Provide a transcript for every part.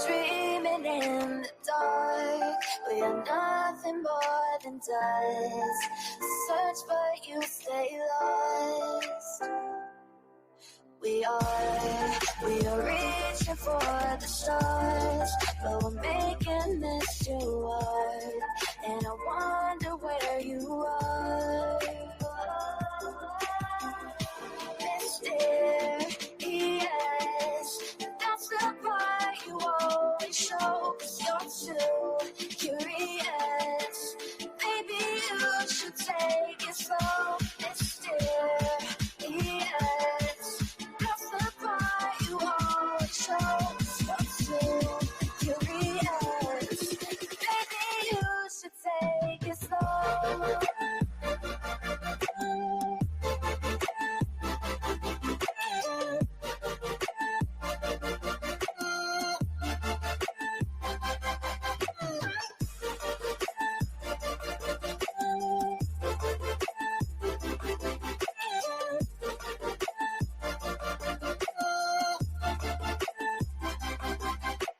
Dreaming in the dark, we are nothing more than dust. Search but you stay lost. We are reaching for the stars, but we're making this too hard. And I wonder where you are. Mysterious, that's the part you always show, 'cause you're too curious. Maybe you should take it slow. Mysterious, that's the part you always show, 'cause you're too curious. Maybe you should take it slow.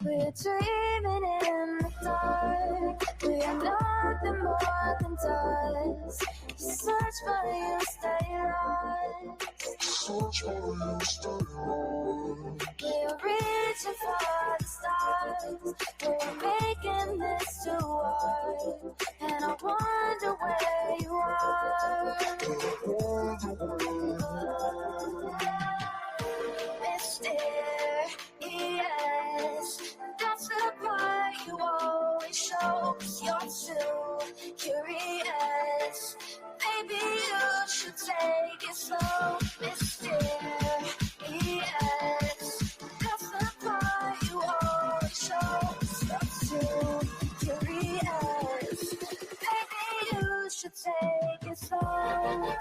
We're dreaming in the dark, we are nothing more than dust. Search but you stay lost. Search but you stay lost. We're reaching for the stars, we're making this too hard. And I wonder where you are. Mysterious, that's the part you always show, 'cause you're too curious. Maybe you should take it slow. Mysterious, that's the part you always show, 'cause you're too curious. Maybe you should take it slow.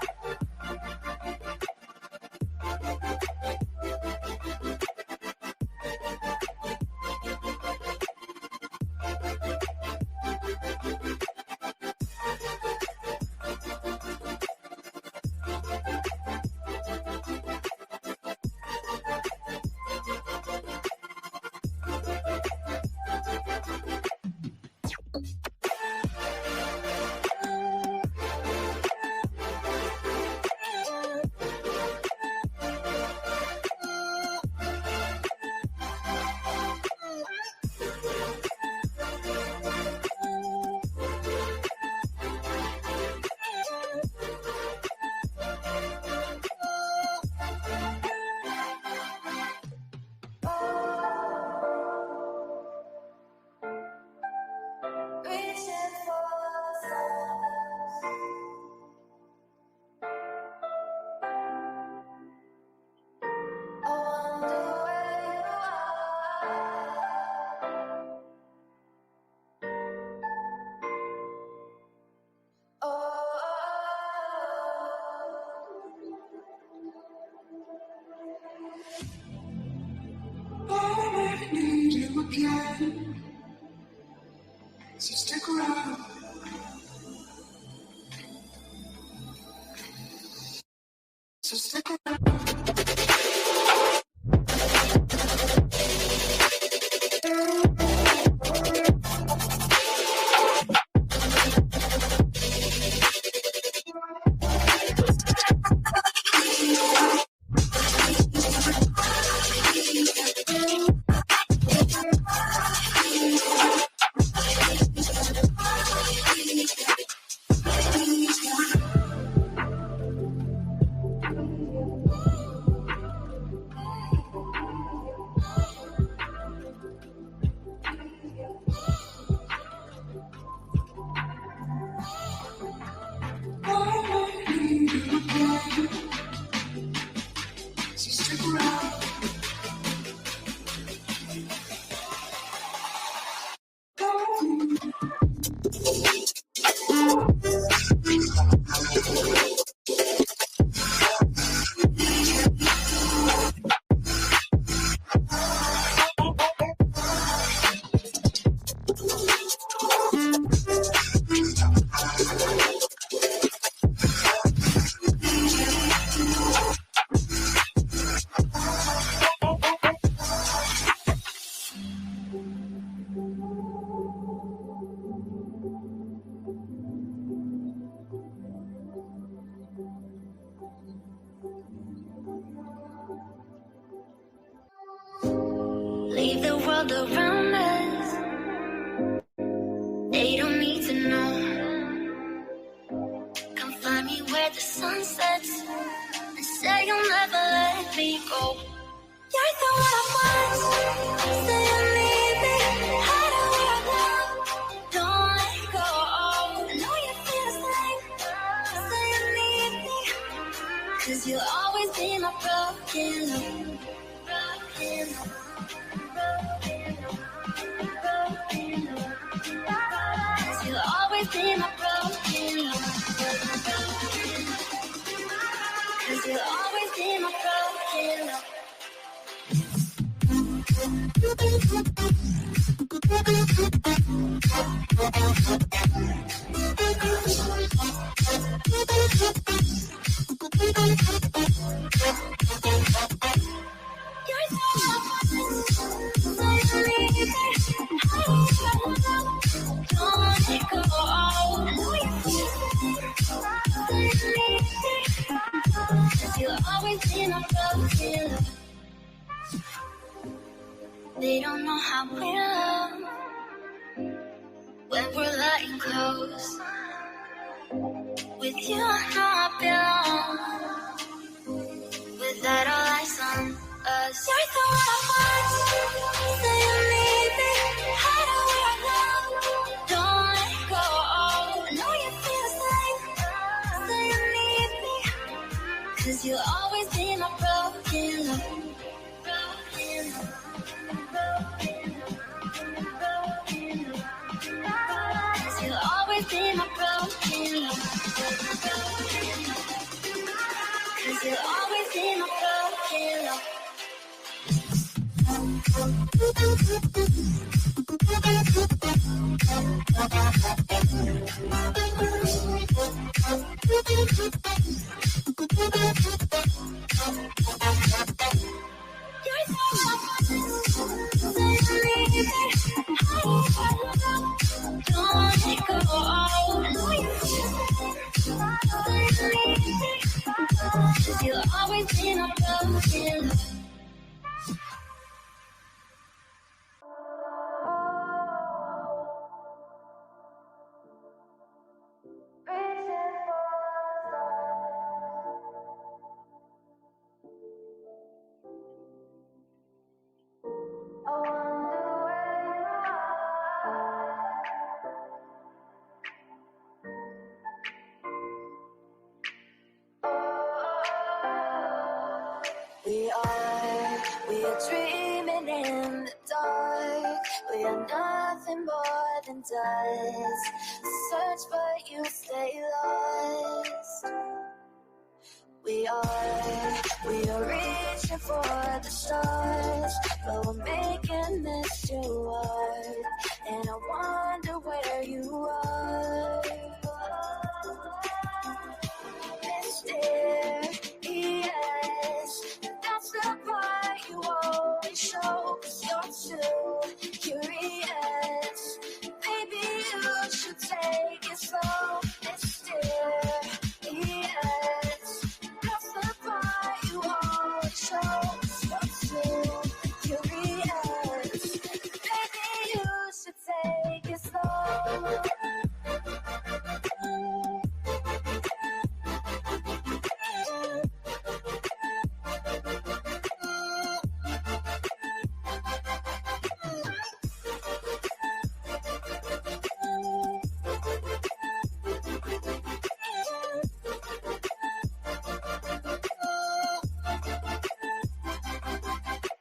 Again, so stick around. So stick around. world around us. They don't need to know. Come find me where the sun sets and say you'll never let me go. You're the one I want. Say you need me. Hide away right now. Don't let go. I know you feel the same. Say you need me. 'Cause you'll always be my broken love. Broken love. You'll always be my broken love. 'Cause you'll always be my broken love. They don't know how we love when we're lying close. With you, I know I belong. Without all eyes on us, you're the one I want. Say you need me. Hide away right now. Don't let go. I know you feel the same. Say you need me. 'Cause you'll always be my broken love. Broken love. You'll always be my broken love. 'Cause you'll always be my broken love. You'll always be my broken love. We are dreaming in the dark. We are nothing more than dust. Search but you stay lost. We are reaching for the stars, but we're making this too hard. And I wonder where you are. Mysterious, that's the part you always show. 'Cause you're too curious. Maybe you should take it slow. Mysterious, that's the part you always show. 'Cause you're too curious. Maybe you should take it slow.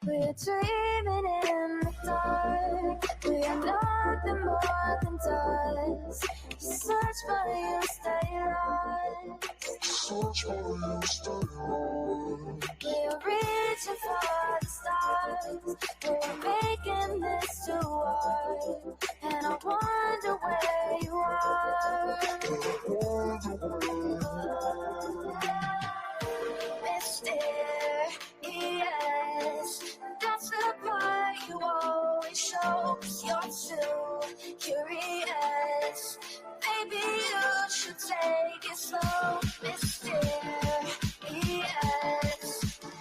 We're dreaming in the dark. We are nothing more than dust. You search but you stay lost. Search but you stay lost. We're reaching for the stars. We're making this too hard. And I wonder where you are. Mysterious, that's the part you always show. 'Cause you're too curious. Maybe you should take it slow. Mysterious,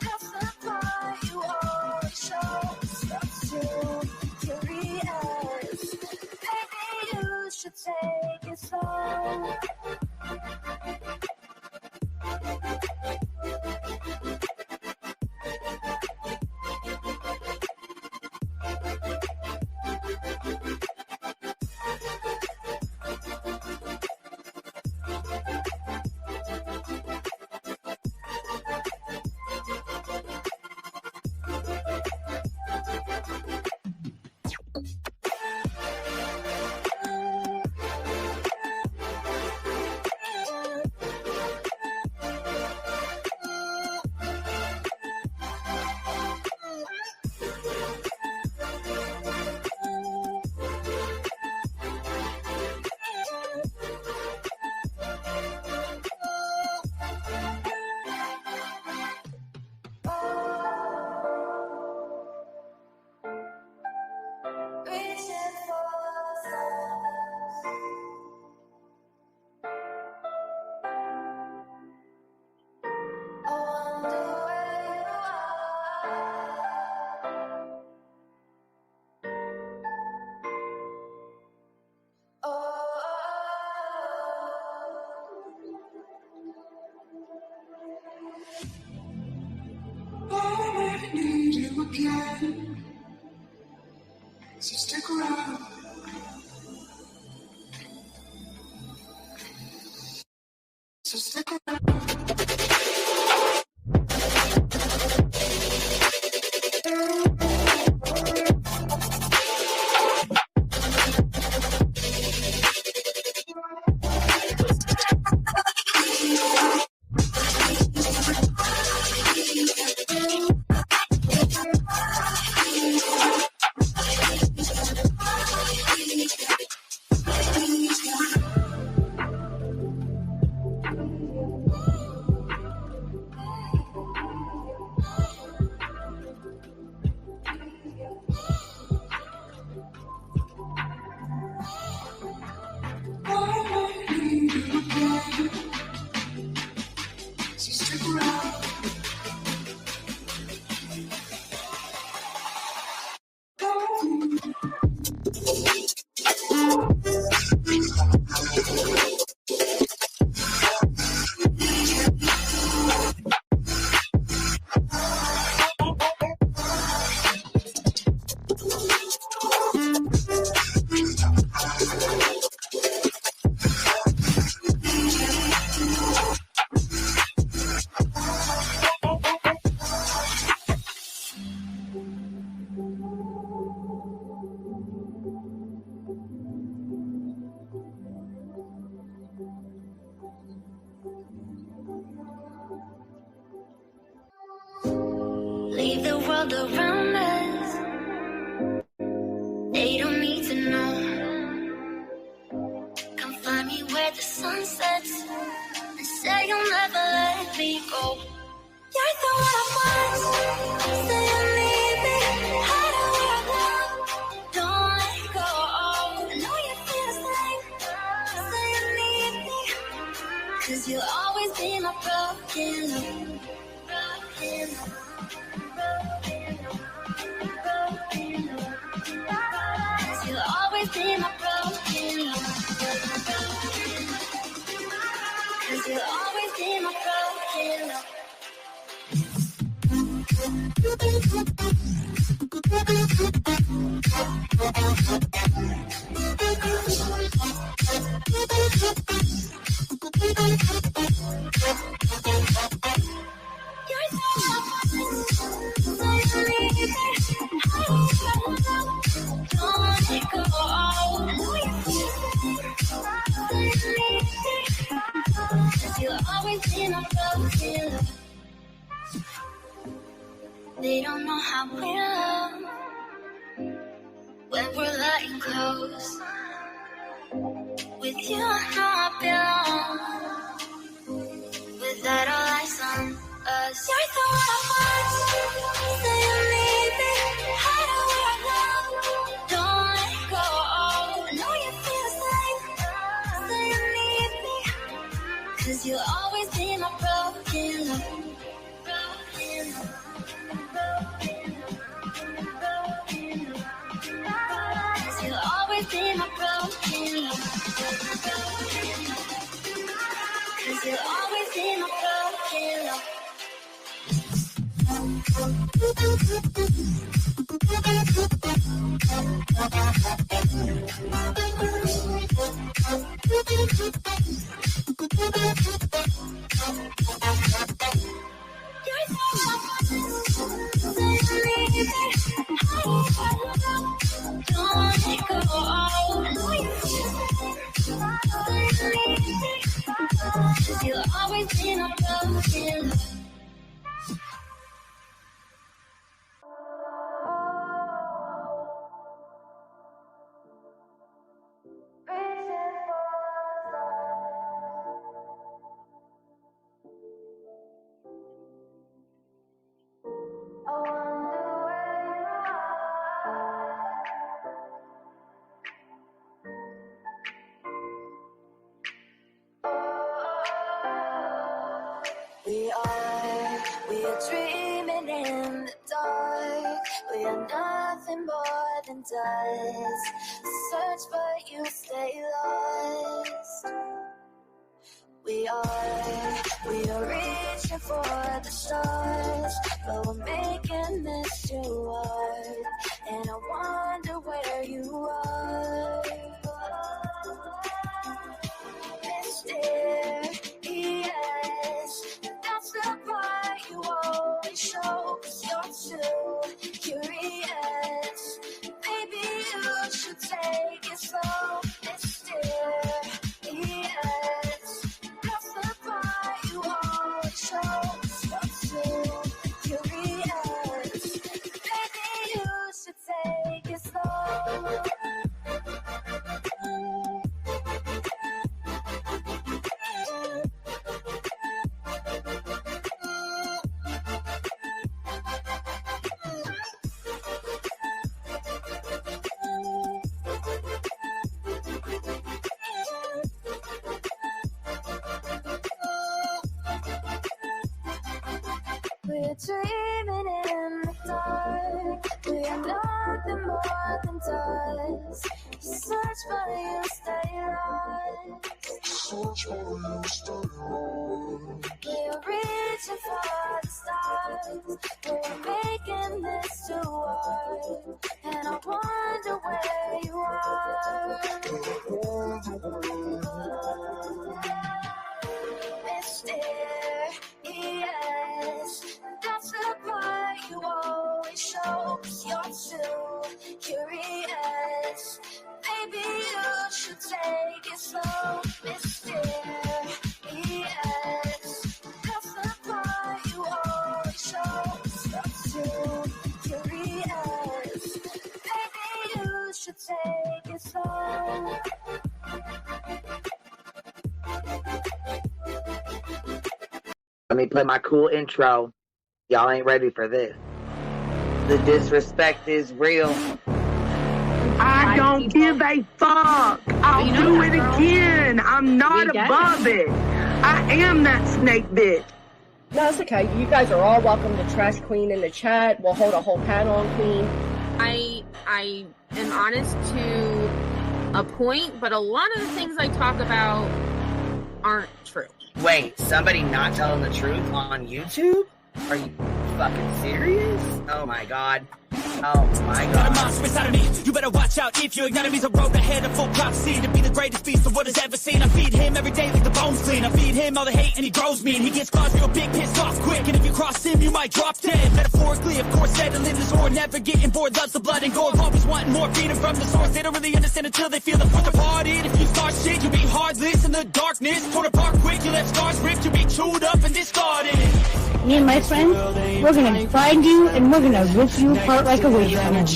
that's the part you always show. 'Cause you're too you again. So stick around. So stick around. Leave the world around us. They don't need to know. Come find me where the sun sets and say you'll never let me go. You're the one I want. Say you need me. Hide where I love. Don't let go. I know you feel the same. Say you need me. 'Cause you'll always be my broken love. Broken love. You'll always be my broken love. 'Cause you'll always be my broken love. You're so don't let it go. I know you feel it. 'Cause you'll always be my broken love. They don't know how we love when we're lying close. With you, I know I belong. Without all eyes on us, you're the one I want. Say you need me. Hide where I love. Don't let go. I know you feel the same. Say you need me. 'Cause you'll always be my broken love. Broken love. You'll always be my broken love. 'Cause you'll always be my broken love. You're so don't let it go. I know you feel it. You'll always be my broken love. We are dreaming in the dark. We are nothing more than dust. Search but you stay lost. We are reaching for the stars, but we're making this too hard, and I wonder where you are. Mysterious, that's the part you always show, 'cause you're too curious. Maybe you should take it slow. Mysterious, that's the part you always show, 'cause you're too curious. Maybe you should take it slow. We're dreaming in the dark. We are nothing more than dust. You search for you, stay lost. Search for you, stay lost. We're reaching for the stars. We're making this too hard, and I wonder where you are. Mysterious, that's the part you always show, 'cause you're too curious. Maybe you should take it slow. Mysterious, that's the part you always show, 'cause you're too curious. Maybe you should take it slow. Let me play my cool intro. Y'all ain't ready for this. The disrespect is real. I don't give a fuck. I'll do it again. I'm not above it. I am that snake bitch. No, it's okay. You guys are all welcome to trash Queen in the chat. We'll hold a whole panel on Queen. I am honest to a point, but a lot of the things I talk about aren't true. Wait, somebody not telling the truth on YouTube? Are you fucking serious? Oh my god. Oh my god. Got a monster inside of me. You better watch out if you ignore me. The road ahead of full prophecy to be the greatest beast the world has ever seen. I feed him every day like the bones clean. I feed him all the hate and he grows me. And he gets claws real big, pissed off quick. And if you cross him, you might drop dead. Metaphorically, of course, settling in the sword. Never getting bored, loves the blood and gore. Always wanting more freedom from the source. They don't really understand until they feel the fourth departed. If you start shit, you'll be heartless in the darkness. Torn apart quick, you left scars ripped. You'll be chewed up and discarded. Me and my friends, we're gonna find you and we're gonna rip you apart like a wasteland.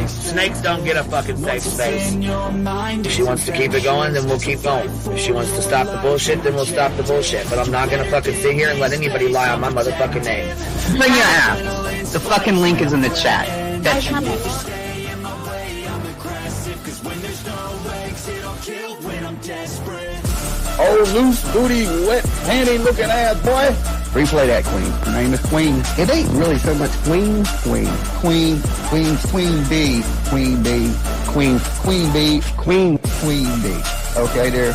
Snakes don't get a fucking safe space. If she wants to keep it going, then we'll keep going. If she wants to stop the bullshit, then we'll stop the bullshit. But I'm not gonna fucking sit here and let anybody lie on my motherfucking name. Bring your ass. The fucking link is in the chat. That's Oh, loose booty, wet panty looking ass boy. Replay that, Queen. Her name is Queen. It ain't really so much Queen. Queen B. Queen B. Queen B. Okay, there.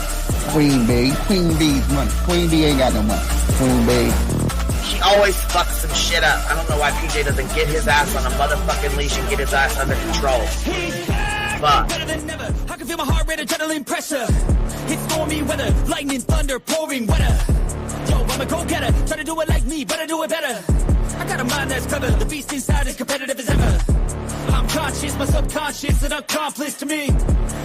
Queen B. Queen B's money. Queen B ain't got no money. Queen B. She always fucks some shit up. I don't know why PJ doesn't get his ass on a motherfucking leash and get his ass under control. Fuck. Better than never. I can feel my heart rate, adrenaline pressure. It's stormy weather, lightning, thunder, pouring weather. Yo, I'm a go-getter. Try to do it like me, but I do it better. I got a mind that's clever. The beast inside is competitive as ever. I'm conscious, my subconscious, an accomplice to me.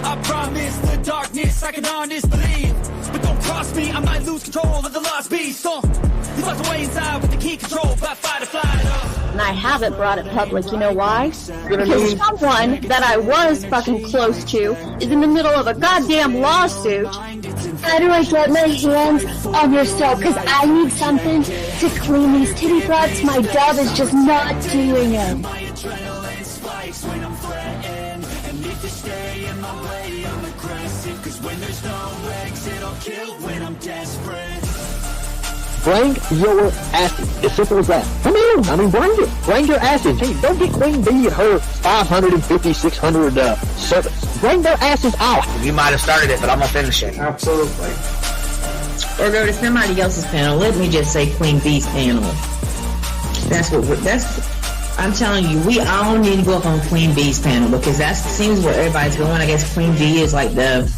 I promise the darkness I can honest believe. But don't cross me, I might lose control of the lost beast. So, he's locked away inside with the key control by fight or flight. And I haven't brought it public, you know why? Because someone that I was fucking close to is in the middle of a goddamn lawsuit. How do I get my hands on your soap? Because I need something to clean these titty flaps. My dove is just not doing it. When I'm threatened, and if you stay in my way, I'm aggressive. Cause when there's no exit, I'll kill when I'm desperate. Bring your asses. As simple as that. Come in. I mean, bring it. Bring your asses. Hey, don't get Queen B and her 550, 600 servants. Bring their asses out. You might have started it, but I'm gonna finish it. Absolutely. Or go to somebody else's panel. Let me just say Queen B's panel. That's I'm telling you, we all need to go up on Queen B's panel because that seems where everybody's going. I guess Queen B is like the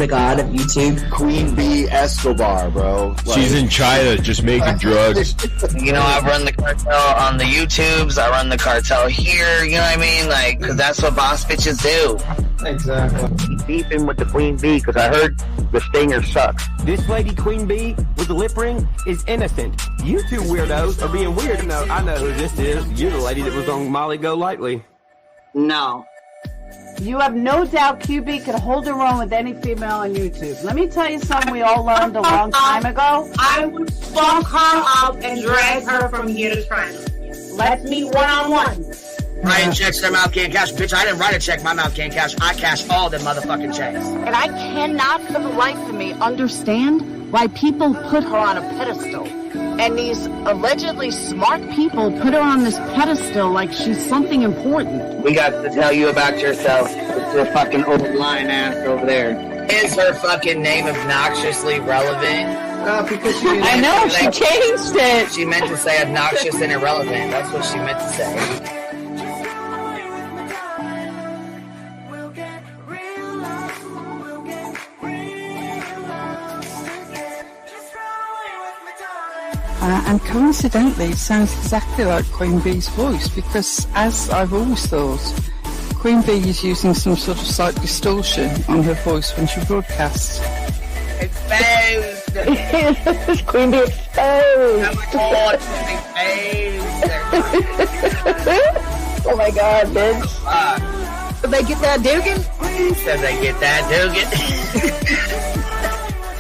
god of YouTube. Queen B Escobar, bro. She's in China just making drugs. You know, I run the cartel on the YouTubes. I run the cartel here. You know what I mean? Like, cause that's what boss bitches do. Exactly. Beefing with the Queen Bee because I heard the stinger sucks. This lady Queen Bee with the lip ring is innocent. You two weirdos are being weird. No, I know who this is. You're the lady that was on Molly Go Lightly. No. You have no doubt QB could hold her own with any female on YouTube. Let me tell you something we all learned a long time ago. I would fuck her up and drag her from here to China. Let's meet one-on-one. Writing checks, their mouth can't cash. Bitch, I didn't write a check, my mouth can't cash. I cash all them motherfucking checks. And I cannot for the life of me understand why people put her on a pedestal. And these allegedly smart people put her on this pedestal like she's something important. We got to tell you about yourself. It's your fucking old lying ass over there. Is her fucking name obnoxiously relevant? Because I know, she changed it. She meant to say obnoxious and irrelevant. That's what she meant to say. And coincidentally, it sounds exactly like Queen Bee's voice because, as I've always thought, Queen Bee is using some sort of slight distortion on her voice when she broadcasts. Exposed! Queen Bee exposed! Oh my god, bitch. Did they get that Dugan? Said they get that Dugan.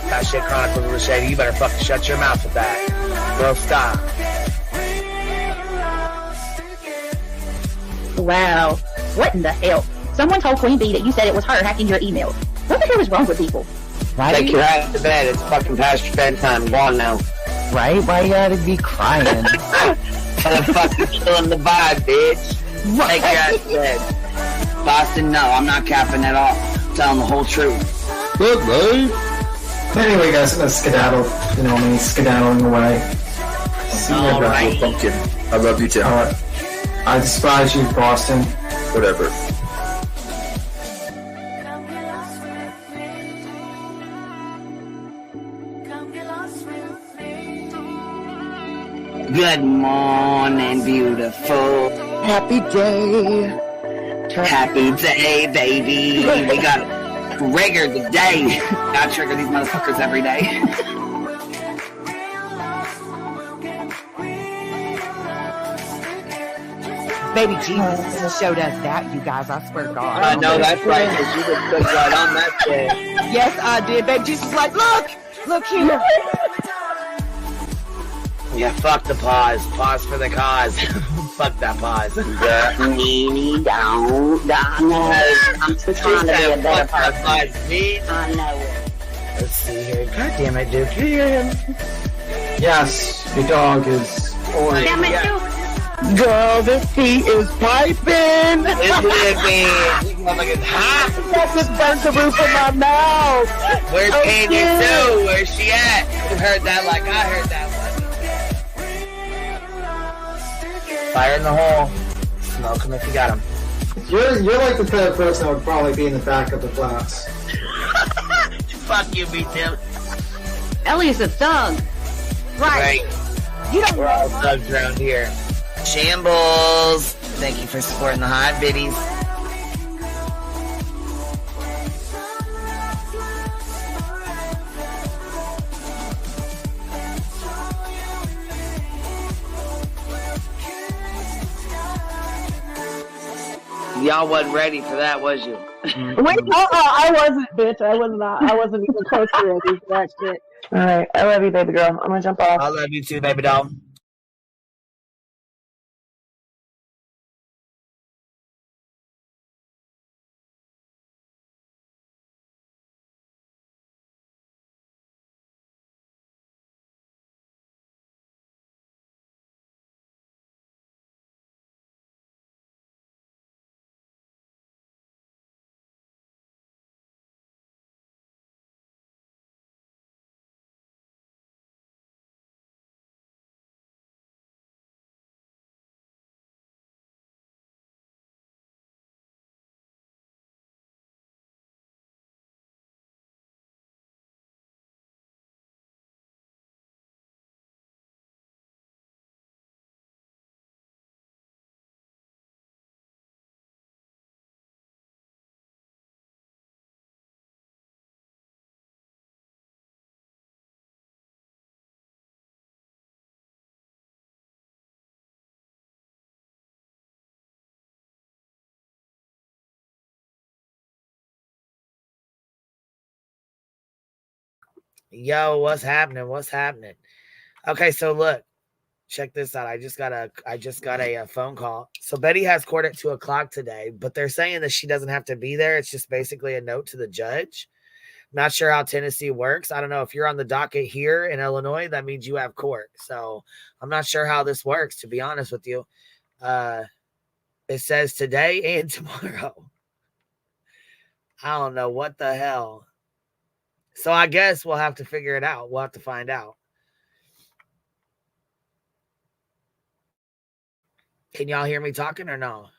That shit chronicles with Shady. You better fucking shut your mouth with that. Bro, stop. Wow. What in the hell? Someone told Queen Bee that you said it was her hacking your emails. What the hell is wrong with people? Right? Take your ass to bed. It's fucking past your bedtime. Go on now. Right? Why you gotta be crying? I'm fucking killing the vibe, bitch. Take your ass to bed. Boston, no, I'm not capping at all. I'm telling the whole truth. Good, babe. Anyway, guys, I'm gonna skedaddle. You know me, skedaddling away. See you Alright. Pumpkin. I love you too. I despise you, Boston. Whatever. Good morning, beautiful. Happy day. Happy day, baby. We got trigger today. Gotta trigger these motherfuckers every day. Baby Jesus showed us that, you guys. I swear to God. I know that's right, because you just put right on that shit. Yes, I did. Baby Jesus was like, look here. Yeah, fuck the pause. Pause for the cause. Fuck that pause. I'm just trying to be a better person. I know it. Let's see here. God damn it, Duke. You hear him? Yes, your dog is orange. Damn it, Duke. Girl, this tea is piping! It's living. Motherfucker's hot. That just burnt the roof of my mouth! Where's Candy Sue? Where's she at? You heard that like I heard that one. Fire in the hole. Smoke him if you got him. You're like the type of person that would probably be in the back of the class. Fuck you, me too. Ellie's a thug. Right. You don't We're all thugs around here. Shambles. Thank you for supporting the hot biddies. Y'all wasn't ready for that, was you? Wait, I wasn't, bitch. I was not. I wasn't even close to ready for that shit. Alright, I love you, baby girl. I'm gonna jump off. I love you too, baby doll. Yo, what's happening? What's happening? Okay, so look, check this out. I just got a phone call. So Betty has court at 2:00 today, but they're saying that she doesn't have to be there. It's just basically a note to the judge. Not sure how Tennessee works. I don't know if you're on the docket here in Illinois, that means you have court. So I'm not sure how this works, to be honest with you. It says today and tomorrow. I don't know what the hell. So I guess we'll have to figure it out. We'll have to find out. Can y'all hear me talking or no?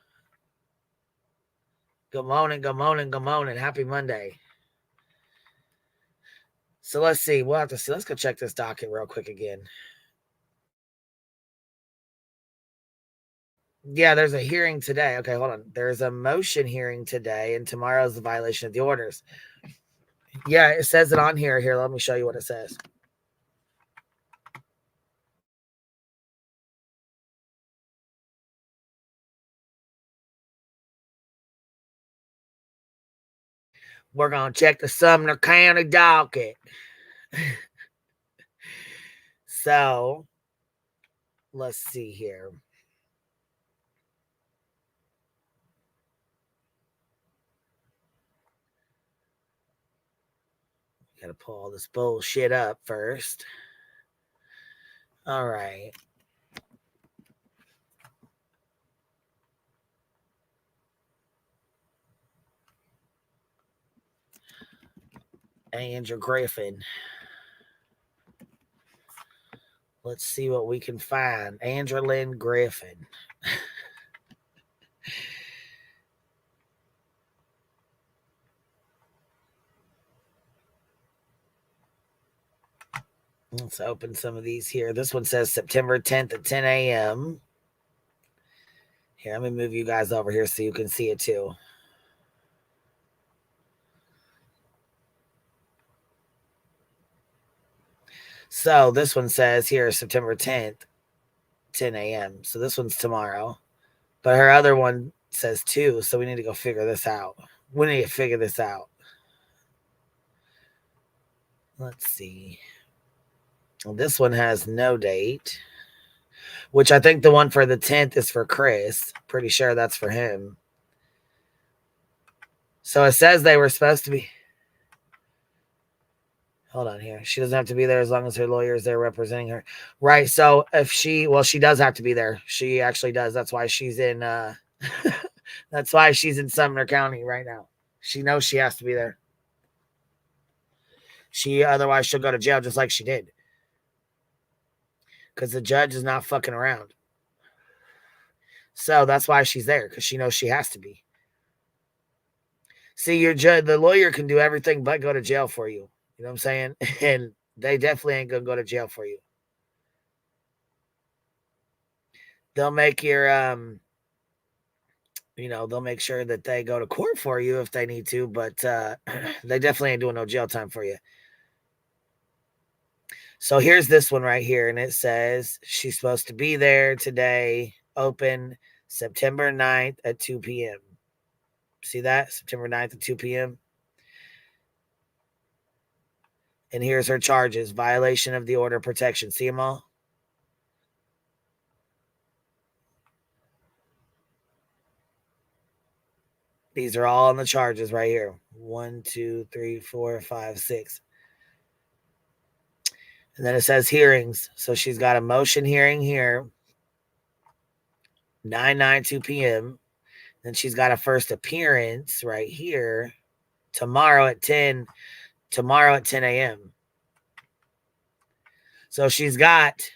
Good morning, good morning, good morning. Happy Monday. So let's see. We'll have to see. Let's go check this docket real quick again. Yeah, there's a hearing today. Okay, hold on. There's a motion hearing today, and tomorrow's the violation of the orders. Yeah, it says it on here. Here, let me show you what it says. We're going to check the Sumner County docket. So, let's see here. Got to pull all this bullshit up first. All right. Andrew Griffin. Let's see what we can find. Andrew Lynn Griffin. Let's open some of these here. This one says September 10th at 10 a.m. Here, let me move you guys over here so you can see it too. So this one says here September 10th, 10 a.m. So this one's tomorrow. But her other one says 2, so we need to go figure this out. We need to figure this out. Let's see. Well, this one has no date, which I think the one for the 10th is for Chris. Pretty sure that's for him. So it says they were supposed to be. Hold on here. She doesn't have to be there as long as her lawyer is there representing her. Right. So if she does have to be there. She actually does. That's why she's in that's why she's in Sumner County right now. She knows she has to be there. Otherwise she'll go to jail just like she did. Because the judge is not fucking around. So that's why she's there, because she knows she has to be. See, the lawyer can do everything but go to jail for you. You know what I'm saying? And they definitely ain't going to go to jail for you. They'll make your, they'll make sure that they go to court for you if they need to, but they definitely ain't doing no jail time for you. So here's this one right here, and it says she's supposed to be there today, open September 9th at 2 p.m. See that? September 9th at 2 p.m. And here's her charges. Violation of the order of protection. See them all? These are all on the charges right here. 1, 2, 3, 4, 5, 6. And then it says hearings. So she's got a motion hearing here. 9/9, 2 p.m. Then she's got a first appearance right here. Tomorrow at 10 a.m. So she's got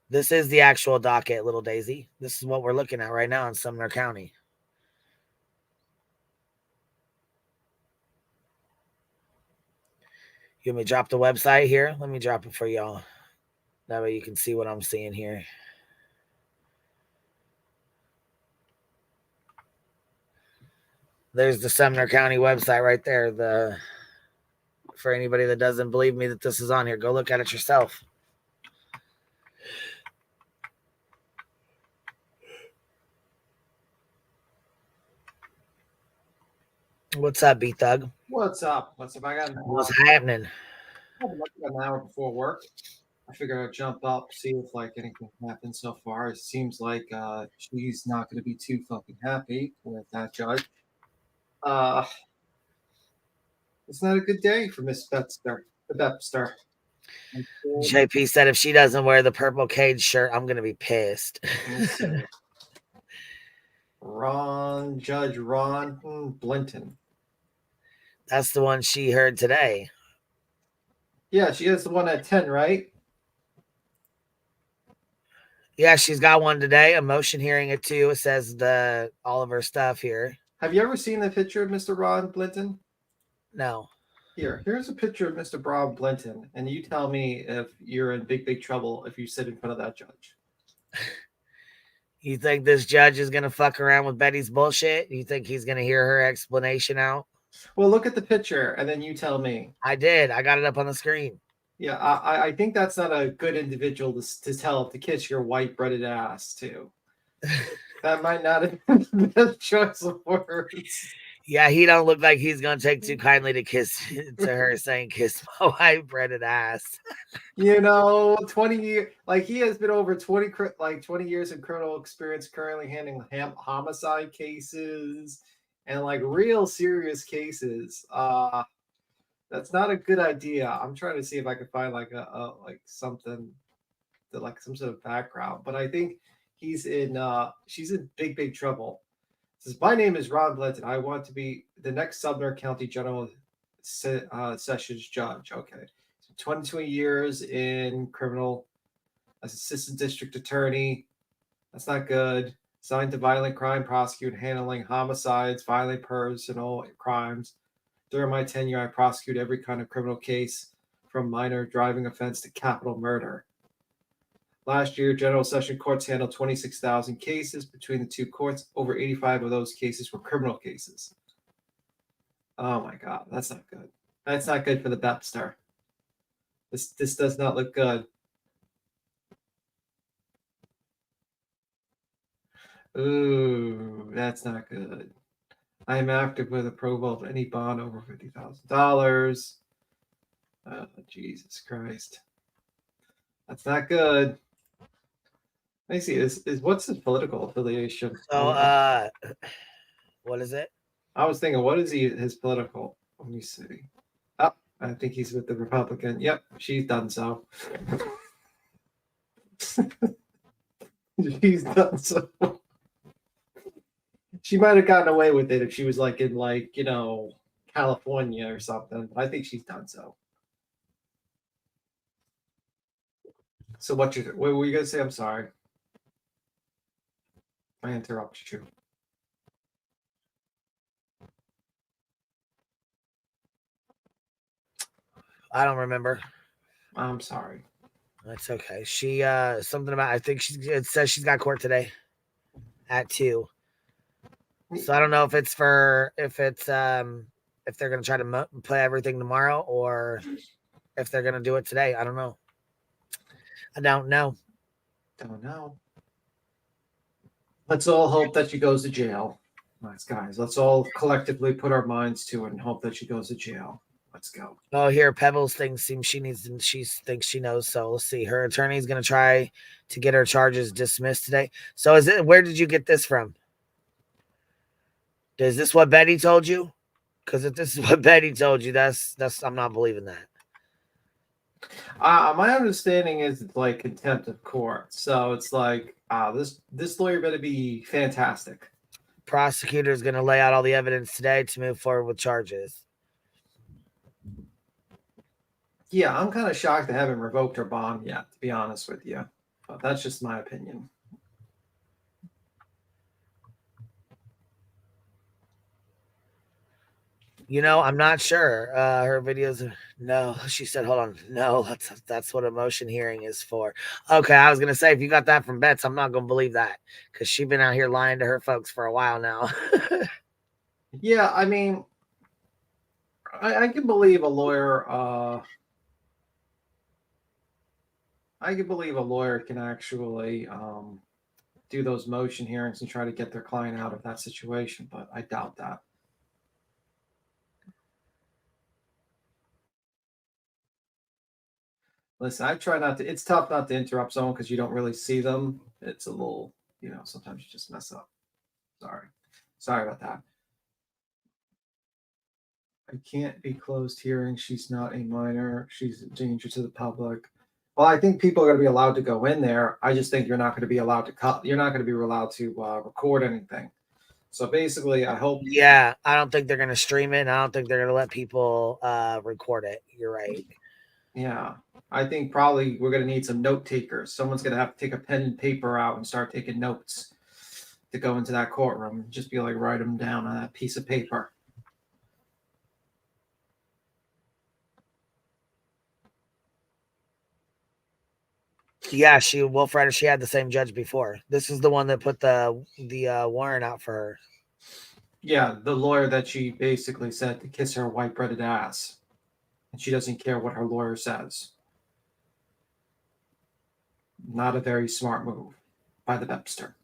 this is the actual docket, Little Daisy. This is what we're looking at right now in Sumner County. You want me to drop the website here? Let me drop it for y'all. That way you can see what I'm seeing here. There's the Sumner County website right there. For anybody that doesn't believe me that this is on here, go look at it yourself. What's up, B-Thug? What's up? What's up? I got What's happening? an hour before work. I figure I'd jump up, see if like anything happened so far. It seems like she's not going to be too fucking happy with that judge. It's not a good day for Miss Betster. The Bepster. JP said if she doesn't wear the purple cage shirt, I'm gonna be pissed. Judge Ron Blinton. That's the one she heard today. Yeah, she has the one at 10, right? Yeah, she's got one today. A motion hearing at 2. It says all of her stuff here. Have you ever seen the picture of Mr. Ron Blinton? No. Here's a picture of Mr. Ron Blinton, and you tell me if you're in big trouble if you sit in front of that judge. You think this judge is going to fuck around with Betty's bullshit? You think he's going to hear her explanation out? Well, look at the picture, and then you tell me. I did. I got it up on the screen. Yeah, I think that's not a good individual to tell to kiss your white-breaded ass to. That might not have been the best choice of words. Yeah, he don't look like he's going to take too kindly to her saying kiss my white-breaded ass. 20 years, like he has been over 20 years in criminal experience, currently handling homicide cases and like real serious cases. That's not a good idea. I'm trying to see if I can find like something that like some sort of background, but I think she's in big trouble. It says, my name is Ron Blinton. I want to be the next Sumner County General Sessions Judge. Okay. 22 years in criminal as assistant district attorney. That's not good. Assigned to violent crime prosecute, handling homicides, violent personal crimes. During my tenure, I prosecute every kind of criminal case from minor driving offense to capital murder. Last year, General Session courts handled 26,000 cases between the two courts. Over 85 of those cases were criminal cases. Oh my God, that's not good. That's not good for the Bepster. This does not look good. Ooh, that's not good. I am active with approval of any bond over $50,000. Oh, Jesus Christ. That's not good. Let me see. Is what's his political affiliation? So, what is it? I was thinking, what is his political? Let me see. Oh, I think he's with the Republican. Yep, she's done so. She's done so. She might have gotten away with it if she was like in California or something. I think she's done so. So what were you gonna say? I'm sorry. I interrupted you. I don't remember. I'm sorry. That's okay. She something about, I think it says she's got court today at 2. So I don't know if they're gonna try to play everything tomorrow or if they're gonna do it today. I don't know. Don't know. Let's all hope that she goes to jail. Guys, let's all collectively put our minds to it and hope that she goes to jail. Let's go. Oh, here Pebbles thinks she thinks she knows. So let's see. Her attorney is gonna try to get her charges dismissed today. So where did you get this from? Is this what Betty told you? Because if this is what Betty told you, that's I'm not believing that. My understanding is it's like contempt of court. So it's like this lawyer better be fantastic. Prosecutor is going to lay out all the evidence today to move forward with charges. Yeah, I'm kind of shocked they haven't revoked her bond yet, to be honest with you. But that's just my opinion. I'm not sure. Her videos. No, she said, hold on. No, that's what a motion hearing is for. Okay, I was going to say, if you got that from Betts, I'm not going to believe that because she's been out here lying to her folks for a while now. Yeah, I mean, I can believe a lawyer. I can believe a lawyer can actually do those motion hearings and try to get their client out of that situation, but I doubt that. Listen, I try not to. It's tough not to interrupt someone because you don't really see them. It's a little, sometimes you just mess up. Sorry about that. I can't be closed hearing. She's not a minor. She's a danger to the public. Well, I think people are going to be allowed to go in there. I just think you're not going to be allowed to cut. You're not going to be allowed to record anything. So basically, I hope. Yeah, I don't think they're going to stream it. And I don't think they're going to let people record it. You're right. Yeah, I think probably we're going to need some note takers. Someone's going to have to take a pen and paper out and start taking notes to go into that courtroom. Just be like, write them down on that piece of paper. Yeah, Wolf Rider, she had the same judge before. This is the one that put the warrant out for her. Yeah, the lawyer that she basically said to kiss her white breaded ass. And she doesn't care what her lawyer says. Not a very smart move by the Webster.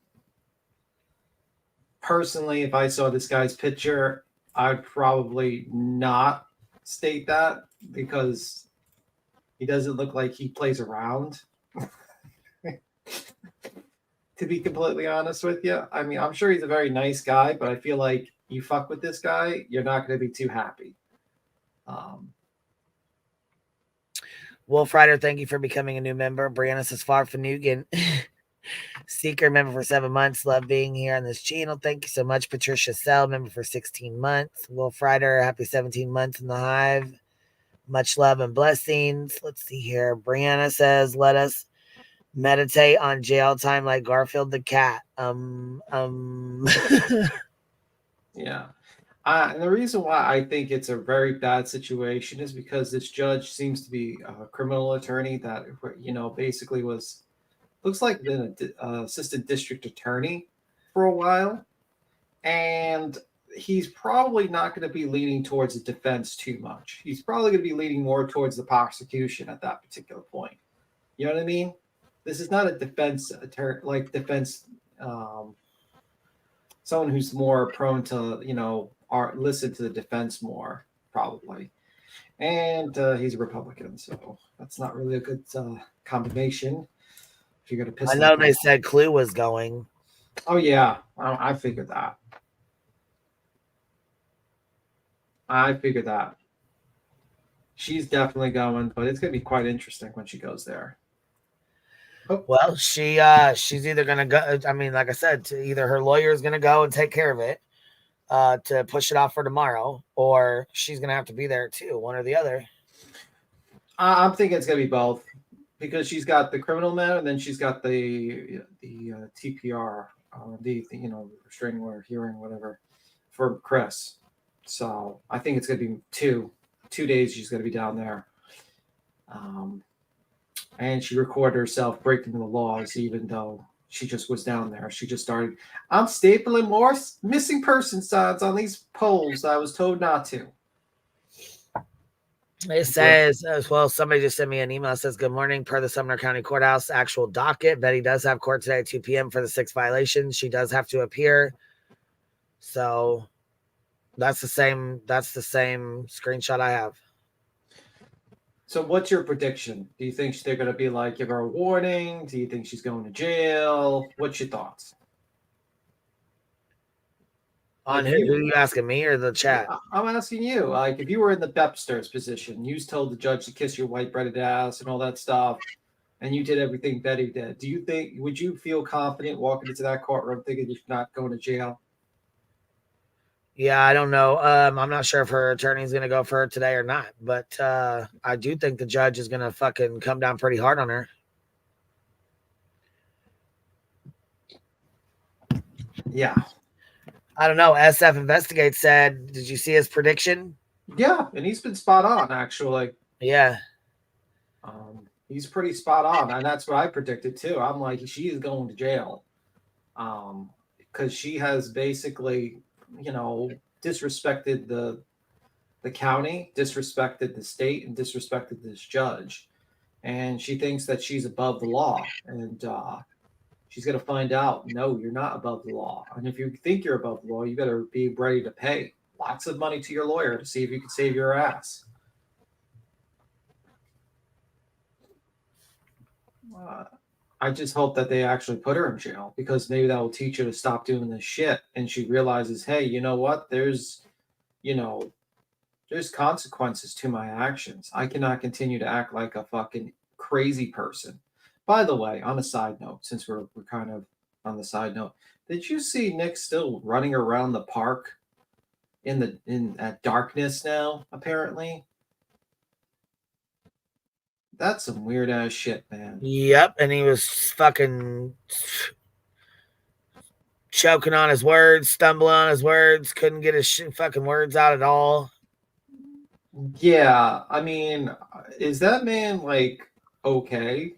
Personally, if I saw this guy's picture, I'd probably not state that because he doesn't look like he plays around. To be completely honest with you, I mean, I'm sure he's a very nice guy, but I feel like you fuck with this guy, you're not going to be too happy. Wolf Rider, thank you for becoming a new member. Brianna says, far from Nugan. Seeker, member for 7 months. Love being here on this channel. Thank you so much. Patricia Sell, member for 16 months. Wolf Rider, happy 17 months in the hive. Much love and blessings. Let's see here. Brianna says, let us meditate on jail time like Garfield the cat. Yeah. And the reason why I think it's a very bad situation is because this judge seems to be a criminal attorney that, basically looks like been an assistant district attorney for a while. And he's probably not going to be leaning towards the defense too much. He's probably going to be leaning more towards the prosecution at that particular point. You know what I mean? This is not a defense attorney, someone who's more prone to, listen to the defense more, probably. And he's a Republican, so that's not really a good combination. If you're going to piss I know they said Clue was going. Oh, yeah. I figured that. She's definitely going, but it's going to be quite interesting when she goes there. Well, she's either going to go. I mean, like I said, either her lawyer is going to go and take care of it to push it off for tomorrow, or she's going to have to be there too, one or the other. I'm thinking it's going to be both because she's got the criminal matter and then she's got the TPR, the restraining order, hearing, whatever, for Chris. So I think it's going to be 2 days she's going to be down there. And she recorded herself breaking the laws, even though she just was down there. She just started, I'm stapling more missing person signs on these poles that I was told not to. It says, as well, somebody just sent me an email that says, good morning, per the Sumner County Courthouse actual docket. Betty does have court today at 2 p.m. for the 6 violations. She does have to appear. So that's the same screenshot I have. So what's your prediction? Do you think they're going to be like, give her a warning? Do you think she's going to jail? What's your thoughts? On who? Are you asking me or the chat? I'm asking you. Like, if you were in the Webster's position, you told the judge to kiss your white breaded ass and all that stuff, and you did everything Betty did. Would you feel confident walking into that courtroom thinking you're not going to jail? Yeah, I don't know. I'm not sure if her attorney is going to go for her today or not, but I do think the judge is going to fucking come down pretty hard on her. Yeah. I don't know. SF Investigate said, did you see his prediction? Yeah, and he's been spot on, actually. Yeah. He's pretty spot on, and that's what I predicted, too. I'm like, she is going to jail. Because she has basically, disrespected the county, disrespected the state, and disrespected this judge. And she thinks that she's above the law. And she's going to find out, no, you're not above the law. And if you think you're above the law, you better be ready to pay lots of money to your lawyer to see if you can save your ass. I just hope that they actually put her in jail, because maybe that will teach her to stop doing this shit. And she realizes, hey, you know what? There's consequences to my actions. I cannot continue to act like a fucking crazy person. By the way, on a side note, since we're kind of on the side note, did you see Nick still running around the park in at darkness now, apparently? That's some weird ass shit, man. Yep, and he was fucking choking on his words, stumbling on his words, couldn't get his fucking words out at all. Yeah, I mean, is that man like okay?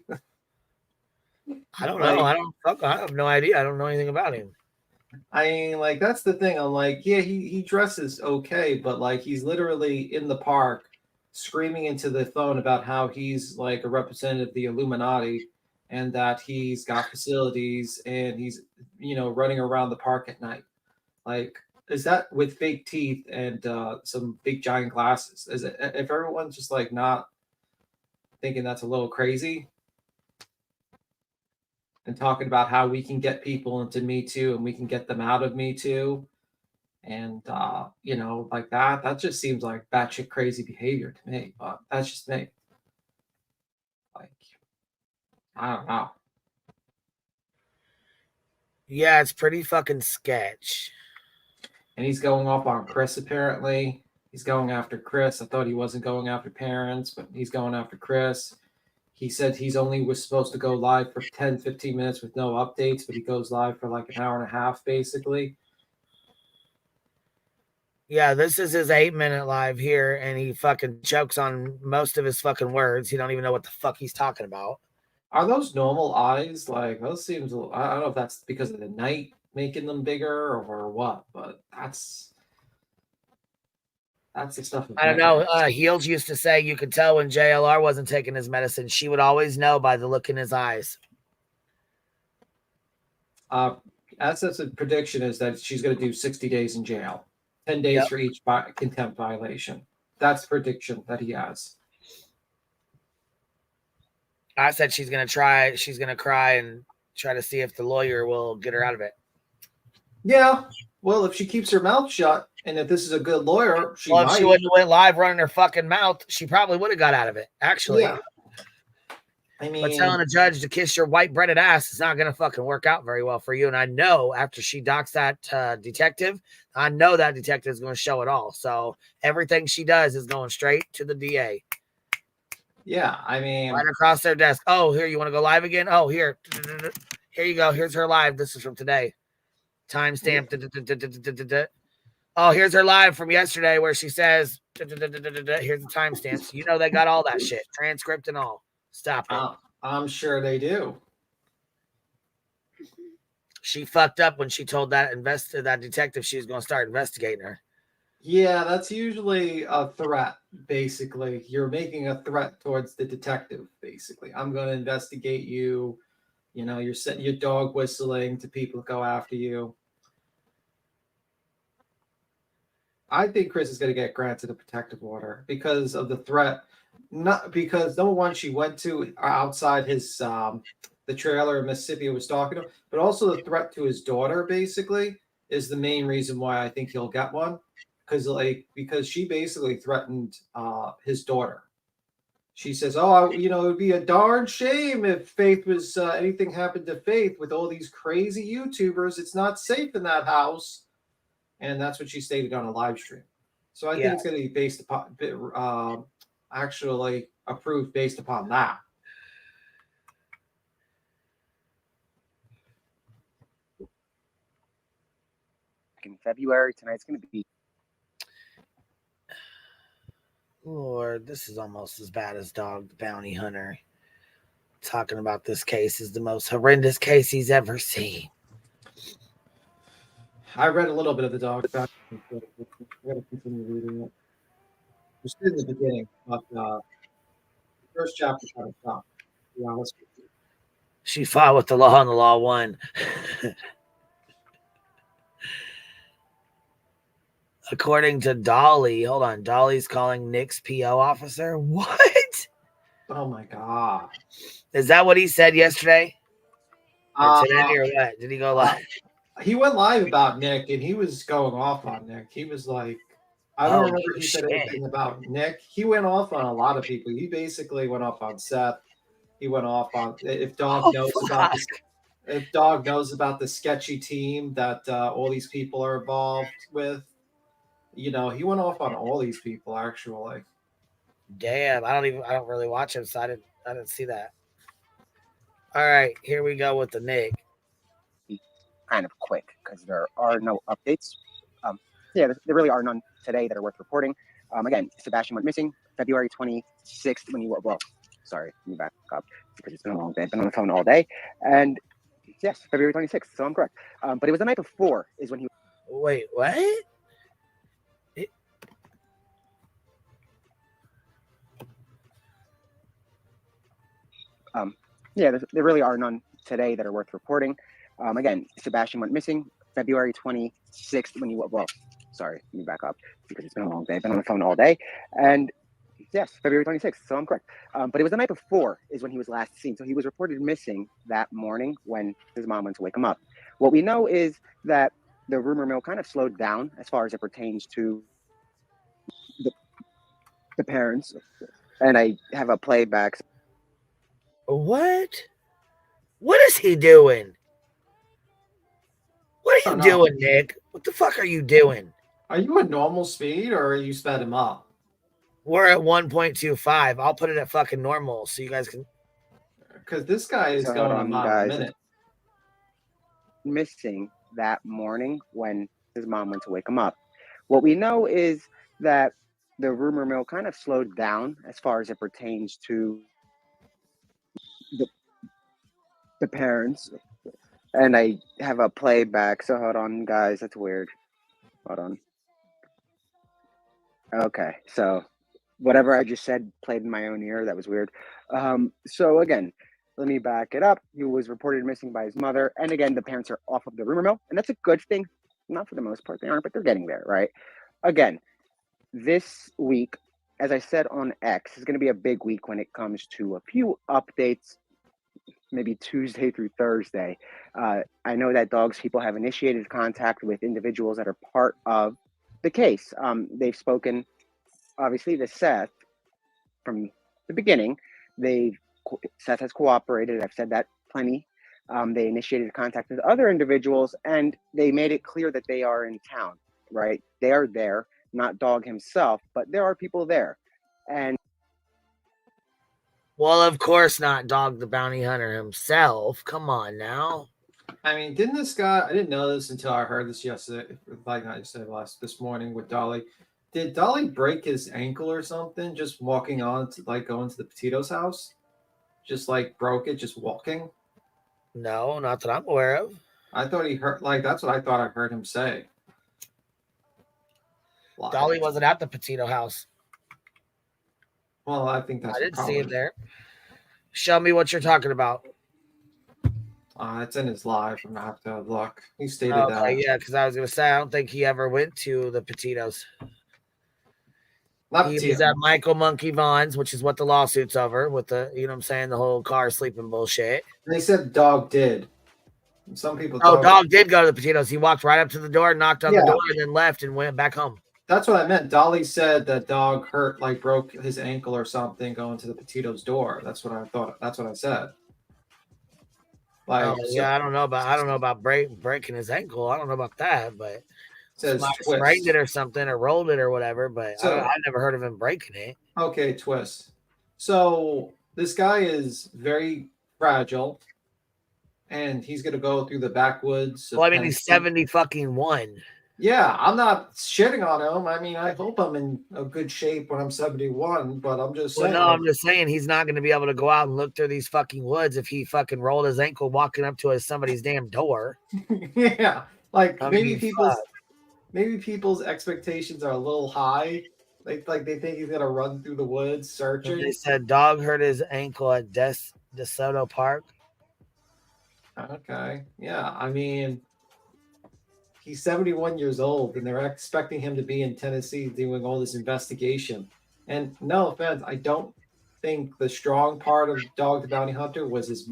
I don't know. I have no idea. I don't know anything about him. I mean, like, that's the thing. I'm like, yeah, he dresses okay, but like he's literally in the park screaming into the phone about how he's like a representative of the Illuminati and that he's got facilities and he's running around the park at night. Like, is that with fake teeth and some big giant glasses? Is it, if everyone's just like not thinking that's a little crazy? And talking about how we can get people into Me Too and we can get them out of Me Too. And, like that just seems like batshit crazy behavior to me. But that's just me. Like, I don't know. Yeah, it's pretty fucking sketch. And he's going off on Chris, apparently. He's going after Chris. I thought he wasn't going after parents, but he's going after Chris. He said he's only was supposed to go live for 10, 15 minutes with no updates, but he goes live for like an hour and a half, basically. Yeah, this is his 8-minute live here, and he fucking chokes on most of his fucking words. He don't even know what the fuck he's talking about. Are those normal eyes? Like, those seems, I don't know if that's because of the night making them bigger or what, but that's the stuff. I don't know. Heels used to say you could tell when JLR wasn't taking his medicine. She would always know by the look in his eyes. That's a prediction is that she's going to do 60 days in jail, 10 days for each contempt violation. That's the prediction that he has. I said she's going to try. She's going to cry and try to see if the lawyer will get her out of it. Yeah. Well, if she keeps her mouth shut, and if this is a good lawyer, if she wouldn't have went live running her fucking mouth, she probably would have got out of it. Actually, yeah. I mean, but telling a judge to kiss your white breaded ass is not going to fucking work out very well for you. And I know after she docks that detective, I know that detective is going to show it all. So everything she does is going straight to the DA. Yeah, I mean, right across their desk. Oh, here, you want to go live again? Oh, here you go. Here's her live. This is from today. Timestamp. Oh, here's her live from yesterday where she says, here's the timestamps. You know they got all that shit, transcript and all. Stop it. I'm sure they do. She fucked up when she told that detective she was going to start investigating her. Yeah, that's usually a threat, basically. You're making a threat towards the detective, basically. I'm going to investigate you. You know, you're setting your dog whistling to people go after you. I think Chris is going to get granted a protective order because of the threat. Not because, number one, she went to outside his the trailer in Mississippi was talking to him, but also the threat to his daughter, basically, is the main reason why I think he'll get one. Because she basically threatened his daughter. She says, "Oh, it would be a darn shame if Faith was anything happened to Faith with all these crazy YouTubers. It's not safe in that house." And that's what she stated on a live stream. So I think it's going to be based upon, actually approved based upon that. In February, tonight's going to be. Lord, this is almost as bad as Dog the Bounty Hunter. Talking about this case is the most horrendous case he's ever seen. I read a little bit of the Dog Bounty Hunter. I'm going to continue reading it. We're still in the beginning, but the first chapter kind of stopped, to be honest with you. She fought with the law and the law won. According to Dolly, hold on, Dolly's calling Nick's PO officer. What? Oh my god. Is that what he said yesterday? Or today or what? Did he go live? He went live about Nick, and he was going off on Nick. He was like, I don't remember he said anything about Nick. He went off on a lot of people. He basically went off on Seth. He went off on if Dog knows about this, if Dog knows about the sketchy team that all these people are involved with. You know, he went off on all these people actually. Damn, I don't really watch him, so I didn't see that. All right, here we go with the Nick. Kind of quick because there are no updates. Yeah, there really are none today that are worth reporting. Again, Sebastian went missing February 26th when you were, well, sorry, let me back up because it's been a long day. I've been on the phone all day. And yes, February 26th, so I'm correct. But it was the night before is when he. Wait, what? Yeah, there really are none today that are worth reporting. Again, Sebastian went missing February 26th when you were, well, sorry, let me back up because it's been a long day. I've been on the phone all day. And yes, February 26th, so I'm correct. But it was the night before is when he was last seen. So he was reported missing that morning when his mom went to wake him up. What we know is that the rumor mill kind of slowed down as far as it pertains to the parents. And I have a playback. What? What is he doing? What are you doing, Nick? What the fuck are you doing? Are you at normal speed or are you sped him up? We're at 1.25. I'll put it at fucking normal so you guys can. Because this guy is going on a minute. Missing that morning when his mom went to wake him up. What we know is that the rumor mill kind of slowed down as far as it pertains to the parents. And I have a playback, so hold on, guys. That's weird. Hold on. Okay, so whatever I just said played in my own ear. That was weird. So again, let me back it up. He was reported missing by his mother. And again, the parents are off of the rumor mill. And that's a good thing. Not for the most part, they aren't, but they're getting there, right? Again, this week, as I said on X, is going to be a big week when it comes to a few updates, maybe Tuesday through Thursday. I know that Dog's people have initiated contact with individuals that are part of the case. They've spoken, obviously, to Seth from the beginning. Seth has cooperated. I've said that plenty. They initiated contact with other individuals, and they made it clear that they are in town, right? They are there, not Dog himself, but there are people there. And well, of course not Dog the Bounty Hunter himself. Come on now. I mean, didn't this guy, I didn't know this until I heard this yesterday, like I said this morning with Dolly. Did Dolly break his ankle or something just walking on to like going to the Petito's house? Just like broke it just walking? No, not that I'm aware of. I thought he hurt, like that's what I thought I heard him say. Dolly wasn't at the Petito house. Well, I think that's I didn't see him there. Show me what you're talking about. It's in his live. I'm gonna have to look. He stated that. Yeah, because I was gonna say I don't think he ever went to the Petitos. He was at Michael Monkey Vaughn's, which is what the lawsuit's over with the, you know what I'm saying, the whole car sleeping bullshit. And they said Dog did. Some people. Dog did go to the Petitos. He walked right up to the door, knocked on the door, and then left and went back home. That's what I meant. Dolly said that Dog hurt, like broke his ankle or something going to the Petito's door. That's what I thought. That's what I said. Like, I don't know about breaking his ankle. I don't know about that, but says sprained it or something or rolled it or whatever. But I never heard of him breaking it. Okay, twist. So this guy is very fragile, and he's gonna go through the backwoods. Well, I mean, he's 71. Yeah, I'm not shitting on him. I mean, I hope I'm in a good shape when I'm 71, but I'm just saying. Well, no, I'm just saying he's not going to be able to go out and look through these fucking woods if he fucking rolled his ankle walking up to somebody's damn door. Yeah, like maybe people's expectations are a little high. Like they think he's going to run through the woods searching. They said Dog hurt his ankle at DeSoto Park. Okay, yeah, I mean, he's 71 years old, and they're expecting him to be in Tennessee doing all this investigation. And no offense, I don't think the strong part of Dog the Bounty Hunter was his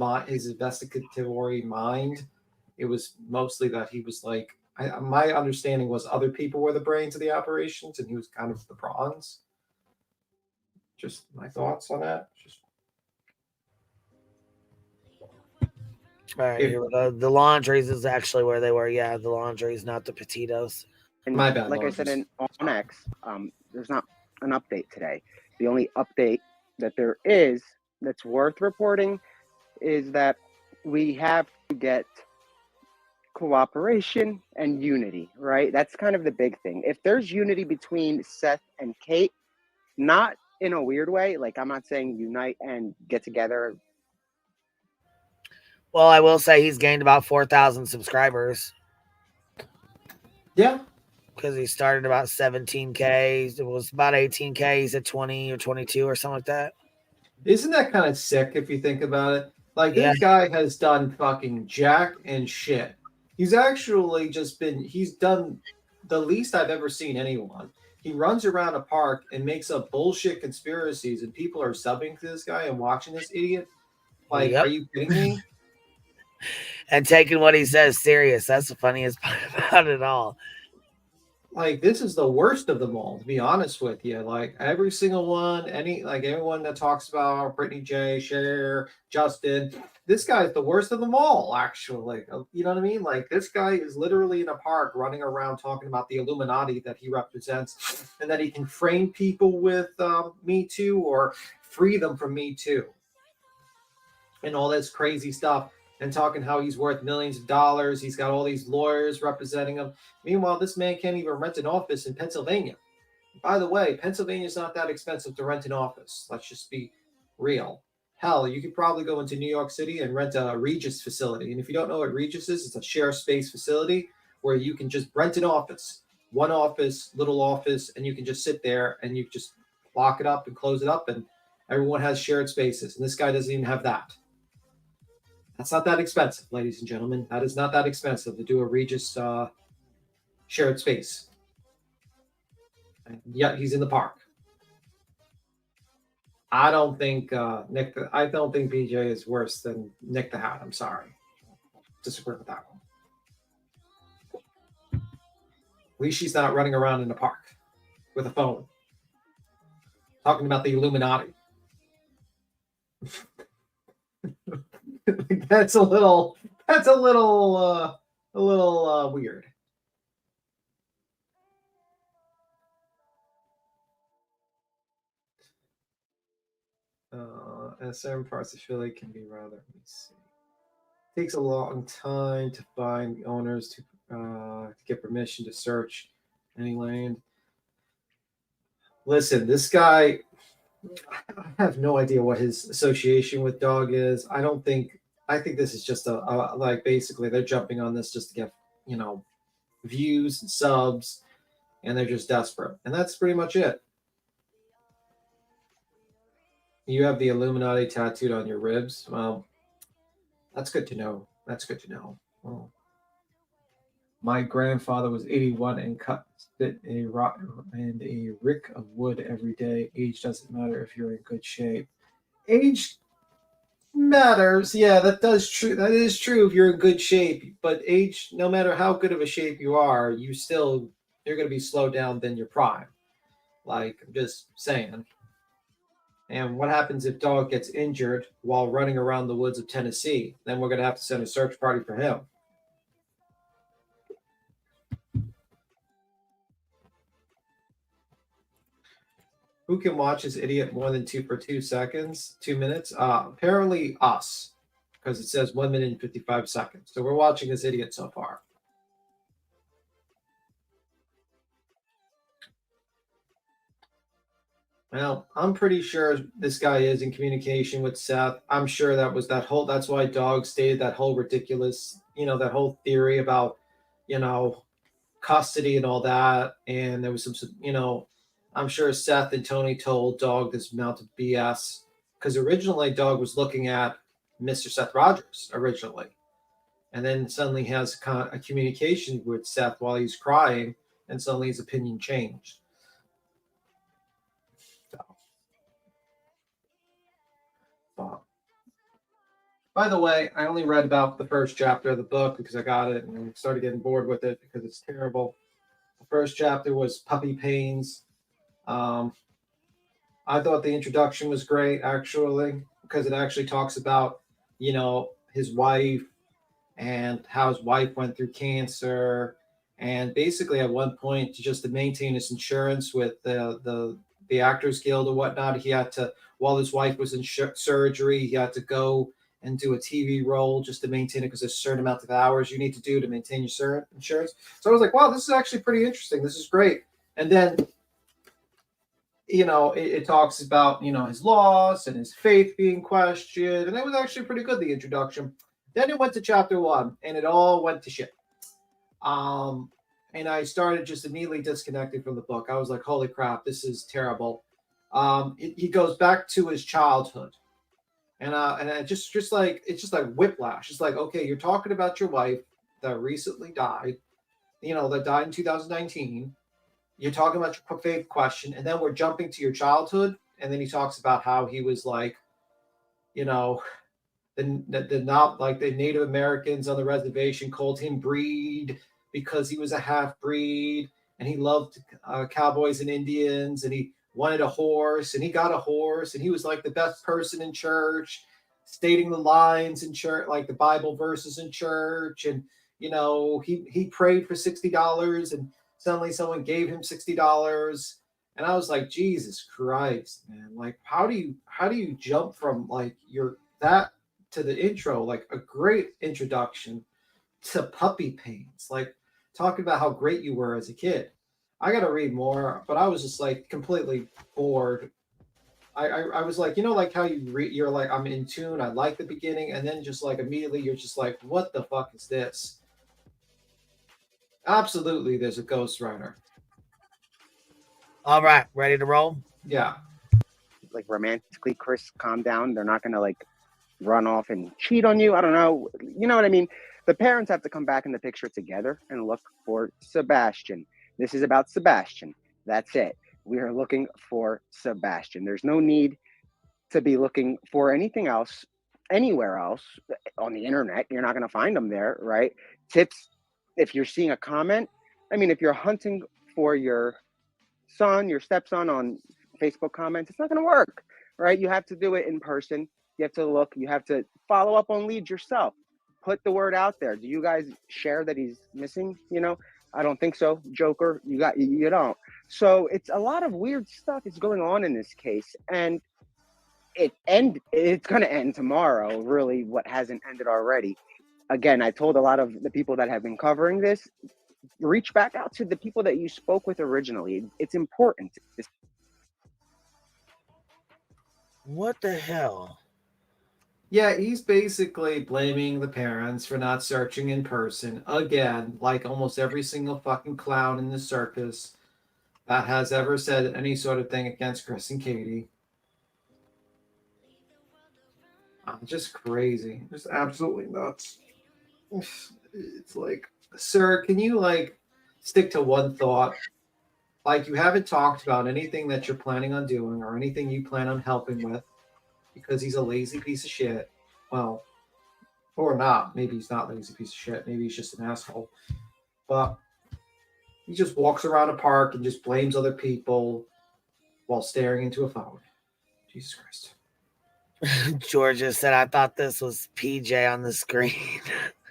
investigatory mind. It was mostly that he was like, my understanding was other people were the brains of the operations, and he was kind of the prawns. Just my thoughts on that. All right, here we go. The laundries is actually where they were. Yeah, the laundries, not the petitos. And my bad. Like I said on X, there's not an update today. The only update that there is that's worth reporting is that we have to get cooperation and unity, right? That's kind of the big thing. If there's unity between Seth and Kate, not in a weird way, like I'm not saying unite and get together. Well, I will say he's gained about 4,000 subscribers. Yeah. Because he started about 17K. It was about 18K. He's at 20 or 22 or something like that. Isn't that kind of sick if you think about it? Like, this guy has done fucking jack and shit. He's actually he's done the least I've ever seen anyone. He runs around a park and makes up bullshit conspiracies, and people are subbing to this guy and watching this idiot. Like, Are you kidding me? And taking what he says serious. That's the funniest part about it all. Like, this is the worst of them all, to be honest with you. Like, every single one, everyone that talks about Brittany J, Cher, Justin, this guy's the worst of them all, actually. You know what I mean? Like, this guy is literally in a park running around talking about the Illuminati that he represents, and that he can frame people with Me Too or free them from Me Too. And all this crazy stuff. And talking how he's worth millions of dollars. He's got all these lawyers representing him. Meanwhile, this man can't even rent an office in Pennsylvania. By the way, Pennsylvania's not that expensive to rent an office. Let's just be real. Hell, you could probably go into New York City and rent a Regis facility. And if you don't know what Regis is, it's a share space facility where you can just rent an office. One office, little office, and you can just sit there and you just lock it up and close it up, and everyone has shared spaces. And this guy doesn't even have that. That's not that expensive, ladies and gentlemen. That is not that expensive to do a Regis shared space. And yet he's in the park. I don't think I don't think BJ is worse than Nick the Hat. I'm sorry. Disagree with that one. At least she's not running around in the park with a phone talking about the Illuminati. That's a little weird. Certain parts of Philly can be rather. Let me see. It takes a long time to find owners to get permission to search any land. Listen, this guy. I have no idea what his association with Dog is. I think this is just like basically they're jumping on this just to get, views and subs, and they're just desperate. And that's pretty much it. You have the Illuminati tattooed on your ribs. Well, that's good to know. Well, my grandfather was 81 and cut a rock and a rick of wood every day. Age doesn't matter if you're in good shape. Age matters. Yeah, that is true if you're in good shape. But age, no matter how good of a shape you are, you're going to be slowed down than your prime. Like, I'm just saying. And what happens if Dog gets injured while running around the woods of Tennessee? Then we're going to have to send a search party for him. Who can watch this idiot more than 2 minutes? Apparently us, because it says 1 minute and 55 seconds. So we're watching this idiot so far. Well, I'm pretty sure this guy is in communication with Seth. I'm sure that's why Dog stated that whole ridiculous, that whole theory about, custody and all that. And there was some, I'm sure Seth and Tony told Dog this amount of BS because originally Dog was looking at Mr. Seth Rogers originally. And then suddenly has a communication with Seth while he's crying, and suddenly his opinion changed. By the way, I only read about the first chapter of the book because I got it and started getting bored with it because it's terrible. The first chapter was puppy pains. I thought the introduction was great, actually, because it actually talks about, his wife and how his wife went through cancer. And basically, at one point, just to maintain his insurance with the Actors Guild or whatnot, he had to, while his wife was in surgery, he had to go and do a TV role just to maintain it because there's a certain amount of hours you need to do to maintain your insurance. So I was like, wow, this is actually pretty interesting. This is great. And then, it talks about, his loss and his faith being questioned. And it was actually pretty good, the introduction. Then it went to chapter 1 and it all went to shit. And I started just immediately disconnecting from the book. I was like, holy crap, this is terrible. He goes back to his childhood. And it's just like whiplash. It's like, okay, you're talking about your wife that recently died, that died in 2019. You're talking about your faith question, and then we're jumping to your childhood, and then he talks about how he was like, the Native Americans on the reservation called him breed because he was a half breed, and he loved cowboys and Indians, and he wanted a horse, and he got a horse, and he was like the best person in church, stating the lines in church, like the Bible verses in church, and he prayed for $60, and suddenly someone gave him $60, and I was like, Jesus Christ, man! Like, how do you jump from like that to the intro, like a great introduction to puppy pains, like talking about how great you were as a kid. I got to read more, but I was just like completely bored. I was like, like how you're like, I'm in tune. I like the beginning. And then just like immediately you're just like, what the fuck is this? Absolutely. There's a ghostwriter. All right. Ready to roll? Yeah. Like romantically, Chris, calm down. They're not going to like run off and cheat on you. I don't know. You know what I mean? The parents have to come back in the picture together and look for Sebastian. This is about Sebastian. That's it. We are looking for Sebastian. There's no need to be looking for anything else, anywhere else on the internet. You're not going to find them there, right? Tips, if you're seeing a comment, if you're hunting for your son, your stepson on Facebook comments, it's not going to work, right? You have to do it in person. You have to look. You have to follow up on leads yourself. Put the word out there. Do you guys share that he's missing? I don't think so. Joker, you don't. So it's a lot of weird stuff is going on in this case, and it's going to end tomorrow. Really, what hasn't ended already. Again, I told a lot of the people that have been covering this, reach back out to the people that you spoke with originally. It's important. What the hell? Yeah, he's basically blaming the parents for not searching in person. Again, like almost every single fucking clown in the circus that has ever said any sort of thing against Chris and Katie. Just crazy. Just absolutely nuts. It's like, sir, can you like stick to one thought? Like, you haven't talked about anything that you're planning on doing or anything you plan on helping with because he's a lazy piece of shit. Well, or not. Maybe he's not a lazy piece of shit. Maybe he's just an asshole. But he just walks around a park and just blames other people while staring into a phone. Jesus Christ. Georgia said, I thought this was PJ on the screen.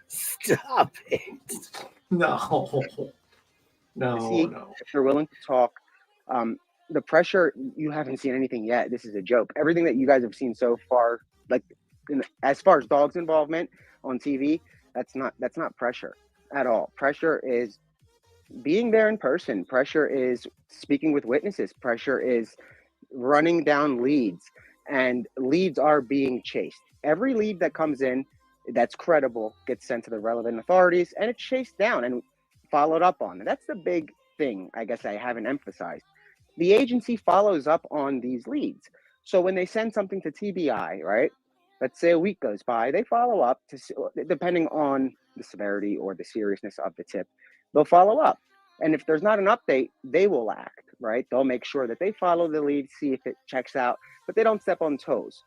Stop it. No. If you're willing to talk, the pressure, you haven't seen anything yet. This is a joke. Everything that you guys have seen so far, like as far as dogs' involvement on TV, that's not pressure at all. Pressure is being there in person. Pressure is speaking with witnesses. Pressure is running down leads, and leads are being chased. Every lead that comes in that's credible gets sent to the relevant authorities, and it's chased down and followed up on. And that's the big thing, I guess, I haven't emphasized. The agency follows up on these leads. So when they send something to TBI, right, let's say a week goes by, they follow up to, depending on the severity or the seriousness of the tip, they'll follow up. And if there's not an update, they will act, right? They'll make sure that they follow the lead, see if it checks out, but they don't step on toes.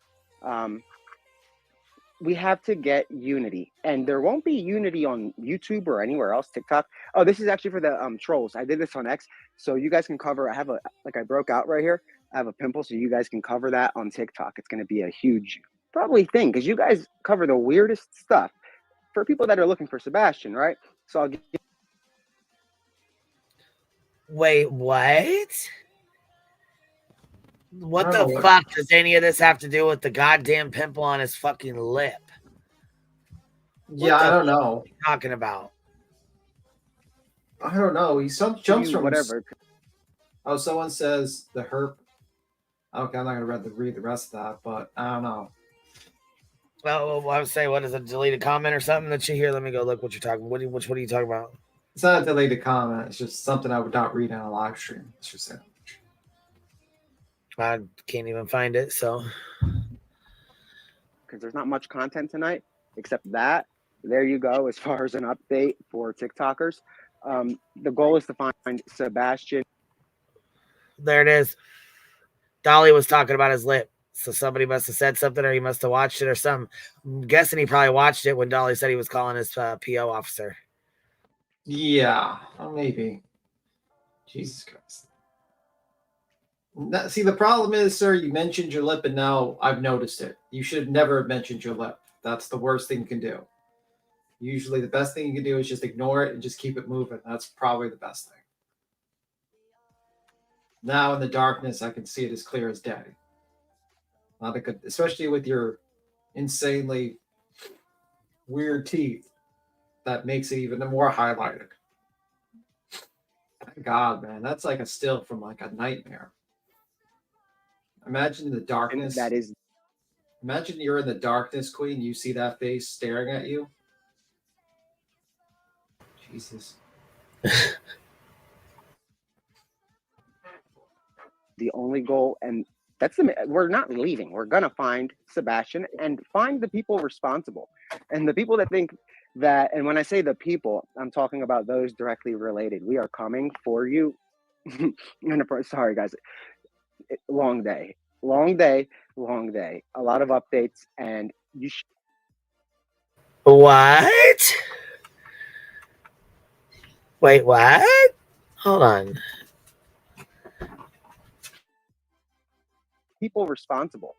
we have to get unity, and there won't be unity on YouTube or anywhere else. TikTok. Oh, this is actually for the trolls. I did this on X, so you guys can cover. I have I broke out right here. I have a pimple, so you guys can cover that on TikTok. It's going to be a huge probably thing because you guys cover the weirdest stuff for people that are looking for Sebastian, right? So I'll give. Wait, what? What the fuck does any of this have to do with the goddamn pimple on his fucking lip? Yeah, I don't know. What are you talking about? I don't know. He jumps from whatever. Oh, someone says the herp. Okay, I'm not gonna read the rest of that, but I don't know. Well, I would say, what is a deleted comment or something that you hear? Let me go look what you're talking. What are you talking about? It's not a deleted comment. It's just something I would not read on a live stream. It's just it. I can't even find it, so. Because there's not much content tonight, except that. There you go, as far as an update for TikTokers. The goal is to find Sebastian. There it is. Dolly was talking about his lip. So somebody must have said something, or he must have watched it or something. I'm guessing he probably watched it when Dolly said he was calling his PO officer. Yeah, maybe. Jesus Christ. See, the problem is, sir, you mentioned your lip, and now I've noticed it. You should never have mentioned your lip. That's the worst thing you can do. Usually the best thing you can do is just ignore it and just keep it moving. That's probably the best thing. Now in the darkness, I can see it as clear as day. Not a good, especially with your insanely weird teeth. That makes it even more highlighted. Thank God, man, that's like a still from like a nightmare. Imagine the darkness. And that is. Imagine you're in the darkness, Queen. You see that face staring at you. Jesus. The only goal, and we're not leaving. We're gonna find Sebastian and find the people responsible, and the people that think that. And when I say the people, I'm talking about those directly related. We are coming for you. Sorry, guys. Long day. A lot of updates, and you. What? Wait, what? Hold on. People responsible,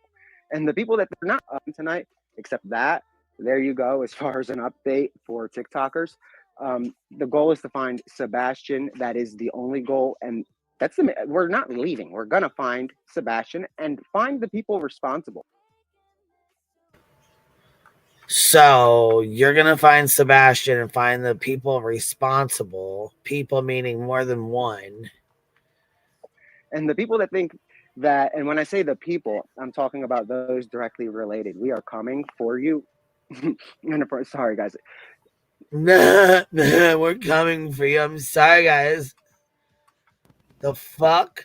and the people that are not up tonight, except that. There you go, as far as an update for TikTokers. The goal is to find Sebastian. That is the only goal, and we're not leaving. We're gonna find Sebastian and find the people responsible. So you're gonna find Sebastian and find the people responsible. People meaning more than one. And the people that think that, and when I say the people, I'm talking about those directly related. We are coming for you. Sorry, guys. Nah, we're coming for you. I'm sorry, guys. The fuck?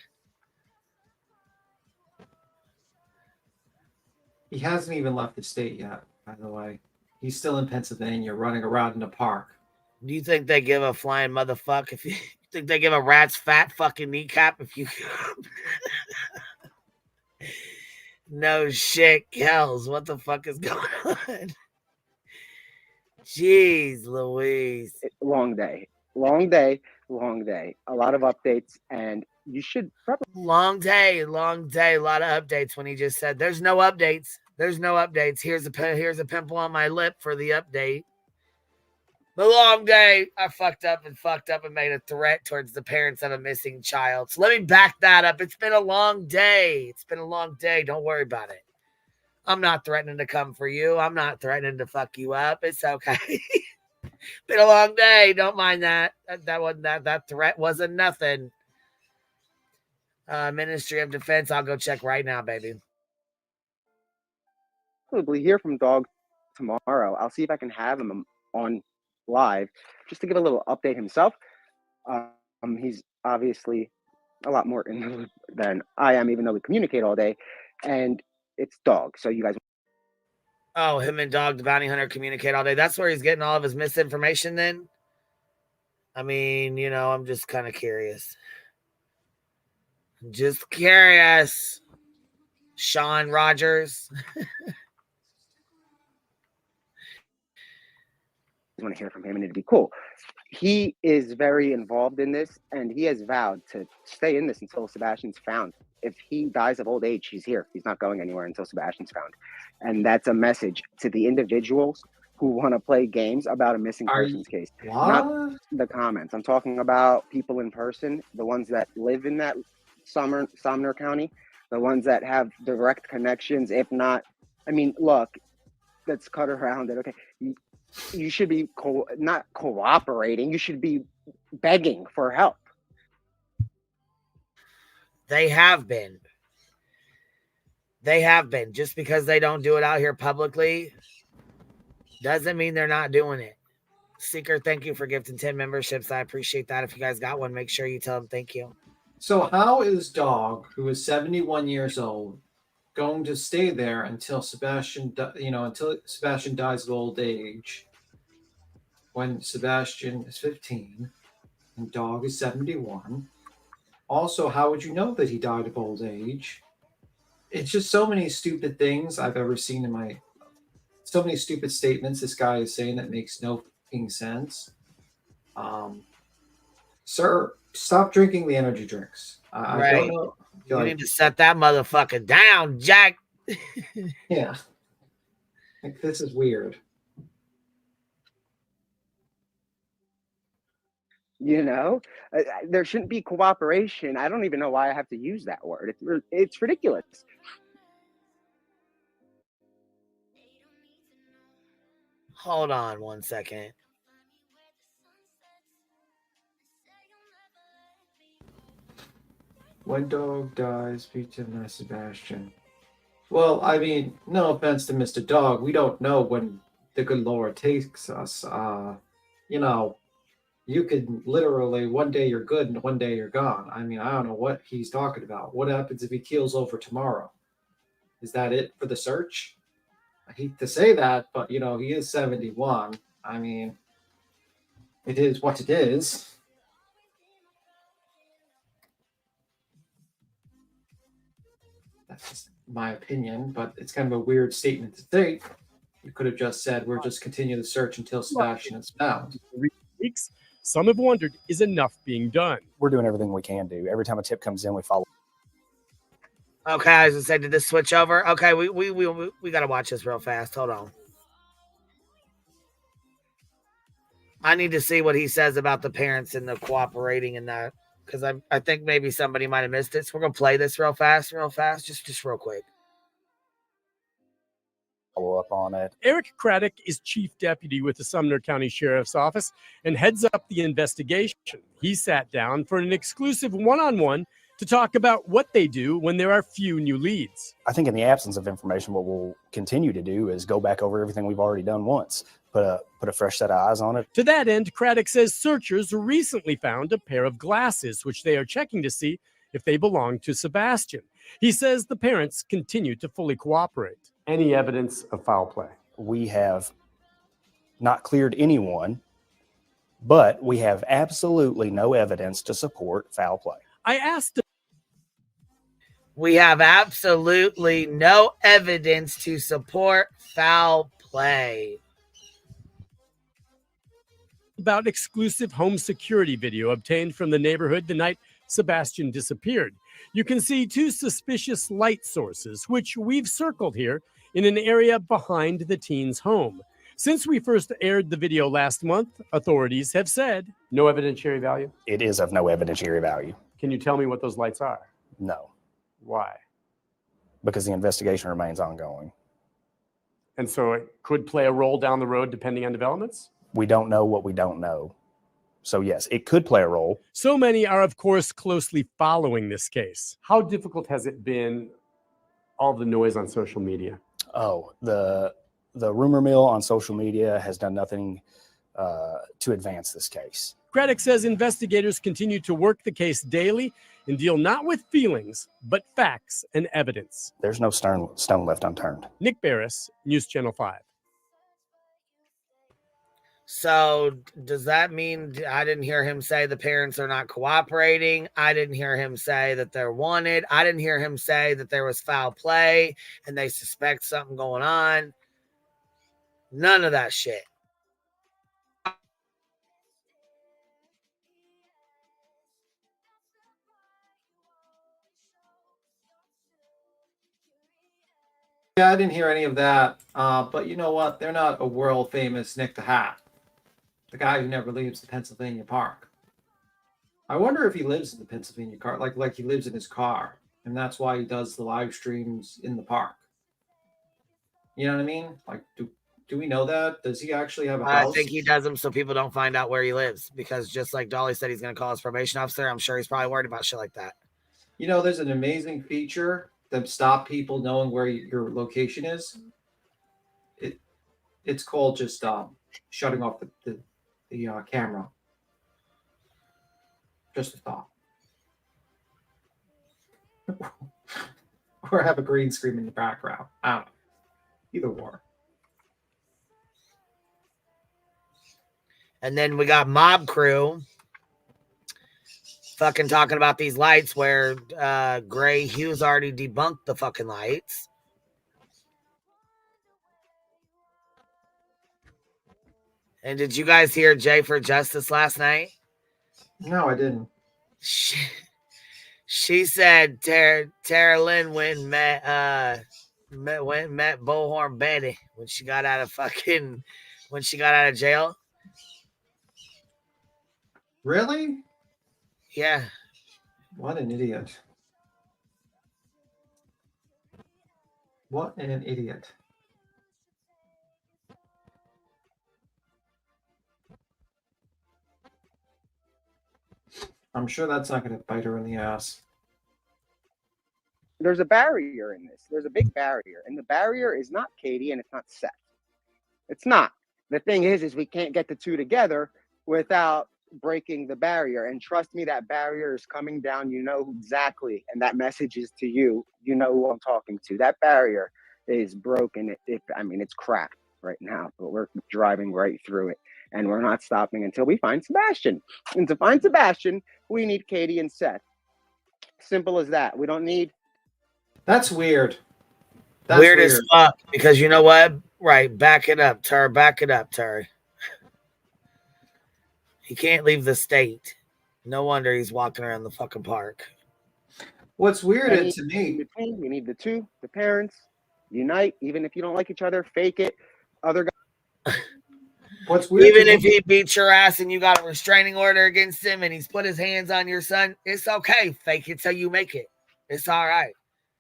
He hasn't even left the state yet, by the way. He's still in Pennsylvania running around in the park. Do you think they give a flying motherfucker if you think they give a rat's fat fucking kneecap if you No shit, Kels. What the fuck is going on? Jeez Louise. Long day. A lot of updates, and you should probably. Long day. A lot of updates when he just said, there's no updates. Here's a pimple on my lip for the update. The long day. I fucked up and made a threat towards the parents of a missing child. So let me back that up. It's been a long day. Don't worry about it. I'm not threatening to come for you. I'm not threatening to fuck you up. It's okay. Been a long day. Don't mind that. That threat wasn't nothing. Ministry of Defense. I'll go check right now, baby. Probably hear from Dog tomorrow. I'll see if I can have him on live just to give a little update himself. He's obviously a lot more in the loop than I am, even though we communicate all day. And it's Dog, so you guys. Oh, him and Dog, the bounty hunter, communicate all day. That's where he's getting all of his misinformation then? I mean, I'm just kind of curious. Sean Rogers. want to hear from him and it'd be cool. He is very involved in this, and he has vowed to stay in this until Sebastian's found. If he dies of old age, he's here. He's not going anywhere until Sebastian's found. And that's a message to the individuals who want to play games about a missing persons case. Not the comments. I'm talking about people in person, the ones that live in that Sumner County, the ones that have direct connections. If not, I mean, look, let's cut around it. Okay. You should be not cooperating. You should be begging for help. They have been. They have been. Just because they don't do it out here publicly doesn't mean they're not doing it. Seeker, thank you for gifting 10 memberships. I appreciate that. If you guys got one, make sure you tell them thank you. So how is Dog, who is 71 years old, going to stay there until Sebastian dies of old age, when Sebastian is 15 and Dog is 71? Also, how would you know that he died of old age? It's just so many stupid things I've ever seen in my... So many stupid statements this guy is saying that makes no fucking sense. Sir, stop drinking the energy drinks. I don't know. You need to set that motherfucker down, Jack. Yeah. Like, this is weird. You know, there shouldn't be cooperation. I don't even know why I have to use that word. It's ridiculous. Hold on 1 second. When Dog dies, Peter and Sebastian. Well, I mean, no offense to Mr. Dog, we don't know when the good Lord takes us. You know, you could literally, one day you're good and one day you're gone. I mean, I don't know what he's talking about. What happens if he keels over tomorrow? Is that it for the search? I hate to say that, but, you know, he is 71. I mean, it is what it is. That's just my opinion, but it's kind of a weird statement to take. You could have just said, we're just continuing the search until Sebastian is found. Weeks, some have wondered, is enough being done? We're doing everything we can do. Every time a tip comes in, we follow. Okay, I was gonna say, did this switch over? Okay, we gotta watch this real fast. Hold on. I need to see what he says about the parents and the cooperating and that, because I think maybe somebody might have missed it. So we're gonna play this real fast, just real quick. Follow up on it. Eric Craddock is chief deputy with the Sumner County Sheriff's Office and heads up the investigation. He sat down for an exclusive one-on-one to talk about what they do when there are few new leads. I think in the absence of information, what we'll continue to do is go back over everything we've already done once, put a fresh set of eyes on it. To that end, Craddock says searchers recently found a pair of glasses, which they are checking to see if they belong to Sebastian. He says the parents continue to fully cooperate. Any evidence of foul play? We have not cleared anyone, but we have absolutely no evidence to support foul play. I asked. We have absolutely no evidence to support foul play. About exclusive home security video obtained from the neighborhood the night Sebastian disappeared. You can see two suspicious light sources, which we've circled here in an area behind the teen's home. Since we first aired the video last month, authorities have said no evidentiary value. It is of no evidentiary value. Can you tell me what those lights are? No. Why? Because the investigation remains ongoing. And so it could play a role down the road depending on developments? We don't know what we don't know. So yes, it could play a role. So many are, of course, closely following this case. How difficult has it been, all the noise on social media? Oh, the rumor mill on social media has done nothing to advance this case. Craddock says investigators continue to work the case daily and deal not with feelings, but facts and evidence. There's no stone left unturned. Nick Barris, News Channel 5. So does that mean I didn't hear him say the parents are not cooperating? I didn't hear him say that they're wanted. I didn't hear him say that there was foul play and they suspect something going on. None of that shit. Yeah, I didn't hear any of that. But you know what? They're not a world famous Nick the Hat, the guy who never leaves the Pennsylvania park. I wonder if he lives in the Pennsylvania car, like he lives in his car, and that's why he does the live streams in the park. You know what I mean? Like, do we know that? Does he actually have a house? I think he does them so people don't find out where he lives. Because just like Dolly said, he's going to call his probation officer. I'm sure he's probably worried about shit like that. You know, there's an amazing feature that stop people knowing where your location is. It's called just shutting off the camera. Just a thought. Or have a green screen in the background. I don't know. Either or. And then we got Mob Crew fucking talking about these lights where Gray Hughes already debunked the fucking lights. And did you guys hear Jay for Justice last night? No, I didn't. She said Tara Lynn went and met Bullhorn Betty when she got out of jail. Really? Yeah. What an idiot. What an idiot. I'm sure that's not going to bite her in the ass. There's a barrier in this. There's a big barrier. And the barrier is not Katie and it's not Seth. It's not. The thing is we can't get the two together without breaking the barrier. And trust me, that barrier is coming down. You know exactly. And that message is to you. You know who I'm talking to. That barrier is broken. It's cracked right now, but we're driving right through it. And we're not stopping until we find Sebastian. And to find Sebastian, we need Katie and Seth. Simple as that. We don't need... That's weird. That's weird as fuck. Because you know what? Right. Back it up, Terry. Back it up, Terry. He can't leave the state. No wonder he's walking around the fucking park. What's weird to me... We need the parents, unite. Even if you don't like each other, fake it. Other guys... What's weird? Even if he beats your ass and you got a restraining order against him and he's put his hands on your son, it's okay. Fake it till you make it. It's all right.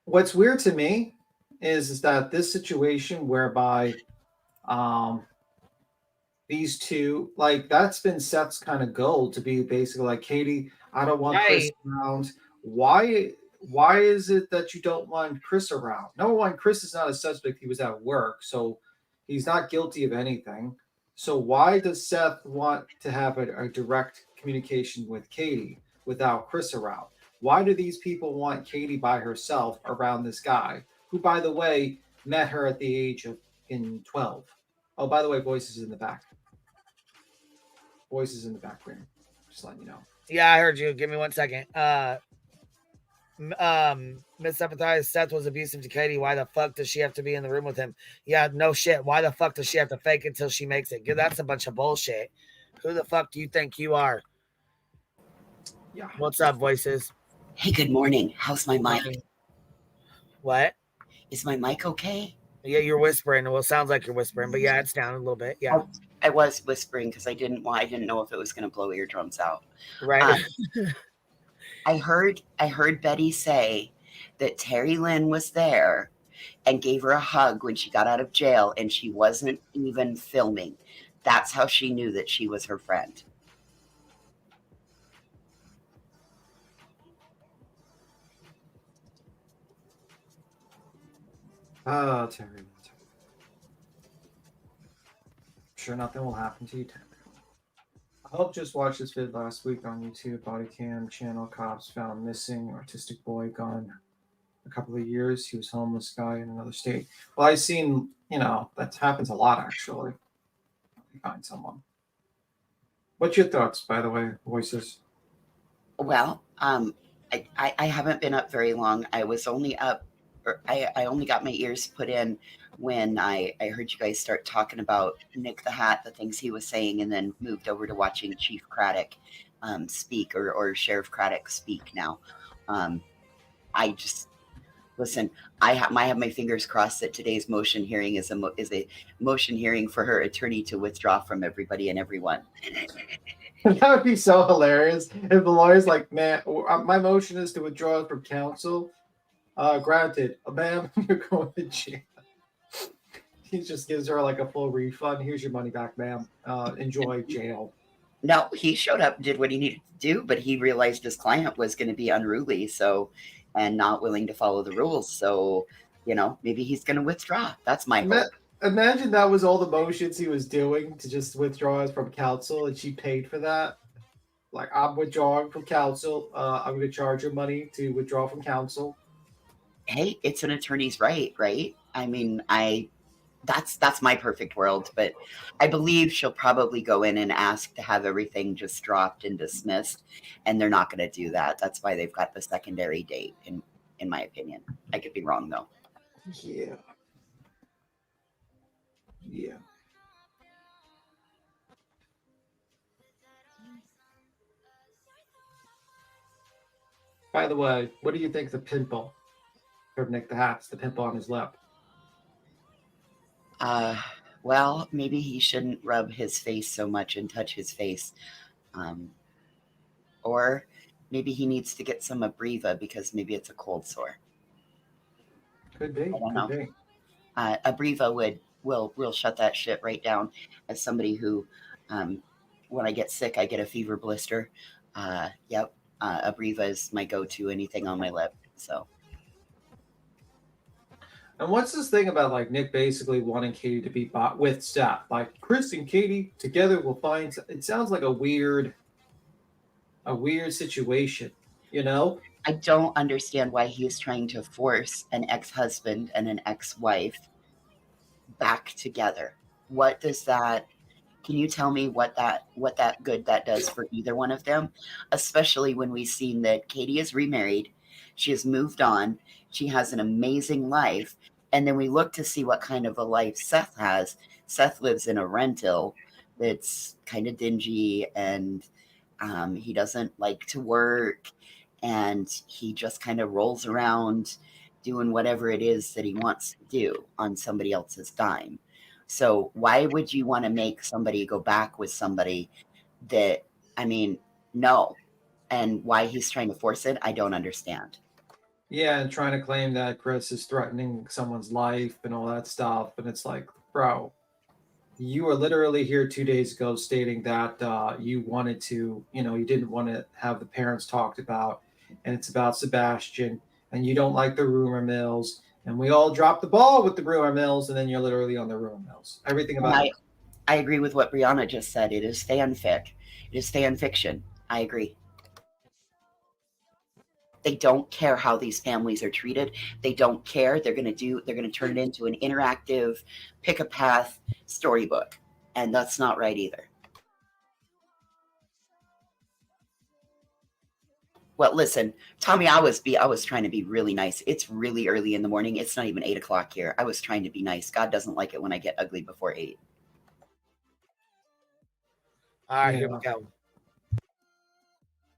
What's weird to me is that this situation whereby these two, like, that's been Seth's kind of goal to be basically like, Katie, I don't want Chris around. Why is it that you don't want Chris around? Number one, Chris is not a suspect. He was at work, so he's not guilty of anything. So why does Seth want to have a direct communication with Katie without Chris around? Why do these people want Katie by herself around this guy, who, by the way, met her at the age of 12? Oh, by the way, Voices in the back. Voices in the background. Just letting you know. Yeah, I heard you. Give me 1 second. Miss Sympathize, Seth was abusive to Katie. Why the fuck does she have to be in the room with him? Yeah, no shit. Why the fuck does she have to fake it until she makes it? That's a bunch of bullshit. Who the fuck do you think you are? Yeah. What's up, Voices? Hey, good morning. How's my mic? What? Is my mic okay? Yeah, you're whispering. Well, it sounds like you're whispering, but yeah, it's down a little bit. Yeah. I was whispering because I didn't know if it was going to blow eardrums out. Right. I heard Betty say that Terry Lynn was there and gave her a hug when she got out of jail, and she wasn't even filming. That's how she knew that she was her friend. Oh, Terry. Sure nothing will happen to you, Terry. I hope just watched this vid last week on YouTube. Body cam channel cops found missing autistic boy gone a couple of years. He was homeless guy in another state. Well, I've seen, that happens a lot actually. You find someone. What's your thoughts, by the way, Voices? Well, I haven't been up very long. I was only up, I only got my ears put in when I heard you guys start talking about Nick the Hat, the things he was saying, and then moved over to watching Chief Craddock speak or Sheriff Craddock speak now. Listen, I have my fingers crossed that today's motion hearing is a motion hearing for her attorney to withdraw from everybody and everyone. That would be so hilarious if the lawyer's like, man, my motion is to withdraw from counsel. Granted, ma'am, you're going to jail. He just gives her like a full refund. Here's your money back, ma'am. Enjoy jail. No, he showed up, did what he needed to do, but he realized his client was going to be unruly, and not willing to follow the rules. So, maybe he's going to withdraw. That's my hope. Imagine that was all the motions he was doing to just withdraw from counsel, and she paid for that. Like, I'm withdrawing from counsel. I'm going to charge her money to withdraw from counsel. Hey, it's an attorney's right? I mean, that's my perfect world, but I believe she'll probably go in and ask to have everything just dropped and dismissed, and they're not going to do that. That's why they've got the secondary date, in my opinion. I could be wrong, though. Yeah. By the way, what do you think of the pimple for Nick the Hat's, the pimple on his lip? Well, maybe he shouldn't rub his face so much and touch his face. Or maybe he needs to get some Abreva because maybe it's a cold sore. Could be. I don't know. Abreva will shut that shit right down. As somebody who, when I get sick, I get a fever blister. Yep. Abreva is my go-to, anything on my lip. So. And what's this thing about like Nick basically wanting Katie to be bought with Steph? Like Chris and Katie together will find. It sounds like a weird situation, I don't understand why he is trying to force an ex-husband and an ex-wife back together. What does that? Can you tell me what that good that does for either one of them? Especially when we've seen that Katie is remarried, she has moved on, she has an amazing life, and then we look to see what kind of a life Seth has. Seth lives in a rental that's kind of dingy, and he doesn't like to work, and he just kind of rolls around doing whatever it is that he wants to do on somebody else's dime. So why would you want to make somebody go back with somebody that, no. And why he's trying to force it, I don't understand. Yeah, and trying to claim that Chris is threatening someone's life and all that stuff. And it's like, bro, you were literally here 2 days ago stating that you wanted to, you didn't want to have the parents talked about. And it's about Sebastian. And you don't like the rumor mills. And we all dropped the ball with the rumor mills. And then you're literally on the rumor mills. Everything about it. I agree with what Brianna just said. It is fanfic. It is fan fiction. I agree. They don't care how these families are treated. They don't care. They're going to turn it into an interactive pick a path storybook. And that's not right either. Well, listen, Tommy, I was trying to be really nice. It's really early in the morning. It's not even 8 o'clock here. I was trying to be nice. God doesn't like it when I get ugly before 8. All right, here we go.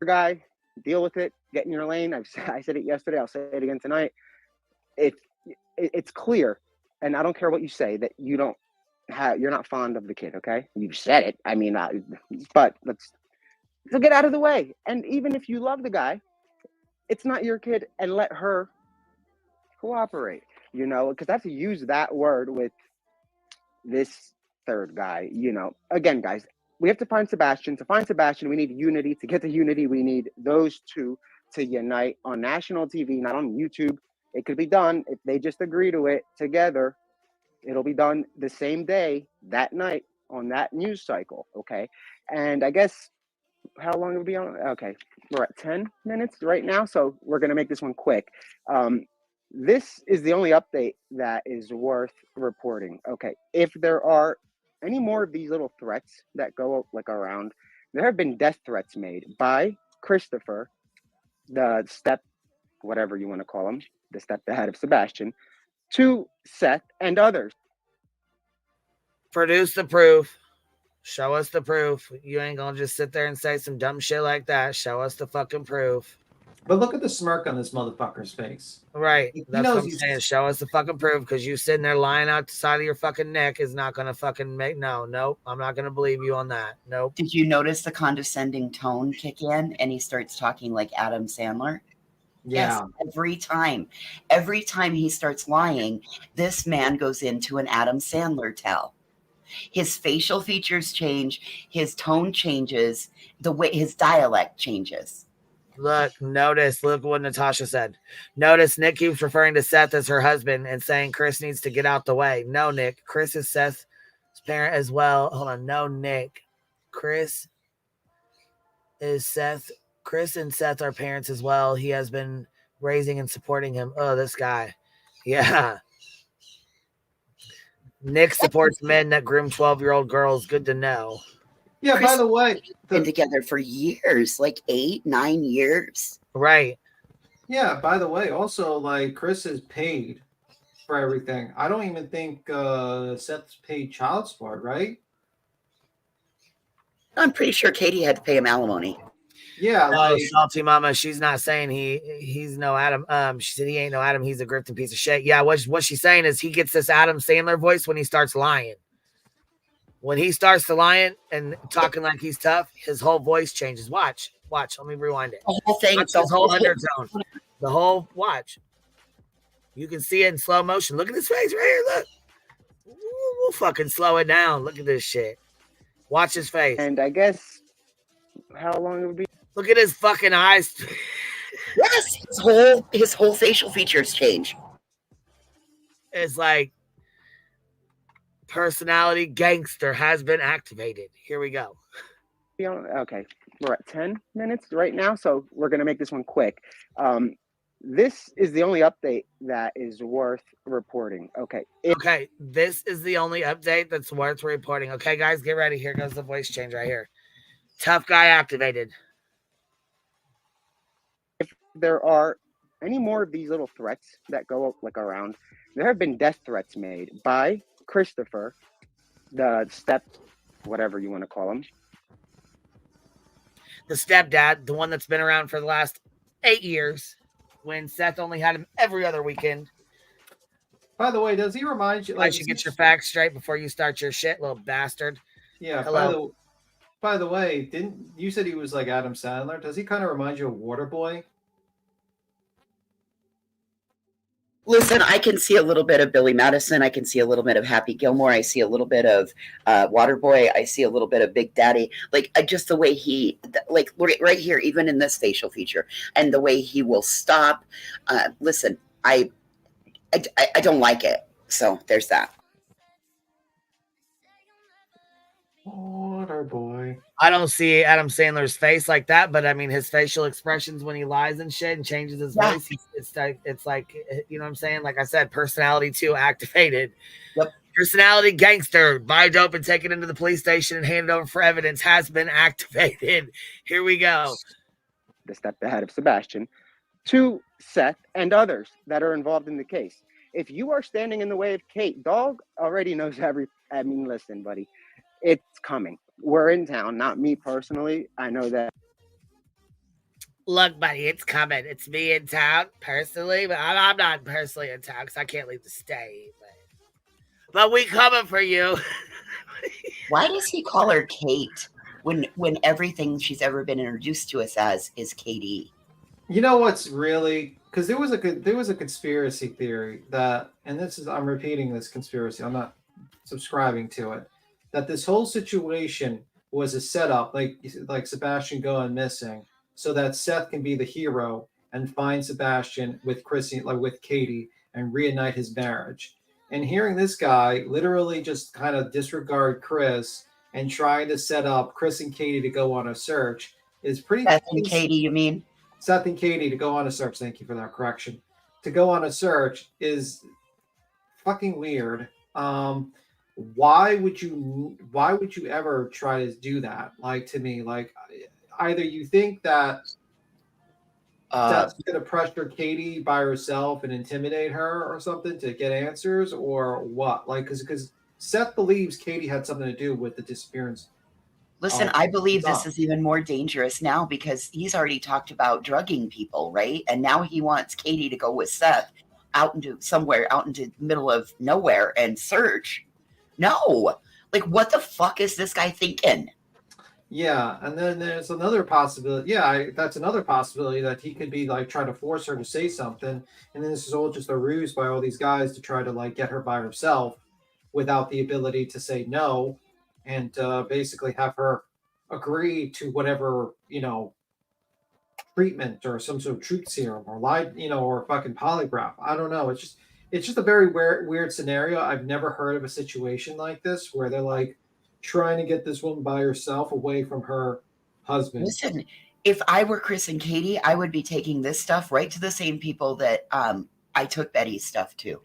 Guy, deal with it. Get in your lane. I said it yesterday. I'll say it again tonight. It's clear, and I don't care what you say, that you're not fond of the kid. Okay, you've said it. But so get out of the way. And even if you love the guy, it's not your kid, and let her cooperate. Because I have to use that word with this third guy. Again, guys, we have to find Sebastian. To find Sebastian, we need unity. To get to unity, we need those two to unite on national TV, not on YouTube. It could be done if they just agree to it together. It'll be done the same day, that night, on that news cycle. Okay. And I guess how long will it be on? Okay. We're at 10 minutes right now. So we're going to make this one quick. This is the only update that is worth reporting. Okay. If there are any more of these little threats that go around, there have been death threats made by Christopher, the step, whatever you want to call him, the stepdad of Sebastian, to Seth and others. Produce the proof. Show us the proof. You ain't gonna just sit there and say some dumb shit like that. Show us the fucking proof. But look at the smirk on this motherfucker's face. Right. He That's knows what I'm he's- saying. Show us the fucking proof, because you sitting there lying out the side of your fucking neck is not gonna fucking make nope. I'm not gonna believe you on that. Nope. Did you notice the condescending tone kick in and he starts talking like Adam Sandler? Yeah. Yes, every time he starts lying, this man goes into an Adam Sandler tell. His facial features change, his tone changes, the way his dialect changes. Look what Natasha said. Notice Nick keeps referring to Seth as her husband and saying Chris needs to get out the way. No, Nick. Chris is Seth's parent as well. Hold on. No, Nick. Chris and Seth are parents as well. He has been raising and supporting him. Oh, this guy. Yeah. Nick supports men that groom 12-year-old girls. Good to know. Yeah, Chris by the way, been together for years, like 8-9 years. Right. Yeah, by the way, also like Chris is paid for everything. I don't even think Seth's paid child support, right? I'm pretty sure Katie had to pay him alimony. Yeah, like salty mama. She's not saying he's no Adam. She said he ain't no Adam. He's a grifting piece of shit. Yeah, what she's saying is he gets this Adam Sandler voice when he starts lying. When he starts to lying and talking like he's tough, his whole voice changes. Watch. Let me rewind it. The whole thing, watch his whole undertone. The whole watch. You can see it in slow motion. Look at his face right here. Look. We'll fucking slow it down. Look at this shit. Watch his face. And I guess how long it would be. Look at his fucking eyes. Yes, his whole facial features change. It's like personality gangster has been activated. Here we go. Okay, we're at 10 minutes right now, so we're going to make this one quick. This is the only update that is worth reporting. Okay. Okay, this is the only update that's worth reporting. Okay, guys, get ready. Here goes the voice change right here. Tough guy activated. If there are any more of these little threats that go like around, there have been death threats made by Christopher, the whatever you want to call him. The stepdad, the one that's been around for the last 8 years, when Seth only had him every other weekend. By the way, does he remind you? Like, you get your facts straight before you start your shit, little bastard. Yeah. Hello. By the way, didn't you said he was like Adam Sandler? Does he kind of remind you of Waterboy? Listen, I can see a little bit of Billy Madison. I can see a little bit of Happy Gilmore. I see a little bit of Waterboy. I see a little bit of Big Daddy. Like just the way he, like right here, even in this facial feature, and the way he will stop. Listen, I don't like it. So there's that. Waterboy. I don't see Adam Sandler's face like that, but I mean his facial expressions when he lies and shit and changes his voice. It's like you know what I'm saying. Like I said, personality 2 activated. Yep. Personality gangster, buy dope and take it into the police station and hand it over for evidence has been activated. Here we go. The stepdad of Sebastian, to Seth and others that are involved in the case. If you are standing in the way of Kate, dog already knows I mean, listen, buddy. It's coming. We're in town, not me personally. I know that. Look, buddy, it's coming. It's me in town personally, but I'm not personally in town because I can't leave the state. But we coming for you. Why does he call her Kate when everything she's ever been introduced to us as is Katie? You know what's really, because there was a conspiracy theory that, and this is, I'm repeating this conspiracy. I'm not subscribing to it. That this whole situation was a setup, like Sebastian going missing, so that Seth can be the hero and find Sebastian with Chrissy, like with Katie, and reignite his marriage. And hearing this guy literally just kind of disregard Chris and trying to set up Chris and Katie to go on a search is pretty. Seth and Katie, you mean? Seth and Katie to go on a search. Thank you for that correction. To go on a search is fucking weird. Why would you ever try to do that? Like, to me, like either you think that that's going to pressure Katie by herself and intimidate her or something to get answers, or what? Like, because Seth believes Katie had something to do with the disappearance Listen, I believe this is even more dangerous now because he's already talked about drugging people, right? And now he wants Katie to go with Seth out into somewhere, out into the middle of nowhere and search. No. Like, what the fuck is this guy thinking? Yeah, and then there's another possibility. Yeah, that's another possibility that he could be like trying to force her to say something, and then this is all just a ruse by all these guys to try to like get her by herself without the ability to say no, and basically have her agree to whatever treatment or some sort of truth serum or or fucking polygraph. I don't know. It's just a very weird scenario. I've never heard of a situation like this where they're like trying to get this woman by herself away from her husband. Listen, if I were Chris and Katie, I would be taking this stuff right to the same people that I took Betty's stuff to.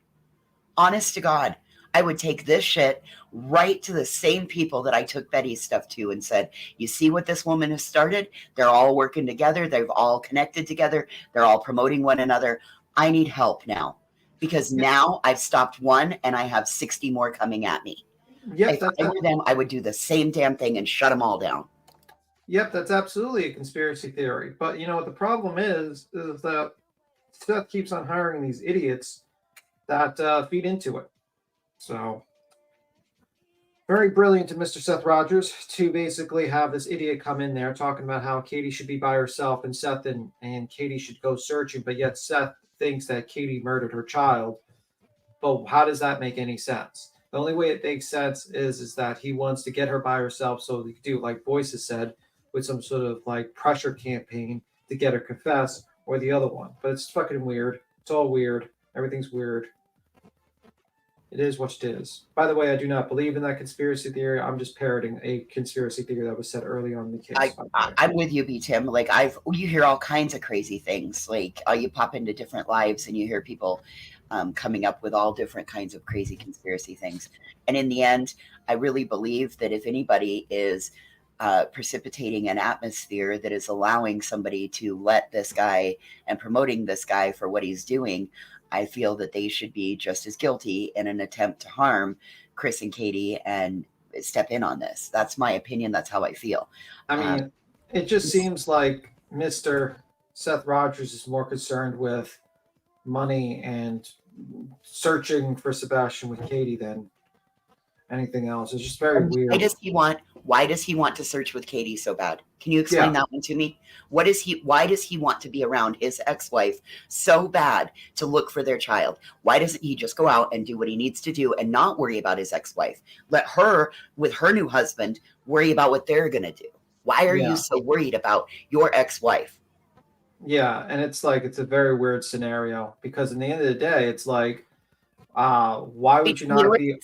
Honest to God, I would take this shit right to the same people that I took Betty's stuff to and said, you see what this woman has started? They're all working together. They've all connected together. They're all promoting one another. I need help now because now I've stopped one and I have 60 more coming at me. Yep, if I were them, I would do the same damn thing and shut them all down. Yep, that's absolutely a conspiracy theory. But you know what the problem is that Seth keeps on hiring these idiots that feed into it. So very brilliant to Mr. Seth Rogers to basically have this idiot come in there talking about how Katie should be by herself and Seth and Katie should go searching, but yet Seth thinks that Katie murdered her child. But how does that make any sense? The only way it makes sense is that he wants to get her by herself so he can do, like Voices said, with some sort of like pressure campaign to get her confess, or the other one. But it's fucking weird. It's all weird. Everything's weird. It is what it is. By the way, I do not believe in that conspiracy theory. I'm just parroting a conspiracy theory that was said early on in the case. I'm with you, B. Tim. Like you hear all kinds of crazy things. Like you pop into different lives and you hear people coming up with all different kinds of crazy conspiracy things. And in the end, I really believe that if anybody is precipitating an atmosphere that is allowing somebody to let this guy and promoting this guy for what he's doing, I feel that they should be just as guilty in an attempt to harm Chris and Katie and step in on this. That's my opinion. That's how I feel. I mean, it just seems like Mr. Seth Rogers is more concerned with money and searching for Sebastian with Katie than anything else. It's just very weird. Why does he want to search with Katie so bad? Can you explain that one to me? Why does he want to be around his ex-wife so bad to look for their child? Why doesn't he just go out and do what he needs to do and not worry about his ex-wife? Let her, with her new husband, worry about what they're going to do. Why are you so worried about your ex-wife? Yeah, and it's a very weird scenario because in the end of the day, it's like, why would you not be?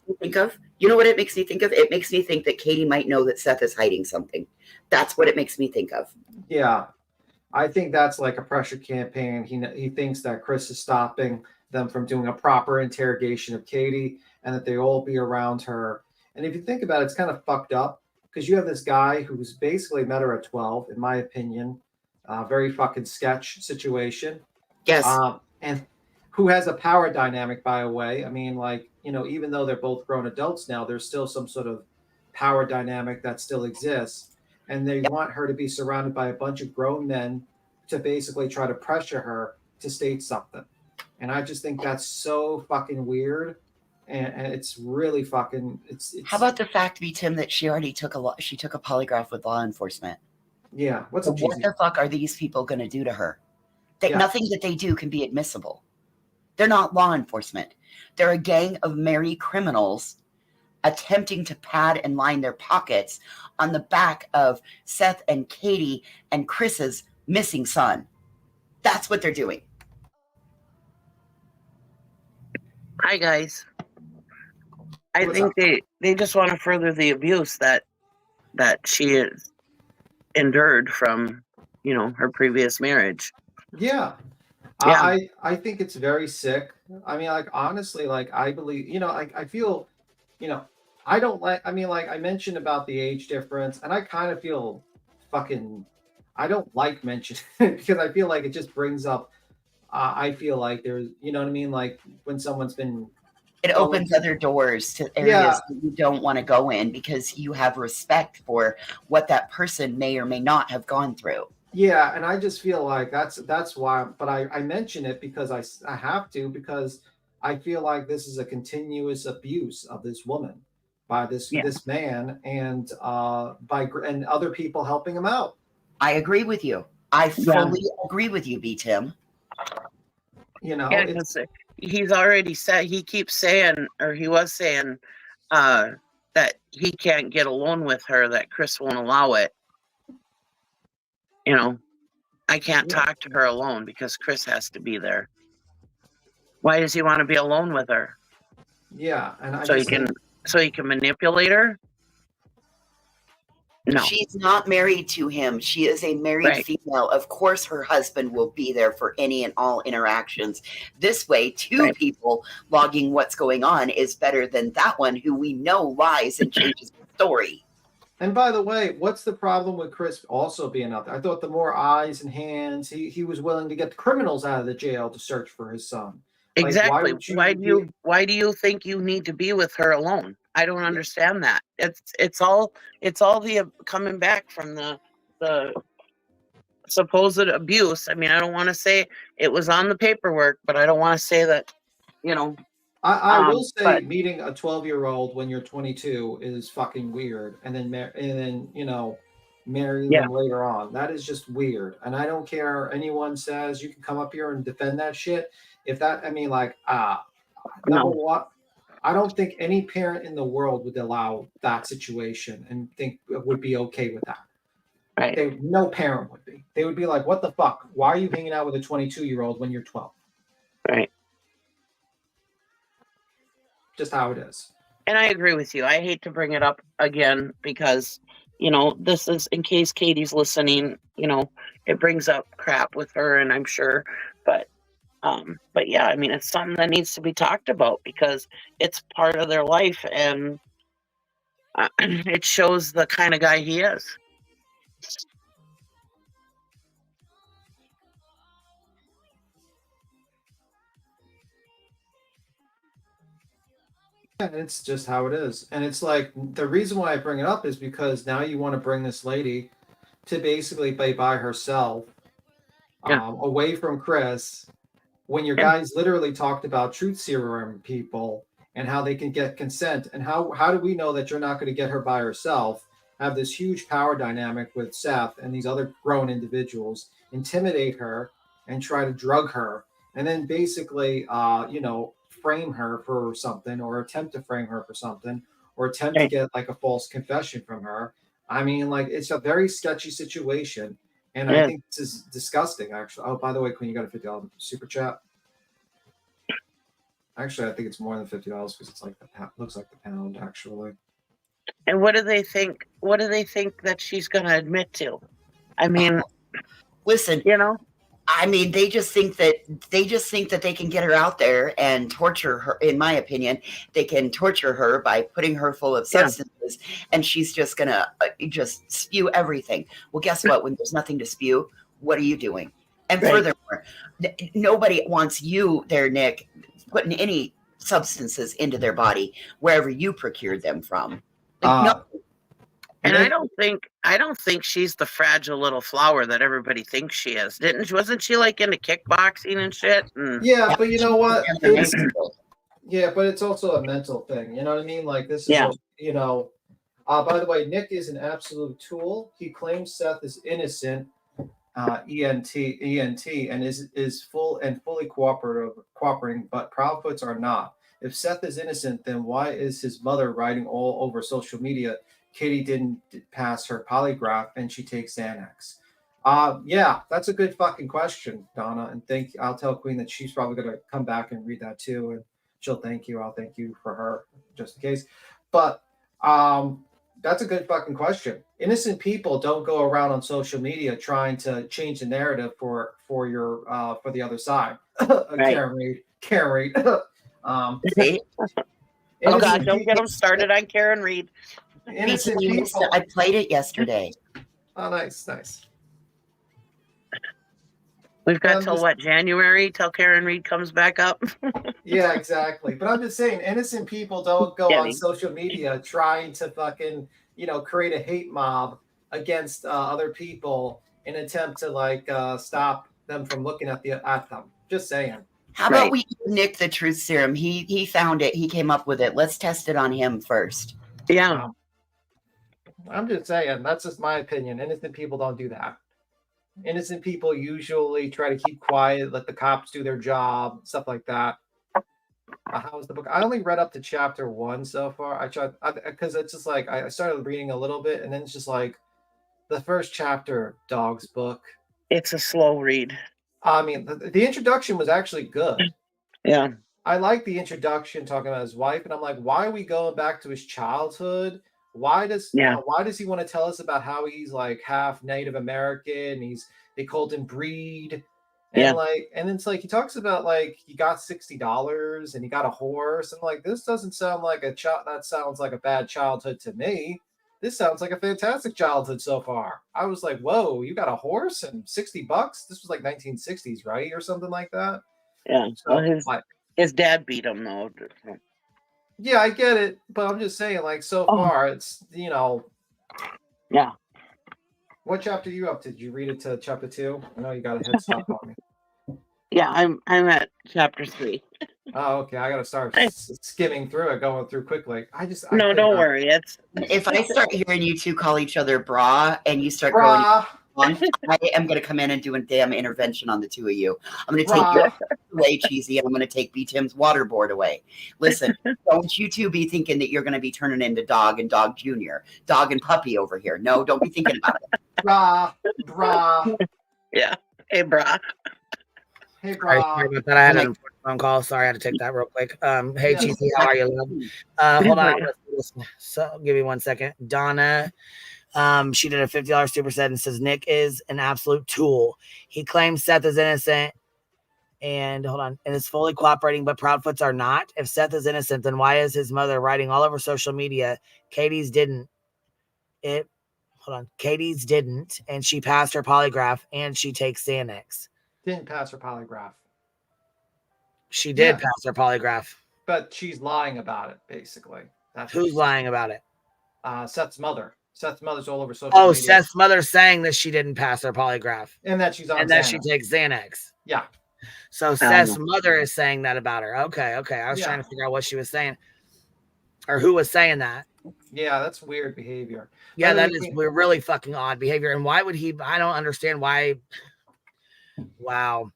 You know what it makes me think of? It makes me think that Katie might know that Seth is hiding something. That's what it makes me think of. Yeah, I think that's like a pressure campaign. He thinks that Chris is stopping them from doing a proper interrogation of Katie and that they all be around her. And if you think about it, it's kind of fucked up because you have this guy who's basically met her at 12, in my opinion. Very fucking sketch situation. Yes. And who has a power dynamic, by the way. I mean, even though they're both grown adults now, there's still some sort of power dynamic that still exists. And they want her to be surrounded by a bunch of grown men to basically try to pressure her to state something. And I just think that's so fucking weird. And it's really fucking, it's How about the fact, B. Tim, that she already took a polygraph with law enforcement? Yeah. What the fuck are these people going to do to her? Nothing that they do can be admissible. They're not law enforcement. They're a gang of merry criminals attempting to pad and line their pockets on the back of Seth and Katie and Chris's missing son. That's what they're doing. Hi, guys. I think they just want to further the abuse that she is endured from, her previous marriage. Yeah. I think it's very sick. I mean, honestly, I believe, I feel, I don't like, I mentioned about the age difference, and I kind of feel I don't like mentioning because I feel like it just brings up, I feel like there's, you know what I mean? Like when someone's been It opens other doors to areas that you don't want to go in because you have respect for what that person may or may not have gone through. Yeah, and I just feel like that's why. But I mention it because I have to, because I feel like this is a continuous abuse of this woman by this man, and and other people helping him out. I agree with you. I fully agree with you, B. Tim. You know, he's already said, he keeps saying, or he was saying, that he can't get alone with her, that Chris won't allow it. You know, I can't talk to her alone because Chris has to be there. Why does he want to be alone with her? Yeah, and so he can manipulate her. No, she's not married to him. She is a married female. Of course, her husband will be there for any and all interactions. This way, two people logging what's going on is better than that one who we know lies and changes the story. And by the way, what's the problem with Chris also being out there? I thought the more eyes and hands, he was willing to get the criminals out of the jail to search for his son. Exactly. Why do you think you need to be with her alone? I don't understand that. It's all the coming back from the supposed abuse. I mean, I don't want to say it was on the paperwork, but I don't want to say that, you know. I will say meeting a 12-year-old when you're 22 is fucking weird, and then you know, marrying them later on. That is just weird. And I don't care anyone says, you can come up here and defend that shit. If that, I mean, like, number one, I don't think any parent in the world would allow that situation and think it would be okay with that. Right. No parent would be. They would be like, what the fuck? Why are you hanging out with a 22-year-old when you're 12? Right. Just how it is. And I agree with you. I hate to bring it up again because, you know, this is, in case Katie's listening, you know, it brings up crap with her, and I'm sure, but yeah, I mean, it's something that needs to be talked about because it's part of their life, and it shows the kind of guy he is. Yeah, it's just how it is. And it's like, the reason why I bring it up is because now you want to bring this lady to basically be by herself, away from Chris, when your guys literally talked about truth serum people and how they can get consent. And how do we know that you're not going to get her by herself, have this huge power dynamic with Seth and these other grown individuals, intimidate her and try to drug her, and then basically, you know, frame her for something, or attempt to frame her for something, or attempt to get like a false confession from her. I mean, like, it's a very sketchy situation, and I think this is disgusting, actually. Oh, by the way, Queen, you got a $50 super chat. Actually, I think it's more than $50 because it's like looks like the pound, actually. And what do they think? What do they think that she's going to admit to? I mean, listen, you know, I mean, they just think that they can get her out there and torture her. In my opinion, they can torture her by putting her full of substances, and she's just gonna just spew everything. Well, guess what? When there's nothing to spew, what are you doing? And furthermore, nobody wants you there, Nick, putting any substances into their body wherever you procured them from. Like, no. And I don't think she's the fragile little flower that everybody thinks she is. Wasn't she like into kickboxing and shit? Yeah, but you know what? But it's also a mental thing. You know what I mean? Like, this is, you know. By the way, Nick is an absolute tool. He claims Seth is innocent, ENT, and is fully cooperating, but Proudfoots are not. If Seth is innocent, then why is his mother writing all over social media Katie didn't pass her polygraph and she takes Xanax? Yeah, that's a good fucking question, Donna. And I'll tell Queen that she's probably going to come back and read that too. And she'll thank you. I'll thank you for her just in case. But that's a good fucking question. Innocent people don't go around on social media trying to change the narrative for the other side. Karen Reed. Oh God, don't get them started on Karen Reed. Innocent people. I played it yesterday. Oh, nice. We've got till what, January, till Karen Reed comes back up? Yeah, exactly. But I'm just saying, innocent people don't go on Kidding. social media trying to fucking, create a hate mob against other people in an attempt to stop them from looking at them. Just saying. How about we give Nick the truth serum? He found it. He came up with it. Let's test it on him first. Yeah. I'm just saying. That's just my opinion. Innocent people don't do that. Innocent people usually try to keep quiet, let the cops do their job, stuff like that. How's the book? I only read up to chapter 1 so far. I tried because it's just like I started reading a little bit, and then it's just like the first chapter, Dog's book. It's a slow read. I mean, the introduction was actually good. Yeah. I like the introduction talking about his wife, and I'm like, why are we going back to his childhood? Why does he want to tell us about how he's like half Native American? They called him Breed. And and it's like he talks about like he got $60 and he got a horse. And like this doesn't sound like that sounds like a bad childhood to me. This sounds like a fantastic childhood so far. I was like, whoa, you got a horse and $60? This was like 1960s, right? Or something like that. Yeah. So, his dad beat him though. Yeah, I get it, but I'm just saying, like, so far, it's, Yeah. What chapter are you up to? Did you read it to chapter 2? I know you got a head start on me. Yeah, I'm at chapter 3. Oh, okay. I got to start skimming through it, going through quickly. No, don't worry. If I start hearing you two call each other bra and you start going on, I am going to come in and do a damn intervention on the two of you. I'm going to take your away, Cheesy, and I'm going to take B. Tim's waterboard away. Listen, don't you two be thinking that you're going to be turning into Dog and Dog Jr., Dog and Puppy over here. No, don't be thinking about it. Bra. Yeah. Hey, bra. Hey, bra. Sorry about that. I had a phone call. Sorry, I had to take that real quick. Hey, Cheesy, how are you, love? Hold on. So, give me 1 second. Donna. She did a $50 super set and says Nick is an absolute tool. He claims Seth is innocent and is fully cooperating, but Proudfoots are not. If Seth is innocent, then why is his mother writing all over social media? Katie's didn't, and she passed her polygraph and she takes Xanax. Didn't pass her polygraph. She did pass her polygraph. But she's lying about it, basically. Who's lying about it? Seth's mother. Seth's mother's all over social media. Seth's mother's saying that she didn't pass her polygraph. And that she's on and Xanax. that she takes Xanax. Yeah. So Seth's mother is saying that about her. Okay. I was trying to figure out what she was saying. Or who was saying that. Yeah, that's weird behavior. Yeah, that is really fucking odd behavior. And why would he? I don't understand why. Wow.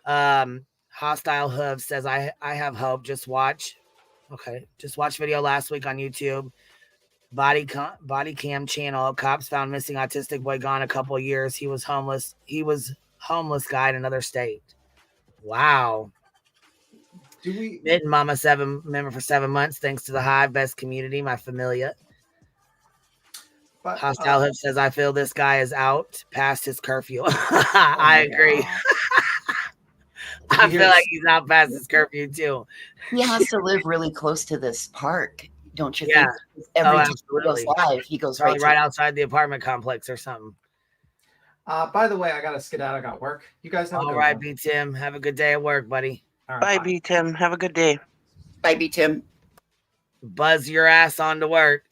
Hostile Hoof says, I have hope. Just watch. Okay. Just watch video last week on YouTube. Body cam channel. Cops found missing autistic boy gone a couple of years. He was homeless. Homeless guy in another state. Wow. Mid Mama 7 member for 7 months. Thanks to the Hive, best community, my familia. Hostile Hip says, I feel this guy is out past his curfew. I agree. I feel like he's out past his curfew too. He has to live really close to this park, don't you think? Every time he goes live, he goes right outside the apartment complex or something. By the way, I got to skedaddle. I got work. You guys have a good right, one. B. Tim. Have a good day at work, buddy. Bye, B. Tim. Have a good day. Bye, B. Tim. Buzz your ass on to work.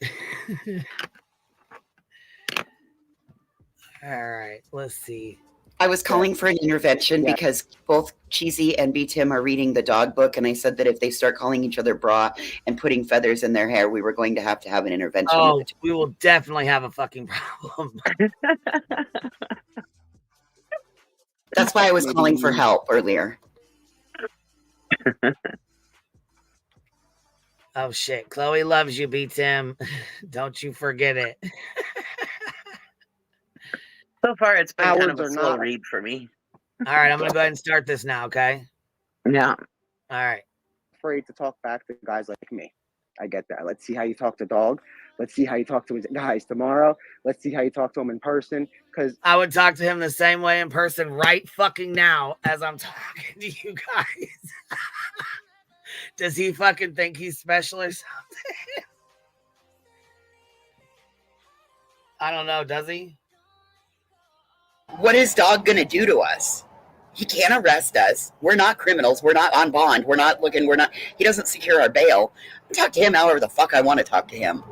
All right, let's see. I was calling for an intervention because both Cheesy and B. Tim are reading the dog book, and I said that if they start calling each other bra and putting feathers in their hair, we were going to have an intervention. Oh, we will definitely have a fucking problem. That's why I was calling for help earlier. Oh, shit. Chloe loves you, B. Tim. Don't you forget it. So far, it's been kind of a slow read for me. All right, I'm going to go ahead and start this now, okay? Yeah. All right. Afraid to talk back to guys like me. I get that. Let's see how you talk to Dog. Let's see how you talk to his guys tomorrow. Let's see how you talk to him in person. Because I would talk to him the same way in person right fucking now as I'm talking to you guys. Does he fucking think he's special or something? I don't know. Does he? What is Dog going to do to us? He can't arrest us. We're not criminals. We're not on bond. We're not looking. We're not. He doesn't secure our bail. I talk to him however the fuck I want to talk to him.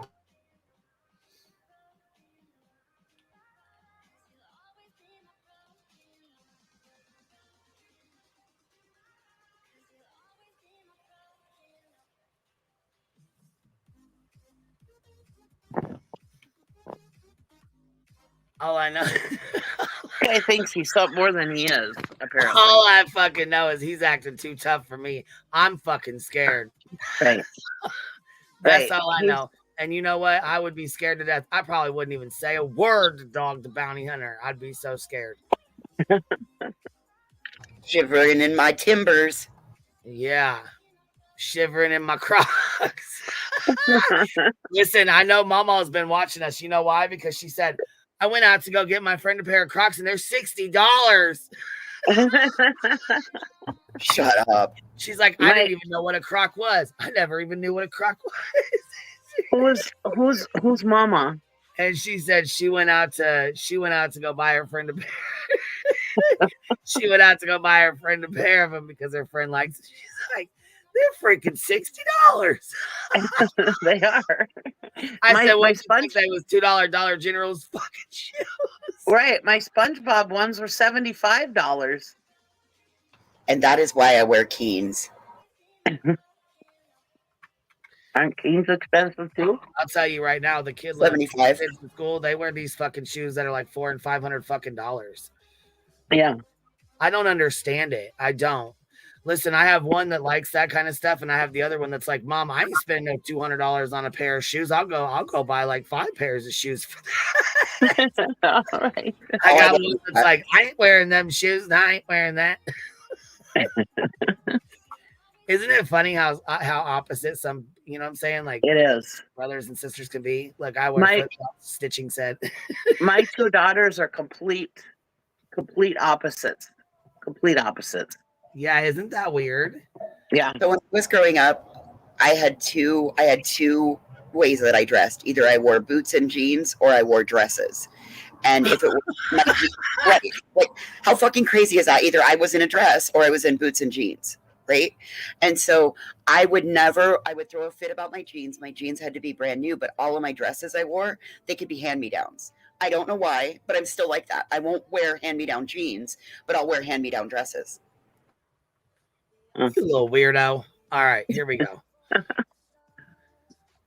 All I know. Guy thinks he's something more than he is, apparently. All I fucking know is he's acting too tough for me. I'm fucking scared. Right. That's Right. all I know. And you know what? I would be scared to death. I probably wouldn't even say a word to Dog the Bounty Hunter. I'd be so scared. Shivering in my timbers. Yeah. Shivering in my Crocs. Listen, I know Mama's been watching us. You know why? Because she said, I went out to go get my friend a pair of Crocs and they're $60. Shut up. She's like, I didn't even know what a Croc was. I never even knew what a Croc was. Who's Mama? And she said she went out to go buy her friend a pair. She went out to go buy her friend a pair of them because her friend likes it. She's like, they're freaking $60. They are. I said, my sponge that was $2 Dollar General's fucking shoes. Right. My SpongeBob ones were $75. And that is why I wear Keens. Aren't Keens expensive too? I'll tell you right now, the kids $75 in school, they wear these fucking shoes that are like $400 and $500 fucking dollars. Yeah. I don't understand it. I don't. Listen, I have one that likes that kind of stuff, and I have the other one that's like, Mom, I ain't spending no $200 on a pair of shoes. I'll go buy like 5 pairs of shoes for that. All right. I got one that's like, I ain't wearing them shoes, and I ain't wearing that. Isn't it funny how opposite some, you know what I'm saying? Like it is. Brothers and sisters can be. Like I wear flip-flops, Stitching said. My 2 daughters are complete opposites. Complete opposites. Yeah, isn't that weird? Yeah. So when I was growing up, I had two ways that I dressed. Either I wore boots and jeans or I wore dresses. And if it was like how fucking crazy is that? Either I was in a dress or I was in boots and jeans, right? And so I would throw a fit about my jeans. My jeans had to be brand new, but all of my dresses I wore, they could be hand-me-downs. I don't know why, but I'm still like that. I won't wear hand-me-down jeans, but I'll wear hand-me-down dresses. You little weirdo. All right, here we go.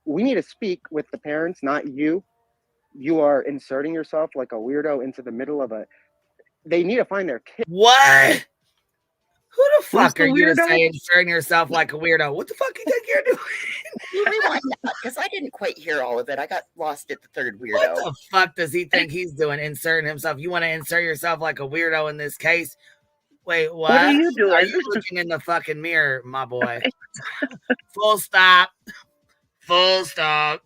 We need to speak with the parents, not you. You are inserting yourself like a weirdo into the middle of they need to find their kid. What? Who the fuck are you to say inserting yourself like a weirdo? What the fuck you think you're doing? You rewind that, because I didn't quite hear all of it. I got lost at the third weirdo. What the fuck does he think he's doing, inserting himself? You want to insert yourself like a weirdo in this case? Wait, what? What are you doing? Are you looking in the fucking mirror, my boy? Full stop. Full stop.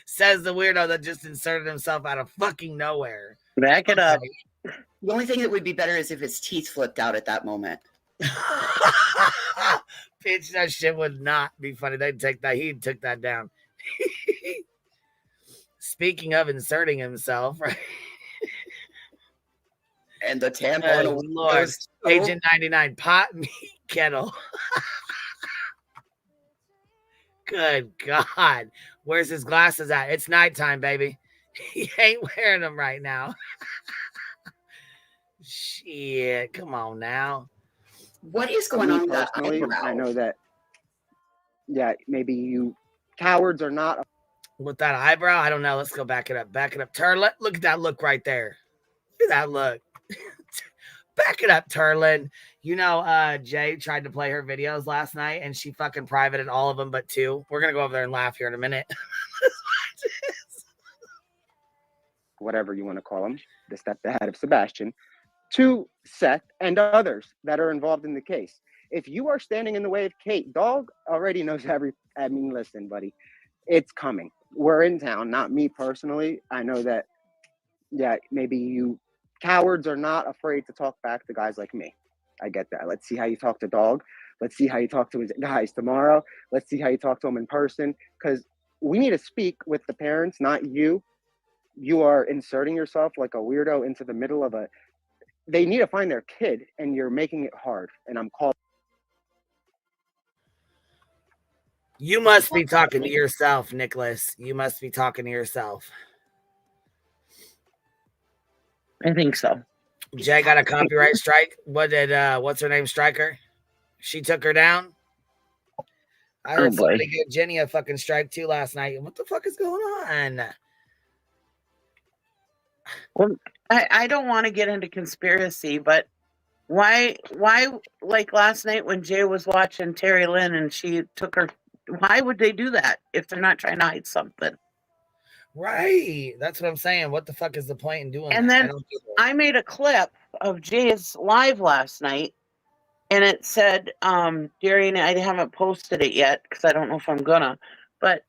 Says the weirdo that just inserted himself out of fucking nowhere. Back it up. The only thing that would be better is if his teeth flipped out at that moment. Bitch, that shit would not be funny. They'd take that. He took that down. Speaking of inserting himself, right? And the tampon. Oh, Lord. Agent 99, pot meat kettle. Good God. Where's his glasses at? It's nighttime, baby. He ain't wearing them right now. Shit. Come on now. What is going on with that eyebrow? I know that, yeah, maybe you cowards are not. With that eyebrow? I don't know. Let's go back it up. Back it up. Turlin, look at that look right there. Look at that look. Back it up, Turlin. You know, Jay tried to play her videos last night, and she fucking privated all of them but 2. We're going to go over there and laugh here in a minute. Whatever you want to call them, the stepdad of Sebastian, to Seth and others that are involved in the case. If you are standing in the way of Kate, Dog already knows I mean, listen, buddy, it's coming. We're in town, not me personally. I know that, yeah, maybe you cowards are not afraid to talk back to guys like me. I get that. Let's see how you talk to Dog. Let's see how you talk to his guys tomorrow. Let's see how you talk to them in person, because we need to speak with the parents, not you. You are inserting yourself like a weirdo into the middle of they need to find their kid, and you're making it hard. And I'm calling. You must be talking to yourself, Nicholas. You must be talking to yourself. I think so. Jay got a copyright strike. What did what's her name strike her? She took her down. I heard somebody give Jenny a fucking strike too last night. What the fuck is going on? Well, I don't want to get into conspiracy, but why like last night when Jay was watching Terry Lynn and she took her, why would they do that if they're not trying to hide something? Right. That's what I'm saying. What the fuck is the point in doing and that? then I made a clip of Jay's live last night, and it said, Darian, I haven't posted it yet because I don't know if I'm gonna, but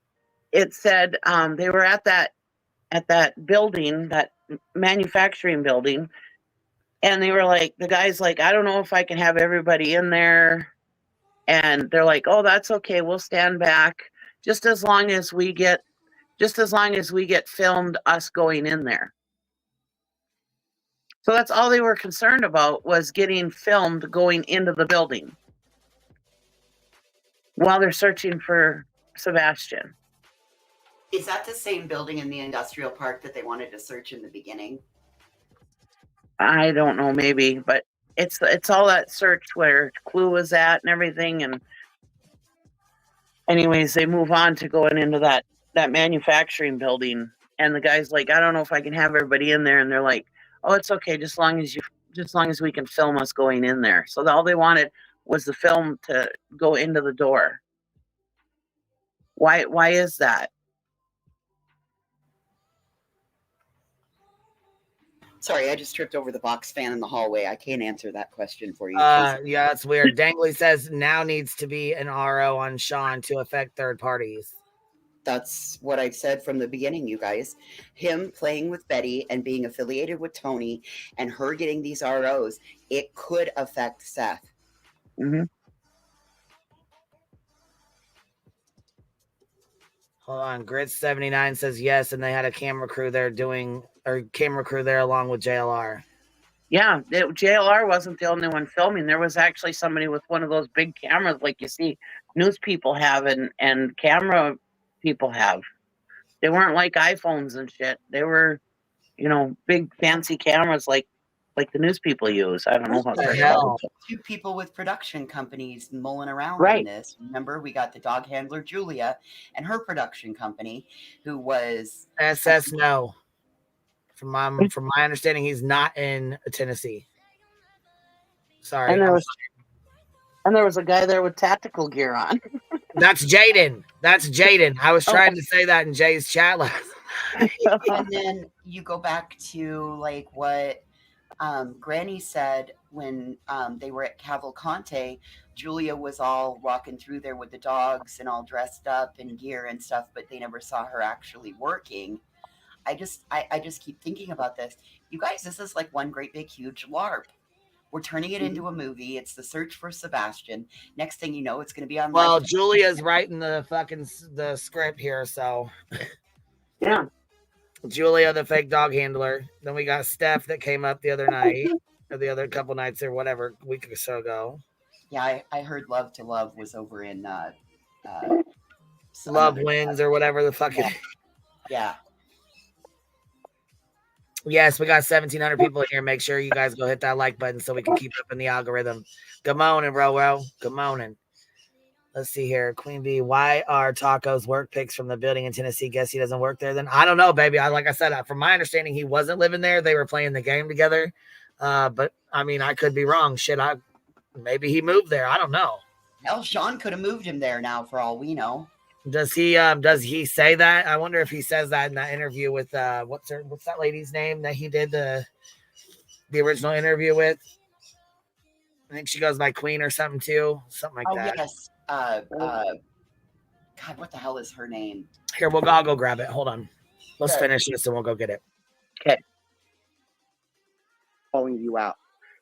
it said they were at that building, that manufacturing building, and they were like, the guy's like, I don't know if I can have everybody in there. And they're like, oh, that's okay. We'll stand back just as long as we get filmed us going in there. So that's all they were concerned about, was getting filmed going into the building while they're searching for Sebastian. Is that the same building in the industrial park that they wanted to search in the beginning? I don't know, maybe, but it's all that search where Clue was at and everything. And anyways, they move on to going into that manufacturing building, and the guy's like, I don't know if I can have everybody in there, and they're like, oh, it's okay, just as long as we can film us going in there. So all they wanted was the film to go into the door. Why is that? Sorry, I just tripped over the box fan in the hallway. I can't answer that question for you. Yeah, that's weird. Dangley says now needs to be an RO on Sean to affect third parties. That's what I said from the beginning, you guys. Him playing with Betty and being affiliated with Tony and her getting these ROs, it could affect Seth. Mm-hmm. Hold on. Grit79 says yes, and they had a camera crew there along with JLR. Yeah, JLR wasn't the only one filming. There was actually somebody with one of those big cameras like you see news people have and camera people have. They weren't like iPhones and shit. They were, big fancy cameras like the news people use. I don't know how the to hell. Two people with production companies mulling around right. on this. Remember, we got the dog handler Julia and her production company, who was SS. No, from my understanding, he's not in Tennessee. Sorry, and there was a guy there with tactical gear on. That's Jaden. I was trying to say that in Jay's chat last night. And then you go back to like what Granny said when they were at Cavalcante. Julia was all walking through there with the dogs and all dressed up in gear and stuff, but they never saw her actually working. I just keep thinking about this. You guys, this is like one great big huge LARP. We're turning it into a movie. It's the search for Sebastian. Next thing you know, it's going to be on. Well, Julia's writing the script here, so yeah. Julia, the fake dog handler. Then we got Steph that came up the other night, or the other couple nights or whatever, a week or so ago. Yeah, I heard Love to Love was over in Love Wins or whatever the fuck it is. Yeah. Yes, we got 1,700 people here. Make sure you guys go hit that like button so we can keep up in the algorithm. Good morning, bro. Good morning. Let's see here. Queen Bee, why are Taco's work pics from the building in Tennessee? Guess he doesn't work there then? I don't know, baby. Like I said, from my understanding, he wasn't living there. They were playing the game together. But, I mean, I could be wrong. Shit, maybe he moved there. I don't know. Hell, Sean could have moved him there now for all we know. Does he say that? I wonder if he says that in that interview with what's that lady's name that he did the original interview with? I think she goes by Queen or something too. Something like that. Yes. God, what the hell is her name? Here, I'll go grab it. Hold on. Let's finish this and we'll go get it. Okay. Calling you out.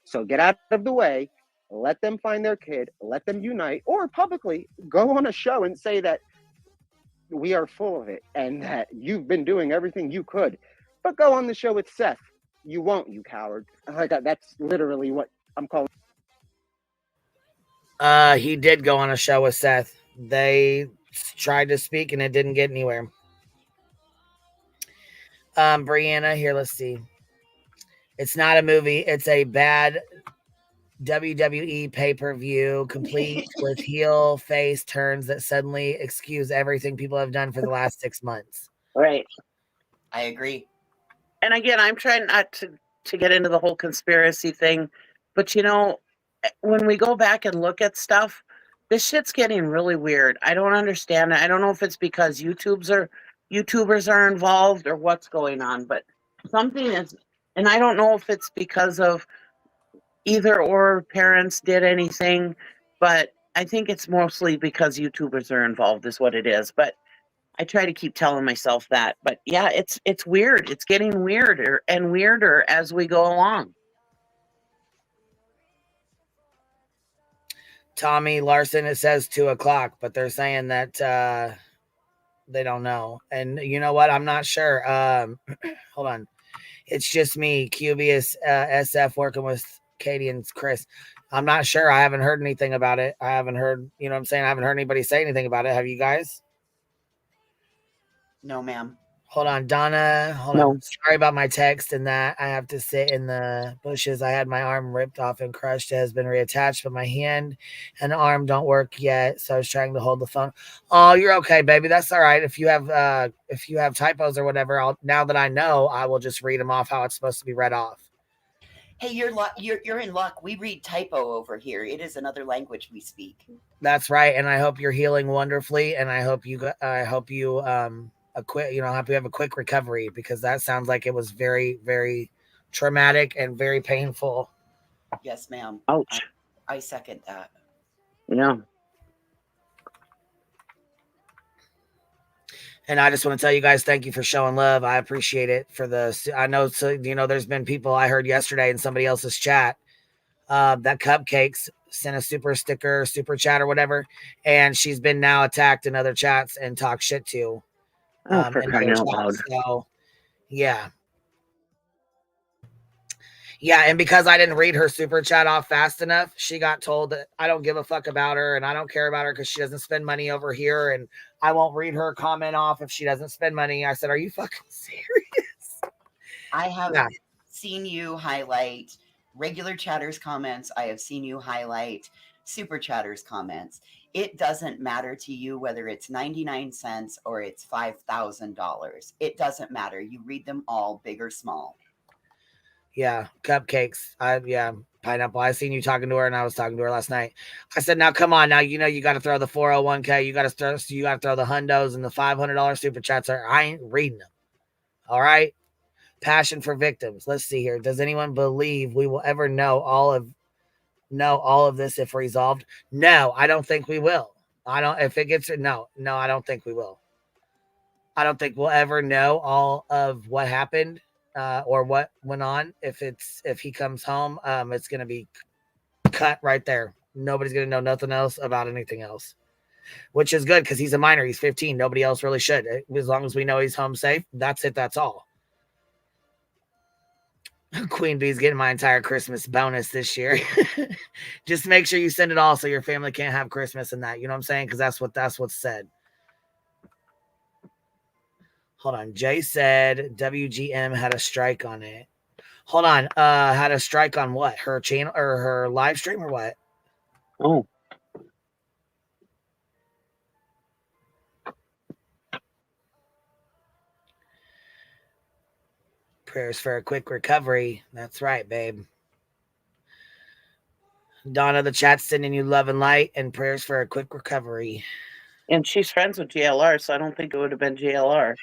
So get out of the way. Let them find their kid. Let them unite. Or publicly go on a show and say that we are full of it and that you've been doing everything you could. But go on the show with Seth You won't, you coward. Like, that's literally what I'm calling. He did go on a show with Seth. They tried to speak and it didn't get anywhere. Brianna, here, let's see. It's not a movie. It's a bad WWE pay-per-view, complete with heel face turns that suddenly excuse everything people have done for the last 6 months. Right. I agree. And again, I'm trying not to get into the whole conspiracy thing, but you know, when we go back and look at stuff, this shit's getting really weird. I don't understand it. I don't know if it's because YouTubers are involved or what's going on, but something is, and I don't know if it's because of either or parents did anything, but I think it's mostly because YouTubers are involved is what it is. But I try to keep telling myself that. But yeah, it's weird. It's getting weirder and weirder as we go along. Tommy Larson, it says 2:00, but they're saying that they don't know. And you know what? I'm not sure. Hold on. It's just me, Cubius SF, working with Katie and Chris. I'm not sure. I haven't heard anything about it. I haven't heard, you know what I'm saying? I haven't heard anybody say anything about it. Have you guys? No, ma'am. Hold on, Donna. Hold on. Sorry about my text and that. I have to sit in the bushes. I had my arm ripped off and crushed. It has been reattached, but my hand and arm don't work yet. So I was trying to hold the phone. Oh, you're okay, baby. That's all right. If you have typos or whatever, now that I know, I will just read them off how it's supposed to be read off. Hey, you're in luck. We read typo over here. It is another language we speak. That's right. And I hope you're healing wonderfully. And I hope you hope you have a quick recovery, because that sounds like it was very, very traumatic and very painful. Yes, ma'am. Ouch. I second that. Yeah. And I just want to tell you guys, thank you for showing love. I appreciate it. I know, so, you know, there's been people I heard yesterday in somebody else's chat that Cupcakes sent a super sticker, super chat or whatever. And she's been now attacked in other chats and talked shit to. For crying out loud. So, yeah. Yeah, and because I didn't read her super chat off fast enough, she got told that I don't give a fuck about her and I don't care about her because she doesn't spend money over here, and I won't read her comment off if she doesn't spend money. I said, are you fucking serious? I have seen you highlight regular chatters comments. I have seen you highlight super chatters comments. It doesn't matter to you whether it's 99 cents or it's $5,000. It doesn't matter. You read them all, big or small. Yeah, Cupcakes. Pineapple. I seen you talking to her, and I was talking to her last night. I said, now come on, now you know you got to throw the 401k, you got to throw the hundos and the $500 super chats. I ain't reading them. All right. Passion for victims. Let's see here. Does anyone believe we will ever know all of this if resolved? No, I don't think we will. I don't think we will. I don't think we'll ever know all of what happened or what went on. If he comes home, it's going to be cut right there. Nobody's going to know nothing else about anything else, which is good because he's a minor. He's 15. Nobody else really should. As long as we know he's home safe, that's it. That's all. Queen Bee's getting my entire Christmas bonus this year. Just make sure you send it all so your family can't have Christmas and that. You know what I'm saying? Because that's what's said. Hold on. Jay said WGM had a strike on it. Hold on. Had a strike on what? Her channel or her live stream or what? Oh. Prayers for a quick recovery. That's right, babe. Donna, the chat's sending you love and light and prayers for a quick recovery. And she's friends with JLR, so I don't think it would have been JLR.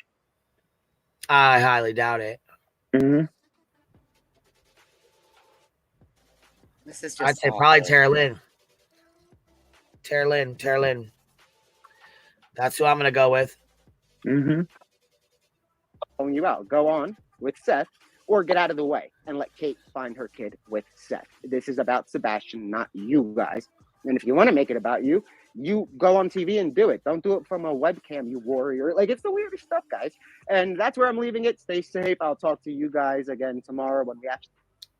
I highly doubt it. Mm-hmm. This is just I'd say probably Tara Lynn. Tara Lynn. That's who I'm going to go with. Mm-hmm. Calling you out. Go on with Seth, or get out of the way and let Kate find her kid with Seth. This is about Sebastian, not you guys. And if you want to make it about you, you go on TV and do it. Don't do it from a webcam, you warrior. Like, it's the weirdest stuff, guys. And that's where I'm leaving it. Stay safe. I'll talk to you guys again tomorrow when we actually.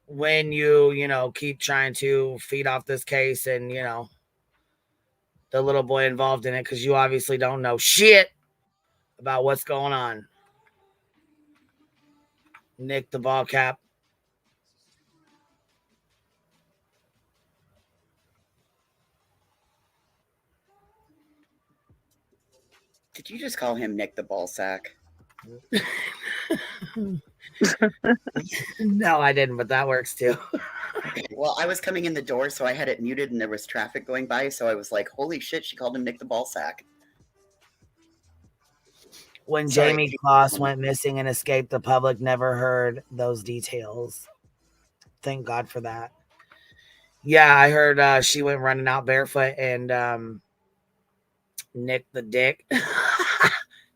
When you keep trying to feed off this case and, the little boy involved in it, because you obviously don't know shit about what's going on. Nick the ball cap. Did you just call him Nick the ball sack? No, I didn't, but that works too. Well, I was coming in the door, so I had it muted and there was traffic going by, so I was like, holy shit, she called him Nick the ball sack. When Jamie Kloss went missing and escaped, the public never heard those details. Thank God for that. Yeah, I heard she went running out barefoot and Nick the dick.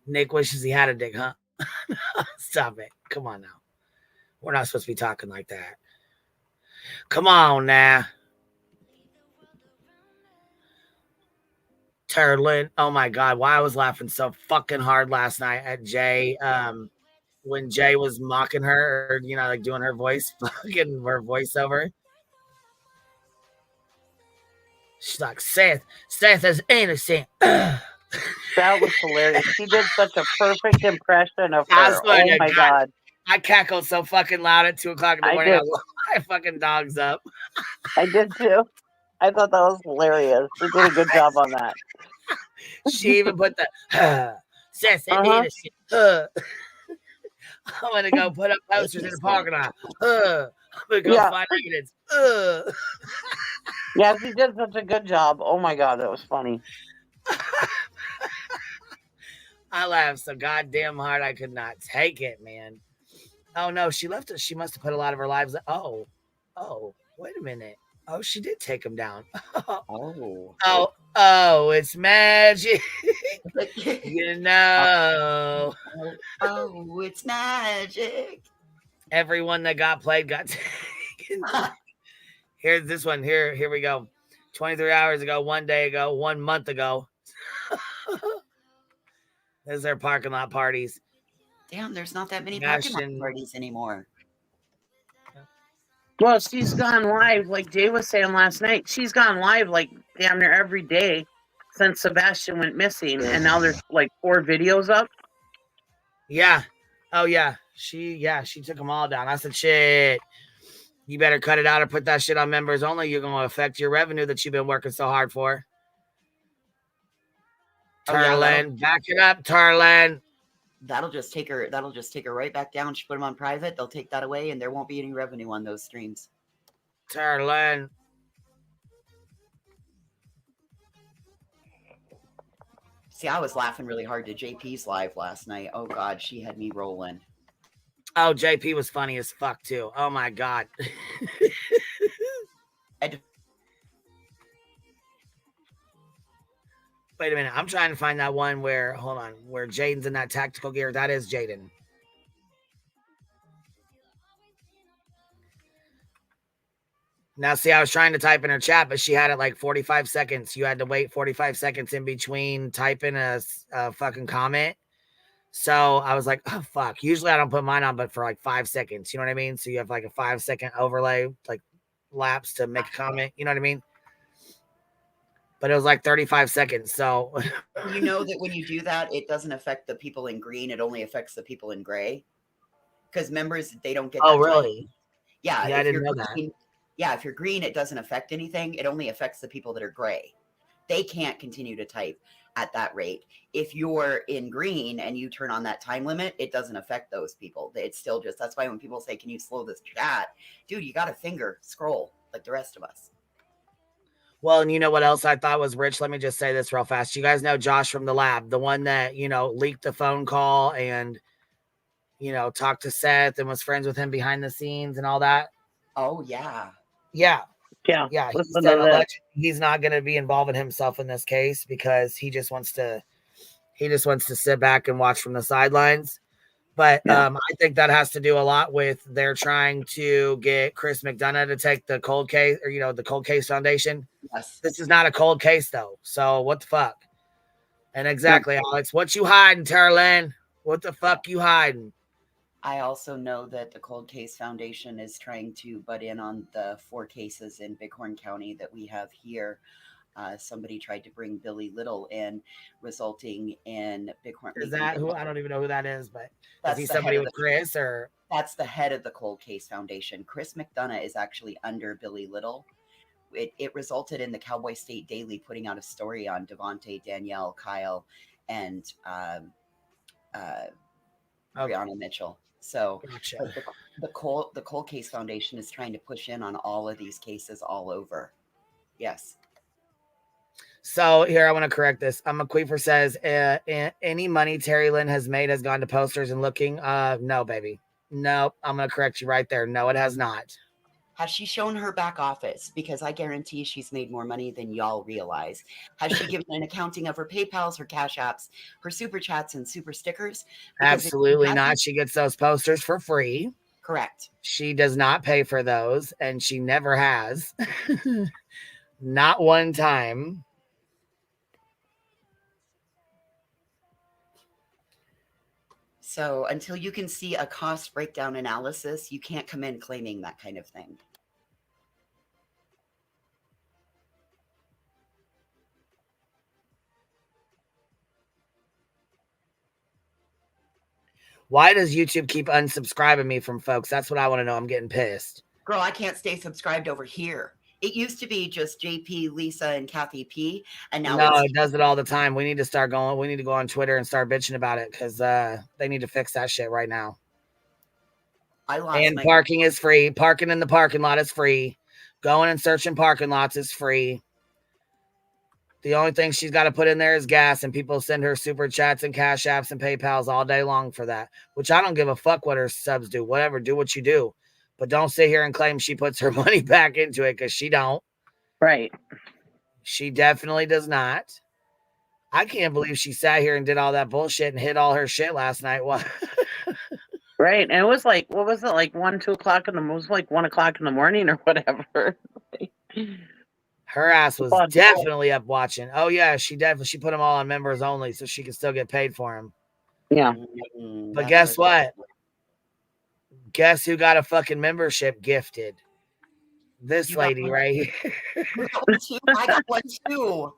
Nick wishes he had a dick, huh? Stop it. Come on now. We're not supposed to be talking like that. Come on now. Turlin. Oh my God. Why I was laughing so fucking hard last night at Jay. When Jay was mocking her, or, like doing her voice, fucking her voiceover. She's like, Seth is innocent. That was hilarious. She did such a perfect impression of her. Oh my God. I cackled so fucking loud at 2:00 in the morning. I woke my fucking dogs up. I did too. I thought that was hilarious. She did a good job on that. She even put the Seth is innocent. I'm gonna go put up posters in the parking lot. I'm gonna go find evidence. Yeah, she did such a good job. Oh my God, that was funny. I laughed so goddamn hard I could not take it, man. Oh no, she left us. She must have put a lot of her lives. Oh, wait a minute. Oh, she did take him down. Oh, it's magic. Oh, it's magic. Everyone that got played got taken. Here's this one. Here we go. 23 hours ago, 1 day ago, 1 month ago. There's their parking lot parties. Damn, there's not that many parking lot parties anymore. Well, she's gone live, like Jay was saying last night. She's gone live like damn near every day since Sebastian went missing, and now there's like 4 videos up. Yeah. Oh yeah. She took them all down. I said, shit, you better cut it out or put that shit on members only. You're gonna affect your revenue that you've been working so hard for. Tarlin, back it up, Tarlin. That'll just take her right back down. She put them on private, they'll take that away, and there won't be any revenue on those streams. Tarlin. See, I was laughing really hard to JP's live last night. Oh God, she had me rolling. Oh, JP was funny as fuck too. Oh my God. Wait a minute. I'm trying to find that one where Jaden's in that tactical gear. That is Jaden. Now, see, I was trying to type in her chat, but she had it like 45 seconds. You had to wait 45 seconds in between typing a fucking comment. So I was like, oh, fuck. Usually I don't put mine on, but for like 5 seconds. You know what I mean? So you have like a 5-second overlay, like lapse to make a comment. You know what I mean? But it was like 35 seconds. So you know that when you do that, it doesn't affect the people in green. It only affects the people in gray. Because members, they don't get that. Oh, really? Yeah. I didn't know that. Yeah, if you're green, it doesn't affect anything. It only affects the people that are gray. They can't continue to type at that rate. If you're in green and you turn on that time limit, it doesn't affect those people. It's still just, that's why when people say, can you slow this chat? Dude, you got to finger scroll like the rest of us. Well, and you know what else I thought was rich? Let me just say this real fast. You guys know Josh from the lab, the one that, leaked the phone call and, talked to Seth and was friends with him behind the scenes and all that. Oh, yeah. Yeah. Yeah. He said he's not going to be involving himself in this case because he just wants to sit back and watch from the sidelines. But Yeah. I think that has to do a lot with they're trying to get Chris McDonough to take the cold case, or the cold case foundation. Yes. This is not a cold case though. So what the fuck? And exactly, Alex, what you hiding, Terlin? What the fuck you hiding? I also know that the Cold Case Foundation is trying to butt in on the 4 cases in Bighorn County that we have here. Somebody tried to bring Billy Little in, resulting in Bighorn. Is that who? I don't even know who that is, but That's is he the somebody head of with Chris or? That's the head of the Cold Case Foundation. Chris McDonough is actually under Billy Little. It resulted in the Cowboy State Daily putting out a story on Devontae, Danielle, Kyle, and Brianna Mitchell. So gotcha. the Cold Case Foundation is trying to push in on all of these cases all over. Yes. So here, I want to correct this. McQueefer says any money Terry Lynn has made has gone to posters and looking. No, baby. No, I'm going to correct you right there. No, it has not. Has she shown her back office? Because I guarantee she's made more money than y'all realize. Has she given an accounting of her PayPals, her Cash Apps, her Super Chats, and Super Stickers? Because absolutely not. She gets those posters for free. Correct. She does not pay for those, and she never has. Not one time. So until you can see a cost breakdown analysis, you can't come in claiming that kind of thing. Why does YouTube keep unsubscribing me from folks? That's what I want to know. I'm getting pissed. Girl, I can't stay subscribed over here. It used to be just JP, Lisa, and Kathy P. And now it does it all the time. We need to start going. We need to go on Twitter and start bitching about it because they need to fix that shit right now. Parking is free. Parking in the parking lot is free. Going and searching parking lots is free. The only thing she's got to put in there is gas, and people send her Super Chats and Cash Apps and PayPals all day long for that, which I don't give a fuck what her subs do. Whatever, do what you do. But don't sit here and claim she puts her money back into it, because she don't. Right. She definitely does not. I can't believe she sat here and did all that bullshit and hid all her shit last night. What? Right. And it was like, what was it? Like 1, 2 o'clock in the, it was like 1 o'clock in the morning or whatever. Her ass was definitely up watching. Oh yeah, she put them all on members only so she could still get paid for them. Yeah. But guess what? Guess who got a fucking membership gifted? This lady right here. I got one too.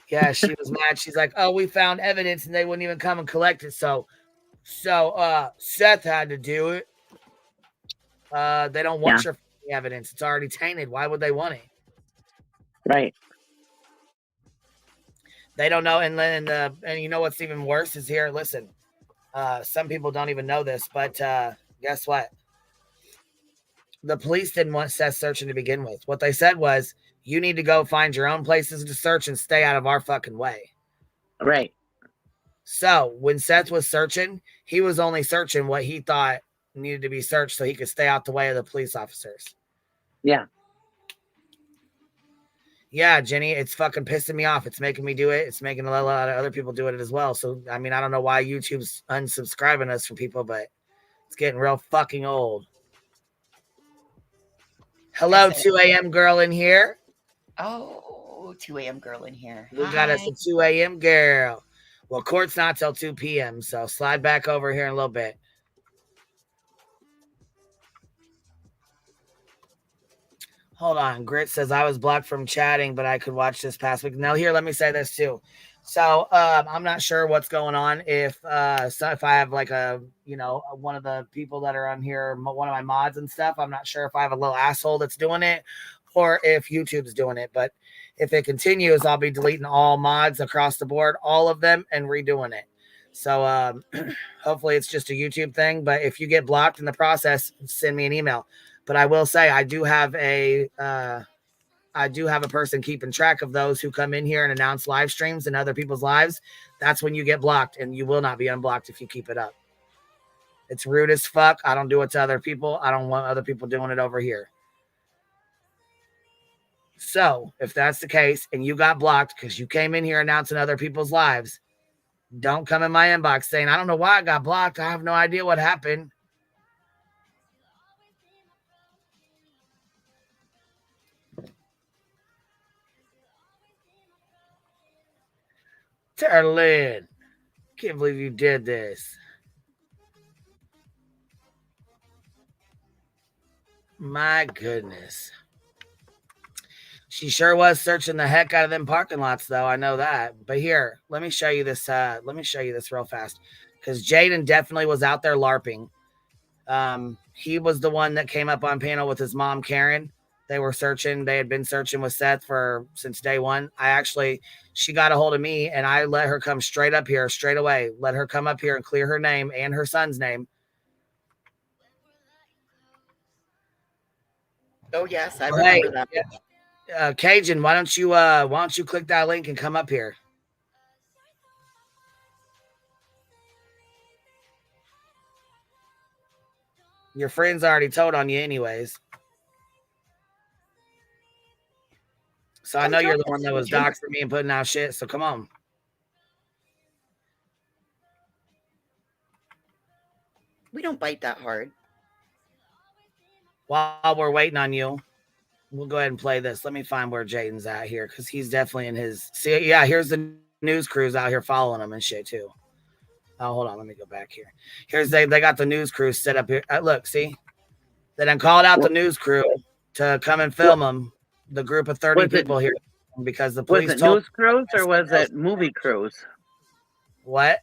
Yeah, she was mad. She's like, "Oh, we found evidence and they wouldn't even come and collect it. So Seth had to do it. They don't want your evidence. It's already tainted. Why would they want it?" Right. They don't know. And you know what's even worse is here. Listen, some people don't even know this, but guess what? The police didn't want Seth searching to begin with. What they said was, you need to go find your own places to search and stay out of our fucking way. Right. So when Seth was searching, he was only searching what he thought needed to be searched so he could stay out the way of the police officers. Yeah. Yeah, Jenny, it's fucking pissing me off. It's making me do it. It's making a lot of other people do it as well. So, I mean, I don't know why YouTube's unsubscribing us from people, but it's getting real fucking old. Hello, 2 a.m. girl in here. Oh, 2 a.m. girl in here. We got us a 2 a.m. girl. Well, court's not till 2 p.m., so slide back over here in a little bit. Hold on. Grit says, I was blocked from chatting, but I could watch this past week. Now, here, let me say this too. So I'm not sure what's going on. If I have like one of the people that are on here, one of my mods and stuff, I'm not sure if I have a little asshole that's doing it or if YouTube's doing it. But if it continues, I'll be deleting all mods across the board, all of them, and redoing it. So hopefully it's just a YouTube thing. But if you get blocked in the process, send me an email. But I will say I do have a person keeping track of those who come in here and announce live streams and other people's lives. That's when you get blocked, and you will not be unblocked if you keep it up. It's rude as fuck. I don't do it to other people. I don't want other people doing it over here. So, if that's the case and you got blocked because you came in here announcing other people's lives, don't come in my inbox saying, I don't know why I got blocked. I have no idea what happened. Terlin, can't believe you did this. My goodness. She sure was searching the heck out of them parking lots, though. I know that. But here, let me show you this. Let me show you this real fast, because Jaden definitely was out there LARPing. He was the one that came up on panel with his mom, Karen. They were searching. They had been searching with Seth since day one. She got a hold of me, and I let her come straight up here, straight away. Let her come up here and clear her name and her son's name. Oh yes, I remember that. Cajun, why don't you click that link and come up here? Your friends already told on you anyways. So I know you're the one that was doxing me and putting out shit, so come on. We don't bite that hard. While we're waiting on you, we'll go ahead and play this. Let me find where Jaden's at here, because he's definitely in his... See, yeah, here's the news crews out here following him and shit, too. Oh, hold on. Let me go back here. They got the news crew set up here. Look, see? They done called out the news crew to come and film them. The group of 30 people here, because the police was it news crews or was it movie crews? What?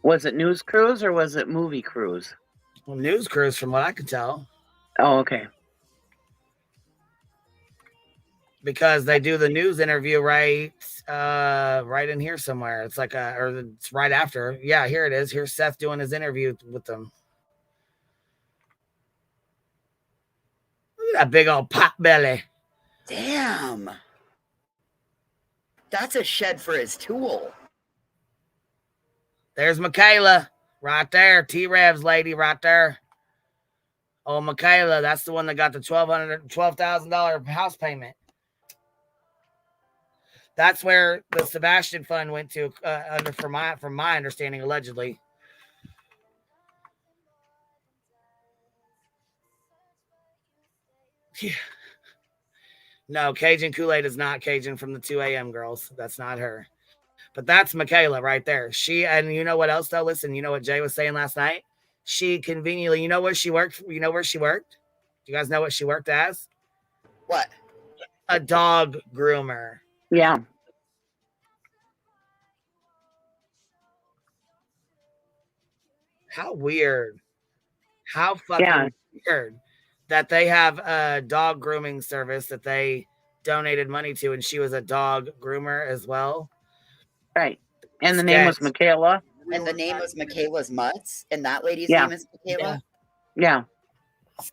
Was it news crews or was it movie crews? Well, news crews, from what I could tell. Oh, okay. Because they do the news interview right in here somewhere. It's like or it's right after. Yeah, here it is. Here's Seth doing his interview with them. Look at that big old pot belly. Damn. That's a shed for his tool. There's Michaela right there. T-Rev's lady right there. Oh, Michaela, that's the one that got the $12,000 house payment. That's where the Sebastian fund went to, from my understanding, allegedly. Yeah. No, Cajun Kool-Aid is not Cajun from the 2 a.m. girls. That's not her. But that's Michaela right there. And you know what else, though? Listen, you know what Jay was saying last night? She conveniently, you know where she worked? You know where she worked? Do you guys know what she worked as? What? A dog groomer. Yeah. How weird. How fucking weird that they have a dog grooming service that they donated money to, and she was a dog groomer as well. Right. And the name was Michaela. And the name was Michaela's Mutts, and that lady's name is Michaela? Yeah.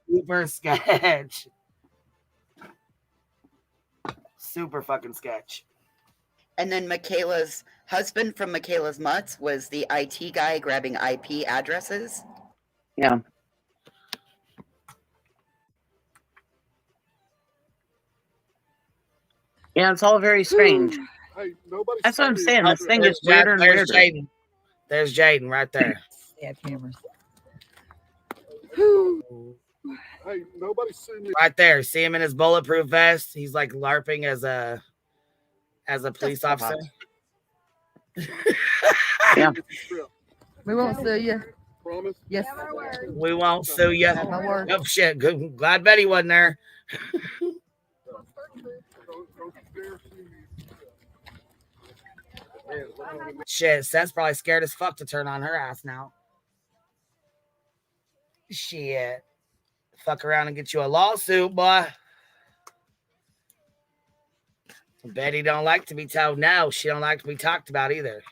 Super sketch. Super fucking sketch. And then Michaela's husband from Michaela's Mutts was the IT guy grabbing IP addresses. Yeah. Yeah, it's all very strange. Hey, that's what I'm saying. This thing is weirder and weirder. Jaden. There's Jaden right there. Yeah, cameras. Hey, nobody sue me. Right there. See him in his bulletproof vest. He's like LARPing as a police officer. Yeah. We won't sue you. Promise? Yes. We won't sue you. Oh shit. Good. Glad Betty wasn't there. Shit, Seth's probably scared as fuck to turn on her ass now. Shit. Fuck around and get you a lawsuit, boy. Betty don't like to be told no. She don't like to be talked about either.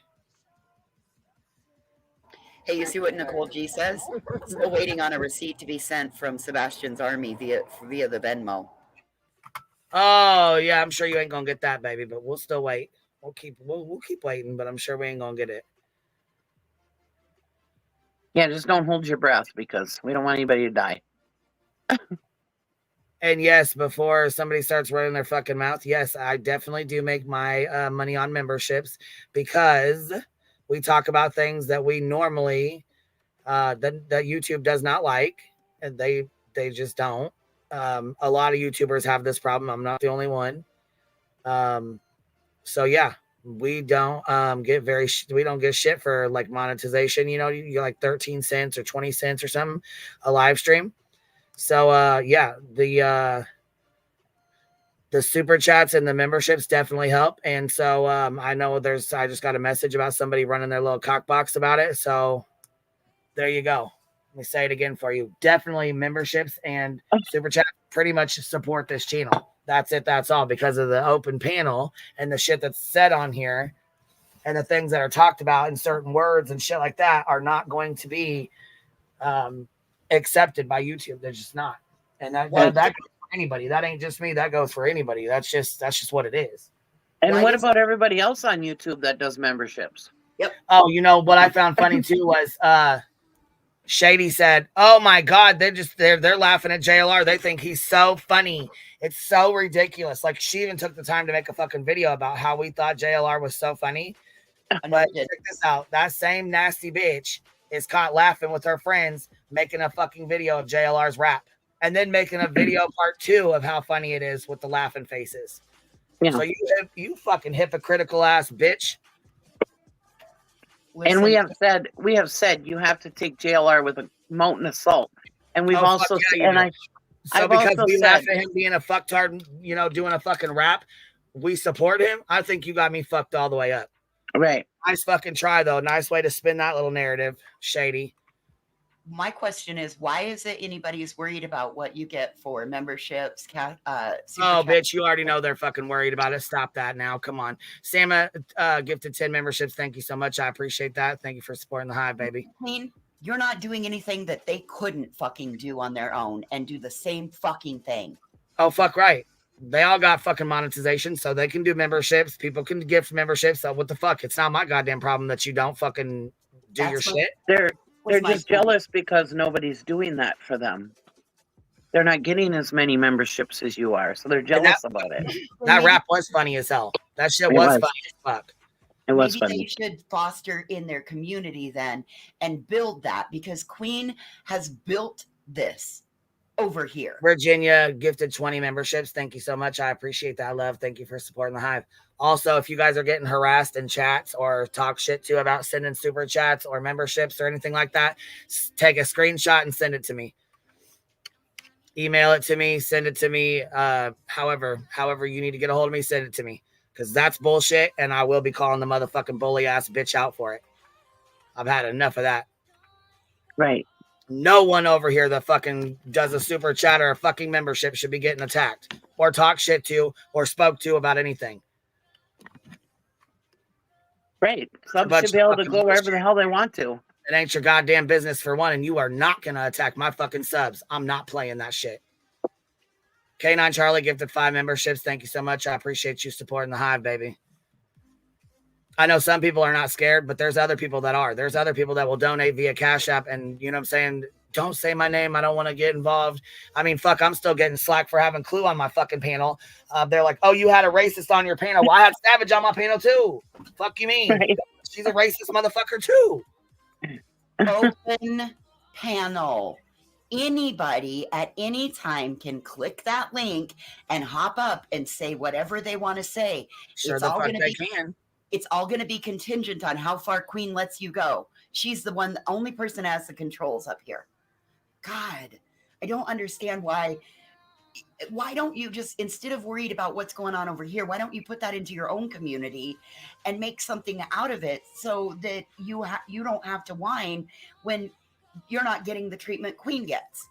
Hey, you see what Nicole G says? Still waiting on a receipt to be sent from Sebastian's army via the Venmo. Oh yeah, I'm sure you ain't gonna get that, baby, but we'll still wait. We'll keep waiting, but I'm sure we ain't gonna get it. Yeah, just don't hold your breath because we don't want anybody to die. And yes, before somebody starts running their fucking mouth, yes, I definitely do make my money on memberships because we talk about things that we normally that YouTube does not like, and they just don't. A lot of YouTubers have this problem. I'm not the only one. So yeah, we don't we don't get shit for like monetization. You know, you get like 13 cents or 20 cents or something a live stream. So yeah, the super chats and the memberships definitely help. And so I know I just got a message about somebody running their little cock box about it. So there you go. Let me say it again for you. Definitely memberships and super chat pretty much support this channel. That's it. That's all, because of the open panel and the shit that's said on here and the things that are talked about in certain words and shit like that are not going to be accepted by YouTube. They're just not. And that goes for anybody. That ain't just me. That goes for anybody. That's just what it is. And what about everybody else on YouTube that does memberships? Yep. Oh, you know what I found funny too was Shady said, "Oh my God, they're laughing at JLR. They think he's so funny. It's so ridiculous." Like, she even took the time to make a fucking video about how we thought JLR was so funny. But check this out: that same nasty bitch is caught laughing with her friends, making a fucking video of JLR's rap, and then making a video part 2 of how funny it is with the laughing faces. Yeah. So you fucking hypocritical ass bitch. Listen. And we have said you have to take JLR with a molten assault. And we've also so because we laugh at him being a fucktard, you know, doing a fucking rap, we support him. I think you got me fucked all the way up. Right. Nice fucking try though. Nice way to spin that little narrative, Shady. My question is, why is it anybody's worried about what you get for memberships? Bitch, you already know they're fucking worried about it. Stop that now. Come on. Sama gifted 10 memberships. Thank you so much. I appreciate that. Thank you for supporting the hive, baby. I mean, you're not doing anything that they couldn't fucking do on their own and do the same fucking thing. Oh, fuck right. They all got fucking monetization, so they can do memberships. People can gift memberships. So what the fuck? It's not my goddamn problem that you don't fucking do your shit. They're just jealous because nobody's doing that for them. They're not getting as many memberships as you are, so they're jealous about it. That rap was funny as hell. That shit was funny as fuck. It was Maybe funny. They should foster in their community then and build that, because Queen has built this over here. Virginia gifted 20 memberships. Thank you so much. I appreciate that, love. Thank you for supporting the hive. Also, if you guys are getting harassed in chats or talk shit to about sending super chats or memberships or anything like that, take a screenshot and send it to me. Email it to me, send it to me. However you need to get a hold of me, send it to me, because that's bullshit, and I will be calling the motherfucking bully ass bitch out for it. I've had enough of that. Right. No one over here that fucking does a super chat or a fucking membership should be getting attacked or talk shit to or spoke to about anything. Right. Subs should be able to go wherever the hell they want to. It ain't your goddamn business for one, and you are not going to attack my fucking subs. I'm not playing that shit. K9 Charlie gifted 5 memberships. Thank you so much. I appreciate you supporting the hive, baby. I know some people are not scared, but there's other people that are. There's other people that will donate via Cash App, and you know what I'm saying? Don't say my name. I don't want to get involved. I mean, fuck, I'm still getting slack for having Clue on my fucking panel. They're like, oh, you had a racist on your panel. Well, I had Savage on my panel too. Fuck you mean? Right. She's a racist motherfucker too. Open panel. Anybody at any time can click that link and hop up and say whatever they want to say. Sure, the fuck they can. It's all going to be contingent on how far Queen lets you go. She's the only person that has the controls up here. God, I don't understand why don't you just, instead of worried about what's going on over here, why don't you put that into your own community and make something out of it so that you don't have to whine when you're not getting the treatment Queen gets.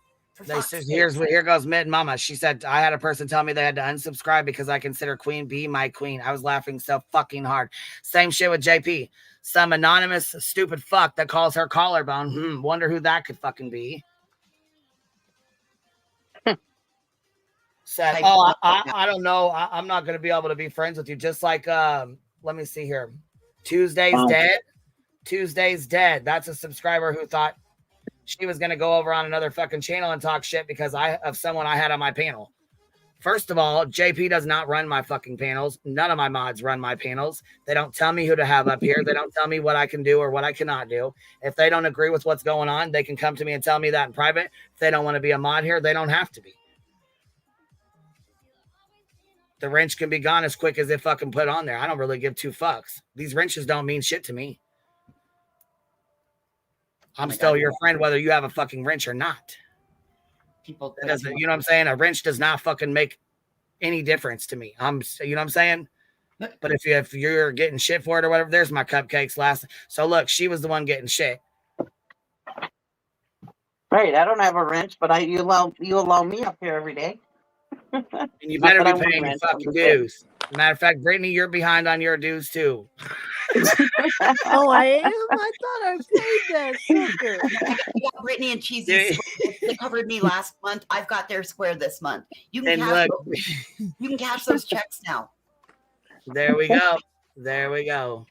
Here goes Mid Mama. She said, I had a person tell me they had to unsubscribe because I consider Queen B my queen. I was laughing so fucking hard. Same shit with JP. Some anonymous stupid fuck that calls her collarbone. Wonder who that could fucking be. Said, I don't know. I'm not going to be able to be friends with you. Just like, let me see here. Tuesday's dead. Tuesday's dead. That's a subscriber who thought she was going to go over on another fucking channel and talk shit because of someone I had on my panel. First of all, JP does not run my fucking panels. None of my mods run my panels. They don't tell me who to have up here. They don't tell me what I can do or what I cannot do. If they don't agree with what's going on, they can come to me and tell me that in private. If they don't want to be a mod here, they don't have to be. The wrench can be gone as quick as it fucking put on there. I don't really give two fucks. These wrenches don't mean shit to me. I'm still your friend whether you have a fucking wrench or not. People doesn't, you know what I'm saying? A wrench does not fucking make any difference to me. You know what I'm saying? But if you're getting shit for it or whatever, there's my cupcakes last. So look, she was the one getting shit. Right, I don't have a wrench, but you allow me up here every day. And you better be paying your fucking dues. Matter of fact, Brittany, you're behind on your dues too. Oh, I am? I thought I paid that sucker. Yeah, Brittany and Cheesy, they covered me last month. I've got their square this month. You can cash those checks now. There we go. There we go.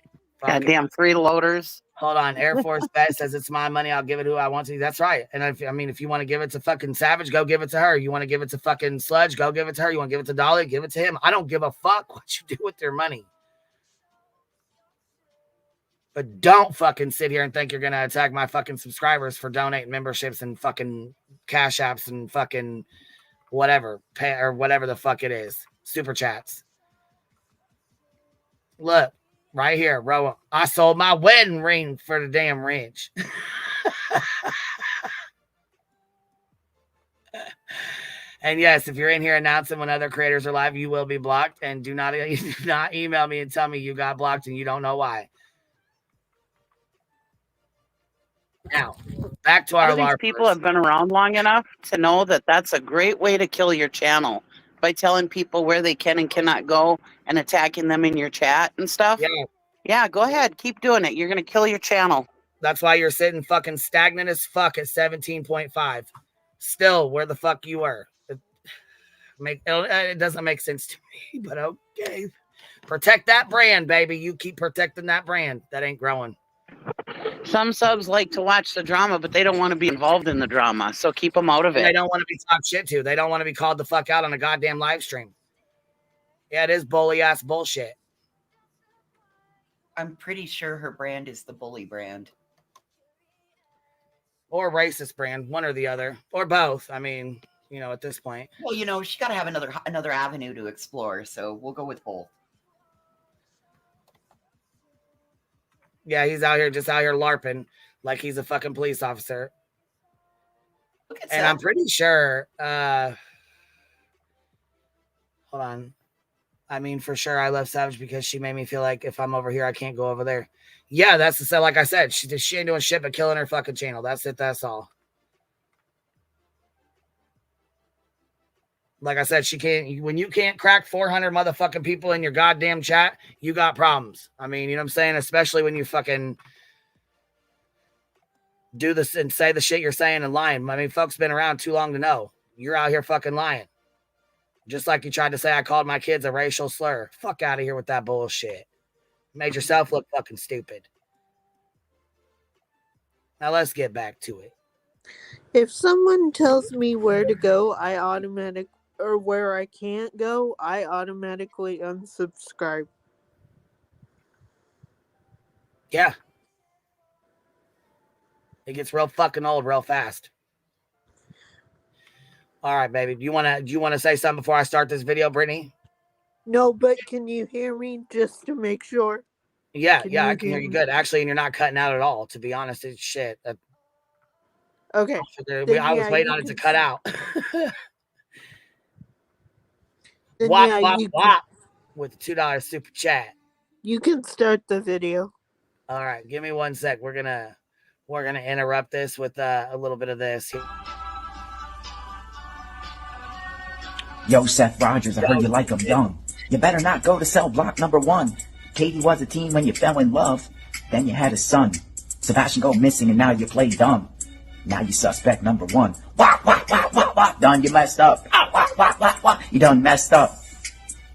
Goddamn freeloaders. Hold on. Air Force Bet says it's my money. I'll give it who I want to. That's right. And if you want to give it to fucking Savage, go give it to her. You want to give it to fucking Sludge, go give it to her. You want to give it to Dolly, give it to him. I don't give a fuck what you do with their money. But don't fucking sit here and think you're going to attack my fucking subscribers for donating memberships and fucking cash apps and fucking whatever, or whatever the fuck it is. Super chats. Look, right here, bro. I sold my wedding ring for the damn wrench. And yes, if you're in here announcing when other creators are live, you will be blocked. And do not email me and tell me you got blocked and you don't know why. Now, back to our these people have been around long enough to know that that's a great way to kill your channel by telling people where they can and cannot go and attacking them in your chat and stuff. Yeah, go ahead. Keep doing it. You're going to kill your channel. That's why you're sitting fucking stagnant as fuck at 17.5. Still where the fuck you were. It doesn't make sense to me, but okay. Protect that brand, baby. You keep protecting that brand. That ain't growing. Some subs like to watch the drama, but they don't want to be involved in the drama. So keep them out of it. They don't want to be talked shit to. They don't want to be called the fuck out on a goddamn live stream. Yeah, it is bully ass bullshit. I'm pretty sure her brand is the bully brand. Or racist brand, one or the other. Or both. I mean, at this point. Well, she got to have another avenue to explore. So we'll go with both. Yeah, he's just out here LARPing like he's a fucking police officer. And I'm pretty sure, hold on. I mean, for sure, I love Savage because she made me feel like if I'm over here, I can't go over there. Yeah, that's the like I said, she ain't doing shit but killing her fucking channel. That's it. That's all. Like I said, when you can't crack 400 motherfucking people in your goddamn chat, you got problems. I mean, you know what I'm saying? Especially when you fucking do this and say the shit you're saying and lying. I mean, folks been around too long to know. You're out here fucking lying. Just like you tried to say I called my kids a racial slur. Fuck out of here with that bullshit. Made yourself look fucking stupid. Now let's get back to it. If someone tells me where to go, or where I can't go, I automatically unsubscribe. Yeah. It gets real fucking old real fast. All right, baby. Do you want to say something before I start this video, Brittany? No, but can you hear me just to make sure? Yeah, I can hear you good. Actually, and you're not cutting out at all, to be honest. It's shit. Okay. I was waiting on it to cut out. Then wop, wop, wop, with the $2 super chat. You can start the video. All right, give me 1 sec. We're gonna interrupt this with a little bit of this. Yo, Seth Rogers, I heard you like him young. You better not go to cell block number 1. Katie was a teen when you fell in love. Then you had a son. Sebastian go missing and now you play dumb. Now you suspect number 1. Wah, wah, wah, wah, wah. Done, you messed up. Wah, wah, wah, wah. You done messed up.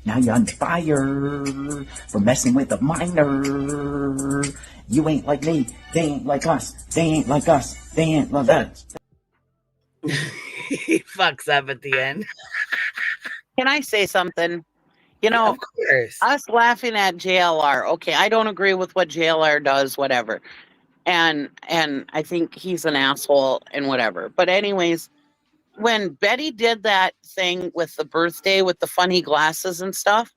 Now you're under fire for messing with a minor. You ain't like me. They ain't like us. They ain't like us. They ain't like us. He fucks up at the end. Can I say something? You know, of course. us laughing at JLR. Okay, I don't agree with what JLR does, whatever. And I think he's an asshole and whatever. But anyways, when Betty did that thing with the birthday with the funny glasses and stuff,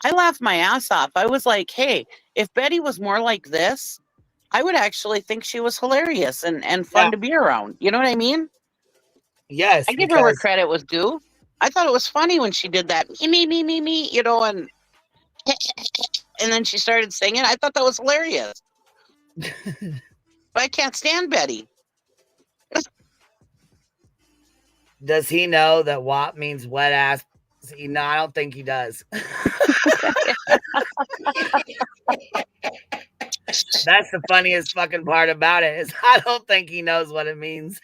I laughed my ass off. I was like, hey, if Betty was more like this, I would actually think she was hilarious and fun to be around. You know what I mean? Yes, I give her where because credit was due. I thought it was funny when she did that me, you know, and then she started singing. I thought that was hilarious. But I can't stand Betty. does he know that WAP means wet ass? No, I don't think he does. That's the funniest fucking part about it is I don't think he knows what it means.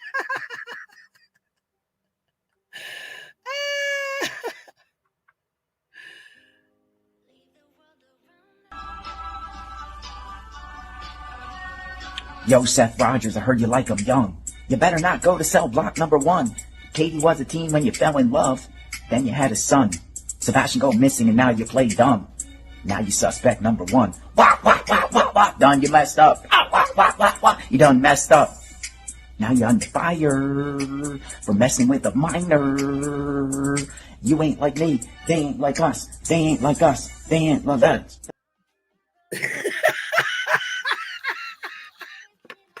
Yo, Seth Rogers, I heard you like 'em young. You better not go to cell block number 1. Katie was a teen when you fell in love. Then you had a son. Sebastian go missing and now you play dumb. Now you suspect number 1. Wah, wah, wah, wah, wah. Done, you messed up. Wah, wah, wah, wah, wah. You done messed up. Now you're under fire for messing with a minor. You ain't like me. They ain't like us. They ain't like us. They ain't like us.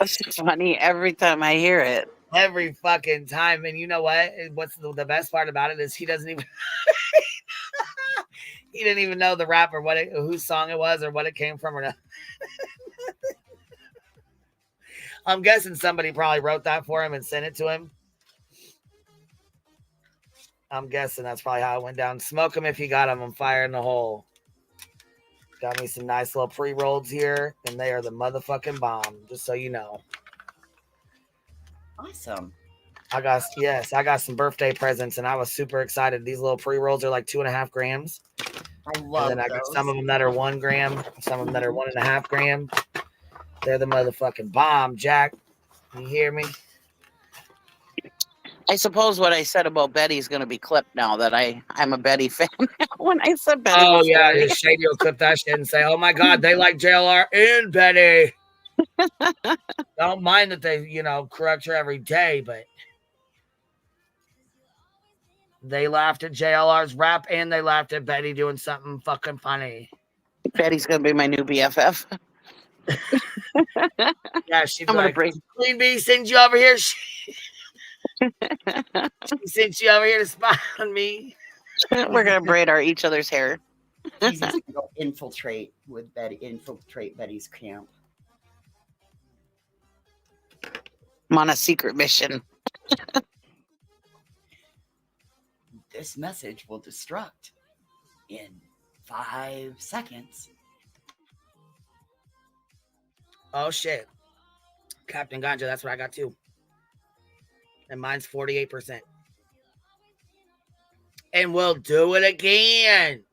It's funny every time I hear it. Every fucking time. And you know what? What's the best part about it is he doesn't even he didn't even know the rap or whose song it was or what it came from or not. I'm guessing somebody probably wrote that for him and sent it to him. I'm guessing that's probably how it went down. Smoke him if you got him. I'm firing the hole. Got me some nice little pre-rolls here, and they are the motherfucking bomb, just so you know. Awesome. I got some birthday presents, and I was super excited. These little pre-rolls are like 2.5 grams. I love And then I got those. some of them that are 1 gram, some of them that are 1.5 gram. They're the motherfucking bomb, Jack. You hear me? I suppose what I said about Betty is going to be clipped now that I'm a Betty fan. When I said Betty was funny. Shady will clip that shit and say, "Oh my God, they like JLR and Betty." Don't mind that they, correct her every day, but they laughed at JLR's rap and they laughed at Betty doing something fucking funny. Betty's going to be my new BFF. Yeah, she's I'm like, gonna bring Queen Bee sends you over here. She sent you over here to spy on me. We're gonna braid each other's hair. He's just gonna infiltrate Betty's camp. I'm on a secret mission. This message will destruct in 5 seconds. Oh shit. Captain Ganja, that's what I got too. And mine's 48%. And we'll do it again.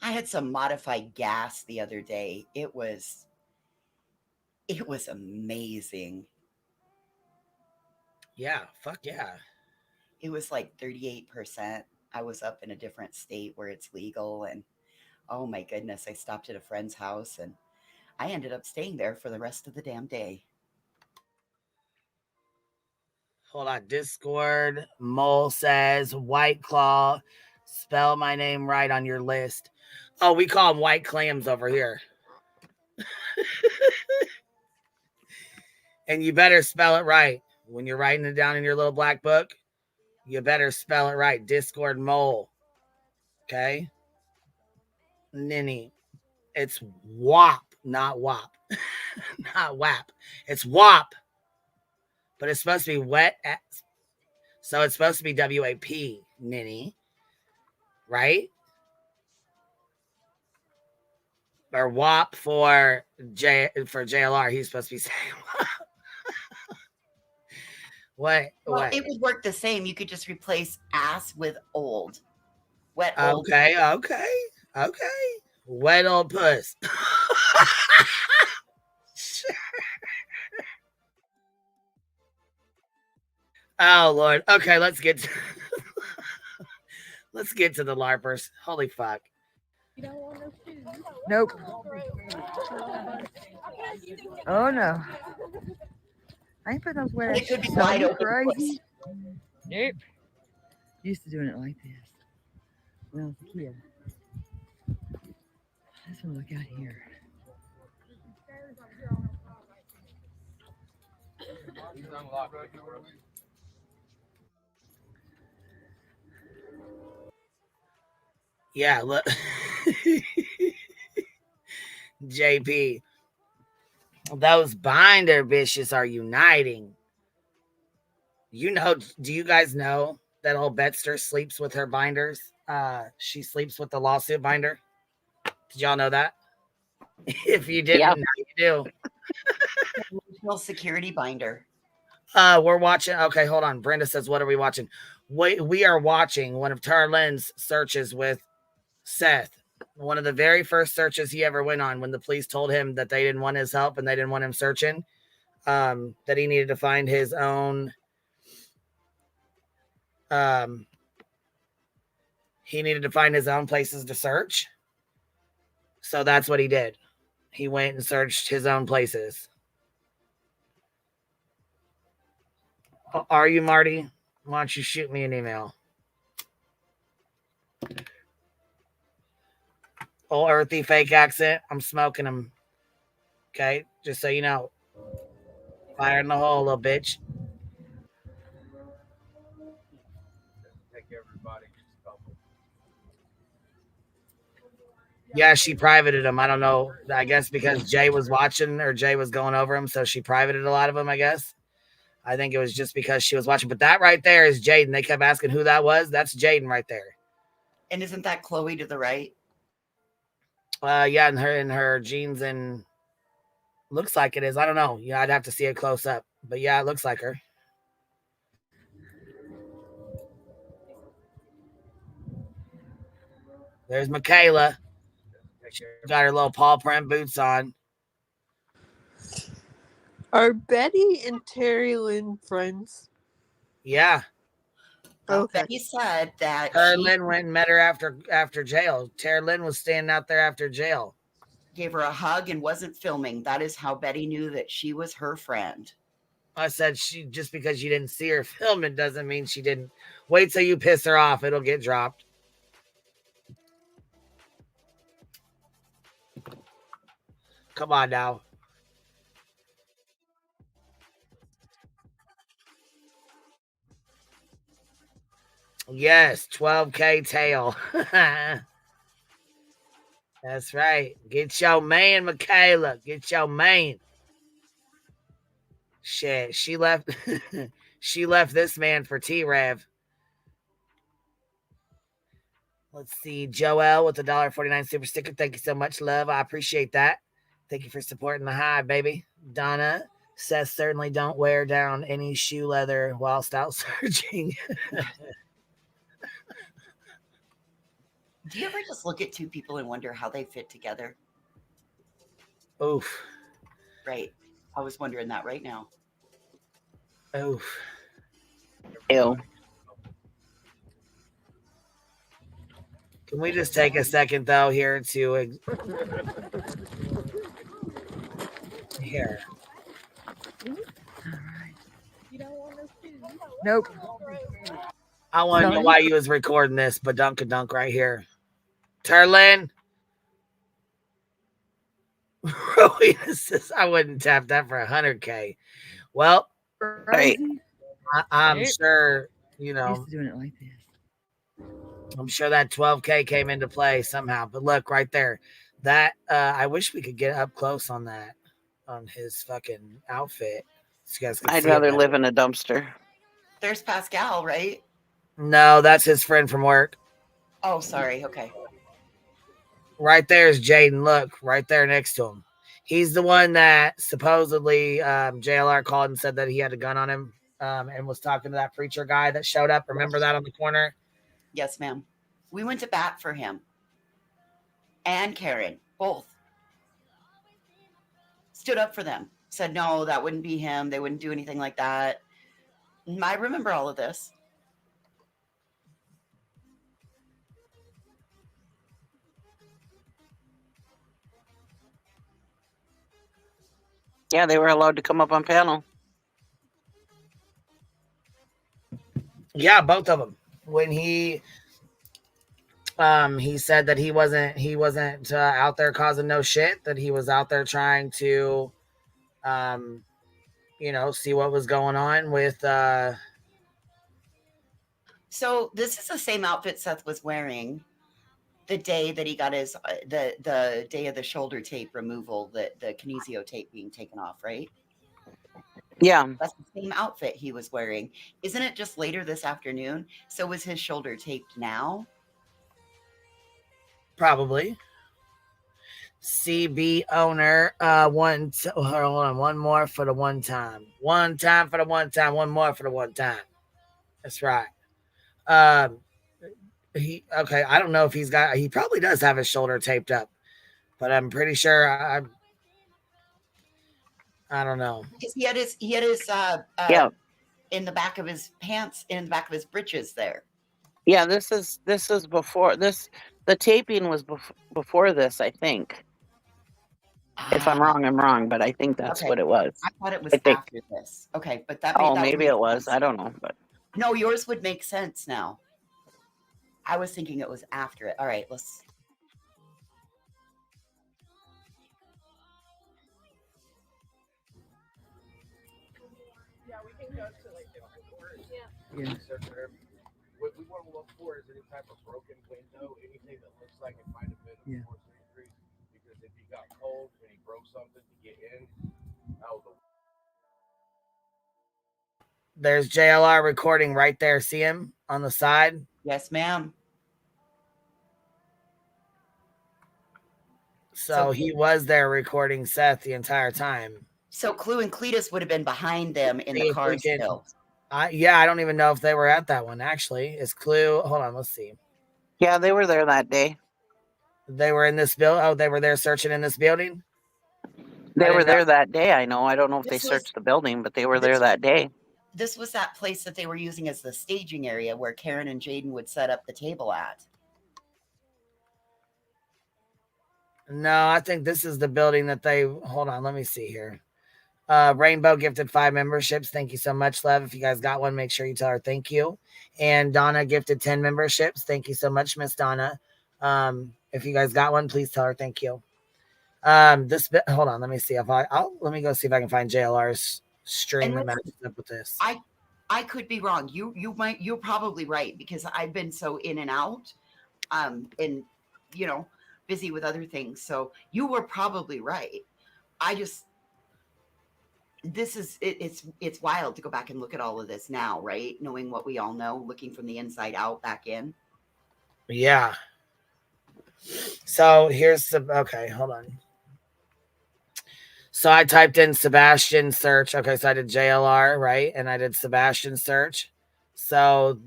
I had some modified gas the other day. It was amazing. Yeah, fuck yeah. It was like 38%. I was up in a different state where it's legal, and oh my goodness, I stopped at a friend's house and I ended up staying there for the rest of the damn day. Hold on. Discord. Mole says White Claw. Spell my name right on your list. Oh, we call them white clams over here. And you better spell it right. When you're writing it down in your little black book, you better spell it right. Discord Mole. Okay? Ninny. It's WAP, not WAP. Not WAP. It's WAP. But it's supposed to be wet. So it's supposed to be WAP, Ninny. Right? Or WAP for JLR. He's supposed to be saying WAP. What? Well, it would work the same. You could just replace ass with old. Wet old. Okay. Wet old puss. Oh, Lord. Okay, let's get Let's get to the LARPers. Holy fuck. Nope. Oh no. I ain't putting those wet It could be shoes wide on. You open. crazy? Nope. Used to doing it like this when I was a kid. This one look out here. Yeah, look. JP. Those binder bitches are uniting. You know, do you guys know that old Betster sleeps with her binders? She sleeps with the lawsuit binder. Did y'all know that? If you didn't, Yeah. now you do. National security binder. We're watching. Okay, hold on. Brenda says, "What are we watching?" We are watching one of Tara Lynn's searches with Seth. One of the very first searches he ever went on when the police told him that they didn't want his help and they didn't want him searching. That he needed to find his own. He needed to find his own places to search. So that's what he did. He went and searched his own places. Are you, Marty? Why don't you shoot me an email? Old earthy fake accent. I'm smoking them. Okay, just so you know. Fire in the hole, little bitch. Yeah, she privated them. I don't know. I guess because Jay was watching or Jay was going over them, so she privated a lot of them, I guess. I think it was just because she was watching. But that right there is Jaden. They kept asking who that was. That's Jaden right there. And isn't that Chloe to the right? Yeah, in her jeans and looks like it is. I don't know. Yeah, I'd have to see it close up. But yeah, it looks like her. There's Michaela. Got her little paw print boots on. Are Betty and Terry Lynn friends? Yeah. Okay. Betty said that Tara Lynn went and met her after jail. Tara Lynn was standing out there after jail. Gave her a hug and wasn't filming. That is how Betty knew that she was her friend. I said she just because you didn't see her film it doesn't mean she didn't. Wait till you piss her off. It'll get dropped. Come on now. Yes, 12K tail. That's right. Get your man, Michaela. Get your man. Shit, she left. She left this man for T-Rev. Let's see. Joel with the $1.49 super sticker. Thank you so much, love. I appreciate that. Thank you for supporting the hive, baby. Donna says certainly don't wear down any shoe leather whilst out searching. Do you ever just look at two people and wonder how they fit together? Oof. Right. I was wondering that right now. Oof. Ew. Can we just take a second, though, here to... Here. Nope. I want to know why you was recording this, but dunk right here. Terlin. Rowena says I wouldn't tap that for 100K. Well, right. I'm sure, you know. Used to doing it like this. I'm sure that 12K came into play somehow. But look right there. That I wish we could get up close on that, on his fucking outfit. So you guys can I'd see rather it live in a dumpster. There's Pascal, right? No, that's his friend from work. Oh, sorry. Okay. Right there is Jaden. Look, right there next to him. He's the one that supposedly JLR called and said that he had a gun on him and was talking to that preacher guy that showed up. Remember that on the corner? Yes, ma'am. We went to bat for him. And Karen, both. Stood up for them. Said, no, that wouldn't be him. They wouldn't do anything like that. I remember all of this. Yeah, they were allowed to come up on panel. Yeah, both of them. When he said that he wasn't out there causing no shit, that he was out there trying to see what was going on with So this is the same outfit Seth was wearing the day that he got his the day of the shoulder tape removal, the kinesio tape being taken off, right? Yeah. That's the same outfit he was wearing. Isn't it just later this afternoon? So was his shoulder taped now? probably CB owner. Hold on, one more for the one time. One time for the one time. One more for the one time. That's right. I don't know if he probably does have his shoulder taped up, but I'm pretty sure I don't know. Because he had his in the back of his pants, in the back of his breeches there. Yeah, this is before this. The taping was before this, I think. If I'm wrong, I'm wrong, but I think that's Okay. what it was. I thought it was after this. Okay, but that maybe it was. I don't know, but no, yours would make sense now. I was thinking it was after it. All right, let's. Yeah, we can go to like different doors. Yeah. What we want to look for is any type of broken window, anything that looks like it might have been a forced entry. Because if he got cold and he broke something to get in, There's JLR recording right there. See him on the side? Yes, ma'am. So he was there recording Seth the entire time. So Clue and Cletus would have been behind them in the car still. I don't even know if they were at that one, actually. Is Clue... Hold on, let's see. Yeah, they were there that day. They were in this building? Oh, they were there searching in this building? They were there that day, I know. I don't know if they searched the building, but they were there that day. This was that place that they were using as the staging area where Karen and Jaden would set up the table at. No, I think this is the building that they... Hold on, let me see here. Rainbow gifted 5 memberships. Thank you so much, love. If you guys got one, make sure you tell her thank you. And Donna gifted 10 memberships. Thank you so much, Miss Donna. If you guys got one, please tell her thank you. Hold on, let me see if let me go see if I can find JLR's stream that matches up with this. I could be wrong. You're probably right, because I've been so in and out, and busy with other things. So you were probably right. It's wild to go back and look at all of this now, right? Knowing what we all know, looking from the inside out back in. Yeah. So here's okay, hold on. So I typed in Sebastian search. Okay, so I did JLR, right? And I did Sebastian search. So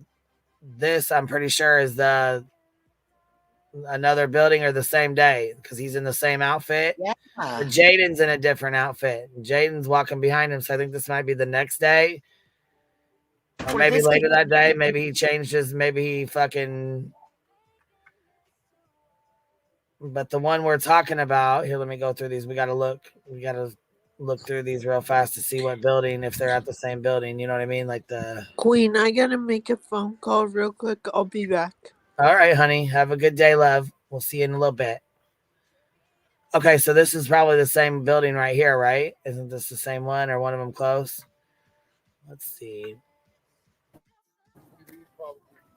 this, I'm pretty sure, is another building or the same day, because he's in the same outfit. Yeah. Jaden's in a different outfit. Jaden's walking behind him, so I think this might be the next day. Or maybe later that day. Maybe he changed his, maybe he fucking... But the one we're talking about, here, let me go through these. We got to look through these real fast to see what building, if they're at the same building. You know what I mean? Like the... Queen, I got to make a phone call real quick. I'll be back. All right, honey. Have a good day, love. We'll see you in a little bit. Okay, so this is probably the same building right here, right? Isn't this the same one, or one of them close? Let's see.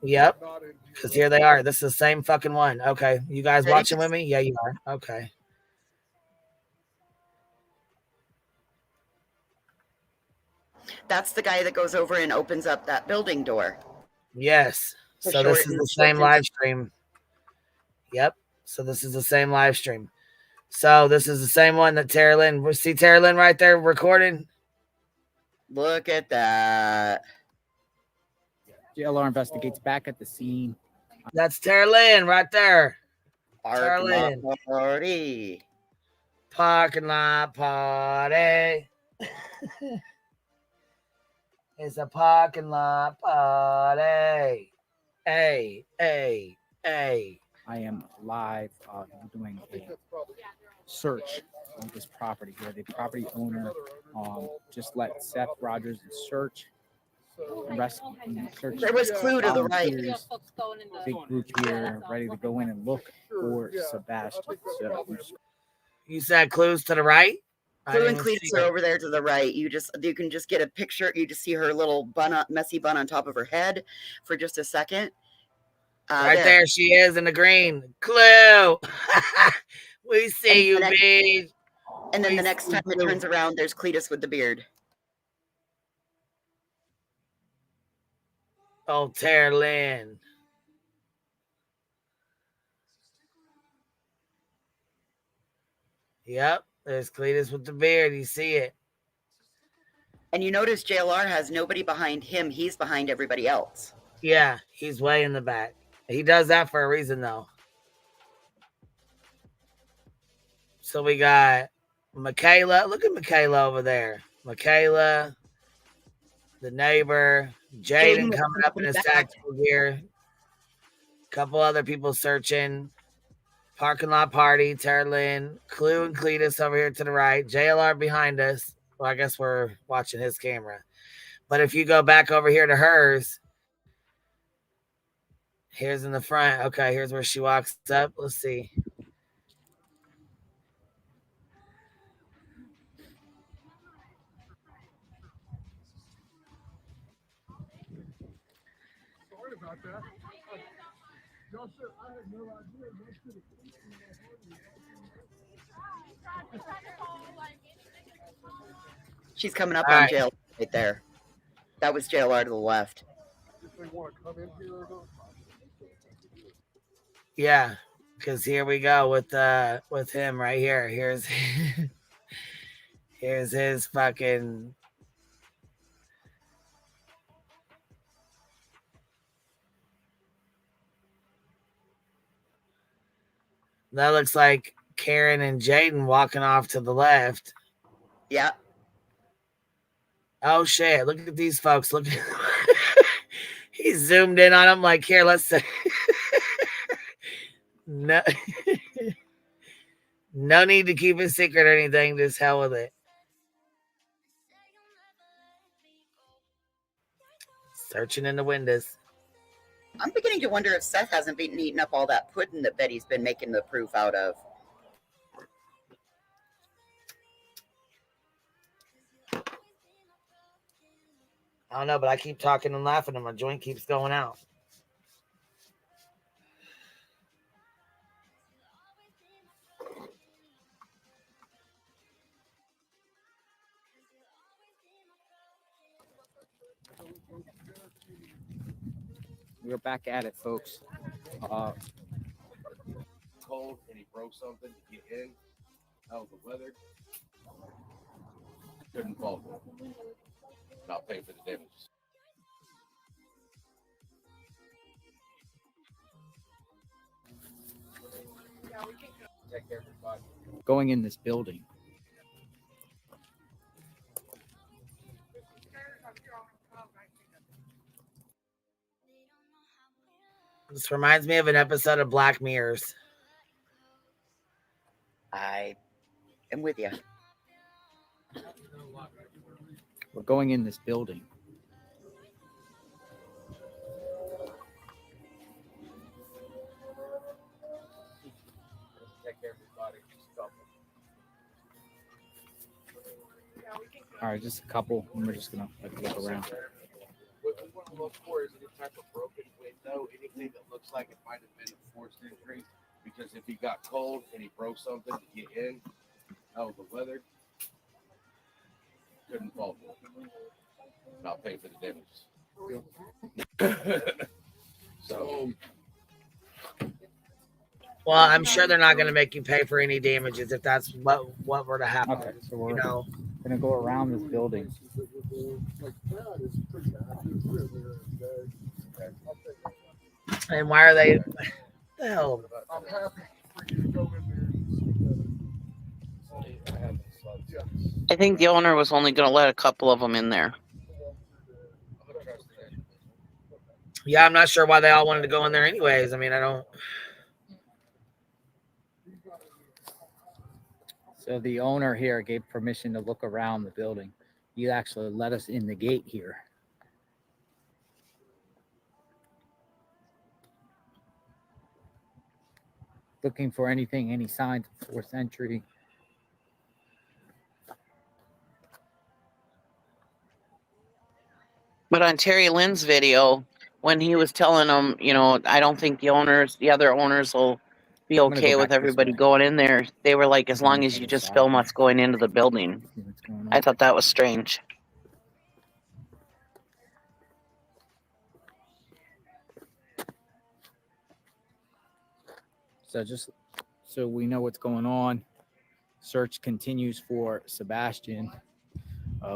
Yep, because here they are. This is the same fucking one. Okay, you guys watching with me? Yeah, you are. Okay. That's the guy that goes over and opens up that building door. Yes. So this is the same live stream. Yep. So this is the same live stream. So this is the same one that Tara Lynn. We see Tara Lynn right there recording. Look at that. JLR investigates back at the scene. That's Tara Lynn right there. Tara Lynn. Parking lot party. It's a parking lot party. Hey. I am live doing a search on this property here. The property owner just let Seth Rogers search. Search There was Clue to the right. volunteers. Big group here, ready to go in and look for Sebastian. So You said Clues to the right? Clue and Cletus are over there to the right. You can just get a picture. You just see her little messy bun on top of her head for just a second. Right there she is in the green. Clue. We see you, babe. And then the next time it turns around, there's Cletus with the beard. Oh, Tara Lynn. Yep, there's Cletus with the beard. You see it. And you notice JLR has nobody behind him. He's behind everybody else. Yeah, he's way in the back. He does that for a reason, though. So we got Michaela. Look at Michaela over there. Michaela, the neighbor, Jaden coming up in his tactical gear. A couple other people searching. Parking lot party, Tara Lynn, Clue and Cletus over here to the right. JLR behind us. Well, I guess we're watching his camera. But if you go back over here to hers, here's in the front. Okay, here's where she walks up. Let's see. Sorry about that. Y'all should, I had no idea. She's coming up on JLR right there. That was JLR to the left. If they want to come in here or not. Yeah, because here we go with him right here. Here's his fucking. That looks like Karen and Jaden walking off to the left. Yeah. Oh shit! Look at these folks. Look. He zoomed in on them like, here, let's say. No. No need to keep it secret or anything. Just hell with it. Searching in the windows. I'm beginning to wonder if Seth hasn't been eating up all that pudding that Betty's been making the proof out of. I don't know, but I keep talking and laughing and my joint keeps going out. we're back at it, folks. Cold and he broke something to get in. Out of the weather. Couldn't fall for it. Not pay for the damages. Take everybody. Going in this building. This reminds me of an episode of Black Mirrors. I am with you. We're going in this building. Take everybody. All right, just a couple, and we're just gonna look around. What we want to look for is any type of broken window, anything that looks like it might have been a forced entry. Because if he got cold and he broke something to get in, out of the weather, couldn't fall for it. Not pay for the damages. So, Well, I'm sure they're not going to make you pay for any damages if that's what were to happen. Okay, so we're gonna go around this building. And why are they? The hell? I'm happy for you to go in there. I think the owner was only going to let a couple of them in there. Yeah, I'm not sure why they all wanted to go in there anyways. I mean, I don't. So the owner here gave permission to look around the building. He actually let us in the gate here. Looking for anything, any signs of forced entry. But on Terry Lynn's video, when he was telling them, you know, I don't think the other owners will be gonna okay go with back this everybody way. going in there, they were like, as Go on long the as you other just side film here. us going into the building. See what's going on. I thought that was strange. So just so we know what's going on, search continues for Sebastian.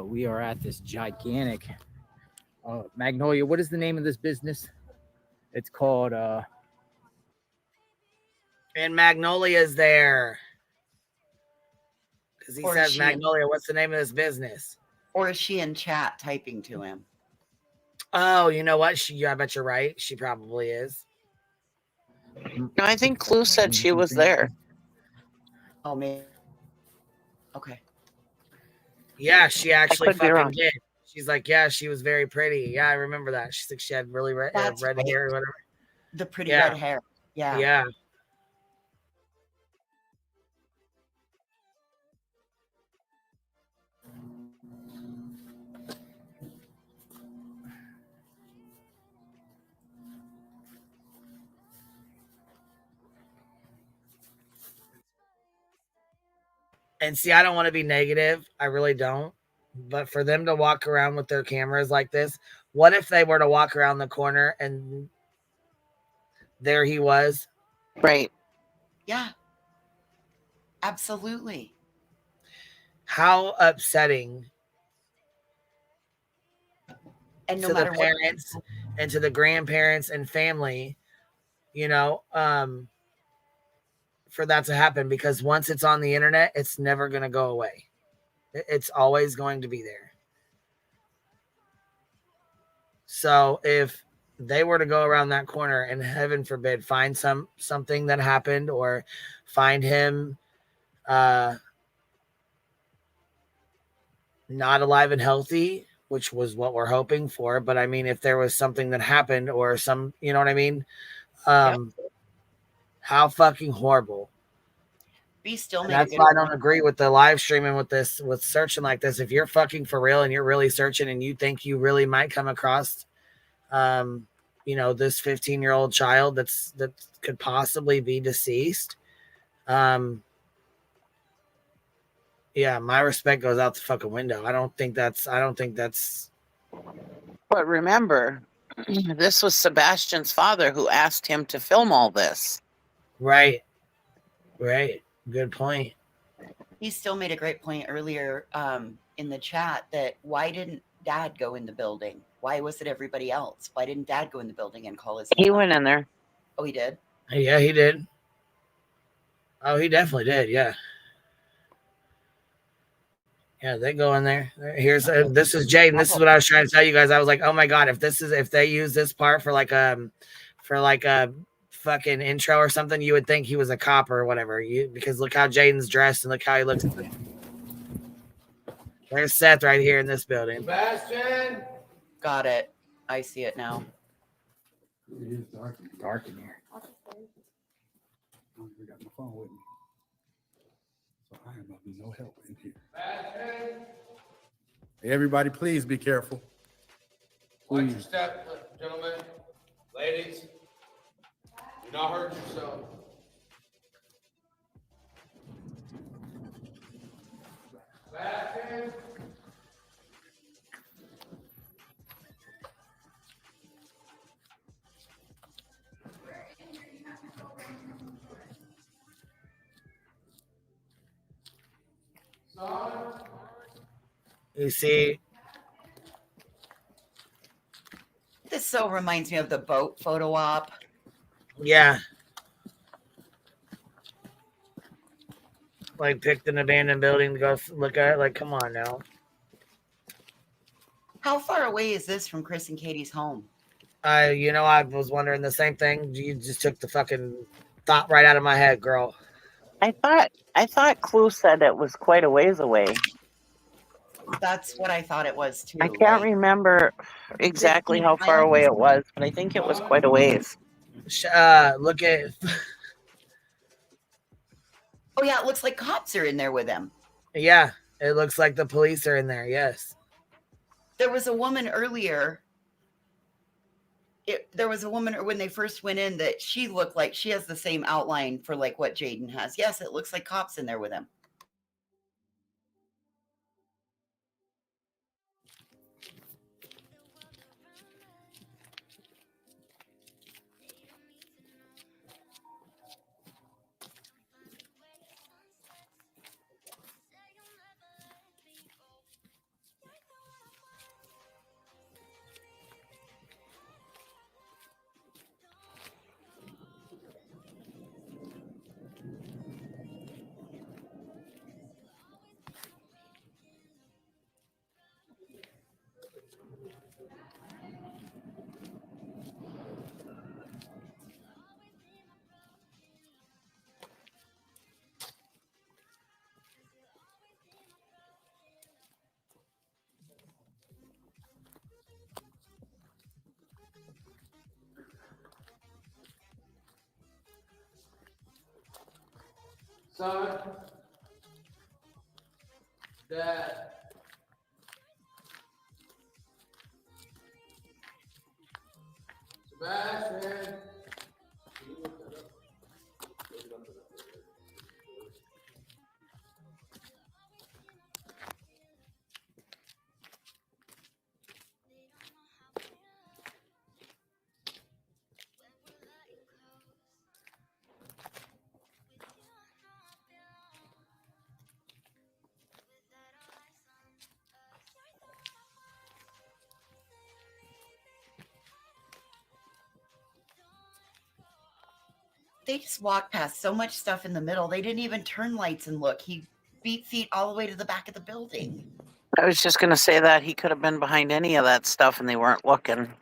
We are at this gigantic Magnolia. What is the name of this business? It's called And Magnolia's there. Because he Or says, she- Magnolia, what's the name of this business? Or is she in chat typing to him? Oh, you know what? I bet you're right. She probably is. No, I think Clue said she was there. Oh, man. Okay. Yeah, she actually could be fucking wrong. did. She's like, yeah, she was very pretty. Yeah, I remember that. She's like, she had really red That's hair right. or whatever. The pretty Yeah. red hair. Yeah. Yeah. And see, I don't want to be negative. I really don't. But for them to walk around with their cameras like this, what if they were to walk around the corner and there he was? Right. Yeah. Absolutely. How upsetting. And no to matter the what parents and to the grandparents and family, you know, for that to happen, because once it's on the internet, it's never going to go away. It's always going to be there. So if they were to go around that corner and heaven forbid find something that happened or find him not alive and healthy, which was what we're hoping for, but I mean, if there was something that happened or some, you know what I mean? How fucking horrible. Be still. And that's why I don't agree with the live streaming with this, with searching like this. If you're fucking for real and you're really searching and you think you really might come across, you know, this 15-year-old child that could possibly be deceased, yeah, my respect goes out the fucking window. I don't think that's. But remember, this was Sebastian's father who asked him to film all this. Right. Good point. He still made a great point earlier in the chat that why didn't Dad go in the building? Why was it everybody else? Why didn't Dad go in the building and call his He mom? went in there. Oh, he did? Yeah, he did. Oh, he definitely did. Yeah. Yeah, they go in there. Here's this is Jaden. This is what I was trying to tell you guys. I was like, oh my god, if they use this part for like a fucking intro or something, you would think he was a cop or whatever. Because look how Jaden's dressed and look how he looks. There's Seth right here in this building. Sebastian! Got it. I see it now. It is dark in here. I got my phone with me. So I am of no help in here. Everybody, please be careful. Watch your step, gentlemen, ladies. Do not hurt yourself. Sebastian. You see, This so reminds me of the boat photo op. yeah. Like picked an abandoned building to go look at it. Like, come on now. How far away is this from Chris and Katie's home? You know, I was wondering the same thing. You just took the fucking thought right out of my head, girl. I thought Clue said it was quite a ways away. That's what I thought it was too. I can't remember exactly 15 how far miles? away it was, but I think it was quite a ways. Look at. Oh yeah, it looks like cops are in there with him. Yeah, it looks like the police are in there. Yes. There was a woman earlier. There was a woman when they first went in that she looked like she has the same outline for like what Jaden has. Yes, it looks like cops in there with him. Son. Dad. Sebastian. They just walked past so much stuff in the middle. They didn't even turn lights and look. He beat feet all the way to the back of the building. I was just going to say that he could have been behind any of that stuff and they weren't looking.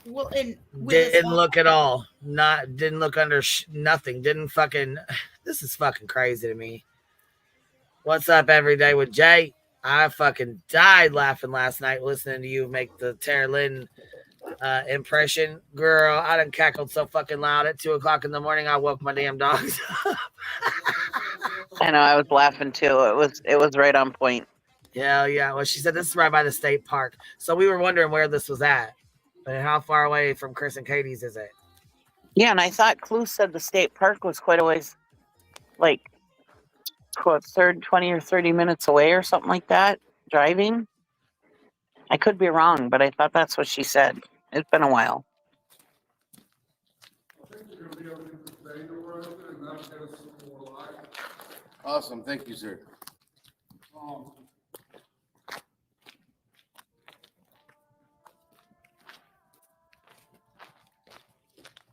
Well, and didn't look at all. Didn't look under nothing. Didn't fucking. This is fucking crazy to me. What's up, Everyday with Jay? I fucking died laughing last night listening to you make the Tara Lynn impression. Girl, I done cackled so fucking loud at 2 o'clock in the morning. I woke my damn dogs up. I know, I was laughing too. It was right on point. Yeah, yeah. Well, she said this is right by the state park. So we were wondering where this was at. And how far away from Chris and Katie's is it? Yeah, and I thought Clue said the state park was quite a ways, like 20 or 30 minutes away or something like that, driving. I could be wrong, but I thought that's what she said. It's been a while. Awesome. Thank you, sir.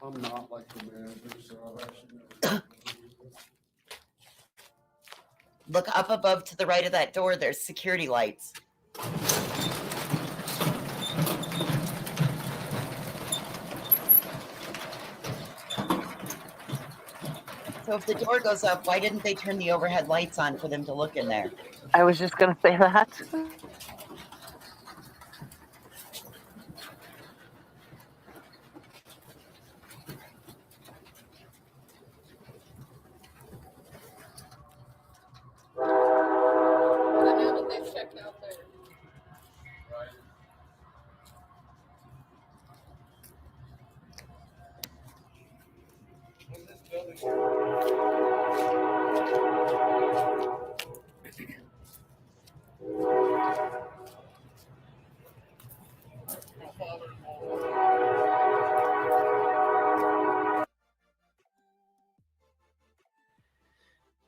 I'm not like the manager, so I've actually never. Look up above to the right of that door. There's security lights. So if the door goes up, why didn't they turn the overhead lights on for them to look in there? I was just going to say that.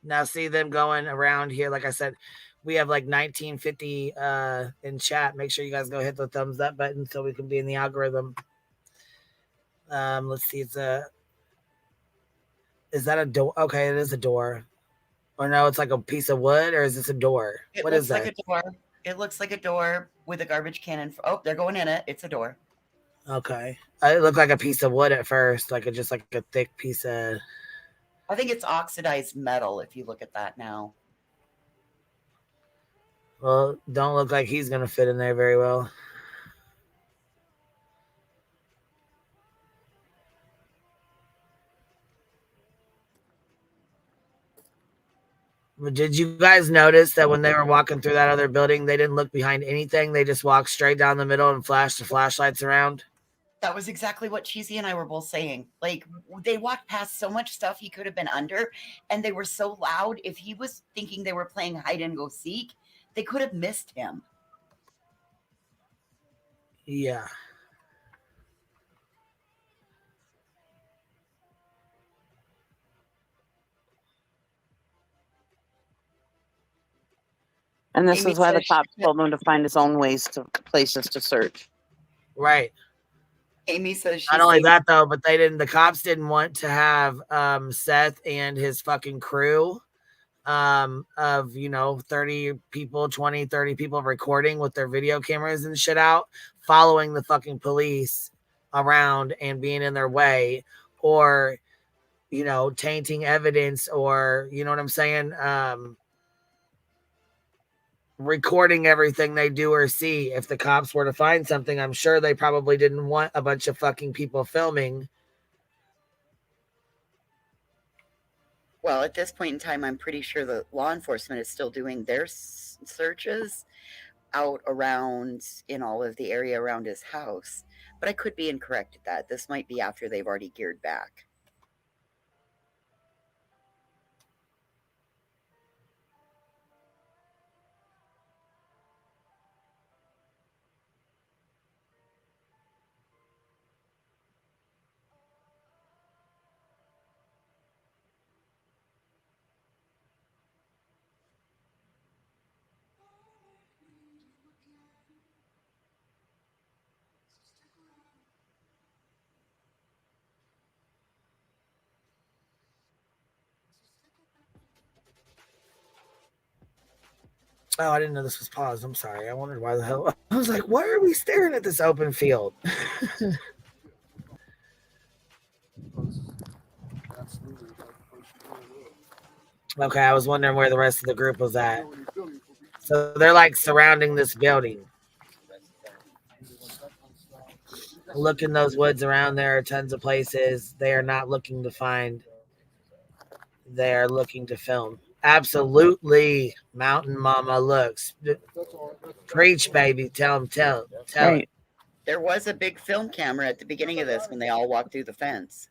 Now see them going around here. Like I said, we have like 1950 in chat. Make sure you guys go hit the thumbs up button so we can be in the algorithm. Let's see. Is that a door? Okay, it is a door. Or no, it's like a piece of wood, or is this a door? What is that? Like a door. It looks like a door with a garbage can. Oh, they're going in it. It's a door. Okay. It looked like a piece of wood at first, like just like a thick piece of. I think it's oxidized metal if you look at that now. Well, don't look like he's gonna fit in there very well. But did you guys notice that when they were walking through that other building, they didn't look behind anything? They just walked straight down the middle and flashed the flashlights around? That was exactly what Cheesy and I were both saying. Like, they walked past so much stuff he could have been under, and they were so loud. If he was thinking they were playing hide and go seek, they could have missed him. Yeah. And this Amy is why the says cops told him to find his own places to search. Right. Amy says she's Not only saving- that though, but the cops didn't want to have Seth and his fucking crew of 30 people, 20, 30 people recording with their video cameras and shit out, following the fucking police around and being in their way, or tainting evidence, or you know what I'm saying, recording everything they do or see. If the cops were to find something, I'm sure they probably didn't want a bunch of fucking people filming. Well, at this point in time, I'm pretty sure the law enforcement is still doing their searches out around in all of the area around his house. But I could be incorrect at that. This might be after they've already geared back. Oh, I didn't know this was paused. I'm sorry. I wondered why the hell. I was like, why are we staring at this open field? Okay, I was wondering where the rest of the group was at. So they're like surrounding this building. Look in those woods around there are tons of places they are not looking to find. They are looking to film. Absolutely, Mountain Mama looks. Preach, baby. Tell them, tell it. There was a big film camera at the beginning of this when they all walked through the fence.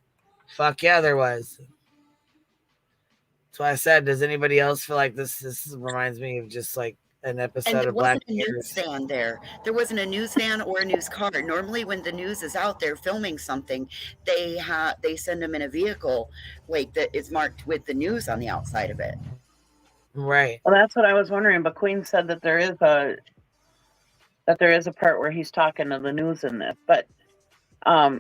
Fuck yeah, there was. That's why I said, does anybody else feel like this reminds me of just like an episode And there of Black wasn't a news van there. There wasn't a news van or a news car. Normally, when the news is out there filming something, they send them in a vehicle like that is marked with the news on the outside of it. Right. Well, that's what I was wondering. But Queen said that there is a part where he's talking to the news in this. But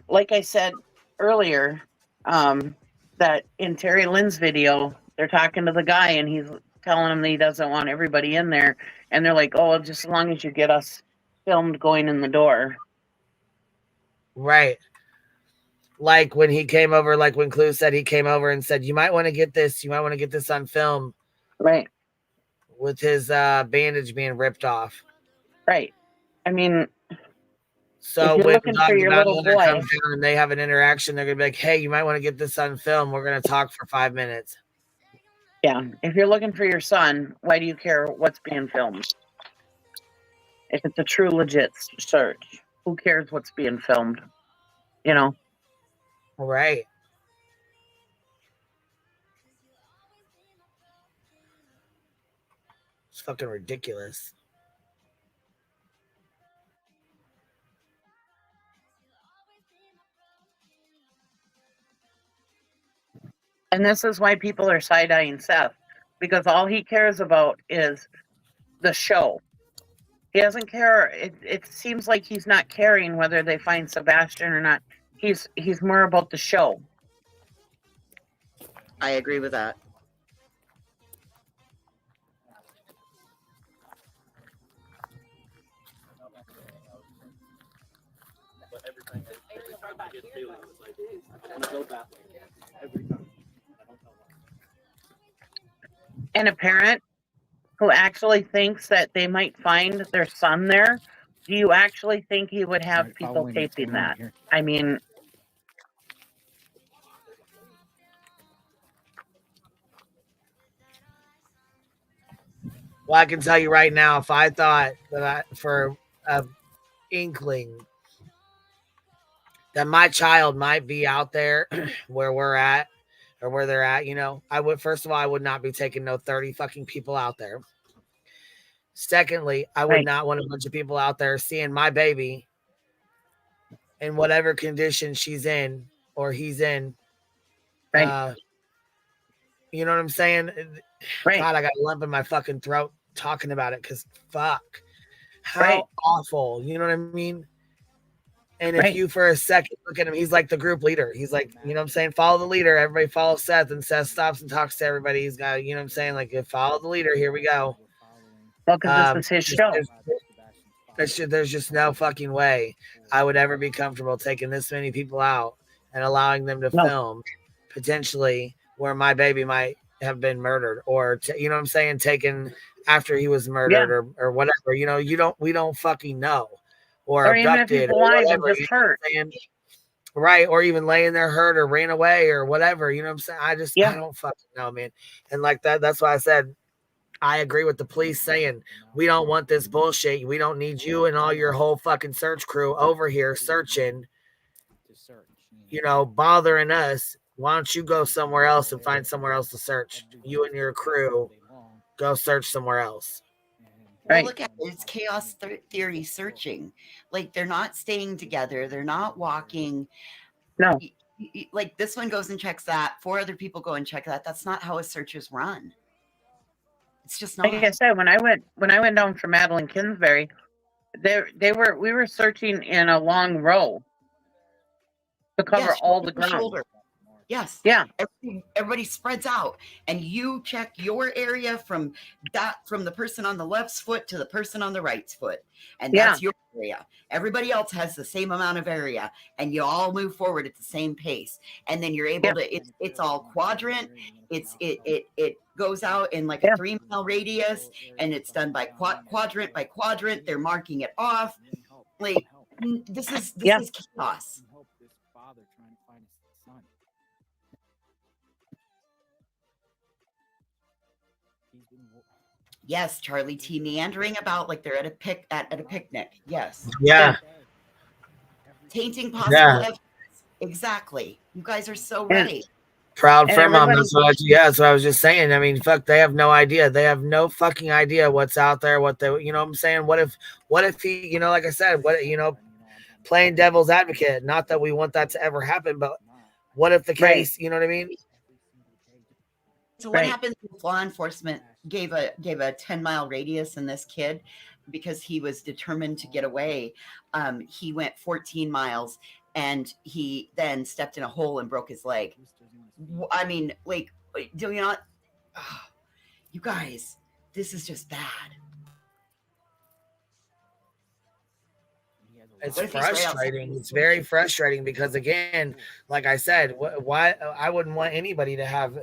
like I said earlier, that in Terry Lynn's video, they're talking to the guy and he's telling him that he doesn't want everybody in there. And they're like, oh, just as long as you get us filmed going in the door. Right. Like when he came over, like when Clue said he came over and said, you might want to get this on film. Right. With his bandage being ripped off. Right. I mean, so if you're looking for your little boy, comes down and they have an interaction, they're gonna be like, hey, you might want to get this on film. We're gonna talk for 5 minutes. Yeah. If you're looking for your son, why do you care what's being filmed? If it's a true legit search, who cares what's being filmed? You know? Right. It's fucking ridiculous. And this is why people are side-eyeing Seth, because all he cares about is the show. He doesn't care. It seems like he's not caring whether they find Sebastian or not. He's more about the show. I agree with that. and a parent who actually thinks that they might find their son there, do you actually think he would have Right, people following what's taping going on that? here. I mean, Well, I can tell you right now, if I thought that for an inkling that my child might be out there where we're at or where they're at, you know, I would, first of all, I would not be taking no 30 fucking people out there. Secondly, I would right. not want a bunch of people out there seeing my baby in whatever condition she's in or he's in. Right. You know what I'm saying? Right. God, I got a lump in my fucking throat talking about it because fuck. How Right. awful. You know what I mean? And if Right. you for a second look at him, he's like the group leader. He's like, you know what I'm saying? Follow the leader. Everybody follows Seth, and Seth stops and talks to everybody. He's got, you know what I'm saying? Like, follow the leader. Here we go. Well, because this is his show. There's just no fucking way I would ever be comfortable taking this many people out and allowing them to film potentially where my baby might have been murdered or, you know what I'm saying? Taken after he was murdered or whatever. You know, we don't fucking know. Or even if he's abducted or alive whatever, and just hurt. Right, or even laying there hurt or ran away or whatever. You know what I'm saying? I don't fucking know, man. And like that's why I said I agree with the police saying we don't want this bullshit. We don't need you and all your whole fucking search crew over here searching, you know, bothering us. Why don't you go somewhere else and find somewhere else to search? You and your crew go search somewhere else. Well, look at it. It's chaos theory searching. Like they're not staying together. They're not walking. No. Like this one goes and checks that. 4 other people go and check that. That's not how a search is run. It's just not. Like I said, when I went down for Madeline Kinsbury, we were searching in a long row to cover all the ground. Shoulder. Yes. Yeah. Everybody spreads out, and you check your area from the person on the left's foot to the person on the right's foot, and that's your area. Everybody else has the same amount of area, and you all move forward at the same pace, and then you're able to. It's all quadrant. It goes out in like a 3-mile radius, and it's done by quadrant by quadrant. They're marking it off. Like this is chaos. Yes, Charlie T. meandering about like they're at a picnic. Yes. Yeah. Tainting possible evidence. Exactly. You guys are so right. Proud friend mom. That's what I was just saying. I mean, fuck, they have no idea. They have no fucking idea what's out there, what they, you know what I'm saying? What if he, you know, like I said, playing devil's advocate, not that we want that to ever happen, but what if the case, you know what I mean? So what happens if law enforcement gave a 10-mile radius in this kid because he was determined to get away? He went 14 miles and he then stepped in a hole and broke his leg. I mean, like, do you not? Oh, you guys, this is just bad. It's frustrating. It's very frustrating because, again, like I said, why I wouldn't want anybody to have.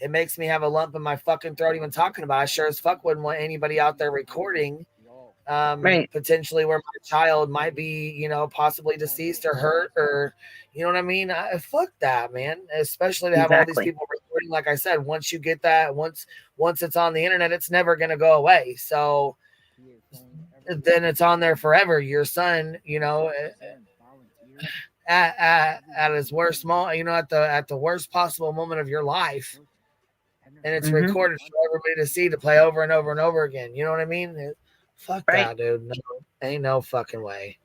It makes me have a lump in my fucking throat even talking about it. I sure as fuck wouldn't want anybody out there recording potentially where my child might be, you know, possibly deceased or hurt or, you know what I mean? Fuck that, man. Especially to have all these people recording. Like I said, once you get that, once it's on the internet, it's never going to go away. So then it's on there forever. Your son, you know, at his worst moment, you know, at the worst possible moment of your life. And it's recorded for everybody to see, to play over and over and over again. You know what I mean? Fuck that, dude. No, ain't no fucking way.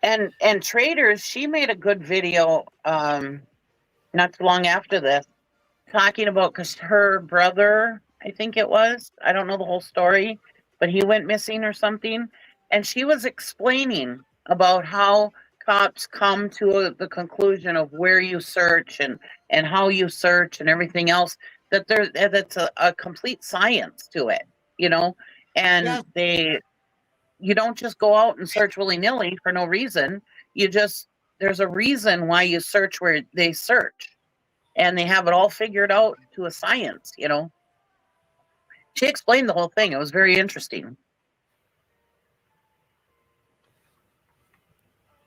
And Traders, she made a good video not too long after this, talking about, because her brother, I think it was, I don't know the whole story, but he went missing or something. And she was explaining about how cops come to the conclusion of where you search and how you search and everything else, that's a complete science to it, you know, and you don't just go out and search willy-nilly for no reason. There's a reason why you search where they search, and they have it all figured out to a science, you know. She explained the whole thing. It was very interesting.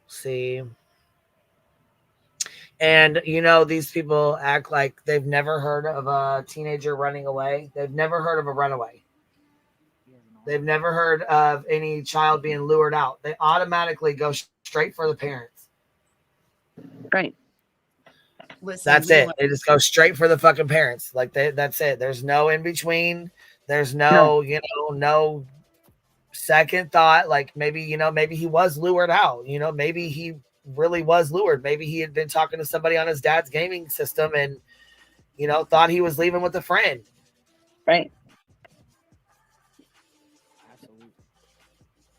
See. And, you know, these people act like they've never heard of a teenager running away. They've never heard of a runaway. They've never heard of any child being lured out. They automatically go straight for the parents. Right. Listen, That's we it. learned- They just go straight for the fucking parents. Like that's it. There's no in between. There's no, you know, no second thought. Like maybe, you know, maybe he was lured out. You know, maybe he really was lured. Maybe he had been talking to somebody on his dad's gaming system and, you know, thought he was leaving with a friend. Right.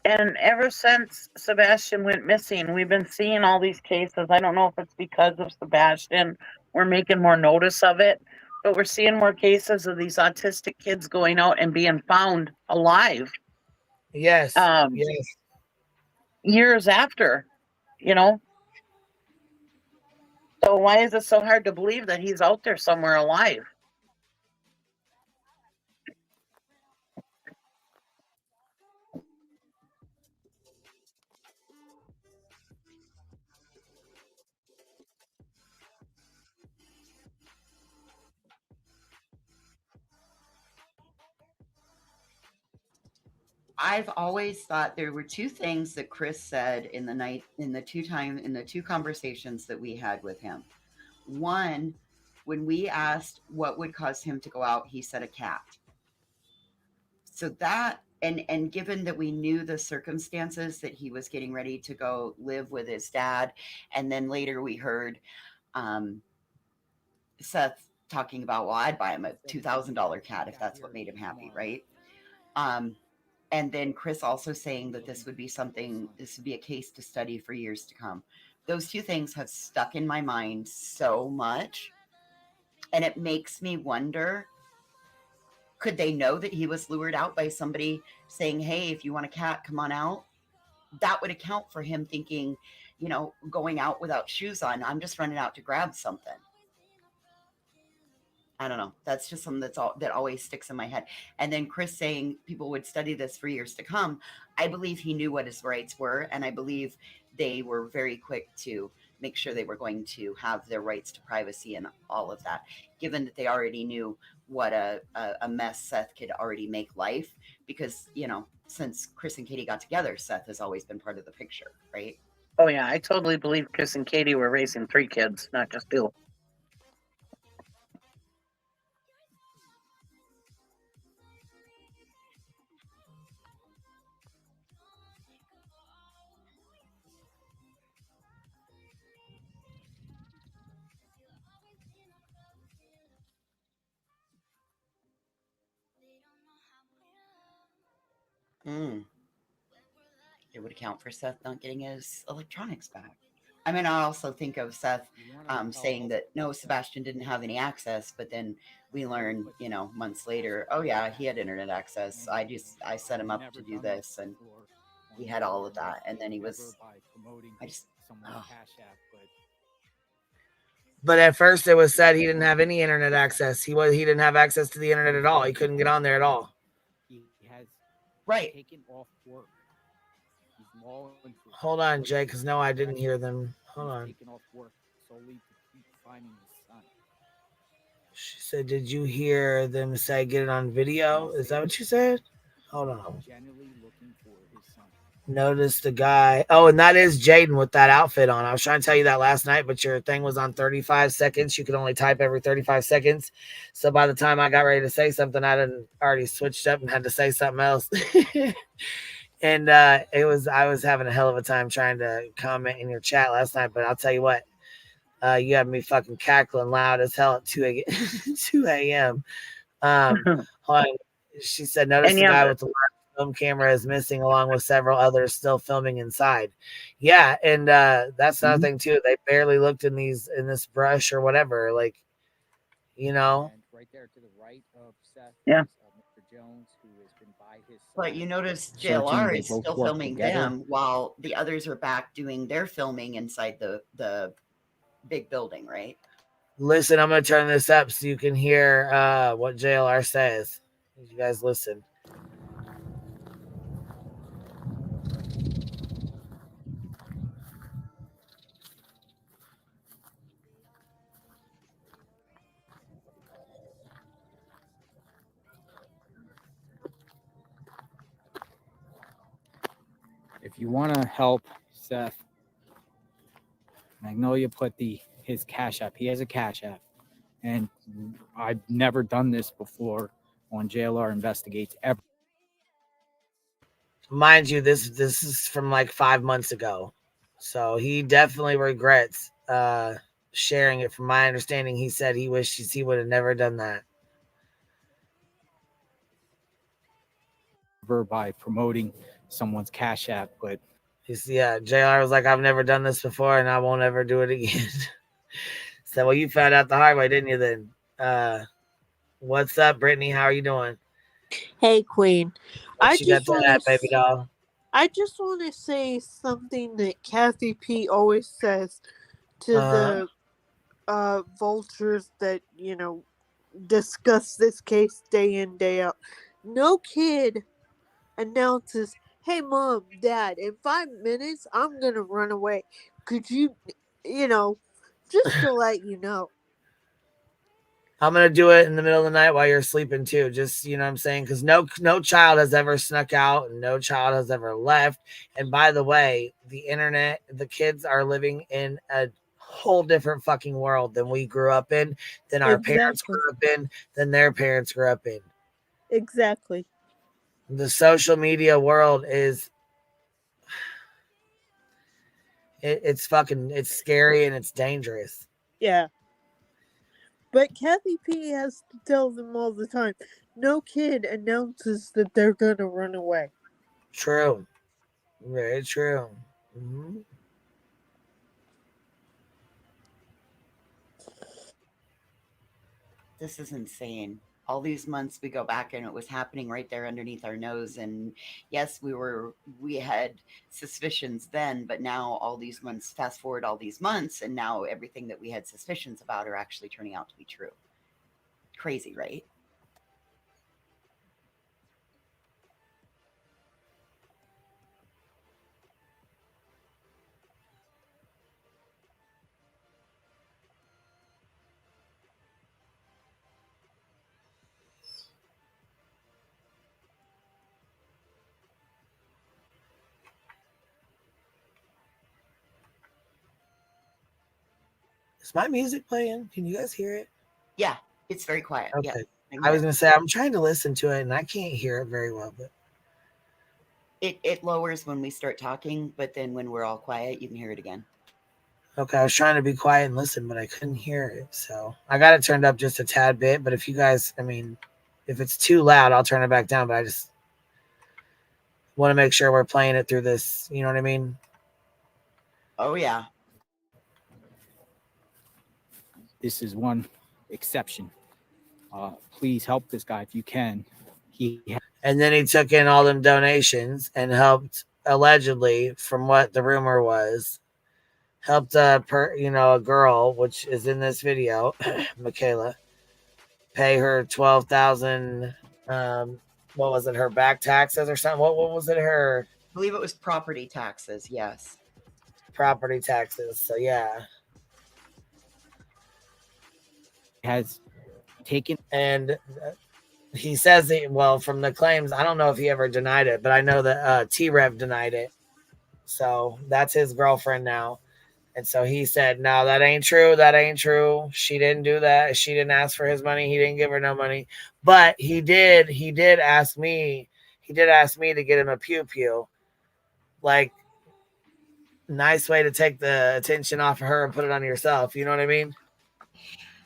And ever since Sebastian went missing, we've been seeing all these cases. I don't know if it's because of Sebastian, we're making more notice of it, but we're seeing more cases of these autistic kids going out and being found alive. Yes. Yes. Years after, you know. So why is it so hard to believe that he's out there somewhere alive? I've always thought there were two things that Chris said in the two conversations that we had with him. One, when we asked what would cause him to go out, he said a cat. So that and given that we knew the circumstances that he was getting ready to go live with his dad, and then later we heard Seth talking about, well, I'd buy him a $2,000 cat if that's what made him happy, right? And then Chris also saying that this would be a case to study for years to come. Those two things have stuck in my mind so much. And it makes me wonder, could they know that he was lured out by somebody saying, hey, if you want a cat, come on out? That would account for him thinking, you know, going out without shoes on, I'm just running out to grab something. I don't know. That's just something that always sticks in my head. And then Chris saying people would study this for years to come. I believe he knew what his rights were, and I believe they were very quick to make sure they were going to have their rights to privacy and all of that, given that they already knew what a mess Seth could already make life. Because, you know, since Chris and Katie got together, Seth has always been part of the picture, right? Oh, yeah. I totally believe Chris and Katie were raising 3 kids, not just 2. It would account for Seth not getting his electronics back. I mean, I also think of Seth saying that no, Sebastian didn't have any access, but then we learn, you know, months later, oh yeah, he had internet access. I set him up to do this, and he had all of that, and then he was. But at first it was said he didn't have any internet access. He didn't have access to the internet at all. He couldn't get on there at all. He has taken off work. Hold on, Jay, because no, I didn't hear them. Hold on. Taken off work solely to keep finding his son. She said, did you hear them say get it on video? Is that what you said? Hold on. Generally looking for his son. Notice the guy. Oh, and that is Jaden with that outfit on. I was trying to tell you that last night, but your thing was on 35 seconds. You could only type every 35 seconds. So by the time I got ready to say something, I didn't already switched up and had to say something else. And I was having a hell of a time trying to comment in your chat last night, but I'll tell you what, you had me fucking cackling loud as hell at 2 a.m. Hold on. She said, notice the guy with the film camera is missing along with several others still filming inside. Yeah. And that's another thing too. They barely looked in this brush or whatever. Like, you know, And right there to the right of Seth, yeah. Mr. Jones, who has been by his side. But you notice JLR is still filming them while the others are back doing their filming inside the big building, right? Listen, I'm going to turn this up so you can hear what JLR says. You guys listen. If you want to help Seth, Magnolia put his Cash App. He has a Cash App, and I've never done this before on JLR Investigates ever. Mind you, this is from like 5 months ago, so he definitely regrets sharing it. From my understanding, he said he wishes he would have never done that. By promoting someone's Cash App, but JR was like, I've never done this before and I won't ever do it again. So, well, you found out the hard way, didn't you then? What's up, Brittany? How are you doing? Hey, Queen. What you got to add, baby doll? I just want to say something that Kathy P always says to the vultures that, discuss this case day in, day out. No kid announces, hey, Mom, Dad, in 5 minutes, I'm going to run away. Could you, just to let you know. I'm going to do it in the middle of the night while you're sleeping too. Just, you know what I'm saying? Because no child has ever snuck out. And no child has ever left. And by the way, the internet, the kids are living in a whole different fucking world than we grew up in, than our parents grew up in, than their parents grew up in. Exactly. The social media world is it's scary and it's dangerous. Yeah. But Kathy P has to tell them all the time, no kid announces that they're going to run away. True. Very true. Mm-hmm. This is insane. All these months we go back and it was happening right there underneath our nose. And yes, we had suspicions then, but now all these months, fast forward all these months, and now everything that we had suspicions about are actually turning out to be true. Crazy, right? Is my music playing? Can you guys hear it? Yeah, it's very quiet. Okay. Yeah, I was going to say, I'm trying to listen to it and I can't hear it very well, but it lowers when we start talking, but then when we're all quiet, you can hear it again. okay, I was trying to be quiet and listen, but I couldn't hear it. So I got it turned up just a tad bit. But if you guys, if it's too loud, I'll turn it back down. But I just want to make sure we're playing it through this. You know what I mean? Oh, yeah. This is one exception. Please help this guy if you can. And then he took in all them donations and helped, allegedly, from what the rumor was, helped a girl, which is in this video, Michaela, pay her $12,000. What was it? Her back taxes or something? What was it? I believe it was property taxes. Yes, property taxes. So yeah, has taken and. He says from the claims, I don't know if he ever denied it, but I know that T-Rev denied it. So that's his girlfriend now. And so he said, no, that ain't true. That ain't true. She didn't do that. She didn't ask for his money. He didn't give her no money. But he did ask me to get him a pew-pew. Like, nice way to take the attention off of her and put it on yourself. You know what I mean?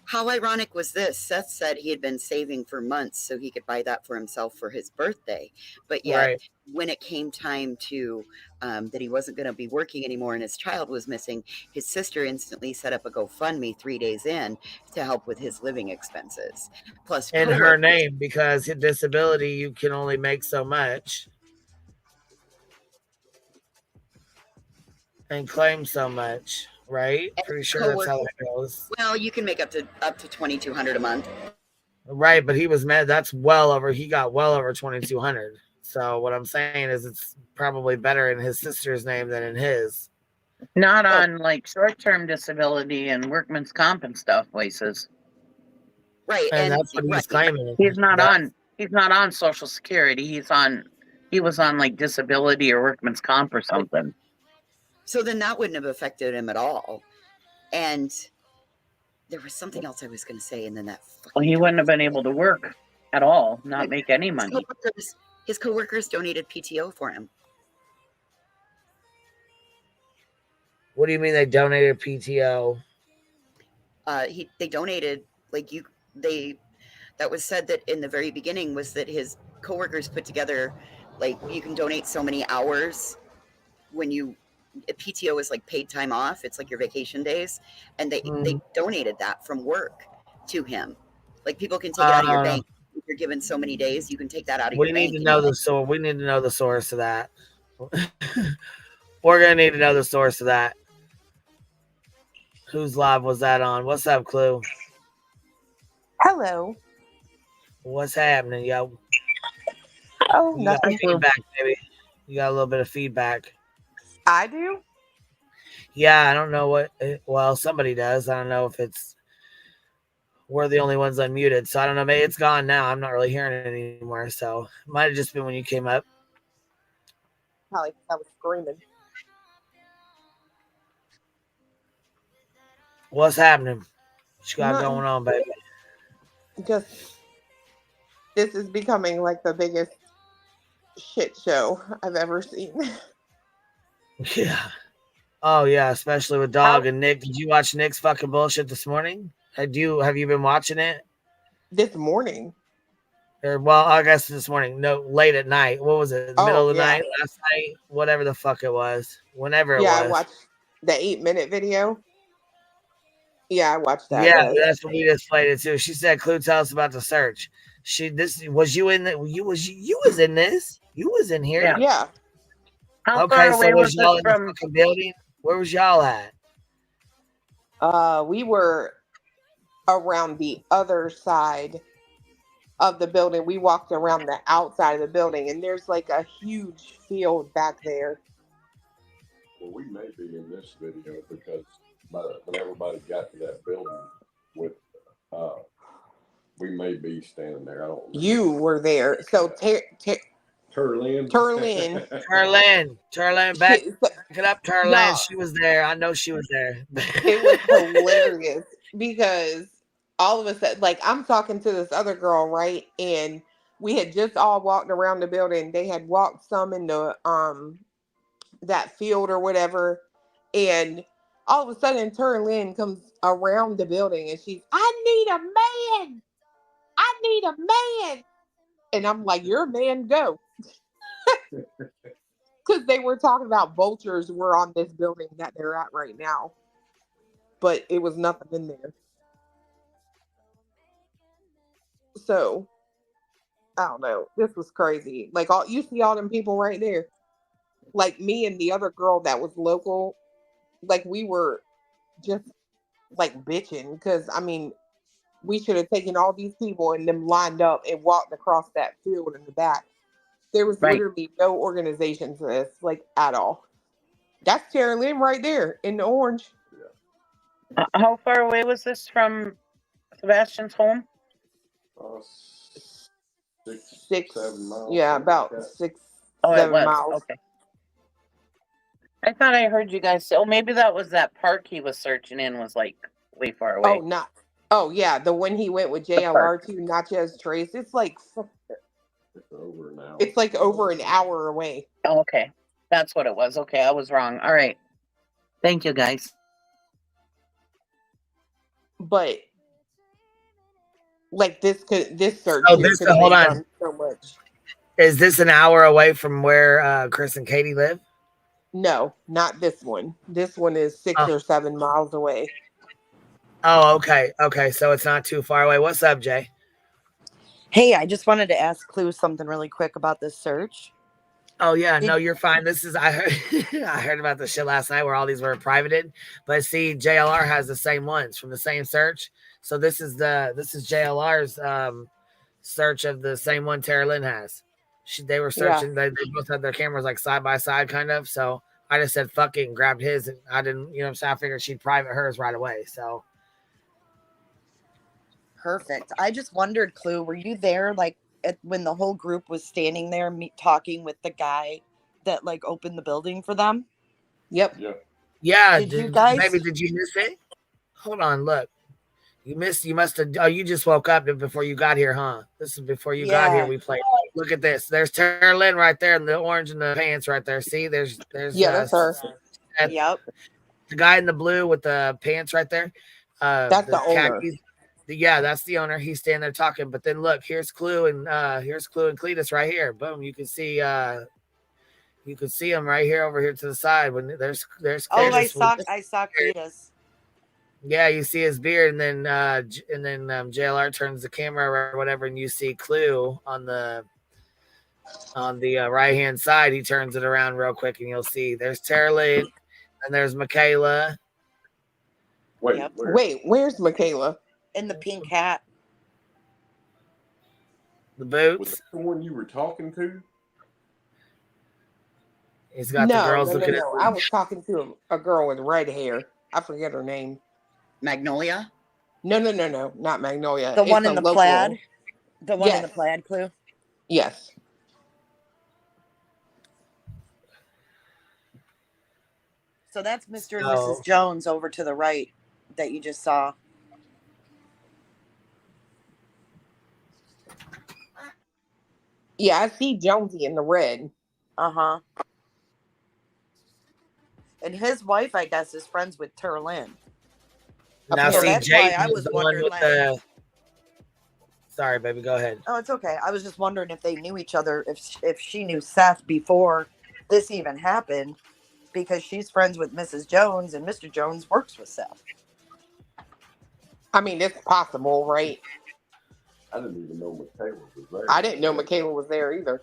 How ironic was this? Seth said he had been saving for months so he could buy that for himself for his birthday. But yet, when it came time to that he wasn't going to be working anymore and his child was missing, his sister instantly set up a GoFundMe 3 days in to help with his living expenses. Plus, in her name, because his disability, you can only make so much and claim so much. Right? Pretty sure that's how it goes. Well, you can make up to $2,200 a month. Right, but he was mad. That's well over. He got well over 2,200. So what I'm saying is, it's probably better in his sister's name than in his. Not on like short-term disability and workman's comp and stuff places. Right, And that's what he's claiming. He's not on. He's not on Social Security. He was on like disability or workman's comp or something. So then that wouldn't have affected him at all. And there was something else I was going to say, and then that. Well, he wouldn't have been able to work at all, not make any money. His coworkers donated PTO for him. What do you mean they donated PTO? They donated that was said that in the very beginning was that his coworkers put together, like, you can donate so many hours when PTO is like paid time off. It's like your vacation days. And they donated that from work to him. Like, people can take it out of your bank. If you're given so many days, you can take that out of your bank. We need to know the source of that. We're gonna need to know the source of that. Whose live was that on? What's up, Clue? Hello. What's happening, yo? Oh, You got nothing. feedback, baby. You got a little bit of feedback. I do? Yeah, I don't know what. Well, somebody does. I don't know if it's. We're the only ones unmuted, so I don't know. Maybe it's gone now. I'm not really hearing it anymore. So it might have just been when you came up. Probably 'cause I was screaming. What's happening? What you got Nothing. going on, baby? Just, this is becoming like the biggest shit show I've ever seen. Yeah. Oh yeah, especially with Dog and Nick. Did you watch Nick's fucking bullshit this morning? Have you been watching it? This morning? Or, well, I guess this morning. No, late at night. What was it? Middle of the night, last night, whatever the fuck it was. Whenever it was. I watched the 8-minute video. Yeah, I watched that. Yeah, yes. that's what we just played it too. She said, "Clue, tell us about the search." Was you in the you was in this? You was in here? Yeah. How Okay, far so away was was y'all this in the from? fucking building? Where was y'all at? We were around the other side of the building. We walked around the outside of the building, and there's like a huge field back there. Well, we may be in this video because when everybody got to that building with, we may be standing there. I don't remember. You were there. So Turlin, back it up, Turlin. Y'all, She was there. I know she was there. it was hilarious because all of a sudden, like, I'm talking to this other girl, right? And we had just all walked around the building. They had walked some in the that field or whatever. And all of a sudden, Turlin comes around the building and she's, I need a man. I need a man. And I'm like, you're a man, go. Because they were talking about vultures were on this building that they're at right now. But it was nothing in there. So, I don't know. This was crazy. Like, you see all them people right there. Like, me and the other girl that was local, like, we were just, like, bitching. Because, I mean, we should have taken all these people and them lined up and walked across that field in the back. There was literally no organization for this, like, at all. That's Tara Lynn right there in the orange. How far away was this from Sebastian's home? 7 miles. Yeah, about 6, Oh, 7 it was. miles. Okay. I thought I heard you guys say, oh, maybe that was that park he was searching in was like way far away. Oh, yeah, the one he went with JLR to, Natchez Trace. It's like over an hour. It's like over an hour away. Oh, okay. That's what it was. Okay, I was wrong. All right. Thank you, guys. But like this search. Oh, here could hold have on. done so much. Is this an hour away from where Chris and Katie live? No, not this one. This one is 6 or 7 miles away. Oh, okay. Okay, so it's not too far away. What's up, Jay? Hey, I just wanted to ask Clue something really quick about this search. Oh yeah, no, you're fine. This is I heard about the shit last night where all these were privated, but see, JLR has the same ones from the same search. So this is JLR's search of the same one Tara Lynn has. They were searching. They both had their cameras like side by side, kind of. So I just said fuck it and grabbed his, and I didn't, you know what I'm saying? I figured she'd private hers right away. So Perfect. I just wondered, Clue, were you there like when the whole group was standing there talking with the guy that like opened the building for them? Yep. Yeah. Did you guys? Maybe did you miss it? Hold on, look. You missed. You must have. Oh, you just woke up before you got here, huh? This is before you got here. We played. Look at this. There's Tara Lynn right there in the orange and the pants right there. See, there's. That's her. Yep. The guy in the blue with the pants right there. That's the owner. Yeah, that's the owner. He's standing there talking. But then look, here's Clue and Cletus right here. Boom. You can see. You can see him right here over here to the side. When there's. Oh, I saw Cletus. Yeah, you see his beard, and then JLR turns the camera or whatever, and you see Clue on the right hand side. He turns it around real quick, and you'll see there's Tara Lynn, and there's Michaela. Wait, where's Michaela? In the pink hat. The boots. Was that the one you were talking to? He's got the girls looking at. I was talking to a girl with red hair. I forget her name. Magnolia? No, not Magnolia. The one in the plaid? The one in the plaid, Clue? Yes. So that's Mr. and Mrs. Jones over to the right that you just saw. Yeah, I see Jonesy in the red. Uh-huh. And his wife, I guess, is friends with Tara Lynn. Now, see, Jaden was the one with the. Sorry, baby. Go ahead. Oh, it's okay. I was just wondering if they knew each other, if she knew Seth before this even happened, because she's friends with Mrs. Jones, and Mr. Jones works with Seth. I mean, it's possible, right? I didn't even know Michaela was there. I didn't know Michaela was there either.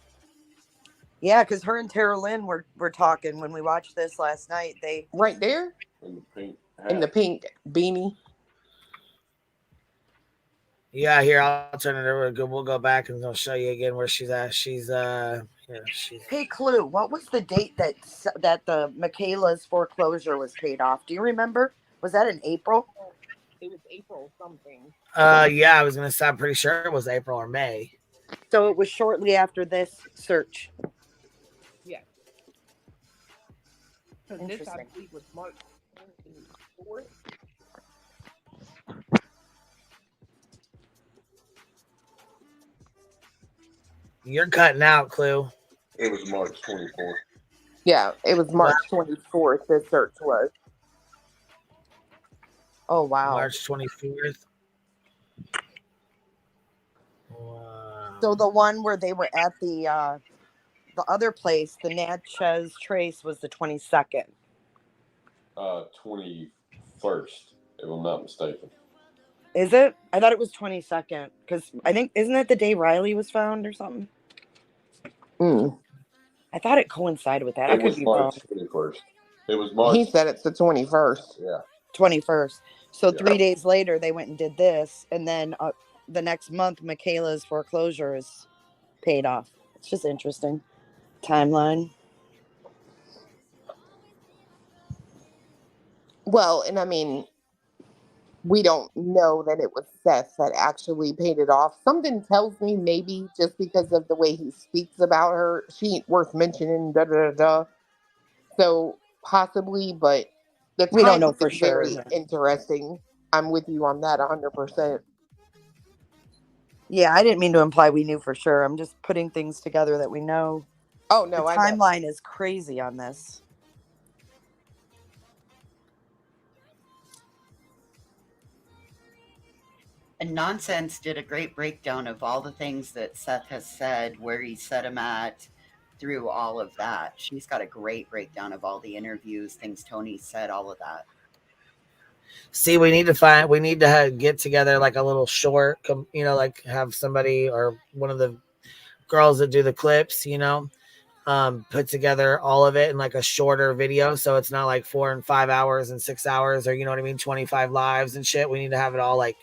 Yeah, because her and Tara Lynn were talking when we watched this last night. They right there in the pink hat. In the pink beanie. Yeah, here I'll turn it over. We'll go back and I'll show you again where she's at. She's Hey, Clue, what was the date that the Michaela's foreclosure was paid off? Do you remember? Was that in April? It was April something. Yeah, I was gonna say I'm pretty sure it was April or May. So it was shortly after this search. Yeah. So this, I believe, was March 24th. You're cutting out, Clue. It was March 24th. Yeah, it was March 24th. This search was. Oh wow. March 24th. Wow. So the one where they were at the other place, the Natchez Trace, was the 22nd. 21st, if I'm not mistaken. Is it? I thought it was 22nd because I think isn't that the day Riley was found or something? I thought it coincided with that. I could be wrong. 21st. It was March. He said it's the 21st. Yeah. 21st. So 3 days later, they went and did this, and then the next month, Michaela's foreclosure is paid off. It's just interesting timeline. Well, and I mean, we don't know that it was Seth that actually paid it off. Something tells me maybe just because of the way he speaks about her, she ain't worth mentioning. So possibly, but we don't know for sure. Very interesting. I'm with you on that 100%. Yeah, I didn't mean to imply we knew for sure. I'm just putting things together that we know. Oh no, the timeline is crazy on this. And Nonsense did a great breakdown of all the things that Seth has said, where he said them at, through all of that. She's got a great breakdown of all the interviews, things Tony said, all of that. See, we need to get together like a little short, like have somebody or one of the girls that do the clips, put together all of it in like a shorter video. So it's not like 4 and 5 hours and 6 hours or, 25 lives and shit. We need to have it all like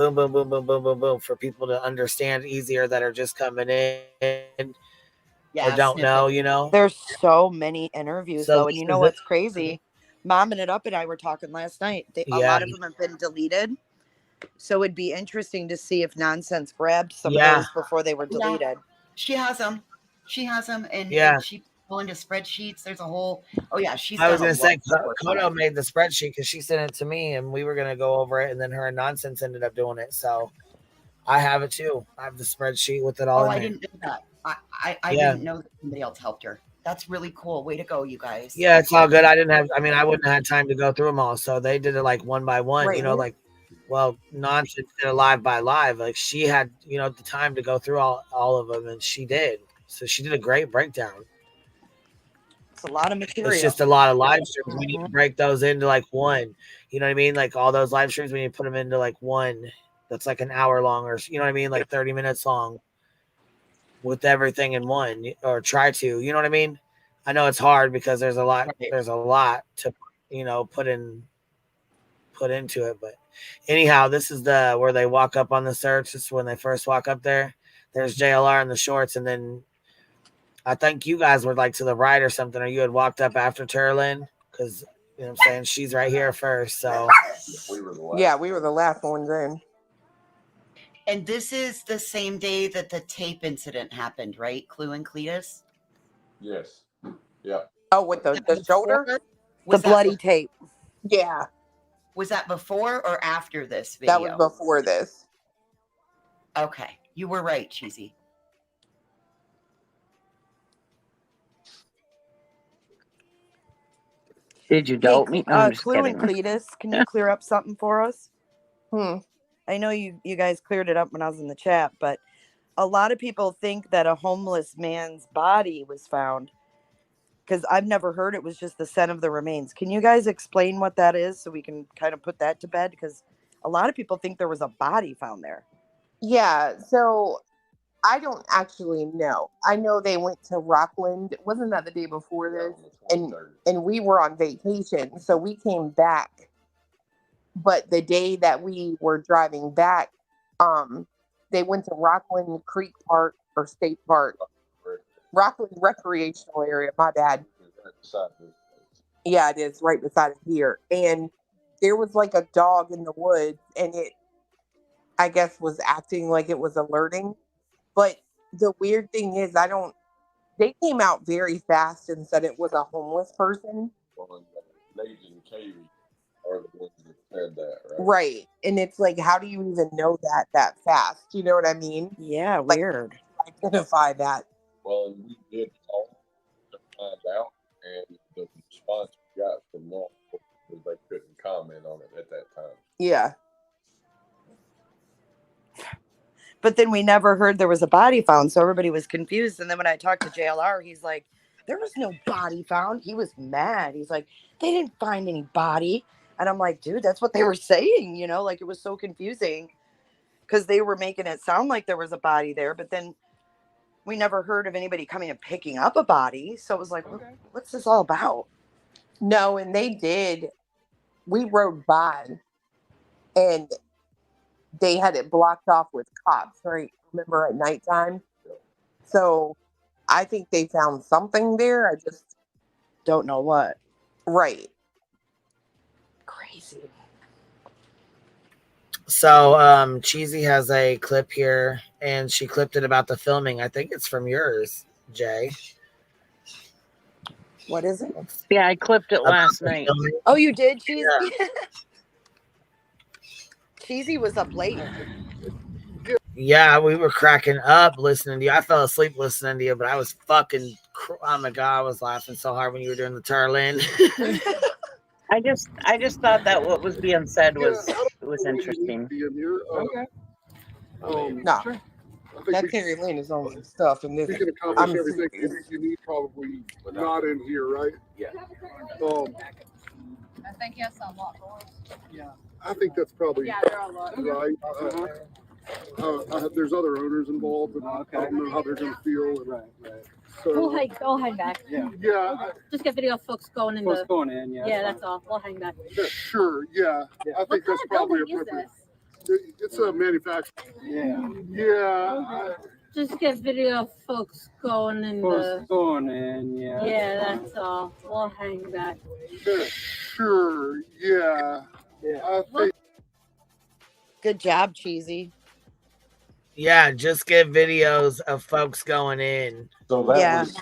boom, boom, boom, boom, boom, boom, boom, for people to understand easier that are just coming in or don't know, you know. There's so many interviews So though, and this you is know it. what's crazy? Mom and It Up and I were talking last night. A Yeah. lot of them have been deleted, so it'd be interesting to see if Nonsense grabbed some of Yeah. those before they were deleted. She has them. She has them, and, Yeah. and she pull into spreadsheets. There's a whole. Oh yeah, she's I was done a gonna say lot of work on Kodo it. made the spreadsheet because she sent it to me, and we were gonna go over it, and then her and Nonsense ended up doing it. So I have it too. I have the spreadsheet with it all Oh, in I there. didn't know that. I Yeah. didn't know that somebody else helped her. That's really cool. Way to go, you guys. Yeah, it's all good. I wouldn't have had time to go through them all. So they did it like one by one, you know, Right. like, well, Nonsense did it live by live. Like she had, you know, the time to go through all of them, and she did. So she did a great breakdown. It's a lot of material. It's just a lot of live streams. We need to break those into like one. You know what I mean? Like all those live streams, we need to put them into like one that's like an hour long, or you know what I mean, like 30 minutes long, with everything in one, or try to. You know what I mean? I know it's hard because there's a lot to, you know, put into it. But anyhow, this is the where they walk up on the search. This is when they first walk up there. There's JLR in the shorts, and then I think you guys were like to the right or something, or you had walked up after Turlin, because you know what I'm saying, she's right here first. So Yeah, we were the last ones in. And this is the same day that the tape incident happened, right? Clue and Cletus? Yes. Yeah. Oh, with the shoulder? The bloody tape. Yeah. Was that before or after this video? That was before this. Okay. You were right, Cheesy. Did you Hey, doubt me? No, I'm just Clue and kidding. Cletus, can you clear up something for us? Hmm. I know you guys cleared it up when I was in the chat, but a lot of people think that a homeless man's body was found, because I've never heard it was just the scent of the remains. Can you guys explain what that is so we can kind of put that to bed? Because a lot of people think there was a body found there. Yeah, so I don't actually know. I know they went to Rockland. Wasn't that the day before this? And we were on vacation, so we came back. But the day that we were driving back, they went to Rockland Creek Park or State Park. Rockland Recreational Area, my bad. Yeah, it is right beside it here. And there was like a dog in the woods, and it, I guess, was acting like it was alerting. But the weird thing is, they came out very fast and said it was a homeless person. Well, Nate and Katie are the ones that said that, right? Right. And it's like, how do you even know that fast? You know what I mean? Yeah, like, weird. Identify that. Well, and we did call to find out, and the response we got from law was they couldn't comment on it at that time. Yeah. But then we never heard there was a body found, so everybody was confused. And then when I talked to JLR, he's like, there was no body found. He was mad. He's like, they didn't find any body. And I'm like, dude, that's what they were saying, you know, like it was so confusing because they were making it sound like there was a body there. But then we never heard of anybody coming and picking up a body. So it was like, what's this all about? No, and they did. We rode by and they had it blocked off with cops, right? Remember, at nighttime? So I think they found something there. I just don't know what. Right. Crazy. So Cheesy has a clip here, and she clipped it about the filming. I think it's from yours, Jay. What is it? Yeah, I clipped it last night. Oh, you did, Cheesy? Yeah. Cheesy was up late. Yeah, we were cracking up listening to you. I fell asleep listening to you, but I was fucking, oh my God, I was laughing so hard when you were doing the Turlin. I just thought that what was being said was interesting. Okay. No. Sure. That Terry Lane is on some stuff, and this. We can accomplish everything you need probably not in here, right? Yeah. I think yes, a lot more. Yeah. I think that's probably there are a lot. right. There's other owners involved, and I don't know how they're going to feel. Right. So We'll hang back. Yeah. Just get video of folks going in. Folks going in, yeah. Yeah, that's all. We'll hang back. Sure. Yeah. I think that's probably building is appropriate. this? It's a manufacturer. Yeah. Just get video of folks going in the. Going in, yeah. Yeah, that's all. We'll hang back. Sure. Yeah. I think. Good job, Cheesy. Yeah, just get videos of folks going in. So that Yeah. was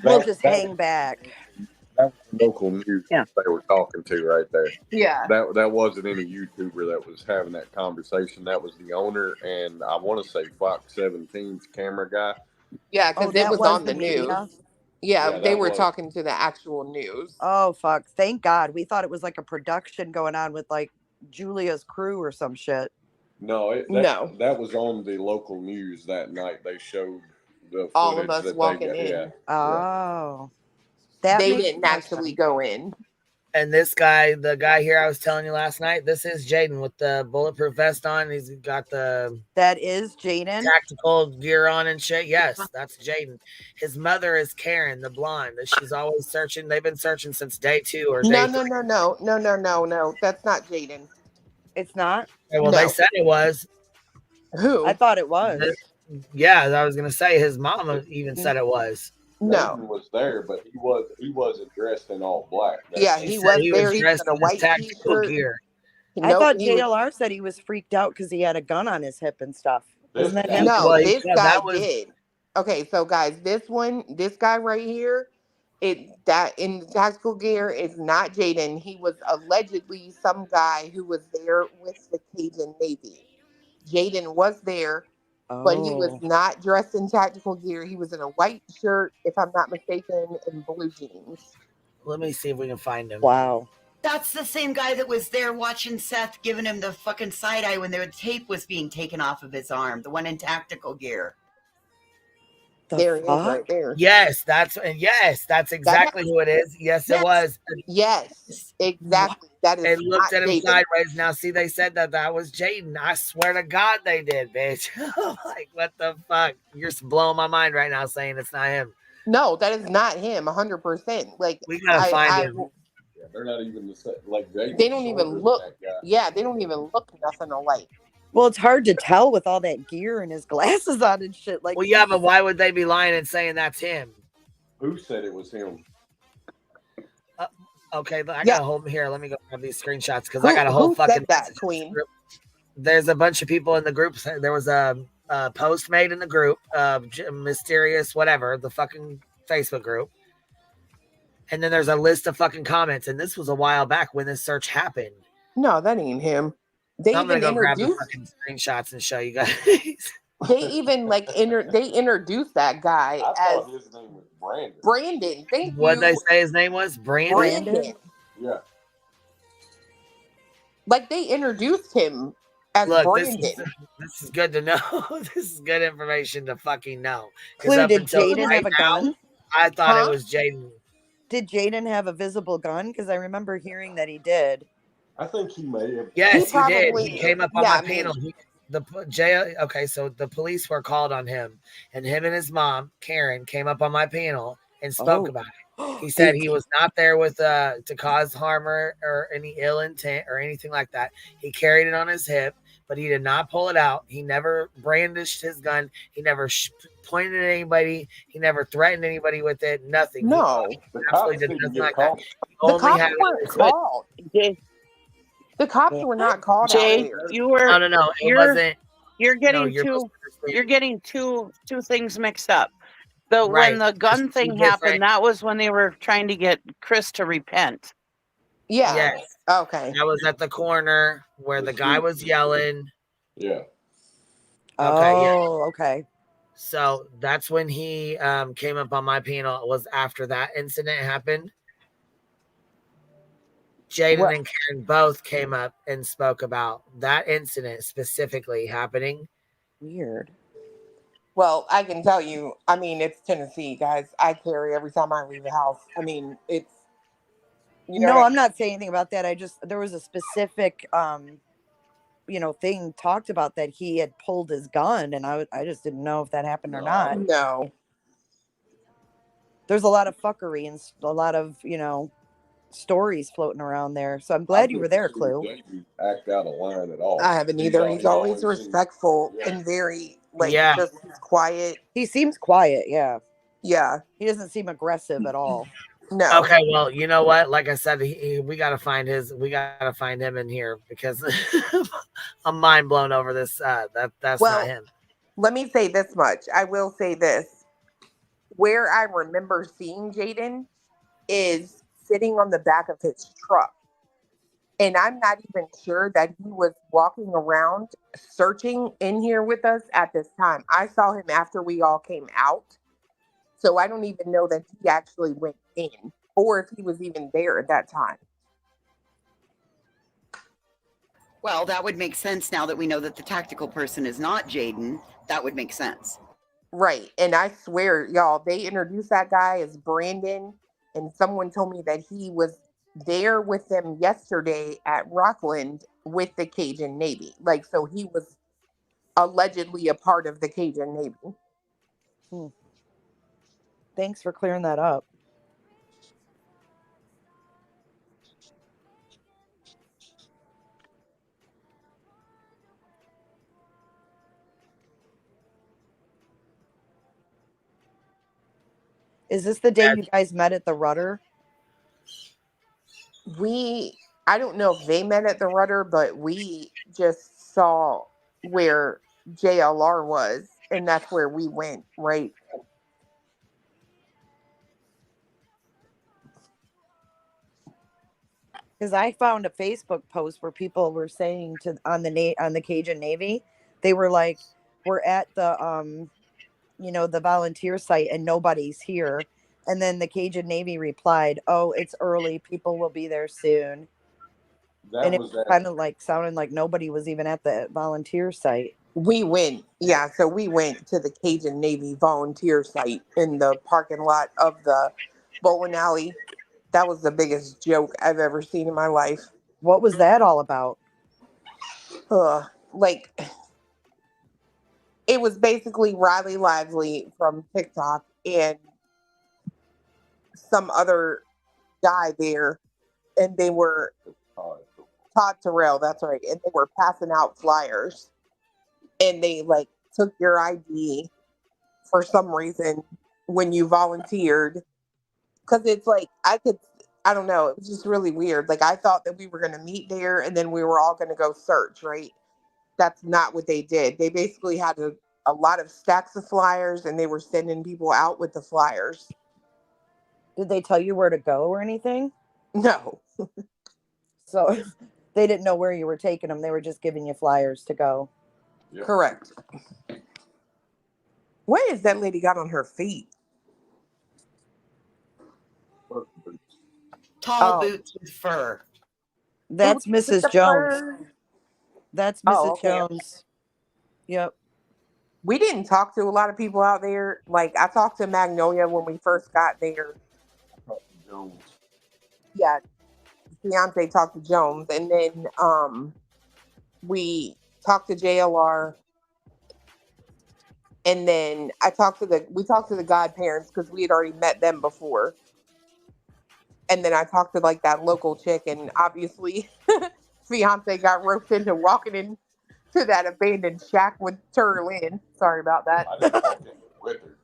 We'll that, just that, hang back. that was local news they were talking to right there. Yeah. That wasn't any YouTuber that was having that conversation. That was the owner and I want to say Fox 17's camera guy. Yeah, because it that was on the media? news. Yeah, Yeah, they that were was. talking to the actual news. Oh fuck! Thank God. We thought it was like a production going on with like Julia's crew or some shit. No, No. that was on the local news that night. They showed the All of footage us that walking they got. in. Oh, that They makes didn't more actually sense. go in. And this guy, the guy here I was telling you last night, this is Jaden with the bulletproof vest on. He's got the That is Jaden. tactical gear on and shit. Yes, that's Jaden. His mother is Karen, the blonde. She's always searching. They've been searching since day 2 or No, day 3. no. That's not Jaden. It's not. Okay, well, No. they said it was. Who? I thought it was. Yeah, I was gonna say his mama even said it was. No. Nathan was there, but he wasn't dressed in all black. Yeah, She he said was he there. was He was dressed in a in his white tactical t-shirt. gear. I Nope, thought he was- JLR said he was freaked out because he had a gun on his hip and stuff. Wasn't that him? No, Well, he this said guy that was- did. Okay, so guys, this guy right here, that in the tactical gear is not Jaden. He was allegedly some guy who was there with the Cajun Navy. Jaden was there, but he was Oh. not dressed in tactical gear. He was in a white shirt, if I'm not mistaken, and blue jeans. Let me see if we can find him. Wow. That's the same guy that was there watching Seth giving him the fucking side eye when the tape was being taken off of his arm, the one in tactical gear. There he is right there. Yes, that's exactly who it is. Yes, it was. Yes, exactly. That is They looked not at him Jaden. sideways. Now, see, they said that was Jaden. I swear to God, they did, bitch. Like, what the fuck? You're blowing my mind right now, saying it's not him. No, that is not him. 100%. Like We gotta find him. Yeah, they're not even the same. Like they don't even look. Yeah, they don't even look nothing alike. Well, it's hard to tell with all that gear and his glasses on and shit. Like, Well, yeah, but why would they be lying and saying that's him? Who said it was him? Okay, I got a whole here. Let me go grab these screenshots because I got a whole who fucking said that, Queen? group. There's a bunch of people in the group. There was a post made in the group, mysterious whatever, the fucking Facebook group. And then there's a list of fucking comments. And this was a while back when this search happened. No, that ain't him. They I'm gonna even go grab the introduced. fucking screenshots and show you guys. They even they introduced that guy as His name was Brandon. Brandon. Thank What you. they say his name was? Brandon. Yeah. Like they introduced him as Look, Brandon. this is good to know. This is good information to fucking know. 'Cause Clue, up did until Jaden right have a now, gun? I thought Huh? it was Jaden. Did Jaden have a visible gun? Because I remember hearing that he did. I think he may have. Yes, He he did. probably- He came up on yeah, my I mean- panel. Okay, so the police were called on him, and him and his mom, Karen, came up on my panel and spoke Oh. about it. He said he was not there with to cause harm or any ill intent or anything like that. He carried it on his hip, but he did not pull it out. He never brandished his gun. He never pointed at anybody. He never threatened anybody with it. Nothing. No. He The absolutely cops did didn't nothing get like called. that. He The only cops had it on weren't his hood. called. The cops were not called out Jay, there. you were No. It you're wasn't. you're getting you're two misunderstanding. you're getting two things mixed up. When Right. the gun There's two thing different- happened, that was when they were trying to get Chris to repent. Yeah. Yes. Okay. That was at the corner where the guy was yelling. Yeah. Okay, yeah. Oh, okay. So that's when he came up on my panel. It was after that incident happened. Jaden What? and Karen both came up and spoke about that incident specifically happening. Weird. Well, I can tell you, I mean, it's Tennessee, guys. I carry every time I leave the house. I mean, it's you know No, what I'm not saying anything about that. There was a specific thing talked about that he had pulled his gun, and I just didn't know if that happened or not. No. There's a lot of fuckery and a lot of stories floating around there. So I'm glad you were there, Clue. Act out of line at all. I haven't either. He's always respectful and very just quiet. He seems quiet, yeah. Yeah. He doesn't seem aggressive at all. No. Okay, well, you know what? Like I said, we gotta find him in here because I'm mind blown over this. That's not him. Let me say this much. I will say this. Where I remember seeing Jaden is sitting on the back of his truck. And I'm not even sure that he was walking around searching in here with us at this time. I saw him after we all came out. So I don't even know that he actually went in or if he was even there at that time. Well, that would make sense now that we know that the tactical person is not Jaden. That would make sense. Right. And I swear, y'all, they introduced that guy as Brandon. And someone told me that he was there with them yesterday at Rockland with the Cajun Navy. Like, so he was allegedly a part of the Cajun Navy. Thanks for clearing that up. Is this the day you guys met at the Rudder? I don't know if they met at the Rudder, but we just saw where JLR was, and that's where we went, right? Because I found a Facebook post where people were saying on the Cajun Navy, they were like, "We're at the the volunteer site and nobody's here." And then the Cajun Navy replied, "Oh, it's early. People will be there soon." And it was kind of like sounding like nobody was even at the volunteer site. We went, yeah. So we went to the Cajun Navy volunteer site in the parking lot of the bowling alley. That was the biggest joke I've ever seen in my life. What was that all about? Like, it was basically Riley Lively from TikTok and some other guy there, and they were Todd Terrell, that's right, and they were passing out flyers, and they like took your ID for some reason when you volunteered, because it's like I don't know, it was just really weird. Like, I thought that we were going to meet there and then we were all going to go search, right? That's not what they did. They basically had a lot of stacks of flyers and they were sending people out with the flyers. Did they tell you where to go or anything? No. So they didn't know where you were taking them. They were just giving you flyers to go. Yep. Correct. What is that lady got on her feet? Tall boots with fur. That's Mrs. Jones. That's Mrs. Okay. Jones. Yep. We didn't talk to a lot of people out there. Like, I talked to Magnolia when we first got there. Jones. Yeah. Fiance talked to Jones. And then we talked to JLR. And then we talked to the godparents because we had already met them before. And then I talked to like that local chick, and obviously Fiance got roped into walking into that abandoned shack with Turlin. Sorry about that. I didn't walk in with her.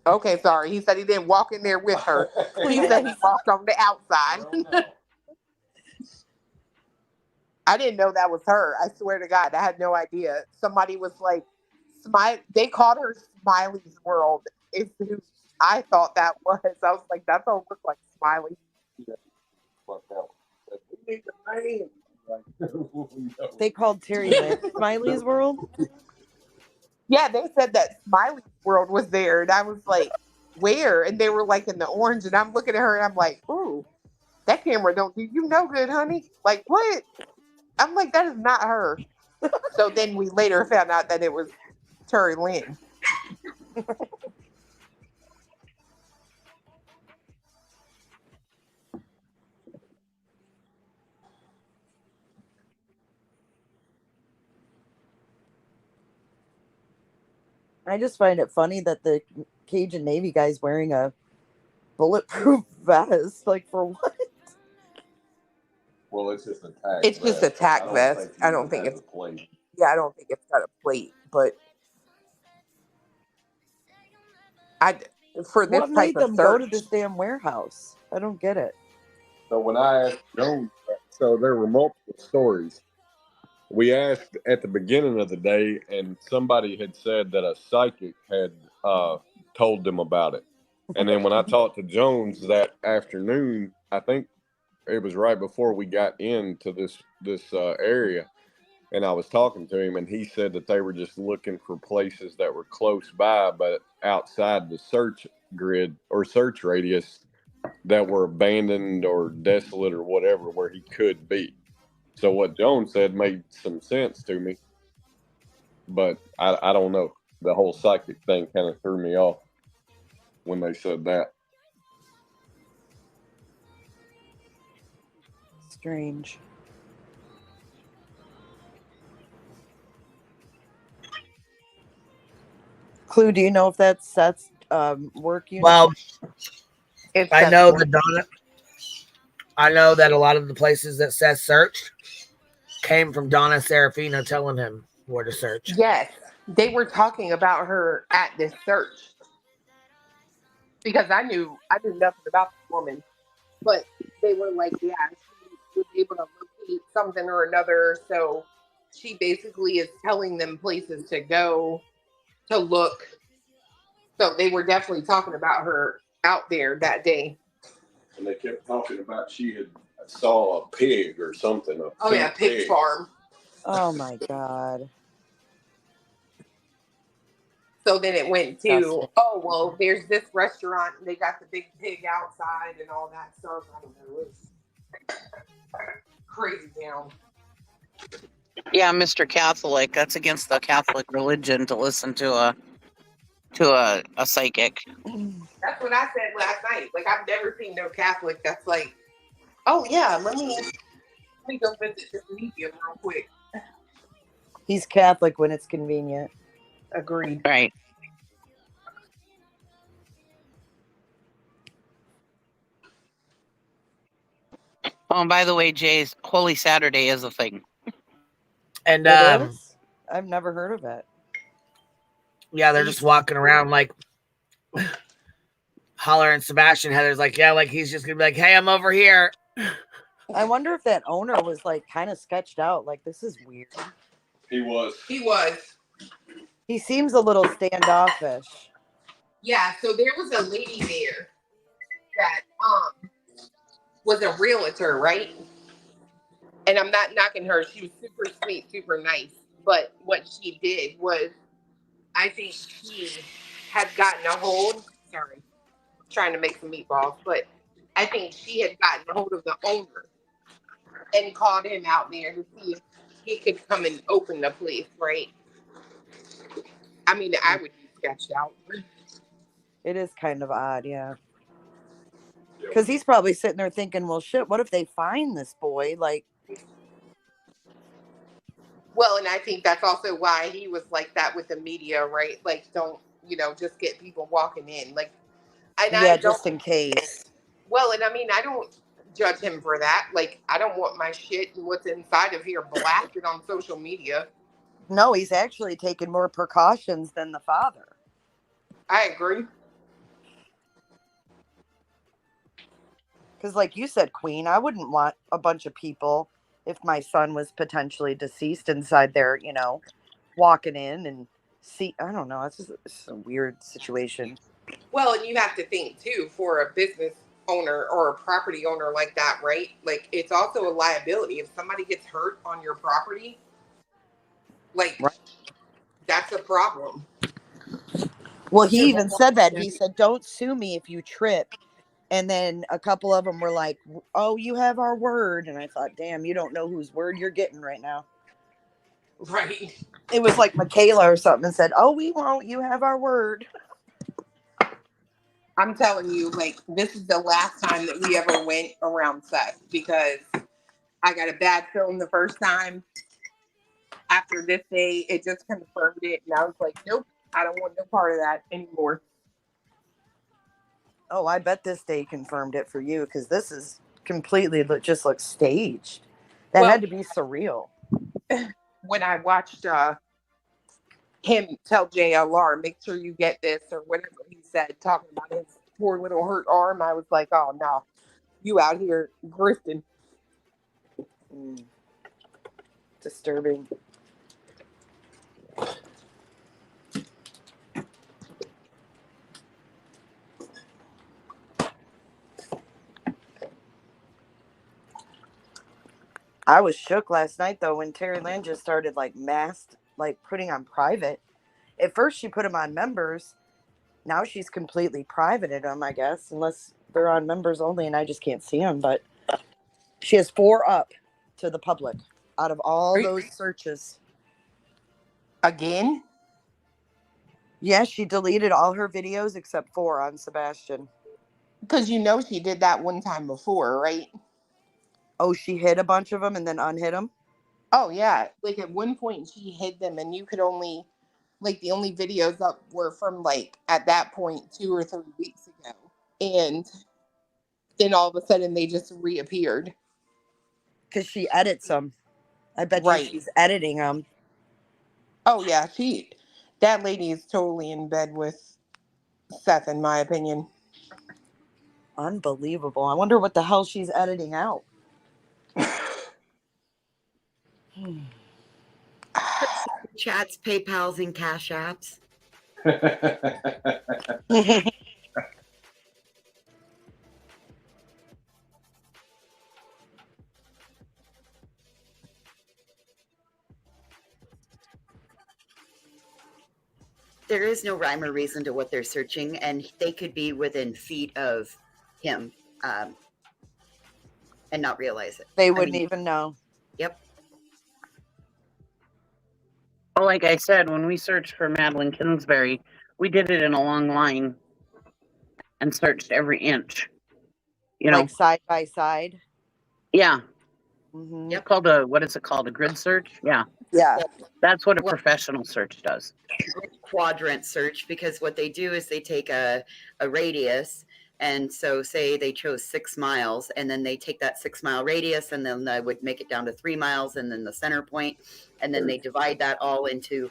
Okay, sorry. He said he didn't walk in there with her. He said he walked on the outside. I didn't know that was her. I swear to God, I had no idea. Somebody was like, they called her Smiley's World. It's who I thought that was. I was like, that don't look like Smiley. They called Terry Lynn Smiley's World? Yeah, they said that Smiley's World was there. And I was like, where? And they were like in the orange. And I'm looking at her and I'm like, ooh, that camera don't do you no good, honey. Like, what? I'm like, that is not her. So then we later found out that it was Terry Lynn. I just find it funny that the Cajun Navy guy's wearing a bulletproof vest. Like, for what? Well, it's just a tack It's just a vest. tack I don't vest. think I it don't even think has it's. a plate. Yeah, I don't think it's got a plate. But I for this What type made of them go to search. this damn warehouse? I don't get it. So when I asked Jones, so there were multiple stories. We asked at the beginning of the day, and somebody had said that a psychic had told them about it. And then when I talked to Jones that afternoon, I think it was right before we got into this area, and I was talking to him, and he said that they were just looking for places that were close by, but outside the search grid or search radius that were abandoned or desolate or whatever where he could be. So what Jones said made some sense to me, but I don't know. The whole psychic thing kind of threw me off when they said that. Strange. Clue, do you know if that's Seth's work unit? Well, It's I Seth's know work. that Donna. I know that a lot of the places that Seth searched came from Donna Serafina telling him where to search. Yes, they were talking about her at this search because I knew nothing about the woman, but they were like, yeah, she was able to locate something or another. So she basically is telling them places to go to look. So they were definitely talking about her out there that day. And they kept talking about she had saw a pig or something. Oh yeah, pig farm. Oh my god. So then it went to, Disgusting. oh, well, there's this restaurant and they got the big pig outside and all that stuff. I don't know. It's crazy town. Yeah, Mr. Catholic. That's against the Catholic religion to listen to a psychic. That's what I said last night. Like, I've never seen no Catholic that's like, oh, yeah, let me go visit this medium real quick. He's Catholic when it's convenient. Agreed. Right. Oh, and by the way, Jay's Holy Saturday is a thing. And It is? I've never heard of it. yeah, they're just walking around like hollering. Sebastian Heather's like, yeah, like he's just gonna be like, hey, I'm over here. I wonder if that owner was like kind of sketched out. Like, this is weird. He was. He was. He seems a little standoffish. Yeah, so there was a lady there that was a realtor, right? And I'm not knocking her. She was super sweet, super nice. But what she did was, I think she had gotten a hold. Sorry, trying to make some meatballs, but I think she had gotten a hold of the owner and called him out there to see if he could come and open the place, right? I mean, I would be sketched out. It is kind of odd, yeah. Because he's probably sitting there thinking, well, shit, what if they find this boy? Like, Well, and I think that's also why he was like that with the media, right? Like, don't, just get people walking in. Like, and yeah, just in case. Well, and I mean, I don't judge him for that. Like, I don't want my shit and what's inside of here blasted on social media. No, he's actually taking more precautions than the father. I agree. Because like you said, Queen, I wouldn't want a bunch of people, if my son was potentially deceased, inside there, walking in and see. I don't know. It's a weird situation. Well, and you have to think too, for a business owner or a property owner like that, right? Like, it's also a liability. If somebody gets hurt on your property, like, that's a problem. Well, he even said that. He said, don't sue me if you trip. And then a couple of them were like, oh, you have our word. And I thought, damn, you don't know whose word you're getting right now. Right. It was like Michaela or something and said, oh, we won't. You have our word. I'm telling you, like, this is the last time that we ever went around Seth, because I got a bad feeling the first time. After this day, it just confirmed it. And I was like, nope, I don't want no part of that anymore. Oh, I bet this day confirmed it for you, because this is completely just looks staged. That Well, had to be surreal. when I watched him tell JLR, make sure you get this or whatever he said, talking about his poor little hurt arm, I was like, oh no, you out here grifting. Disturbing. I was shook last night though when Terry Lynn just started like masked, like putting on private. At first she put them on members. Now she's completely privated them, I guess, unless they're on members only and I just can't see them. But she has 4 up to the public out of all those searches. Again? Yeah, she deleted all her videos except 4 on Sebastian. Because you know she did that one time before, right? Oh, she hid a bunch of them and then unhid them? Oh, yeah. Like at one point she hid them and you could only, like the only videos up were from like at that point 2 or 3 weeks ago. And then all of a sudden they just reappeared. Because she edits them. I bet you she's editing them. Oh, yeah. That lady is totally in bed with Seth, in my opinion. Unbelievable. I wonder what the hell she's editing out. Chats, PayPals, and Cash Apps. There is no rhyme or reason to what they're searching, and they could be within feet of him and not realize it. They wouldn't even know. Yep. Well, like I said, when we searched for Madeline Kingsbury, we did it in a long line and searched every inch. You know, like side by side. Yeah. Mm-hmm. It's called what is it called? A grid search? Yeah. Yeah. That's what a professional search does. Quadrant search, because what they do is they take a radius, and so say they chose 6 miles, and then they take that 6 mile radius, and then they would make it down to 3 miles, and then the center point, and then they divide that all into,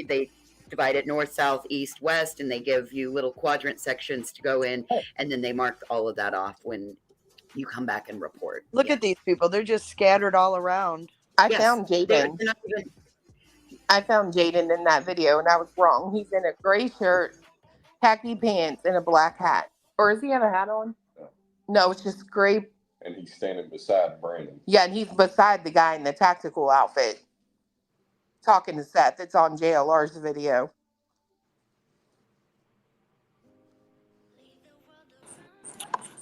they divide it north, south, east, west, and they give you little quadrant sections to go in, and then they mark all of that off when you come back and report. Look at these people. They're just scattered all around. I found Jaden. I found Jaden in that video, and I was wrong. He's in a gray shirt, khaki pants, and a black hat. Or does he have a hat on? No, it's just gray. And he's standing beside Brandon. Yeah, and he's beside the guy in the tactical outfit talking to Seth. It's on JLR's video.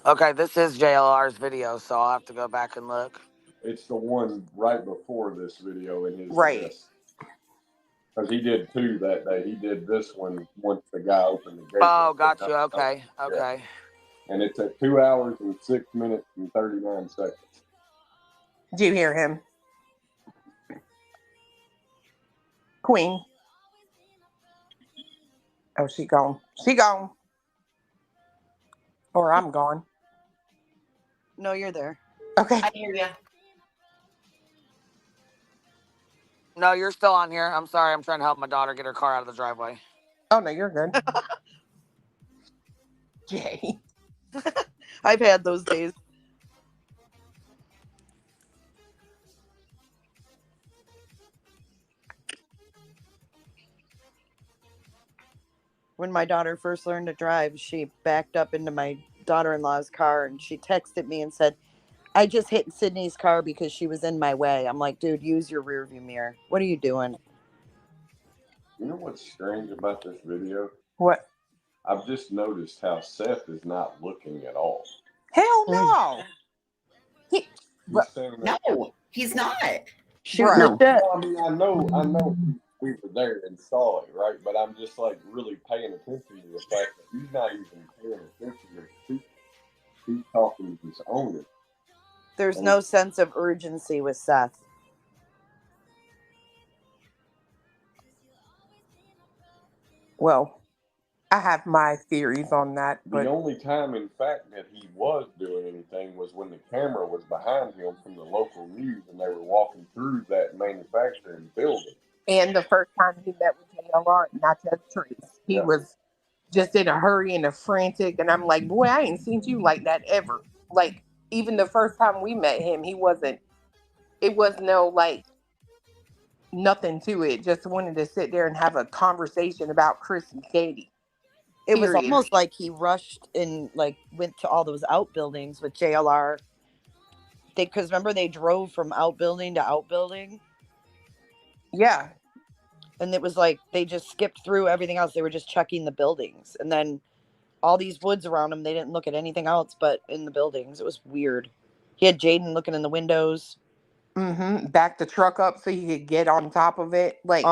Okay, this is JLR's video, so I'll have to go back and look. It's the one right before this video in his right. list. Because he did 2 that day. He did this one once the guy opened the gate. Oh, got you. Okay, okay. Yeah. And it's at 2 hours and 6 minutes and 39 seconds. Do you hear him? Queen. Oh, she gone. She gone. Or I'm gone. No, you're there. Okay. I hear you. No, you're still on here. I'm sorry. I'm trying to help my daughter get her car out of the driveway. Oh, no, you're good. Jay. I've had those days. When my daughter first learned to drive, she backed up into my daughter-in-law's car and she texted me and said, I just hit Sydney's car because she was in my way. I'm like, dude, use your rearview mirror. What are you doing? You know what's strange about this video? What? I've just noticed how Seth is not looking at all. Hell no. No, he's not. Shoot, No. Well, I mean, I know we were there and saw it, right? But I'm just like really paying attention to the fact that he's not even paying attention to the people. He's talking to his owner. There's no sense of urgency with Seth. Well, I have my theories on that, The but only time, in fact, that he was doing anything was when the camera was behind him from the local news and they were walking through that manufacturing building. and the first time he met with JLR, not just Trace, he was just in a hurry and a frantic, and I'm like, boy, I ain't seen you like that ever. Like, even the first time we met him, he wasn't. It was no like nothing to it. Just wanted to sit there and have a conversation about Chris and Katie. It was Period. almost like he rushed and like went to all those outbuildings with JLR. Because remember they drove from outbuilding to outbuilding. Yeah. And it was like they just skipped through everything else. They were just checking the buildings, and then all these woods around them. They didn't look at anything else but in the buildings. It was weird. He had Jaden looking in the windows. Back the truck up so he could get on top of it. Like,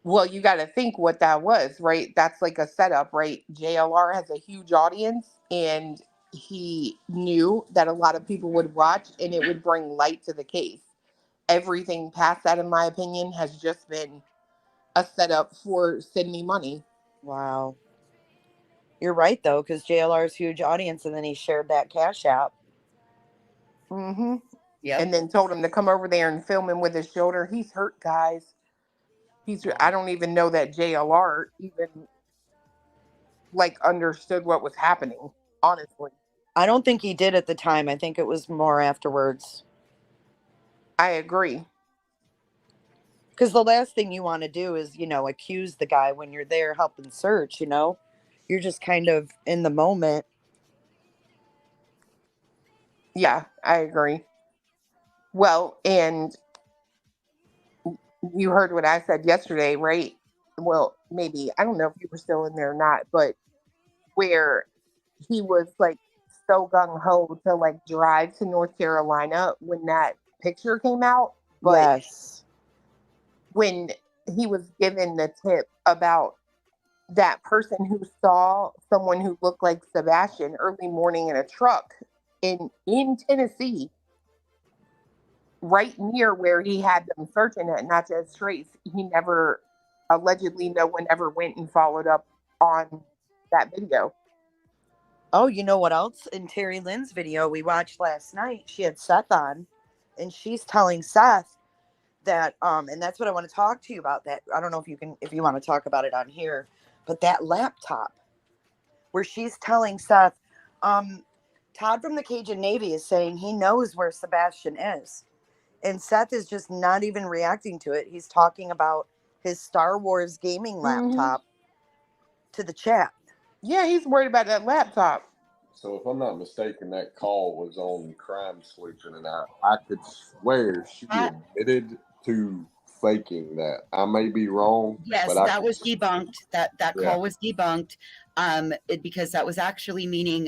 well, you got to think what that was, right? That's like a setup, right? JLR has a huge audience, and he knew that a lot of people would watch, and it would bring light to the case. Everything past that, in my opinion, has just been a setup for Sydney money. Wow. You're right though, because JLR's huge audience, and then he shared that Cash App. Yep. And then told him to come over there and film him with his shoulder. He's hurt, guys. I don't even know that JLR even like understood what was happening, honestly. I don't think he did at the time. I think it was more afterwards. I agree. Because the last thing you want to do is, accuse the guy when you're there helping search, You're just kind of in the moment. Yeah, I agree. Well, and you heard what I said yesterday, right? Well, maybe, I don't know if you were still in there or not, but where he was like so gung ho to like drive to North Carolina when that picture came out. But yes, when he was given the tip about that person who saw someone who looked like Sebastian early morning in a truck in Tennessee, right near where he had them searching at Not Just Trace, he never, allegedly, no one ever went and followed up on that video. Oh, you know what else? In Terry Lynn's video we watched last night, she had Seth on, and she's telling Seth that, and that's what I want to talk to you about. That I don't know if you want to talk about it on here, but that laptop where she's telling Seth, Todd from the Cajun Navy is saying he knows where Sebastian is, and Seth is just not even reacting to it. He's talking about his Star Wars gaming laptop to the chat. Yeah, he's worried about that laptop. So if I'm not mistaken, that call was on Crime Sleuthing, and I could swear she admitted to faking that. I may be wrong. Yes, but that was debunked. That call was debunked because that was actually meaning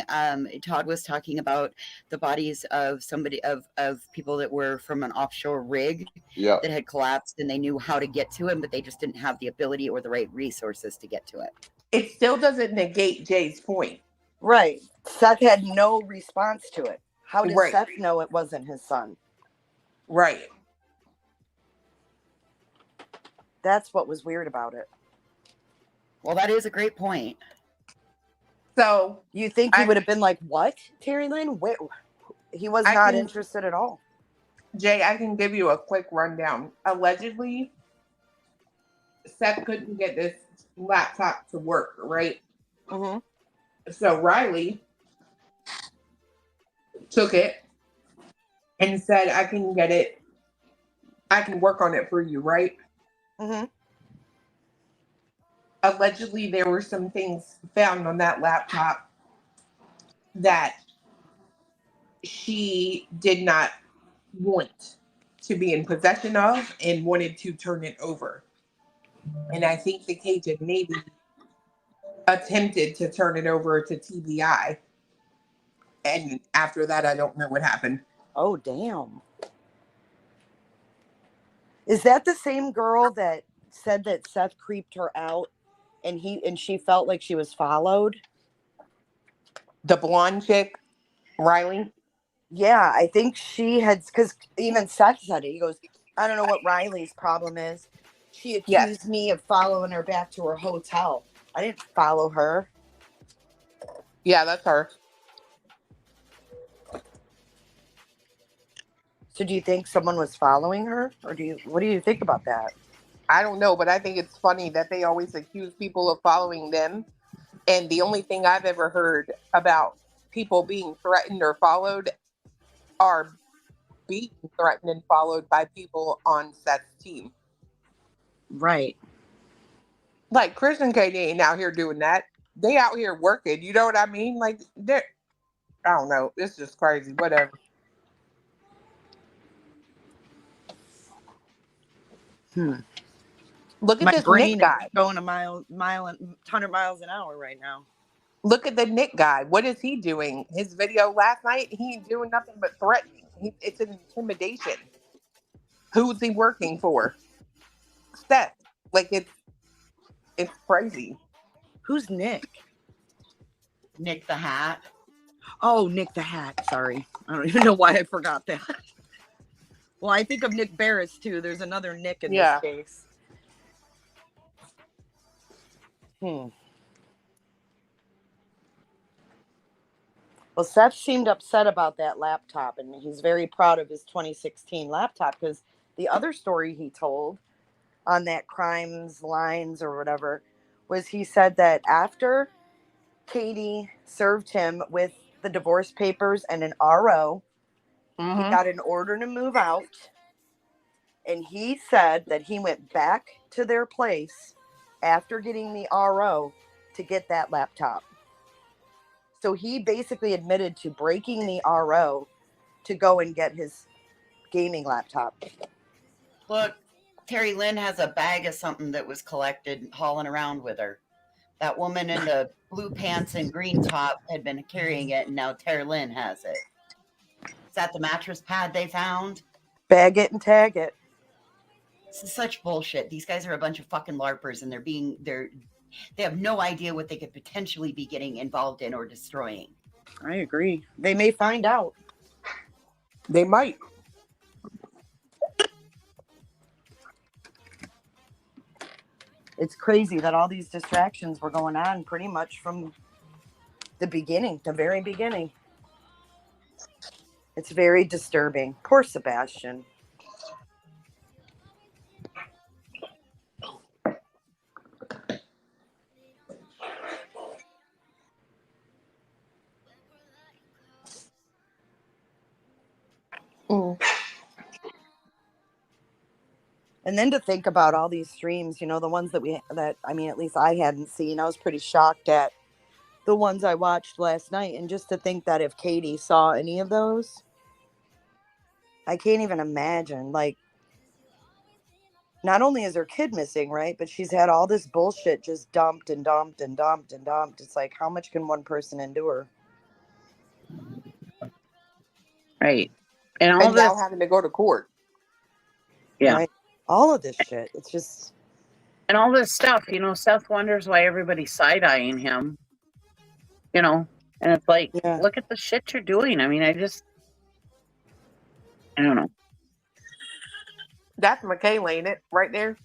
Todd was talking about the bodies of of people that were from an offshore rig that had collapsed, and they knew how to get to him, but they just didn't have the ability or the right resources to get to it. It still doesn't negate Jay's point. Right. Seth had no response to it. How did Seth know it wasn't his son? Right. That's what was weird about it. Well, that is a great point. So you think he would have been like, what, Terry Lynn? He was not interested at all. Jay, I can give you a quick rundown. Allegedly, Seth couldn't get this laptop to work, right? So Riley took it and said, I can get it. I can work on it for you, right? Allegedly, there were some things found on that laptop that she did not want to be in possession of and wanted to turn it over. And I think the Cajun Navy attempted to turn it over to TBI. And after that, I don't know what happened. Oh, damn. Is that the same girl that said that Seth creeped her out and she felt like she was followed? The blonde chick, Riley? Yeah, I think she had, because even Seth said it. He goes, I don't know what Riley's problem is. She accused me of following her back to her hotel. I didn't follow her. Yeah, that's her. So do you think someone was following her, or what do you think about that? I don't know, but I think it's funny that they always accuse people of following them. And the only thing I've ever heard about people being threatened or followed are being threatened and followed by people on Seth's team. Right. Like Chris and Katie ain't out here doing that. They out here working. You know what I mean? Like they're, I don't know. It's just crazy. Whatever. Look at My this Nick brain is guy. going a mile, 100 miles an hour right now. Look at the Nick guy. What is he doing? His video last night, he ain't doing nothing but threatening. It's an intimidation. Who's he working for? Steph. Like it's crazy. Who's Nick? Nick the Hat. Oh, Nick the Hat. Sorry. I don't even know why I forgot that. Well, I think of Nick Barris too. There's another Nick in this case. Well, Seth seemed upset about that laptop, and he's very proud of his 2016 laptop because the other story he told on that Crimes Lines or whatever was he said that after Katie served him with the divorce papers and an RO, he got an order to move out, and he said that he went back to their place after getting the RO to get that laptop. So he basically admitted to breaking the RO to go and get his gaming laptop. Look, Terry Lynn has a bag of something that was collected hauling around with her. That woman in the blue pants and green top had been carrying it, and now Terry Lynn has it. Is that the mattress pad they found? Bag it and tag it. This is such bullshit. These guys are a bunch of fucking LARPers, and they have no idea what they could potentially be getting involved in or destroying. I agree. They may find out. They might. It's crazy that all these distractions were going on pretty much from the beginning, the very beginning. It's very disturbing. Poor Sebastian. And then to think about all these streams, the ones at least I hadn't seen. I was pretty shocked at the ones I watched last night. And just to think that if Katie saw any of those, I can't even imagine. Like, not only is her kid missing, right? But she's had all this bullshit just dumped and dumped and dumped and dumped. It's like, how much can one person endure? Right. And all and this now having to go to court. Yeah. Right? All of this shit. It's just. And all this stuff, Seth wonders why everybody's side-eyeing him. And it's like, look at the shit you're doing. I mean, I don't know. That's Michaela, ain't it? Right there.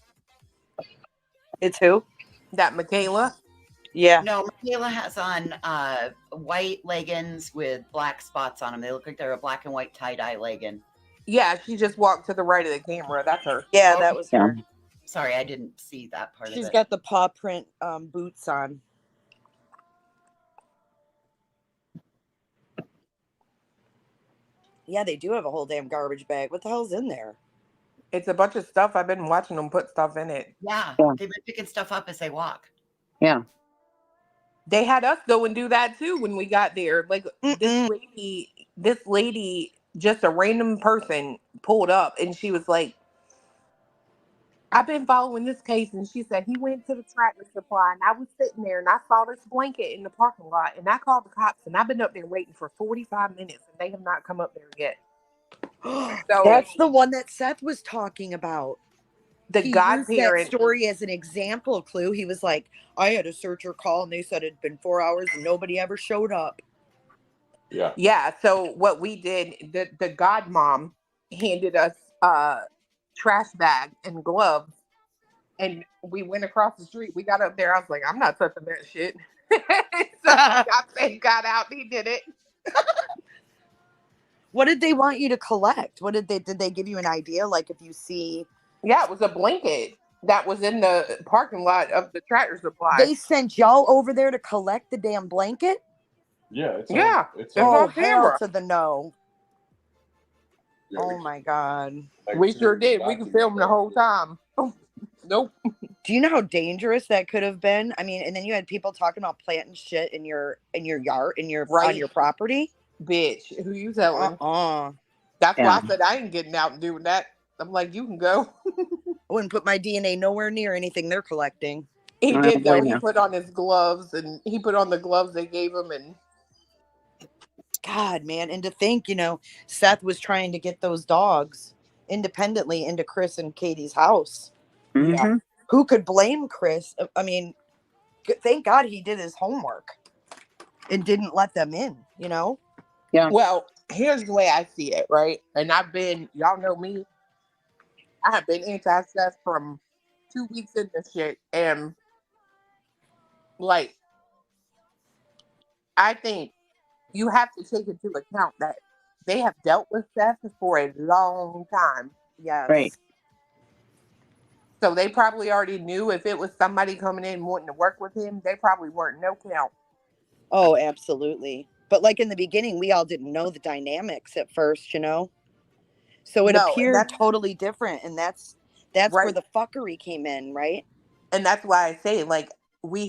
It's who? That Michaela. Yeah. No, Michaela has on white leggings with black spots on them. They look like they're a black and white tie-dye legging. Yeah, she just walked to the right of the camera. That's her. Yeah, that was her. Sorry, I didn't see that part of it. She's got the paw print boots on. Yeah, they do have a whole damn garbage bag. What the hell's in there? It's a bunch of stuff. I've been watching them put stuff in it. Yeah, they've been picking stuff up as they walk. Yeah. They had us go and do that too when we got there. Like this lady, just a random person pulled up and she was like, I've been following this case, and she said he went to the Tractor Supply, and I was sitting there, and I saw this blanket in the parking lot, and I called the cops, and I've been up there waiting for 45 minutes, and they have not come up there yet. So that's the one that Seth was talking about. The godparent that story as an example, Clue. He was like, I had a searcher call, and they said it'd been 4 hours, and nobody ever showed up. Yeah. Yeah. So what we did, the godmom handed us trash bag and gloves And we went across the street. We got up there. I was like, I'm not touching that shit. So I got out. He did it. What did they want you to collect? Did they give you an idea? Like if you see. Yeah, it was a blanket that was in the parking lot of the Tractor Supply. They sent y'all over there to collect the damn blanket? Yeah, it's oh, on hell camera. to the no. Yeah, oh my God. We sure did. We could film the whole time. Nope. Do you know how dangerous that could have been? I mean, and then you had people talking about planting shit in your yard, on your property. Bitch, who you telling? That's why I said I ain't getting out and doing that. I'm like, you can go. I wouldn't put my DNA nowhere near anything they're collecting. He did though. He put on his gloves, and he put on the gloves they gave him, and God, man. And to think, Seth was trying to get those dogs independently into Chris and Katie's house. Mm-hmm. Who could blame Chris? I mean, thank God he did his homework and didn't let them in, Yeah. Well, here's the way I see it, right? And y'all know me, I have been anti-Seth from 2 weeks in this shit. And, like, I think you have to take into account that they have dealt with Seth for a long time. Yes. Right. So they probably already knew if it was somebody coming in wanting to work with him, they probably weren't no count. Oh, absolutely. But like in the beginning, we all didn't know the dynamics at first, So it appeared totally different. And that's where the fuckery came in, right? And that's why I say, like, we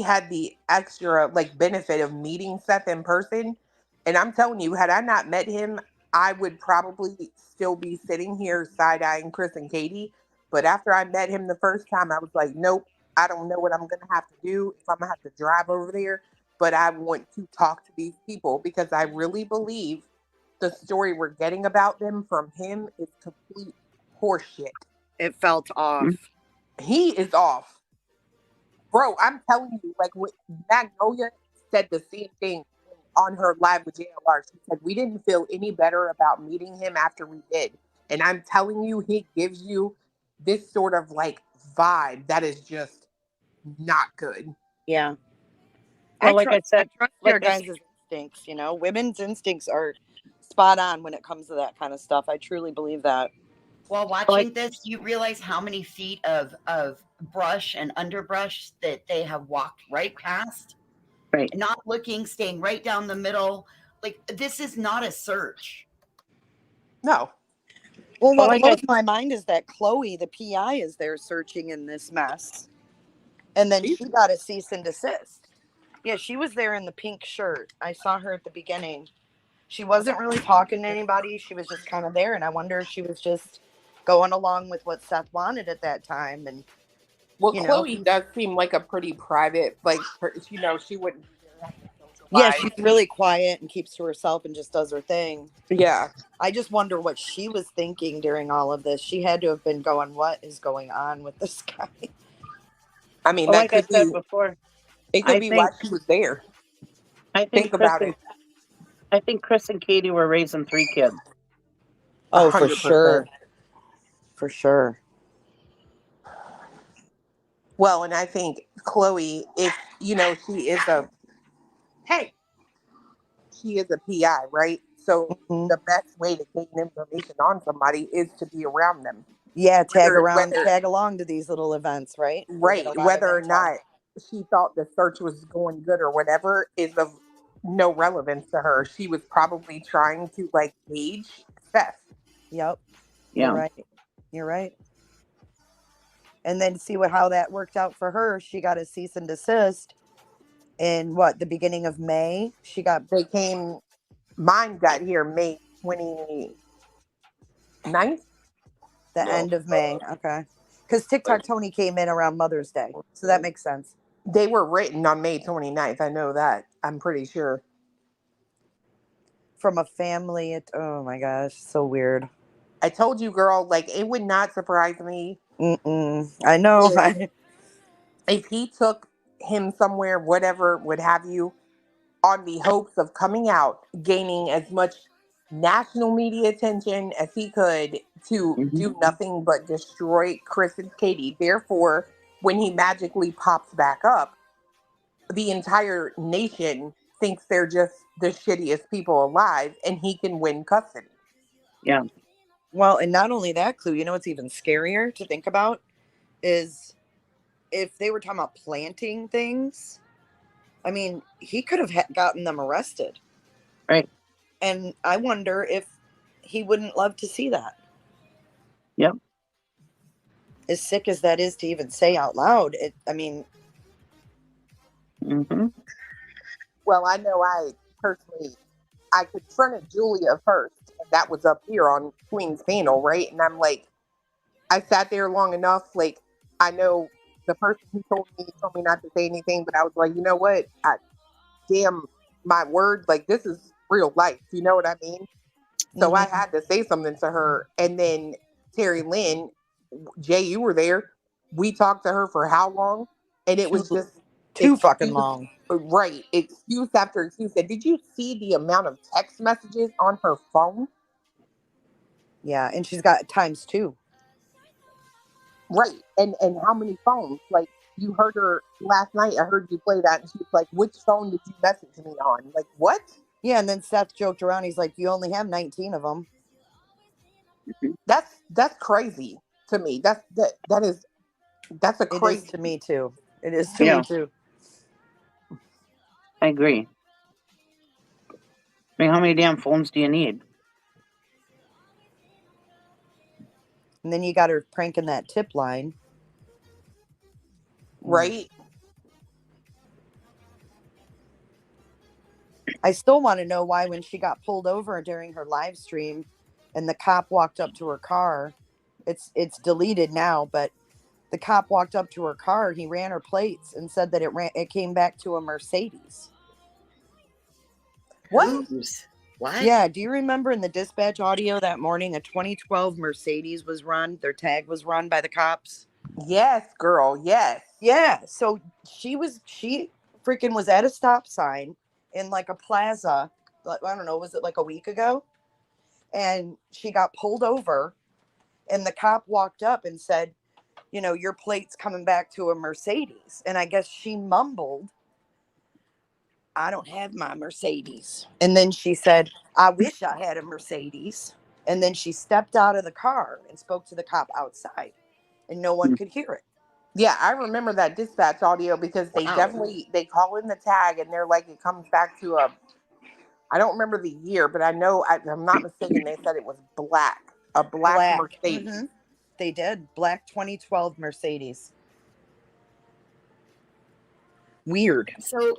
had the extra, like, benefit of meeting Seth in person. And I'm telling you, had I not met him, I would probably still be sitting here side-eyeing Chris and Katie. But after I met him the first time, I was like, nope, I don't know what I'm going to have to do if I'm going to have to drive over there. But I want to talk to these people because I really believe the story we're getting about them from him is complete horseshit. It felt off. He is off. Bro, I'm telling you, like, Magnolia said the same thing on her live with JLR. She said, we didn't feel any better about meeting him after we did. And I'm telling you, he gives you this sort of, like, vibe that is just not good. Yeah. Well, I trust your guys' instincts, Women's instincts are spot on when it comes to that kind of stuff. I truly believe that. While watching this, you realize how many feet of brush and underbrush that they have walked right past? Right. Not looking, staying right down the middle. Like, this is not a search. No. Well, what blows my mind is that Chloe, the PI, is there searching in this mess. And then she got a cease and desist. Yeah, she was there in the pink shirt. I saw her at the beginning. She wasn't really talking to anybody. She was just kind of there. And I wonder if she was just going along with what Seth wanted at that time. And Chloe does seem like a pretty private, like, she wouldn't be there. Yeah, she's really quiet and keeps to herself and just does her thing. Yeah. I just wonder what she was thinking during all of this. She had to have been going, what is going on with this guy? I mean, like I said before, it could be why she was there. I think about it. I think Chris and Katie were raising 3 kids. Oh, for 100%. sure. For sure. Well, and I think Chloe, if, she is a PI, right? So the best way to gain information on somebody is to be around them. Yeah, tag along to these little events, right? Right. Whether or not she thought the search was going good or whatever is of no relevance to her. She was probably trying to, like, gauge Seth. Yep. Yeah. You're right. And then see how that worked out for her. She got a cease and desist in the beginning of May. Mine got here May 29th. End of May. Okay. Because TikTok Tony came in around Mother's Day. So that makes sense. They were written on May 29th. I know that. I'm pretty sure. From a family. Oh my gosh. So weird. I told you, girl, like, it would not surprise me. I know. If he took him somewhere, whatever, what have you, on the hopes of coming out, gaining as much national media attention as he could to do nothing but destroy Chris and Katie. Therefore, when he magically pops back up, the entire nation thinks they're just the shittiest people alive and he can win custody. Yeah. Well, and not only that, Clue, you know what's even scarier to think about is if they were talking about planting things, I mean, he could have gotten them arrested. Right. And I wonder if he wouldn't love to see that. Yep. As sick as that is to even say out loud, I mean. Well, I know I personally, I confronted Julia first, and that was up here on Queen's panel, right? And I'm like, I sat there long enough, like, I know the person who told me not to say anything, but I was like, you know what? Damn my word, like, this is real life. You know what I mean? So I had to say something to her. And then Terry Lynn, Jay, you were there. We talked to her for how long? And it was just too fucking long. Right. Excuse after excuse. And did you see the amount of text messages on her phone? Yeah, and she's got ×2. Right. And how many phones? Like, you heard her last night. I heard you play that, and she was like, which phone did you message me on? Like, what? Yeah, and then Seth joked around. He's like, you only have 19 of them. That's crazy to me. That's a crazy. It is to me too. It is to me too. I agree. I mean, how many damn phones do you need? And then you got her pranking that tip line. Right. I still want to know why when she got pulled over during her live stream and the cop walked up to her car, it's deleted now, but the cop walked up to her car, he ran her plates and said that it came back to a Mercedes. What? What? Yeah, do you remember in the dispatch audio that morning a 2012 Mercedes was run, their tag was run by the cops? Yes, girl, yes. Yeah, so she freaking was at a stop sign in like a plaza, I don't know, was it like a week ago? And she got pulled over and the cop walked up and said, you know, your plate's coming back to a Mercedes. And I guess she mumbled, I don't have my Mercedes. And then she said, I wish I had a Mercedes. And then she stepped out of the car and spoke to the cop outside and no one could hear it. Yeah, I remember that dispatch audio because they definitely, they call in the tag and they're like, it comes back to I don't remember the year, but I know, I'm not mistaken, they said it was a black Mercedes. Mm-hmm. They did. Black 2012 Mercedes. Weird. So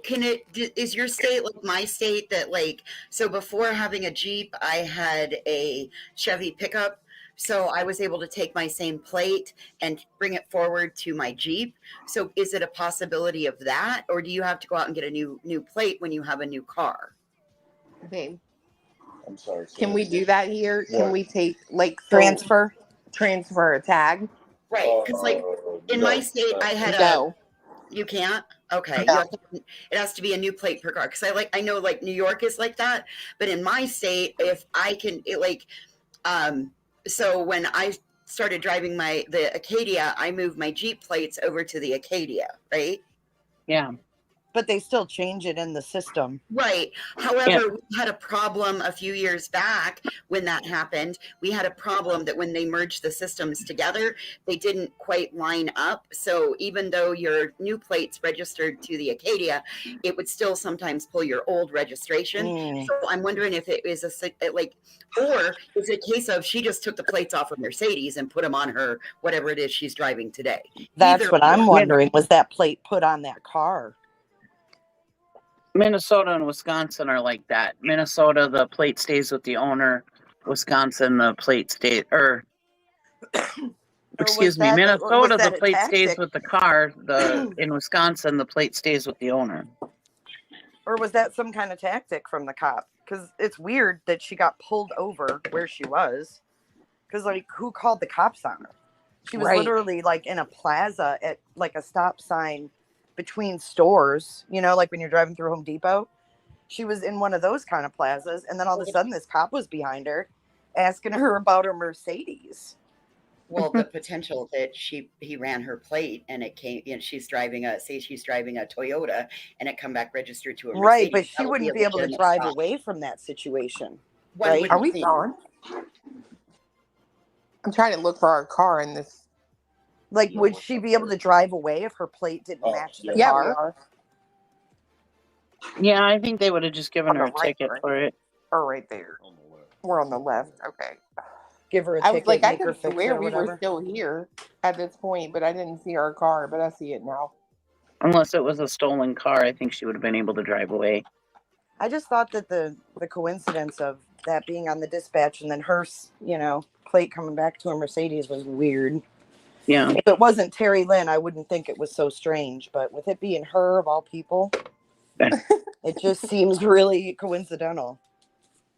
is your state like my state that like, so before having a Jeep, I had a Chevy pickup. So I was able to take my same plate and bring it forward to my Jeep. So is it a possibility of that? Or do you have to go out and get a new plate when you have a new car? Babe, I'm sorry. can we do that here? What? Can we take like transfer a tag? Right. Because like in my state, I had you can't? Okay. No. It has to be a new plate per car. Because I know like New York is like that. But in my state, if I can so when I started driving the Acadia, I moved my Jeep plates over to the Acadia, right? Yeah. But they still change it in the system. Right. However, we had a problem a few years back when that happened. We had a problem that when they merged the systems together, they didn't quite line up. So even though your new plate's registered to the Acadia, it would still sometimes pull your old registration. So I'm wondering if it is or is it a case of she just took the plates off of Mercedes and put them on her, whatever it is she's driving today. That's what I'm wondering. Was that plate put on that car? Minnesota and Wisconsin are like that. Minnesota, the plate stays with the owner. Wisconsin, the plate stays, excuse me, Minnesota, the plate stays with the car. In Wisconsin, the plate stays with the owner. Or was that some kind of tactic from the cop? Because it's weird that she got pulled over where she was. Because like, who called the cops on her? She was literally like in a plaza at like a stop sign between stores, you know, like when you're driving through Home Depot, She was in one of those kind of plazas, and then all of a sudden, this cop was behind her, asking her about her Mercedes. Well, the potential that he ran her plate and it came, she's driving a Toyota and it come back registered to a Mercedes. Right, but she That would wouldn't be able to legitimate drive stop. away from that situation. One Right? wouldn't Are we think. gone? I'm trying to look for our car in this. Like, would she be able to drive away if her plate didn't match the Yeah, car? we are. Yeah, I think they would have just given On her the a right, ticket right? for it. Or right there. We're on the left. Okay. Give her a I was ticket, like, I make her could fix it swear or we were whatever. still here at this point, but I didn't see our car, but I see it now. Unless it was a stolen car, I think she would have been able to drive away. I just thought that the coincidence of that being on the dispatch and then her, plate coming back to a Mercedes was weird. Yeah. If it wasn't Terry Lynn, I wouldn't think it was so strange. But with it being her of all people, it just seems really coincidental.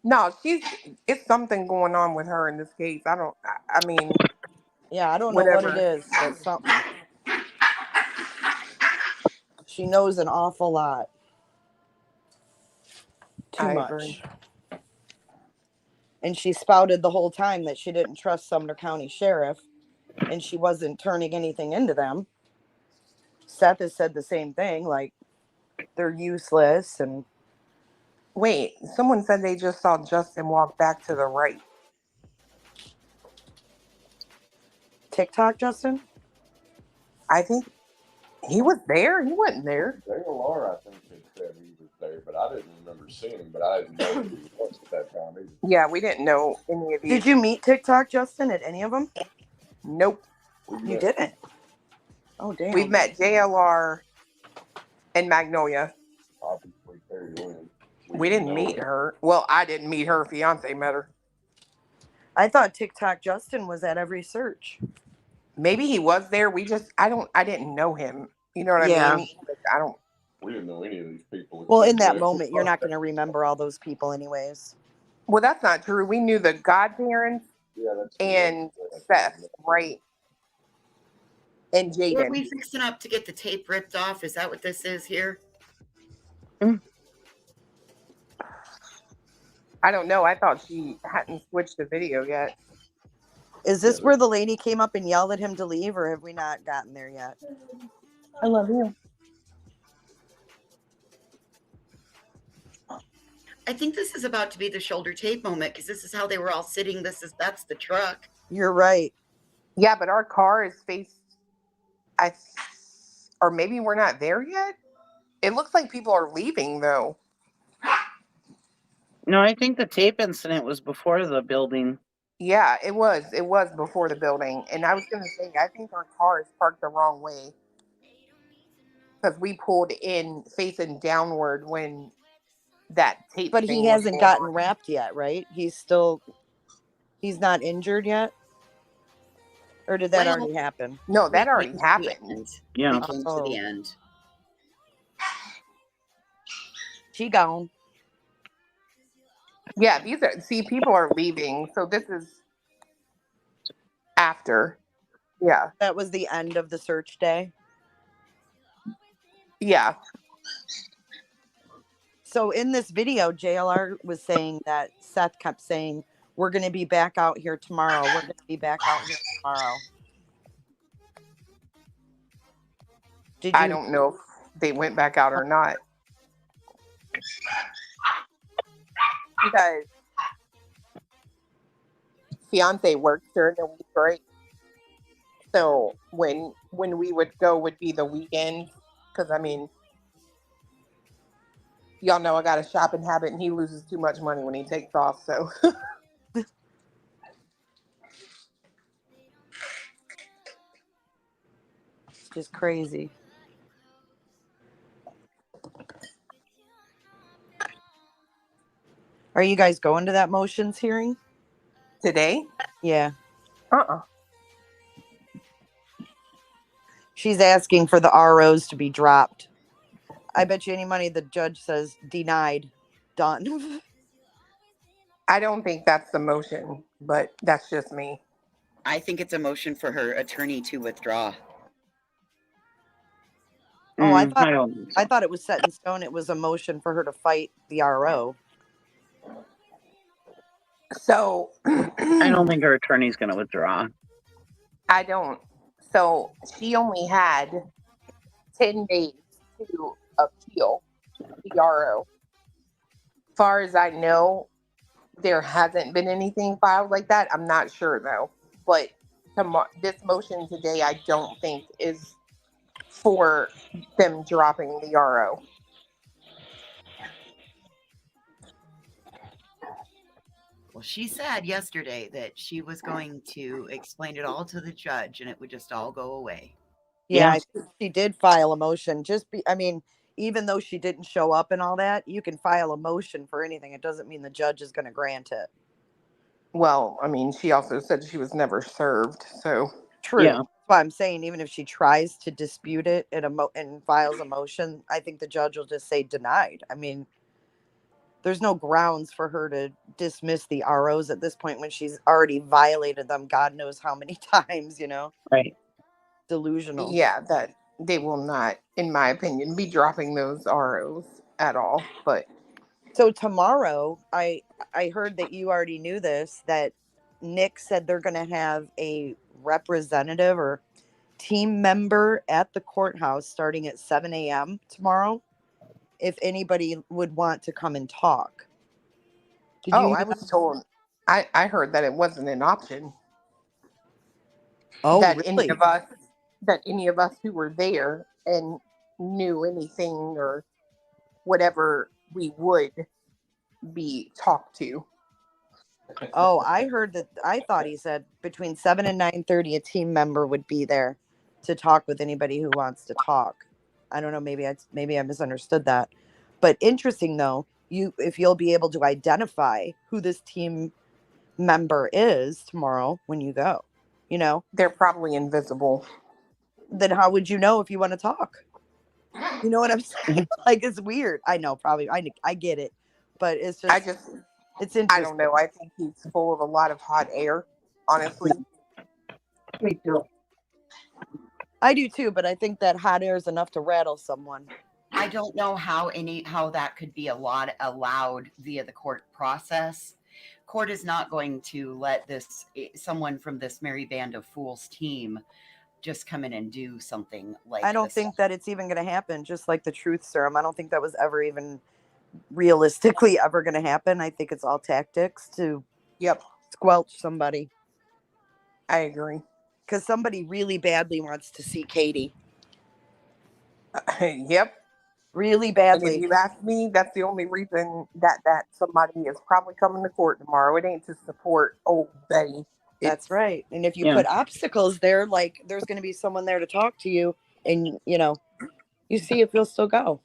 No, it's something going on with her in this case. I mean, yeah, I don't know what it is, but something. She knows an awful lot. Too much. Agree. And she spouted the whole time that she didn't trust Sumner County Sheriff and she wasn't turning anything into them. Seth has said the same thing, like they're useless. And wait, someone said they just saw Justin walk back to the right. TikTok, Justin? I think he was there. He wasn't there. JLR, I think, had said he was there, but I didn't remember seeing him. But I didn't know who he was at that time either. Yeah, we didn't know any of these. Did you meet TikTok, Justin, at any of them? Nope. You didn't? Oh, damn. We've met JLR and Magnolia. Obviously, Terry Lynn. We didn't meet her. Well, I didn't meet her. Fiance met her. I thought TikTok Justin was at every search. Maybe he was there. I didn't know him. You know what I mean? Like, we didn't know any of these people. Well, in that moment, you're not going to remember all those people anyways. Well, that's not true. We knew the godparents and Seth, right? And Were Jaden. we fixing up to get the tape ripped off? Is that what this is here? I don't know. I thought she hadn't switched the video yet. Is this where the lady came up and yelled at him to leave, or have we not gotten there yet? I love you. I think this is about to be the shoulder tape moment because this is how they were all sitting. That's the truck. You're right. Yeah, but our car is faced. Or maybe we're not there yet. It looks like people are leaving though. No, I think the tape incident was before the building. Yeah, it was. It was before the building. And I was going to say, I think our car is parked the wrong way. Because we pulled in facing downward when that tape But thing he hasn't was gotten on. wrapped yet, right? He's not injured yet? Or did that already happen? No, that already happened. Yeah. We came to the end. She gone. Yeah, people are leaving. So this is after. Yeah. That was the end of the search day. Yeah. So in this video, JLR was saying that Seth kept saying, we're going to be back out here tomorrow. We're going to be back out here tomorrow. I don't know if they went back out or not. Because fiance works during the week, right? So when we would go would be the weekend. Because, I mean, y'all know I got a shopping habit and he loses too much money when he takes off. So it's just crazy. Are you guys going to that motions hearing? Today? Yeah. Uh-uh. She's asking for the ROs to be dropped. I bet you any money the judge says denied. Done. I don't think that's the motion, but that's just me. I think it's a motion for her attorney to withdraw. Oh, I I don't think so. I thought it was set in stone. It was a motion for her to fight the RO. So I don't think her attorney's going to withdraw. I don't. So she only had 10 days to appeal the RO. Far as I know, there hasn't been anything filed like that. I'm not sure though. But this motion today, I don't think is for them dropping the RO. Well, she said yesterday that she was going to explain it all to the judge and it would just all go away. Yeah, I think she did file a motion. I mean, even though she didn't show up and all that, you can file a motion for anything. It doesn't mean the judge is going to grant it. Well, I mean, she also said she was never served, so. True. That's why I'm saying, even if she tries to dispute it and files a motion, I think the judge will just say denied. I mean, there's no grounds for her to dismiss the ROs at this point when she's already violated them God knows how many times, Right. Delusional. Yeah, that they will not, in my opinion, be dropping those ROs at all. But so tomorrow, I heard that you already knew this, that Nick said they're going to have a representative or team member at the courthouse starting at 7 a.m. tomorrow. If anybody would want to come and talk. Did you hear I was told, I heard that it wasn't an option. Oh, that really? any of us who were there and knew anything or whatever, we would be talked to. Oh, I heard that. I thought he said between 7 and 9:30, a team member would be there to talk with anybody who wants to talk. I don't know. Maybe I misunderstood that. But interesting though, if you'll be able to identify who this team member is tomorrow when you go, they're probably invisible. Then how would you know if you want to talk? You know what I'm saying? Like, it's weird. I know, probably. I get it, but it's just. It's interesting. I don't know. I think he's full of a lot of hot air, honestly. Me too. I do too, but I think that hot air is enough to rattle someone. I don't know how that could be allowed via the court process. Court is not going to let someone from this merry band of fools team just come in and do something like I don't think that it's even going to happen. Just like the truth serum, I don't think that was ever even realistically ever going to happen. I think it's all tactics to squelch somebody. I agree. Because somebody really badly wants to see Katie. Yep. Really badly. And if you ask me, that's the only reason that somebody is probably coming to court tomorrow. It ain't to support old Betty. That's right. And if you put obstacles there, like there's going to be someone there to talk to you, and you see if you'll still go.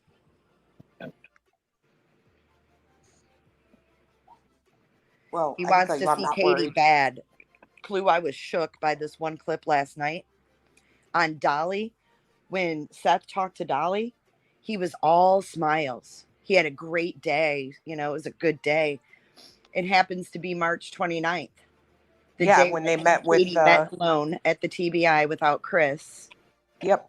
Well, he wants to see Katie bad. Clue, I was shook by this one clip last night on Dolly. When Seth talked to Dolly, he was all smiles. He had a great day. It was a good day. It happens to be March 29th. The day when they met with Katie met alone at the TBI without Chris. Yep.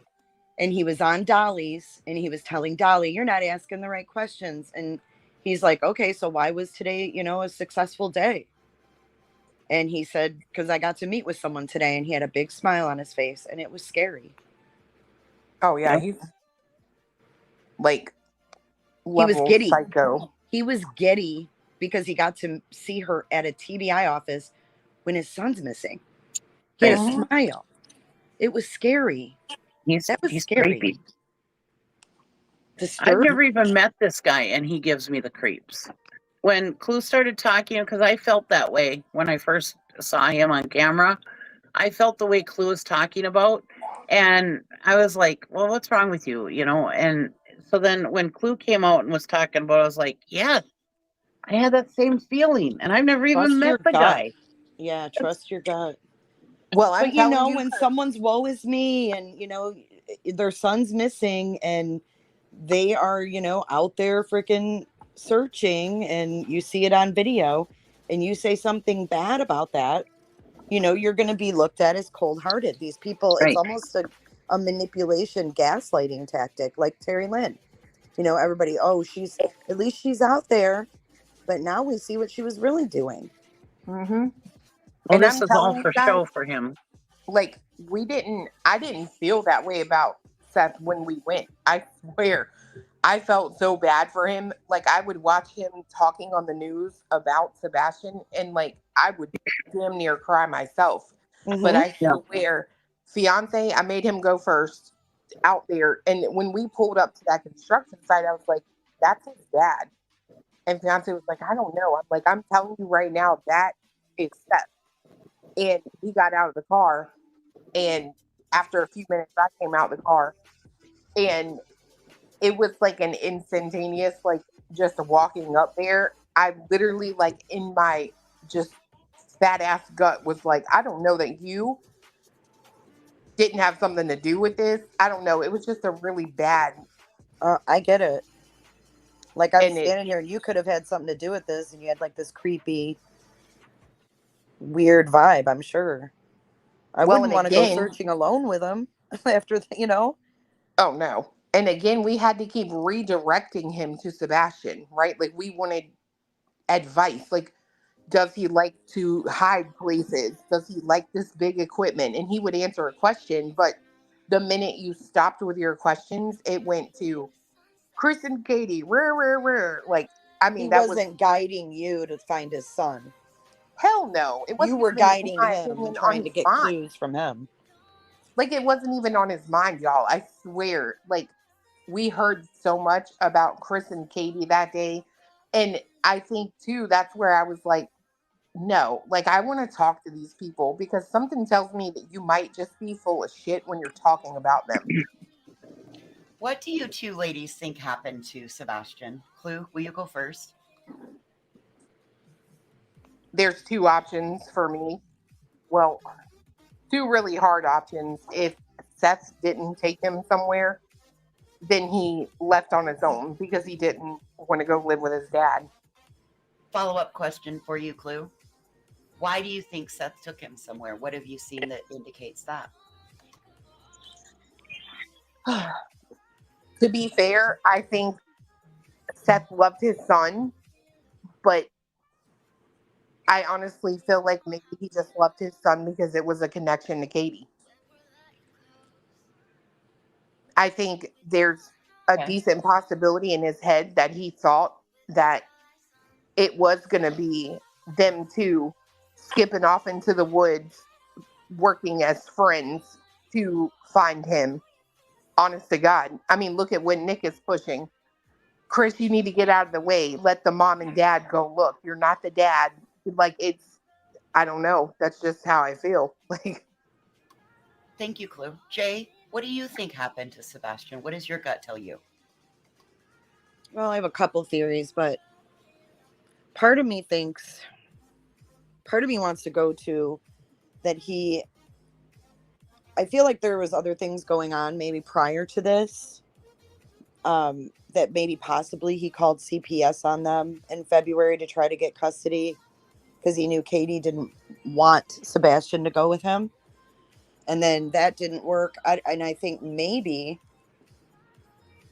And he was on Dolly's and he was telling Dolly, you're not asking the right questions. And he's like, okay, so why was today, a successful day? And he said, because I got to meet with someone today, and he had a big smile on his face, and it was scary. Oh, yeah. He's like, he was giddy. Psycho. He was giddy because he got to see her at a TBI office when his son's missing. He had a smile. It was scary. That was scary. Creepy. I've never even met this guy, and he gives me the creeps. When Clue started talking, because I felt that way when I first saw him on camera, I felt the way Clue was talking about, and I was like, well, what's wrong with you? And so then when Clue came out and was talking about it, I was like, yeah, I had that same feeling, and I've never even met the guy. Yeah, trust your gut. Well, I'm telling you, when someone's woe is me, and their son's missing, and they are out there freaking searching, and you see it on video, and you say something bad about that, you're going to be looked at as cold-hearted. These people, right. It's almost a manipulation, gaslighting tactic, like Terry Lynn. You know, everybody, oh, at least she's out there. But now we see what she was really doing. Mm-hmm. Well, And this I'm is all telling for you guys, show for him. like, I didn't feel that way about Seth when we went. I swear. I felt so bad for him. Like, I would watch him talking on the news about Sebastian, and like I would damn near cry myself. But I Yeah. swear, fiance, I made him go first out there. And when we pulled up to that construction site, I was like, that's his dad. And fiance was like, I don't know. I'm like, I'm telling you right now, that is Seth. And he got out of the car. And after a few minutes, I came out of the car. And it was like an instantaneous, like, just walking up there. I literally, like, in my just fat ass gut was like, I don't know that you didn't have something to do with this. I don't know. It was just a really bad. I get it. Like, I'm And it, standing here and you could have had something to do with this, and you had like this creepy, weird vibe, I'm sure. I well, wouldn't and want to go again, searching alone with him after, you know? oh no. And again, we had to keep redirecting him to Sebastian, right? Like, we wanted advice. Like, does he like to hide places? Does he like this big equipment? And he would answer a question, but the minute you stopped with your questions, it went to Chris and Katie, rare. Like, I He mean, that was wasn't guiding you to find his son. hell no. It You wasn't were even, in guiding my him opinion, and on trying to his get mind. clues from him. Like, it wasn't even on his mind, y'all. I swear. Like, we heard so much about Chris and Katie that day. And I think, too, that's where I was like, no, like, I want to talk to these people because something tells me that you might just be full of shit when you're talking about them. What do you two ladies think happened to Sebastian? Clue, will you go first? There's two options for me. Well, two really hard options. If Seth didn't take him somewhere, then he left on his own because he didn't want to go live with his dad. Follow-up question for you, Clue. Why do you think Seth took him somewhere? What have you seen that indicates that? To be fair, I think Seth loved his son, but I honestly feel like maybe he just loved his son because it was a connection to Katie. I think there's a decent possibility in his head that he thought that it was going to be them two skipping off into the woods, working as friends to find him. Honest to God. I mean, look at what Nick is pushing. Chris, you need to get out of the way. Let the mom and dad go look. You're not the dad. Like, I don't know. That's just how I feel. Like, Thank you, Clue. Jay, what do you think happened to Sebastian? What does your gut tell you? Well, I have a couple theories, but part of me wants to go to that I feel like there was other things going on maybe prior to this, that maybe possibly he called CPS on them in February to try to get custody because he knew Katie didn't want Sebastian to go with him. And then that didn't work. And I think maybe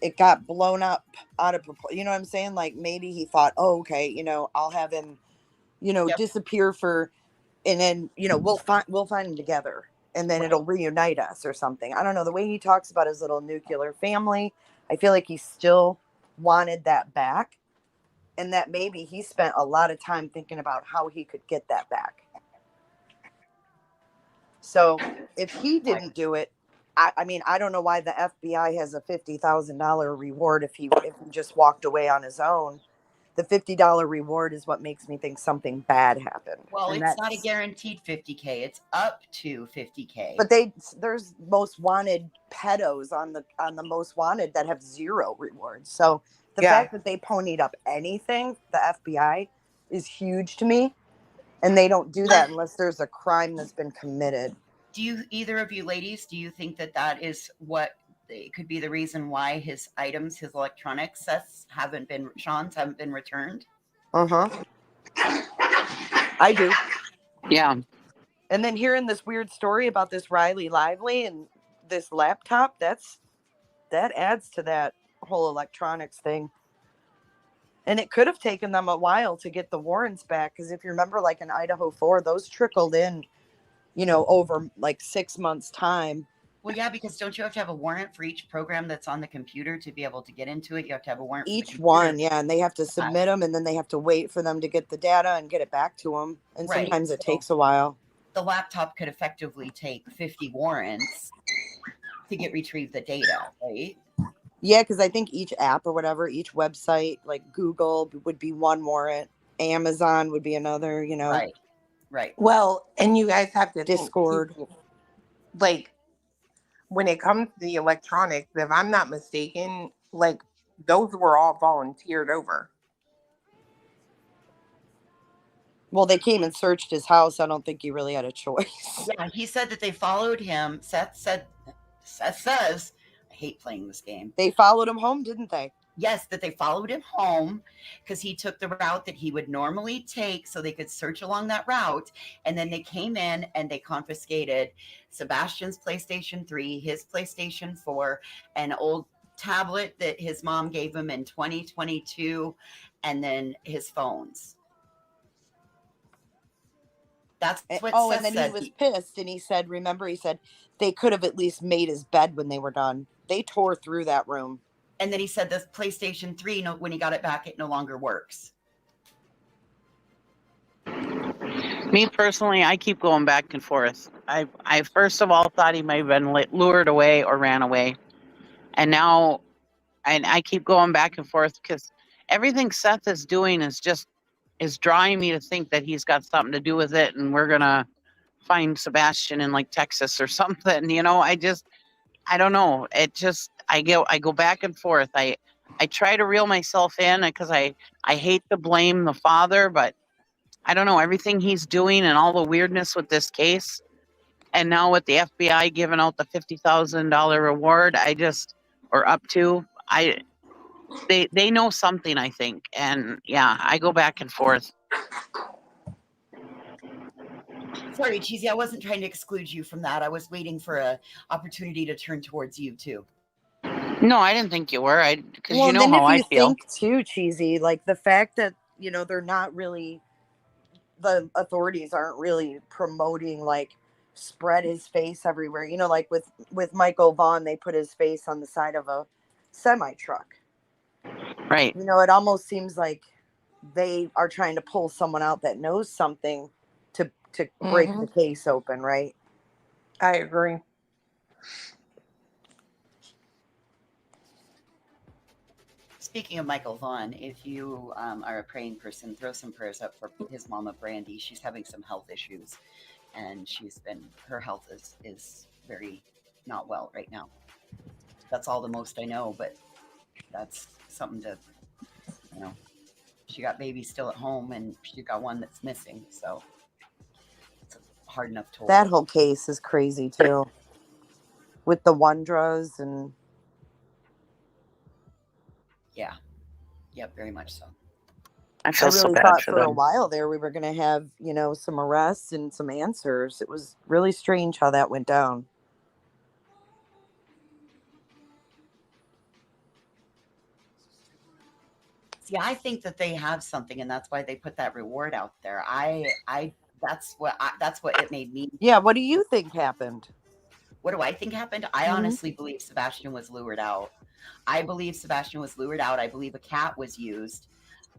it got blown up out of proportion. You know what I'm saying? Like, maybe he thought, oh, okay, I'll have him, disappear and then, we'll find him together and then it'll reunite us or something. I don't know. The way he talks about his little nuclear family, I feel like he still wanted that back, and that maybe he spent a lot of time thinking about how he could get that back. So if he didn't do it, I mean, I don't know why the FBI has a $50,000 reward if he just walked away on his own. The $50 reward is what makes me think something bad happened. Well, and it's not a guaranteed $50K. It's up to $50K. But there's most wanted pedos on the most wanted that have zero rewards. So the fact that they ponied up anything, the FBI, is huge to me. And they don't do that unless there's a crime that's been committed. Do you, either of you ladies, do you think that is what it could be the reason why his items, his electronics sets Sean's haven't been returned? I do. Yeah. And then hearing this weird story about this Riley Lively and this laptop, that adds to that whole electronics thing. And it could have taken them a while to get the warrants back, because if you remember, like in Idaho 4, those trickled in, over like 6 months' time. Well, yeah, because don't you have to have a warrant for each program that's on the computer to be able to get into it? You have to have a warrant for Each the computer. one, yeah, and they have to submit them, and then they have to wait for them to get the data and get it back to them. And Right, sometimes it so- takes a while. The laptop could effectively take 50 warrants to retrieve the data, right? Yeah, because I think each app or whatever, each website, like Google would be one warrant, Amazon would be another, Right. Well, and you guys have to think, Discord. too, like when it comes to the electronics, if I'm not mistaken, like those were all volunteered over. Well, they came and searched his house. I don't think he really had a choice. Yeah, he said that they followed him. Seth says, I hate playing this game. They followed him home, didn't they? Yes, that they followed him home because he took the route that he would normally take so they could search along that route. And then they came in and they confiscated Sebastian's PlayStation 3, his PlayStation 4, an old tablet that his mom gave him in 2022, and then his phones. That's what Seth and then said. he was pissed, and he said, remember, he said they could have at least made his bed when they were done. They tore through that room. And then he said this PlayStation 3, when he got it back, it no longer works. Me personally, I keep going back and forth. I first of all thought he might have been lured away or ran away. And now I keep going back and forth because everything Seth is doing is drawing me to think that he's got something to do with it, and we're gonna find Sebastian in like Texas or something. I don't know. I go back and forth. I try to reel myself in because I hate to blame the father, but I don't know, everything he's doing and all the weirdness with this case, and now with the FBI giving out the $50,000 reward, or up to, they know something, I think. And yeah, I go back and forth. Sorry, Cheesy, I wasn't trying to exclude you from that. I was waiting for an opportunity to turn towards you too. No, I didn't think you were. Because Well, you know then how if I you feel. think too, Cheesy, like the fact that, they're not really, the authorities aren't really promoting, like, spread his face everywhere. Like with Michael Vaughn, they put his face on the side of a semi-truck. Right. It almost seems like they are trying to pull someone out that knows something to break the case open, right? I agree. Speaking of Michael Vaughn, if you are a praying person, throw some prayers up for his mama, Brandy. She's having some health issues, and her health is very not well right now. That's all the most I know, but that's something to, she got babies still at home, and she got one that's missing, so it's hard enough to. That whole case is crazy too, with the Wondras and. Yeah. Yep, very much so. I feel really so bad thought for for a them. while there we were going to have, some arrests and some answers. It was really strange how that went down. See, I think that they have something, and that's why they put that reward out there. That's what it made me. Yeah, what do you think happened? What do I think happened? I honestly believe Sebastian was lured out. I believe I believe a cat was used.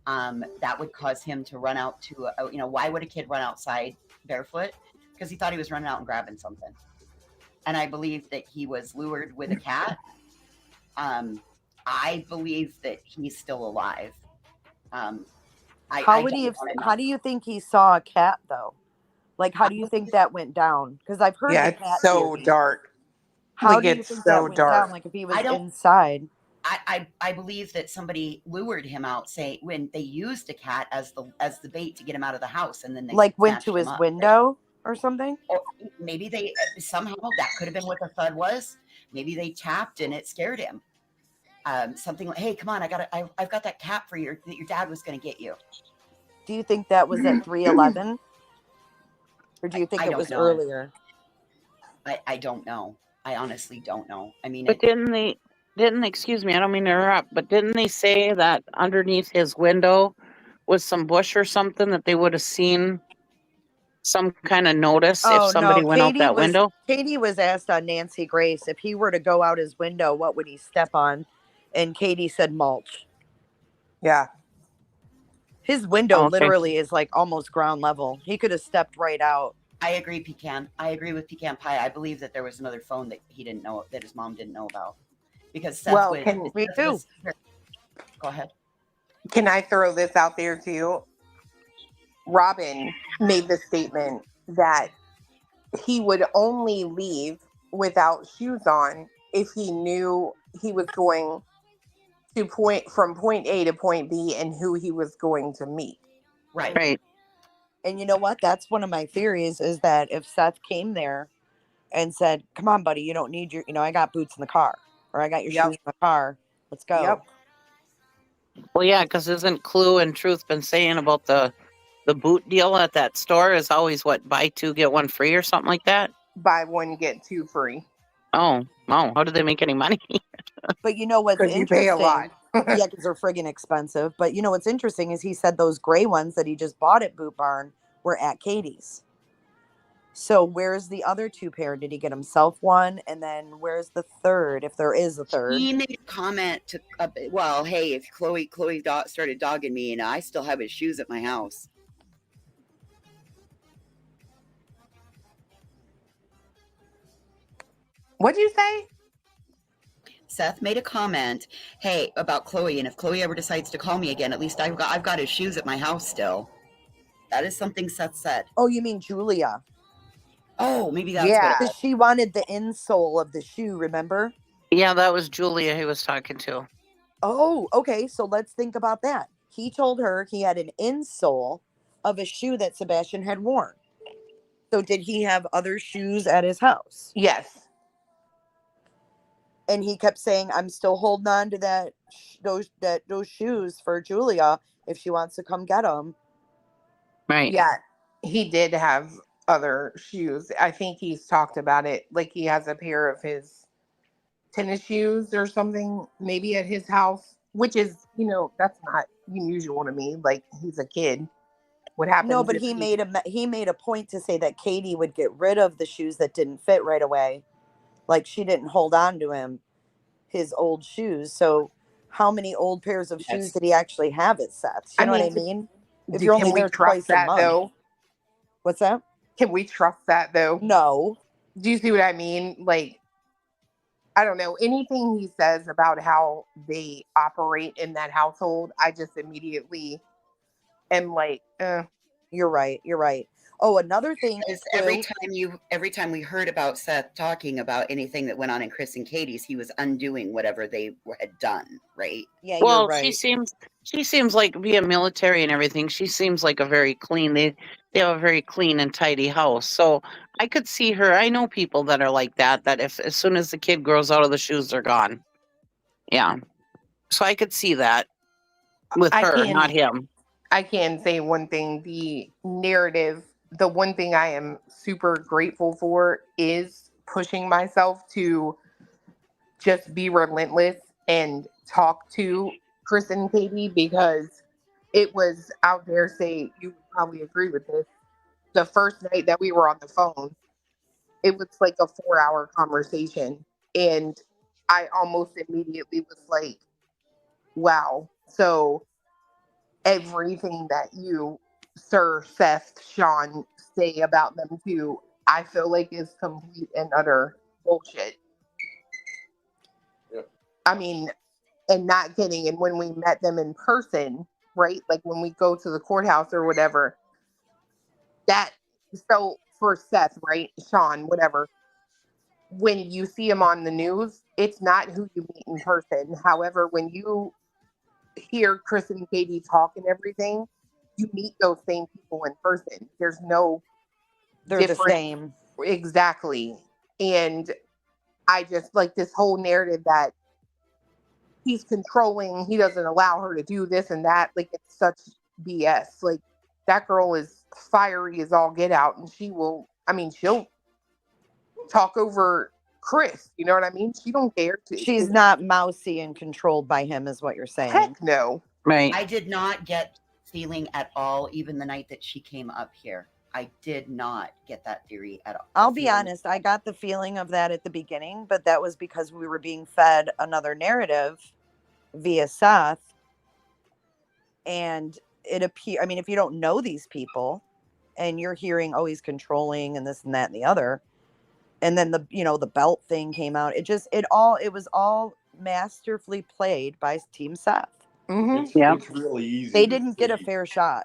That would cause him to run out to, why would a kid run outside barefoot? Because he thought he was running out and grabbing something. And I believe that he was lured with a cat. I believe that he's still alive. How do you think he saw a cat though? Like, how do you think that went down? Because I've heard the cat it's so theory. dark. How do you think that went down? Like if he was inside? I believe that somebody lured him out, say when they used a cat as the bait to get him out of the house, and then they went to his window or something. Or maybe they somehow, that could have been what the thud was. Maybe they tapped and it scared him. Something like, "Hey, come on, I've got that cat for you that your dad was going to get you." Do you think that was at 311, or do you think it was earlier? I don't know. I honestly don't know. I mean, But didn't they? Excuse me, I don't mean to interrupt. But didn't they say that underneath his window was some bush or something that they would have seen some kind of notice if Oh no, somebody went out that window? Katie was asked on Nancy Grace if he were to go out his window, what would he step on? And Katie said mulch. Yeah. His window Oh, okay. literally is like almost ground level. He could have stepped right out. I agree, Pecan. I agree with Pecan Pie. I believe that there was another phone that he didn't know, that his mom didn't know about, because Seth Well, would. Me too. Go ahead. Can I throw this out there too? Robin made the statement that he would only leave without shoes on if he knew he was going to from point A to point B and who he was going to meet. Right. Right. And you know what? That's one of my theories is that if Seth came there and said, "Come on, buddy, you don't need your, I got boots in the car, or I got your shoes in the car. Let's go." Yep. Well, yeah, because isn't Clue and Truth been saying about the boot deal at that store is always what, buy two get one free or something like that? Buy one get two free. Oh, how do they make any money? But you know what's Because you interesting? pay a lot. Yeah, because they're friggin' expensive. But you know what's interesting is he said those gray ones that he just bought at Boot Barn were at Katie's. So where's the other two pair? Did he get himself one? And then where's the third, if there is a third? He made a comment to, well, hey, if Chloe started dogging me, and I still have his shoes at my house. What'd you say? Seth made a comment, hey, about Chloe, and if Chloe ever decides to call me again, at least I've got his shoes at my house still. That is something Seth said. Oh, you mean Julia? Oh, maybe that's what it Because was. she wanted the insole of the shoe, remember? Yeah, that was Julia he was talking to. Oh, okay. So let's think about that. He told her he had an insole of a shoe that Sebastian had worn. So did he have other shoes at his house? Yes. And he kept saying, "I'm still holding on to those shoes for Julia if she wants to come get them." Right. Yeah, he did have other shoes. I think he's talked about it. Like he has a pair of his tennis shoes or something, maybe at his house, which is, that's not unusual to me. Like he's a kid. What happens? No, but if he made a point to say that Katie would get rid of the shoes that didn't fit right away. Like she didn't hold on to his old shoes. So how many old pairs of shoes did he actually have at Seth's? You know what I mean? If you're only there twice a month. Though? What's that? Can we trust that though? No. Do you see what I mean? Like, I don't know. Anything he says about how they operate in that household, I just immediately am like, You're right. You're right. Oh, another thing is too, every time we heard about Seth talking about anything that went on in Chris and Katie's, he was undoing whatever they had done, right? Yeah, well, you're right. she seems like being military and everything. She seems like a very clean. They have a very clean and tidy house. So I could see her. I know people that are like that. That if as soon as the kid grows out of the shoes, they're gone. Yeah. So I could see that with her, not him. I can say one thing. The narrative, the one thing I am super grateful for is pushing myself to just be relentless and talk to Chris and Katie, because it was out there. Say you would probably agree with this. The first night that we were on the phone, it was like a 4-hour conversation, and I almost immediately was like, wow. So everything that you, Sir Seth, Sean, say about them too, I feel like is complete and utter bullshit. I mean, and not kidding. And when we met them in person, right? Like when we go to the courthouse or whatever, so for Seth, right? Sean, whatever, when you see him on the news, it's not who you meet in person. However, when you hear Chris and Katie talk and everything, you meet those same people in person. There's no They're the same. Exactly. And I just like this whole narrative that he's controlling, he doesn't allow her to do this and that. Like it's such BS. Like that girl is fiery as all get out, and she'll talk over Chris. You know what I mean? She don't care. She's not mousy and controlled by him, is what you're saying. Heck no. Right. I did not get feeling at all, even the night that she came up here. I did not get that theory at all. I'll be honest, I got the feeling of that at the beginning, but that was because we were being fed another narrative via Seth. And it appears, I mean, if you don't know these people and you're hearing, oh, he's controlling and this and that and the other, and then the belt thing came out, it was all masterfully played by Team Seth. It's really easy. They didn't get a fair shot.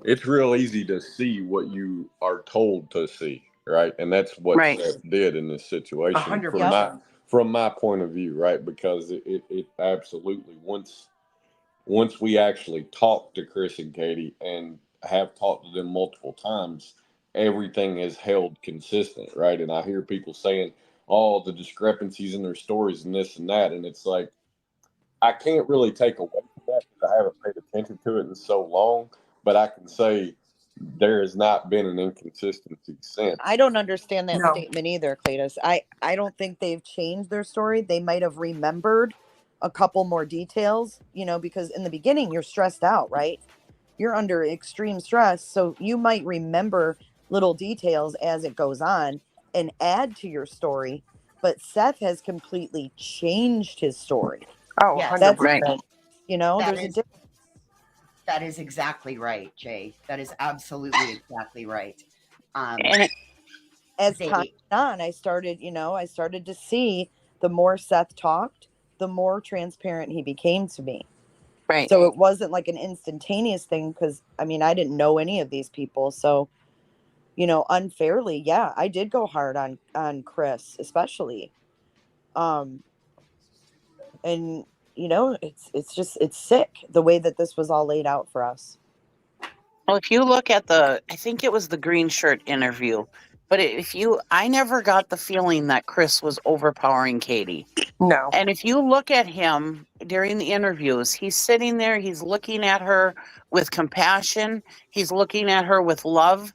It's real easy to see what you are told to see, right? And that's what Seth did in this situation 100%. from my point of view, right? Because it absolutely, once we actually talked to Chris and Katie and have talked to them multiple times, everything has held consistent, right? And I hear people saying, oh, the discrepancies in their stories and this and that, and it's like, I can't really take away from that because I haven't paid attention to it in so long. But I can say there has not been an inconsistency since. I don't understand that statement either, Cletus. I don't think they've changed their story. They might have remembered a couple more details, because in the beginning you're stressed out, right? You're under extreme stress. So you might remember little details as it goes on and add to your story. But Seth has completely changed his story. Oh, Yes. That's 100%. there's a difference. That is exactly right, Jay. That is absolutely exactly right. As time went on, I started to see the more Seth talked, the more transparent he became to me. Right. So it wasn't like an instantaneous thing because, I didn't know any of these people. So, unfairly, yeah, I did go hard on Chris, especially. And, it's sick the way that this was all laid out for us. Well, if you look at I think it was the green shirt interview, but I never got the feeling that Chris was overpowering Katie. No. And if you look at him during the interviews, he's sitting there, he's looking at her with compassion, he's looking at her with love.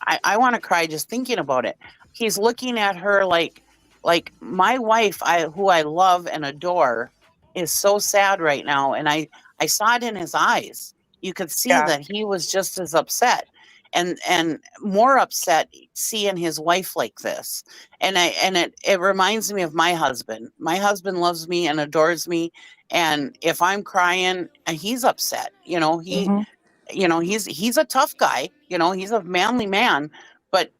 I want to cry just thinking about it. He's looking at her like my wife, who I love and adore, is so sad right now. And I saw it in his eyes. You could see that he was just as upset and more upset seeing his wife like this. And it reminds me of my husband. My husband loves me and adores me. And if I'm crying, he's upset. He's a tough guy. He's a manly man. But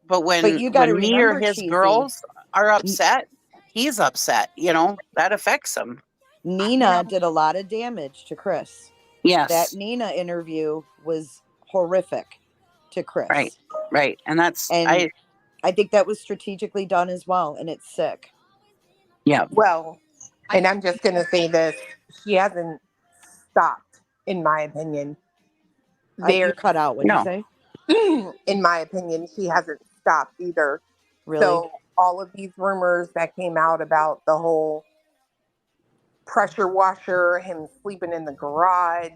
when you gotta me or remember, his Cheesy, girls are upset, he's upset. That affects him. Nina did a lot of damage to Chris. Yes. That Nina interview was horrific to Chris. Right. And I think that was strategically done as well, and it's sick. Yeah. Well, and I'm just going to say this. She hasn't stopped, in my opinion. You cut out. What did you say? In my opinion, she hasn't stopped either. Really? So all of these rumors that came out about the whole pressure washer, him sleeping in the garage.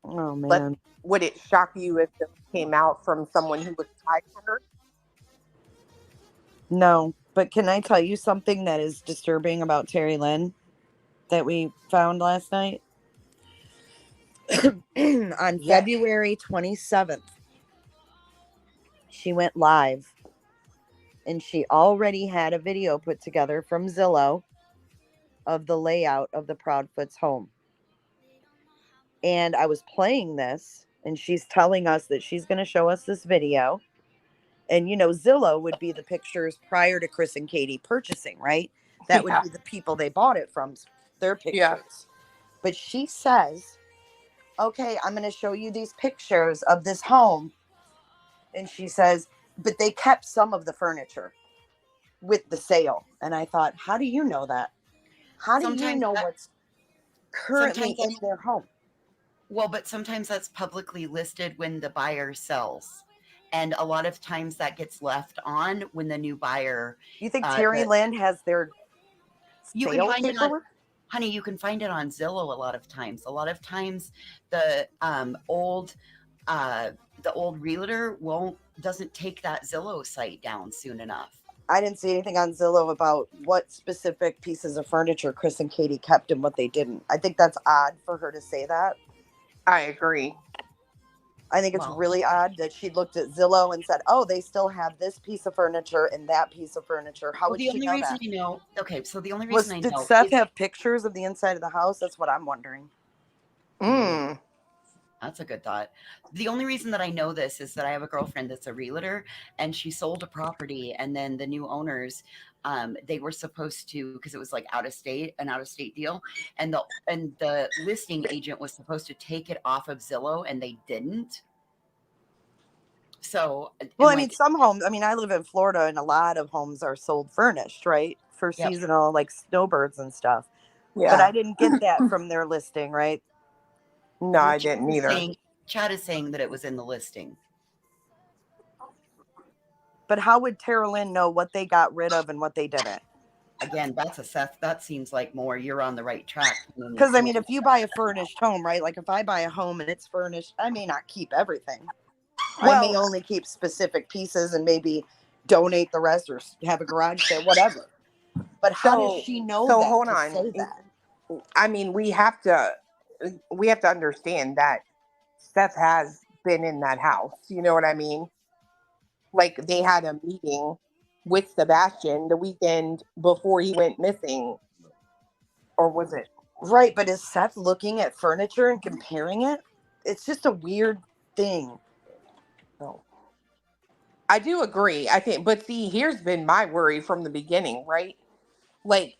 Oh, man. Would it shock you if it came out from someone who was tied to her? No, but can I tell you something that is disturbing about Terry Lynn that we found last night? On February 27th, she went live and she already had a video put together from Zillow of the layout of the Proudfoot's home. And I was playing this and she's telling us that she's going to show us this video. And, Zillow would be the pictures prior to Chris and Katie purchasing, right? That would be the people they bought it from, their pictures. Yeah. But she says, okay, I'm going to show you these pictures of this home. And she says, but they kept some of the furniture with the sale. And I thought, how do you know that? How do you know what's currently in their home? Well, but sometimes that's publicly listed when the buyer sells. And a lot of times that gets left on when the new buyer. You think Terry Lynn has their you sale can find paperwork? Honey, you can find it on Zillow a lot of times. A lot of times the old realtor doesn't take that Zillow site down soon enough. I didn't see anything on Zillow about what specific pieces of furniture Chris and Katie kept and what they didn't. I think that's odd for her to say that. I agree. I think it's really odd that she looked at Zillow and said, "Oh, they still have this piece of furniture and that piece of furniture." How would the she only know reason that? I know, okay, so the only reason I Did know Seth is have pictures of the inside of the house? That's what I'm wondering. That's a good thought. The only reason that I know this is that I have a girlfriend that's a realtor, and she sold a property, and then the new owners, they were supposed to, because it was like an out of state deal, and the listing agent was supposed to take it off of Zillow, and they didn't. So, Well, I mean, some homes. I mean, I live in Florida, and a lot of homes are sold furnished, right, for Yep. seasonal, like snowbirds and stuff. Yeah. But I didn't get that from their listing, right? No, I didn't either. Chad is saying that it was in the listing. But how would Tara Lynn know what they got rid of and what they didn't? Again, that's a Seth. That seems like more you're on the right track. Because I mean, if you buy a furnished home, right? Like if I buy a home and it's furnished, I may not keep everything. I may only keep specific pieces and maybe donate the rest or have a garage sale, whatever. But how does she know So that hold to on. say that? I mean, we have to understand that Seth has been in that house. You know what I mean? Like they had a meeting with Sebastian the weekend before he went missing, or was it? Right, but is Seth looking at furniture and comparing it? It's just a weird thing. No. I do agree. I think, but see, here's been my worry from the beginning, right? Like,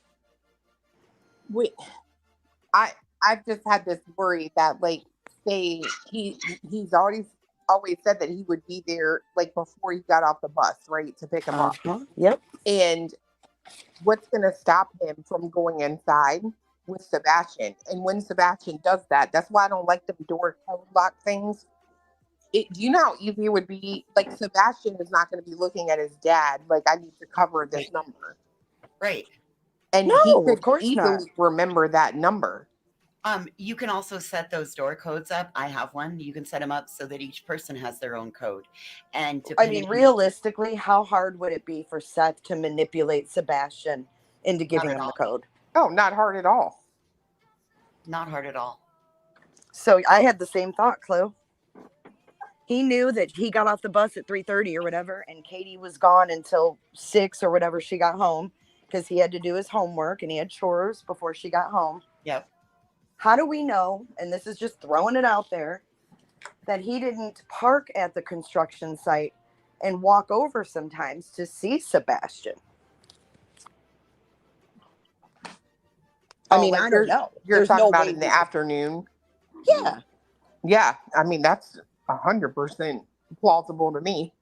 I've just had this worry that, like, say he's always said that he would be there, like, before he got off the bus, right, to pick him up. Yep. And what's going to stop him from going inside with Sebastian? And when Sebastian does that, that's why I don't like them door code lock things. Do you know how easy it would be? Like, Sebastian is not going to be looking at his dad like, I need to cover this number. Right. And No, he could of course easily not. remember that number. You can also set those door codes up. I have one. You can set them up so that each person has their own code. And I mean, realistically, how hard would it be for Seth to manipulate Sebastian into giving him the code? Oh, not hard at all. Not hard at all. So I had the same thought, Chloe. He knew that he got off the bus at 3:30 or whatever, and Katie was gone until 6 or whatever she got home because he had to do his homework and he had chores before she got home. Yep. How do we know, and this is just throwing it out there, that he didn't park at the construction site and walk over sometimes to see Sebastian? I mean, I don't know. You're There's talking no about way in the we- afternoon? Yeah. Yeah, I mean, that's 100% plausible to me.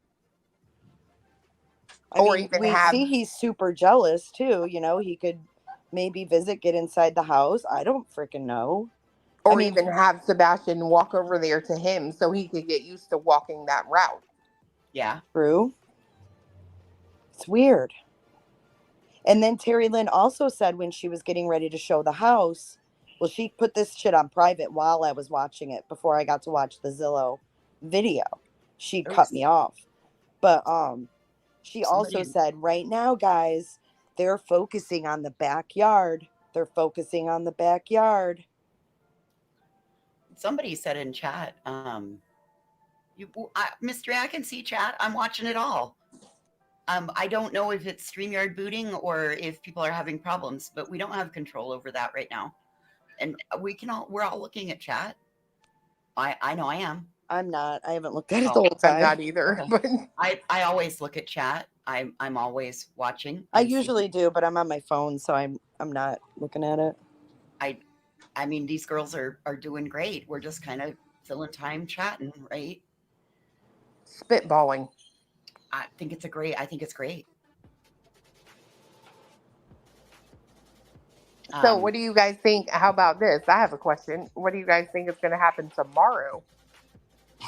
I mean, we see he's super jealous too. You know, he could maybe visit, get inside the house. I don't freaking know. Or even have Sebastian walk over there to him so he could get used to walking that route. Yeah. True. It's weird. And then Terry Lynn also said when she was getting ready to show the house, well, she put this shit on private while I was watching it before I got to watch the Zillow video. She cut me off. But she also said right now, guys, they're focusing on the backyard. They're focusing on the backyard. Somebody said in chat, Mystery, I can see chat. I'm watching it all. I don't know if it's StreamYard booting or if people are having problems, but we don't have control over that right now. And we're all looking at chat. I know I am. I'm not. I haven't looked at it the whole time. I'm not either. Okay. I always look at chat. I'm always watching. I usually do, but I'm on my phone, so I'm not looking at it. I mean, these girls are doing great. We're just kind of filling time chatting, right? Spitballing. I think it's great. So what do you guys think? How about this? I have a question. What do you guys think is going to happen tomorrow?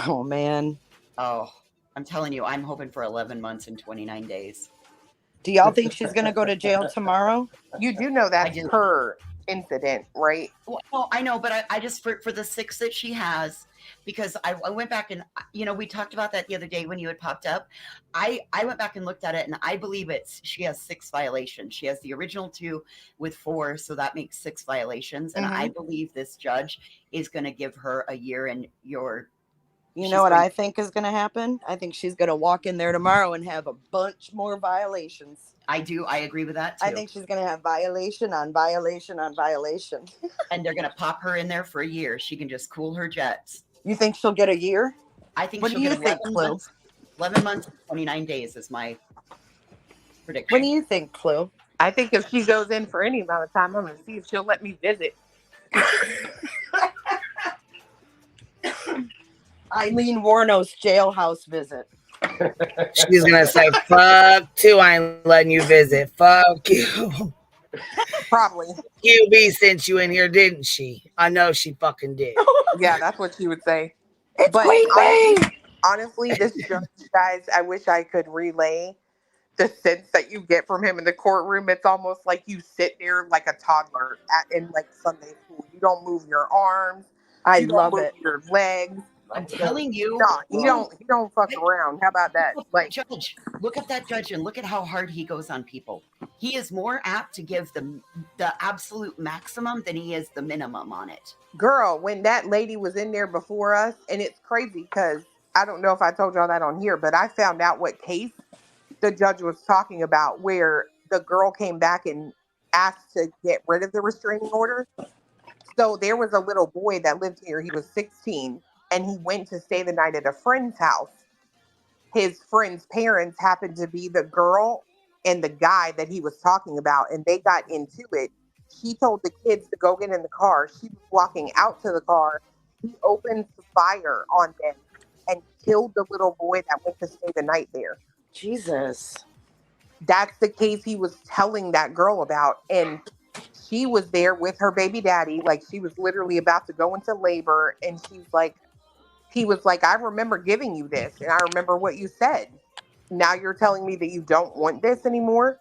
Oh, man. Oh, I'm telling you, I'm hoping for 11 months and 29 days. Do y'all think she's going to go to jail tomorrow? You do know that's her incident, right? Well, no, I know, but I just for the 6 that she has, because I went back and we talked about that the other day when you had popped up. I went back and looked at it, and I believe she has 6 violations. She has the original 2 with 4, so that makes 6 violations. And I believe this judge is going to give her a year in your. You know what I think is going to happen? I think she's going to walk in there tomorrow and have a bunch more violations. I do. I agree with that too. I think she's going to have violation on violation on violation. And they're going to pop her in there for a year. She can just cool her jets. You think she'll get a year? I think What she'll do you get think, 11 Clue? months. 11 months, 29 days is my prediction. What do you think, Clue? I think if she goes in for any amount of time, I'm going to see if she'll let me visit. Eileen Warno's jailhouse visit. She's gonna say, "Fuck too, I ain't letting you visit. Fuck you." Probably. QB sent you in here, didn't she? I know she fucking did. Yeah, that's what she would say. It's but Queen Bee! honestly, this judge, guys, I wish I could relay the sense that you get from him in the courtroom. It's almost like you sit there like a toddler in like Sunday school. You don't move your arms. You don't move your legs. I'm telling you. No, he don't fuck around. How about that? Like, judge, look at that judge and look at how hard he goes on people. He is more apt to give the absolute maximum than he is the minimum on it. Girl, when that lady was in there before us, and it's crazy because I don't know if I told y'all that on here, but I found out what case the judge was talking about, where the girl came back and asked to get rid of the restraining order. So there was a little boy that lived here. He was 16, and he went to stay the night at a friend's house. His friend's parents happened to be the girl and the guy that he was talking about, and they got into it. She told the kids to go get in the car. She was walking out to the car. He opened fire on them and killed the little boy that went to stay the night there. Jesus. That's the case he was telling that girl about. And she was there with her baby daddy. Like, she was literally about to go into labor. And he was like, I remember giving you this. And I remember what you said. Now you're telling me that you don't want this anymore.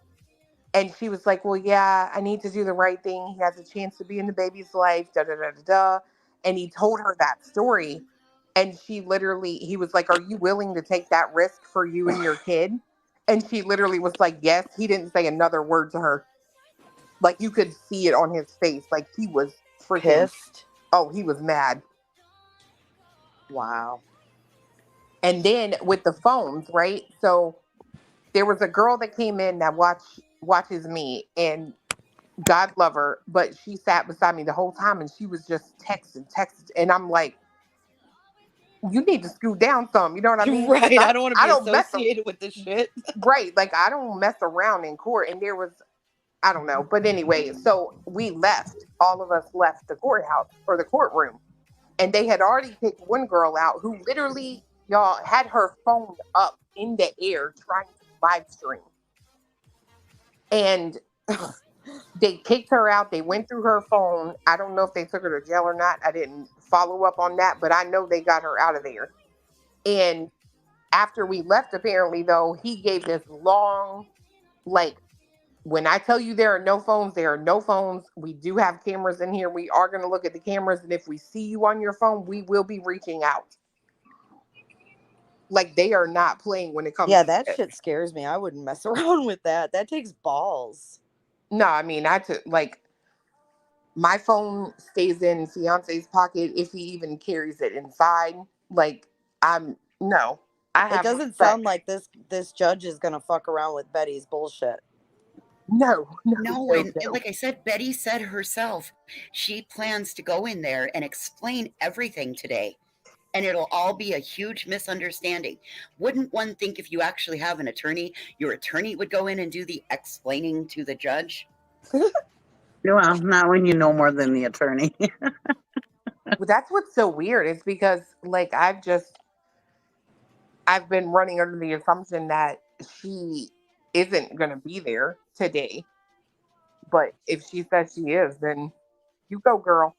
And she was like, well, yeah, I need to do the right thing. He has a chance to be in the baby's life. Da, da, da, da, da. And he told her that story. And he was like, are you willing to take that risk for you and your kid? And she literally was like, yes. He didn't say another word to her. Like, you could see it on his face. Like, he was freaking pissed. Oh, he was mad. Wow. And then with the phones, right? So there was a girl that came in that watches me, and God love her, but she sat beside me the whole time, and she was just texting. And I'm like, you need to scoot down some. You know what I mean? Right. I don't want to be associated with this shit. Right. Like, I don't mess around in court. And there was, I don't know. But anyway, so we left. All of us left the courthouse or the courtroom. And they had already picked one girl out who literally, y'all, had her phone up in the air trying to live stream. And they kicked her out. They went through her phone. I don't know if they took her to jail or not. I didn't follow up on that, but I know they got her out of there. And after we left, apparently, though, he gave this long, like, when I tell you there are no phones, there are no phones. We do have cameras in here. We are going to look at the cameras. And if we see you on your phone, we will be reaching out. Like, they are not playing when it comes to that shit scares me. I wouldn't mess around with that. That takes balls. No, I mean, my phone stays in fiance's pocket if he even carries it inside. Like, it doesn't sound like this judge is gonna fuck around with Betty's bullshit. No. And like I said, Betty said herself, she plans to go in there and explain everything today. And it'll all be a huge misunderstanding. Wouldn't one think if you actually have an attorney, your attorney would go in and do the explaining to the judge? Well, not when you know more than the attorney. Well, that's what's so weird. It's because, like, I've been running under the assumption that she isn't going to be there today. But if she says she is, then you go, girl.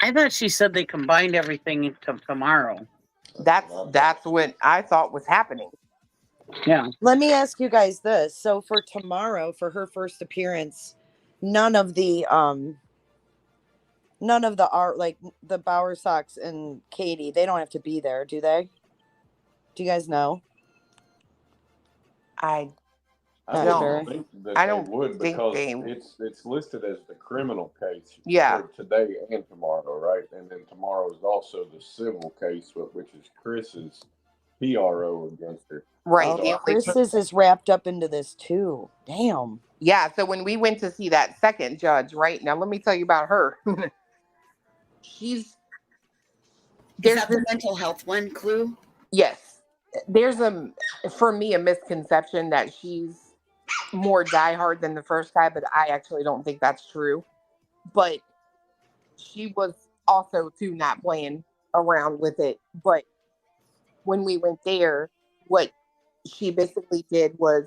I thought she said they combined everything into tomorrow. That's what I thought was happening. Yeah. Let me ask you guys this. So for tomorrow, for her first appearance, none of the art, like the Bower Sox and Katie, they don't have to be there, do they? Do you guys know? I Not don't sure. think that I they don't would think because they. it's listed as the criminal case Yeah. for today and tomorrow, right? And then tomorrow is also the civil case, which is Chris's PRO against her. Right. Oh, The only Chris's is wrapped up into this too. Damn. Yeah. So when we went to see that second judge, right now, let me tell you about her. She's Is there's that the mental health one, Clue? yes. There's for me a misconception that she's more diehard than the first guy, but I actually don't think that's true. But she was also too not playing around with it. But when we went there, what she basically did was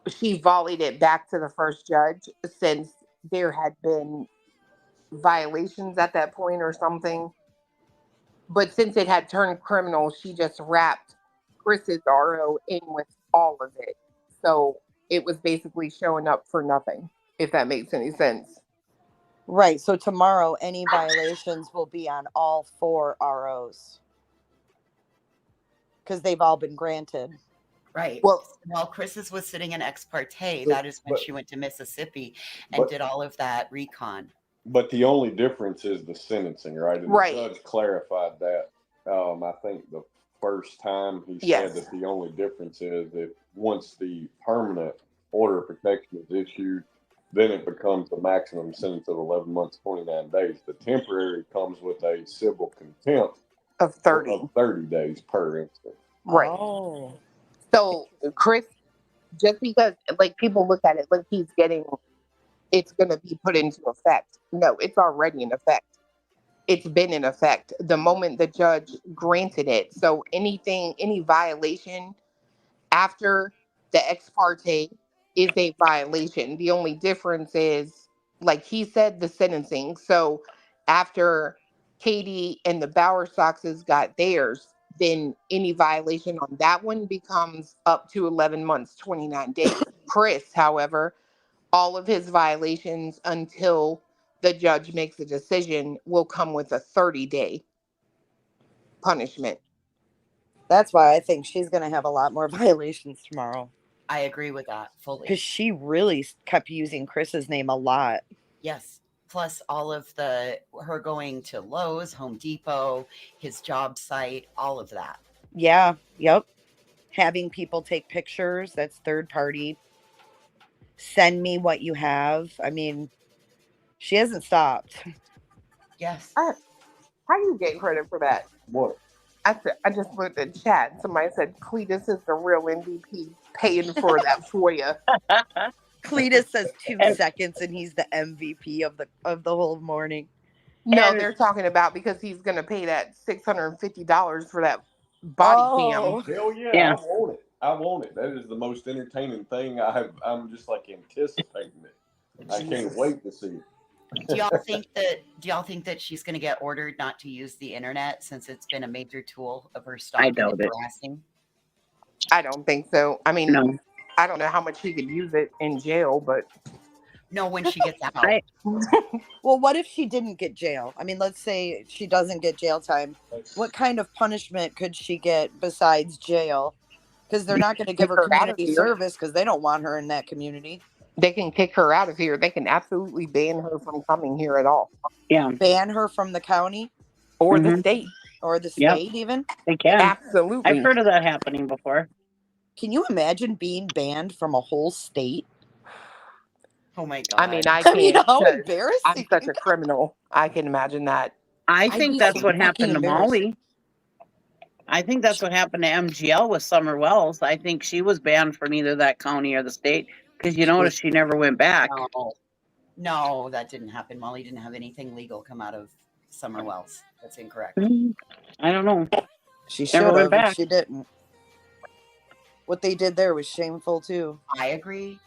she volleyed it back to the first judge since there had been violations at that point or something. But since it had turned criminal, she just wrapped Chris's RO in with all of it. So it was basically showing up for nothing, if that makes any sense. Right. So tomorrow, any violations will be on all 4 ROs because they've all been granted. Right. Well, while Chris's was sitting in ex parte, that is when she went to Mississippi and but- did all of that recon. But the only difference is the sentencing, right? And Right. the judge clarified that. I think the first time he Yes. said that the only difference is that once the permanent order of protection is issued, then it becomes the maximum sentence of 11 months, 29 days. The temporary comes with a civil contempt of 30 days per instance. Right. Oh. So Chris, just because like people look at it like he's getting, it's going to be put into effect. No, it's already in effect. It's been in effect the moment the judge granted it. So any violation after the ex parte is a violation. The only difference is, like he said, the sentencing. So after Katie and the Bower Soxes got theirs, then any violation on that one becomes up to 11 months, 29 days. Chris, however, all of his violations until the judge makes a decision will come with a 30-day punishment. That's why I think she's going to have a lot more violations tomorrow. I agree with that fully. Because she really kept using Chris's name a lot. Yes. Plus all of her going to Lowe's, Home Depot, his job site, all of that. Yeah. Yep. Having people take pictures. That's third party. Send me what you have. I mean, she hasn't stopped. Yes. How do you get credit for that? What? I just looked at chat. Somebody said Cletus is the real MVP paying for that FOIA. Cletus says 2 seconds and he's the MVP of the whole morning. No, they're talking about because he's going to pay that $650 for that body cam. Hell yeah, I want it. That is the most entertaining thing I'm just like anticipating it. I can't wait to see it. Do y'all think that she's going to get ordered not to use the internet since it's been a major tool of her stalking and harassing? I don't think so. I mean, No. I don't know how much he could use it in jail, but no, when she gets out. Well, what if she didn't get jail? I mean, let's say she doesn't get jail time. What kind of punishment could she get besides jail? Because they're not going to give her community service because they don't want her in that community. They can kick her out of here. They can absolutely ban her from coming here at all. Yeah. Ban her from the county? Or the state. Or the Yep. state even? They can. Absolutely. I've heard of that happening before. Can you imagine being banned from a whole state? Oh my God. I mean, I can't. mean, how because embarrassing. I'm such a criminal. I can imagine that. I think that's what happened to Molly. I think that's what happened to MGL with Summer Wells. I think she was banned from either that county or the state because you notice she never went back. No, that didn't happen. Molly didn't have anything legal come out of Summer Wells. That's incorrect. I don't know. She Never should went have, back. and she didn't. What they did there was shameful too. I agree,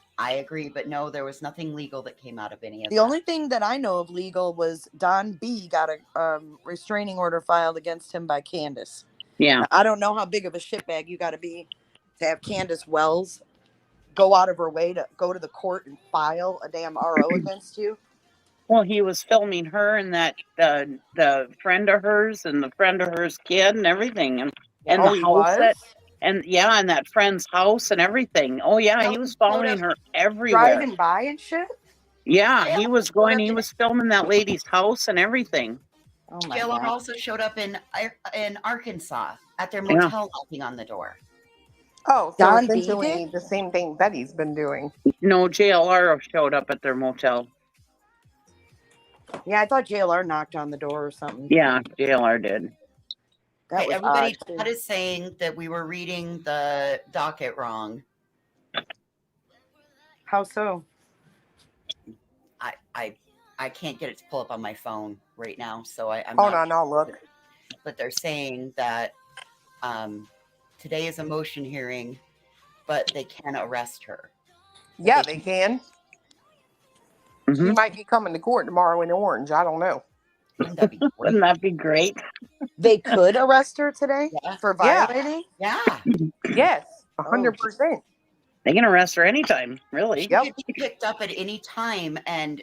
but no, there was nothing legal that came out of any of The that. only thing that I know of legal was Don B got a restraining order filed against him by Candace. Yeah. Now, I don't know how big of a shitbag you got to be to have Candace Wells go out of her way to go to the court and file a damn RO against you? Well, he was filming her and that the friend of hers and the friend of hers kid and everything, and Oh, the he house was? that and that friend's house and everything. Oh yeah, he was following her everywhere. Driving by and shit? Yeah, he was showed up he in- was filming that lady's house and everything. Oh my JLR God. also showed up in Arkansas at their Yeah. motel knocking on the door. Oh, so Don B essentially did? the same thing Betty's been doing. No, JLR showed up at their motel. Yeah, I thought JLR knocked on the door or something. Yeah, JLR did. That Okay, was everybody odd, too. chat is saying that we were reading the docket wrong. How so? I can't get it to pull up on my phone right now, so I'm Hold not on, I'll look. But they're saying that today is a motion hearing, but they can arrest her. Yeah, they can. She might be coming to court tomorrow in Orange. I don't know. Wouldn't that be great? Wouldn't that be great? They could arrest her today for Yeah. violating? Yeah. Yes, 100%. They can arrest her anytime, really. She could be picked up at any time and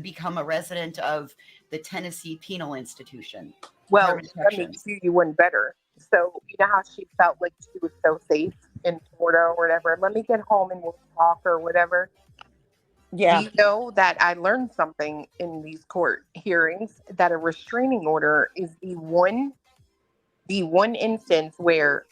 become a resident of the Tennessee Penal Institution. Well, Department of let me Corrections. do you one better. So, you know how she felt like she was so safe in Florida or whatever? Let me get home and we'll talk or whatever. Yeah. Do you know that I learned something in these court hearings, that a restraining order is the one instance where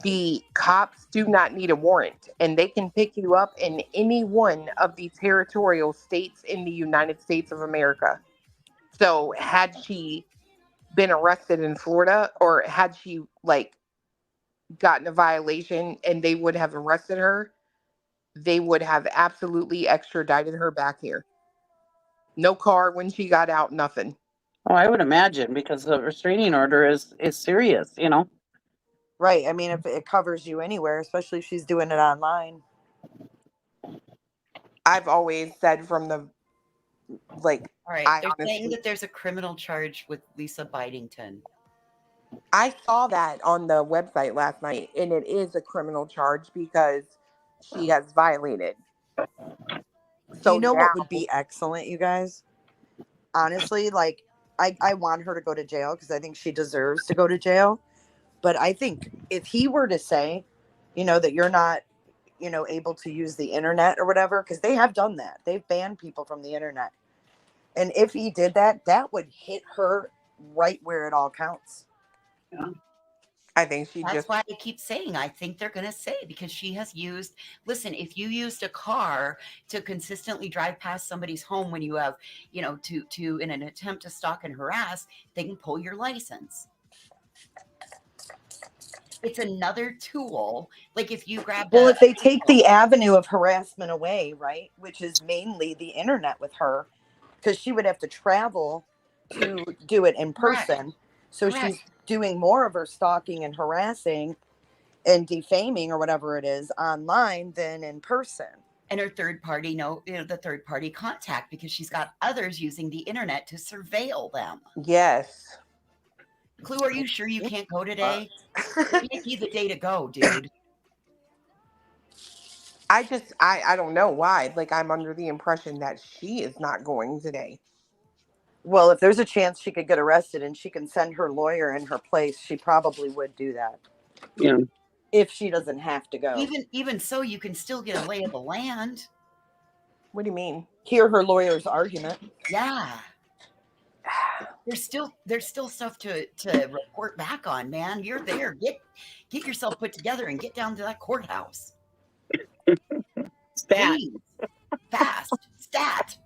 the cops do not need a warrant and they can pick you up in any one of the territorial states in the United States of America. So had she been arrested in Florida, or had she like gotten a violation and they would have arrested her, they would have absolutely extradited her back here. No car when she got out, nothing. Oh, I would imagine, because the restraining order is serious, you know. Right. I mean, if it covers you anywhere, especially if she's doing it online. I've always said from the like, All right, I they're saying honestly, that there's a criminal charge with Lisa Bidington. I saw that on the website last night, and it is a criminal charge because she has violated. Do you know what would be excellent, you guys? Honestly, like, I want her to go to jail because I think she deserves to go to jail. But I think if he were to say, you know, that you're not, you know, able to use the internet or whatever, because they have done that. They've banned people from the internet. And if he did that, that would hit her right where it all counts. Yeah. I think she That's just. why I keep saying I think they're going to say, because she has used. Listen, if you used a car to consistently drive past somebody's home when you have, you know, to in an attempt to stalk and harass, they can pull your license. It's another tool. Like if you grab. Well, if they take the avenue of harassment away, right, which is mainly the internet with her, because she would have to travel to do it in person. Correct. So Correct. she's doing more of her stalking and harassing and defaming or whatever it is online than in person. And her third party, the third party contact, because she's got others using the internet to surveil them. Yes. Clue, are you sure you can't go today? It may be the day to go, dude. I don't know why. Like, I'm under the impression that she is not going today. Well, if there's a chance she could get arrested and she can send her lawyer in her place, she probably would do that. Yeah. If she doesn't have to go. Even so, you can still get a lay of the land. What do you mean? Hear her lawyer's argument. Yeah. There's still stuff to report back on, man. You're there. Get yourself put together and get down to that courthouse. Stat. Please. Fast. Stat.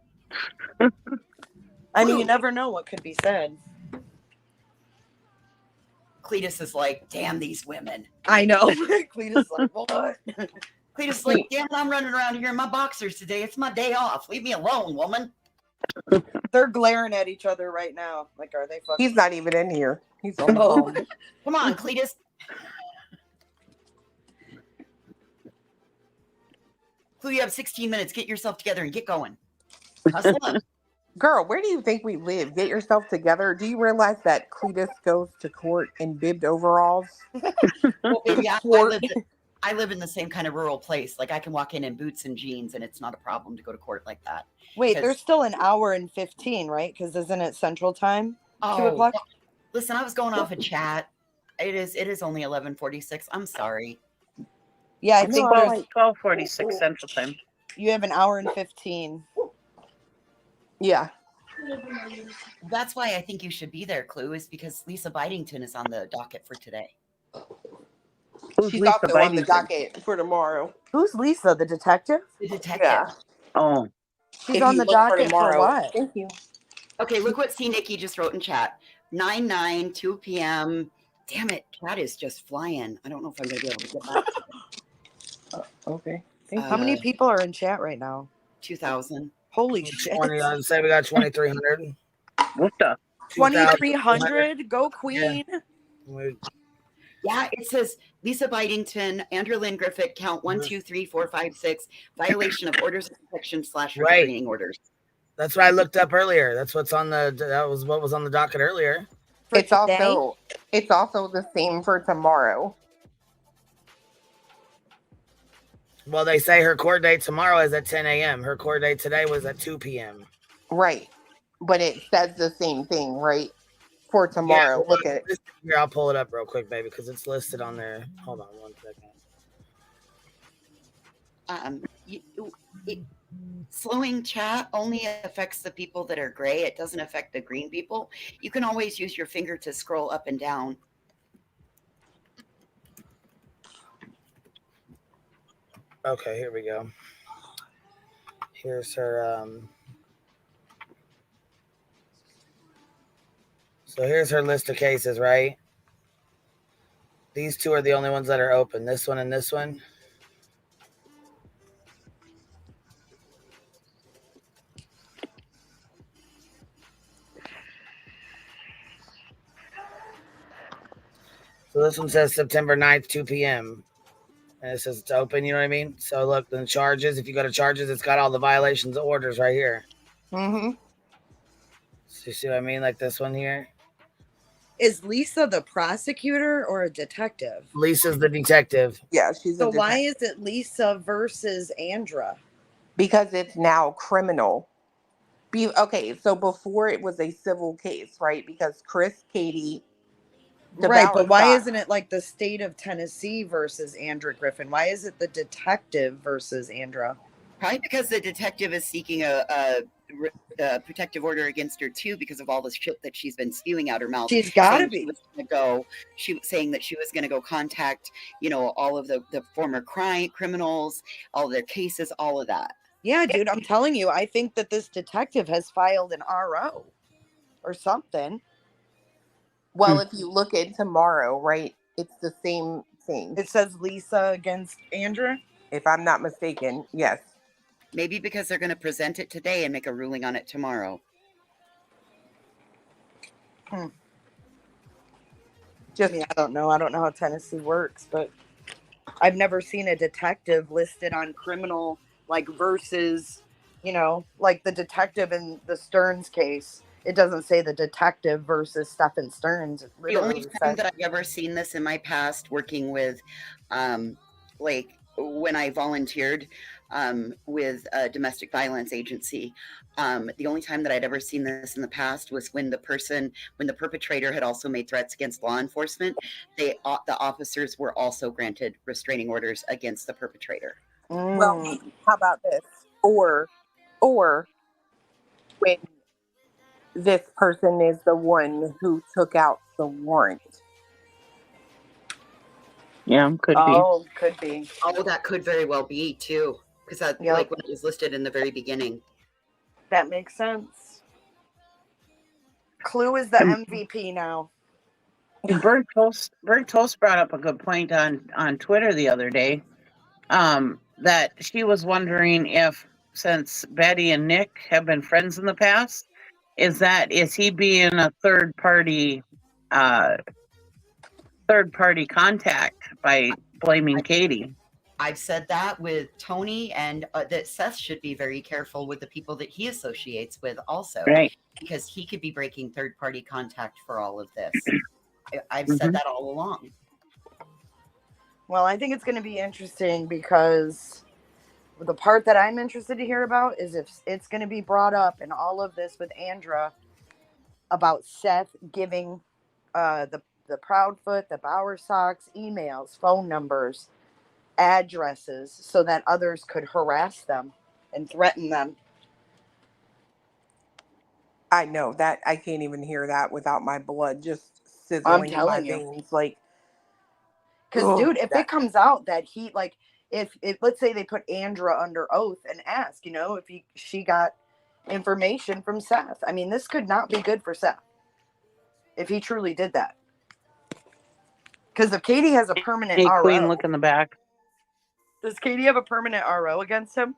I mean, you never know what could be said. Cletus is like, damn these women. I know. Cletus is like, what? Cletus is like, damn, I'm running around here in my boxers today. It's my day off. Leave me alone, woman. They're glaring at each other right now. Like, are they fucking? He's not even in here. He's on the phone. Come on, Cletus. Clue, you have 16 minutes. Get yourself together and get going. Hustle up. Girl, where do you think we live? Get yourself together. Do you realize that Cletus goes to court in bibbed overalls? Well, baby, I live in the same kind of rural place. Like I can walk in boots and jeans, and it's not a problem to go to court like that. Wait, there's still an hour and 15, right? Because isn't it Central Time? 2 o'clock. Well, listen, I was going off a chat. It is only 11:46. I'm sorry. Yeah, I think there's 12:46 Central Time. You have an hour and 15. Yeah. That's why I think you should be there, Clue, is because Lisa Bidington is on the docket for today. She's also on the docket for tomorrow. Who's Lisa, the detective? The detective. Yeah. Oh. She's on the docket for what? Thank you. Okay, look what C. Nikki just wrote in chat. 9/9, 2 p.m. Damn it, chat is just flying. I don't know if I'm going to be able to get back. Okay. How many people are in chat right now? 2,000. Holy shit. 20, I'd say we got 2,300. What the? 2,300? Go Queen. Yeah, it says Lisa Bidington, Andrew Lynn Griffith, count 1, 2, 3, 4, 5, 6, violation of orders of protection / restraining orders. That's what I looked up earlier. That was what was on the docket earlier. It's also the same for tomorrow. Well, they say her court date tomorrow is at 10 a.m. Her court date today was at 2 p.m. Right. But it says the same thing, right? For tomorrow. Yeah, look at it. Here, I'll pull it up real quick, baby, because it's listed on there. Hold on 1 second. Slowing chat only affects the people that are gray. It doesn't affect the green people. You can always use your finger to scroll up and down. Okay, here we go. Here's her so here's her list of cases, right? These two are the only ones that are open. This one and this one. So this one says September 9th, 2 p.m. And it says it's open, you know what I mean? So look, the charges, if you go to charges, it's got all the violations of orders right here. Mm-hmm. So you see what I mean? Like this one here. Is Lisa the prosecutor or a detective? Lisa's the detective. Yeah, she's So why is it Lisa versus Andra? Because it's now criminal. Okay, so before it was a civil case, right? Because Katie. Right, but why isn't it like the state of Tennessee versus Andra Griffin? Why is it the detective versus Andra? Probably because the detective is seeking a protective order against her too, because of all the shit that she's been spewing out her mouth. She's got to be. She was saying that she was going to go contact, all of the former criminals, all of their cases, all of that. Yeah, dude, I'm telling you, I think that this detective has filed an RO or something. Well, if you look at tomorrow, right, it's the same thing. It says Lisa against Andra? If I'm not mistaken, yes. Maybe because they're going to present it today and make a ruling on it tomorrow. I don't know. I don't know how Tennessee works, but I've never seen a detective listed on criminal, like versus, like the detective in the Stearns case. It doesn't say the detective versus Stephen Stearns. The only time that I've ever seen this in my past working with, like when I volunteered with a domestic violence agency, the only time that I'd ever seen this in the past was when the perpetrator had also made threats against law enforcement. The officers were also granted restraining orders against the perpetrator. Well, how about this? Or when this person is the one who took out the warrant. Yeah, could be. Could be. Oh, that could very well be too, because that like when it was listed in the very beginning. That makes sense. Clue is the MVP now. Bird Toast brought up a good point on Twitter the other day. That she was wondering if, since Betty and Nick have been friends in the past, is he being a third party contact by blaming Katie? I've said that with Tony, and that Seth should be very careful with the people that he associates with also, right? Because he could be breaking third party contact for all of this. I've said that all along. Well, I think it's going to be interesting because the part that I'm interested to hear about is if it's going to be brought up in all of this with Andra about Seth giving the Proudfoot, the Bower Sox emails, phone numbers, addresses so that others could harass them and threaten them. I know that I can't even hear that without my blood just I'm sizzling in my telling you. veins. Like, because dude, if that, it comes out that he like, if let's say they put Andra under oath and ask, if she got information from Seth. I mean, this could not be good for Seth if he truly did that. Because if Katie has a permanent Hey, RO, Queen, look in the back. does Katie have a permanent RO against him?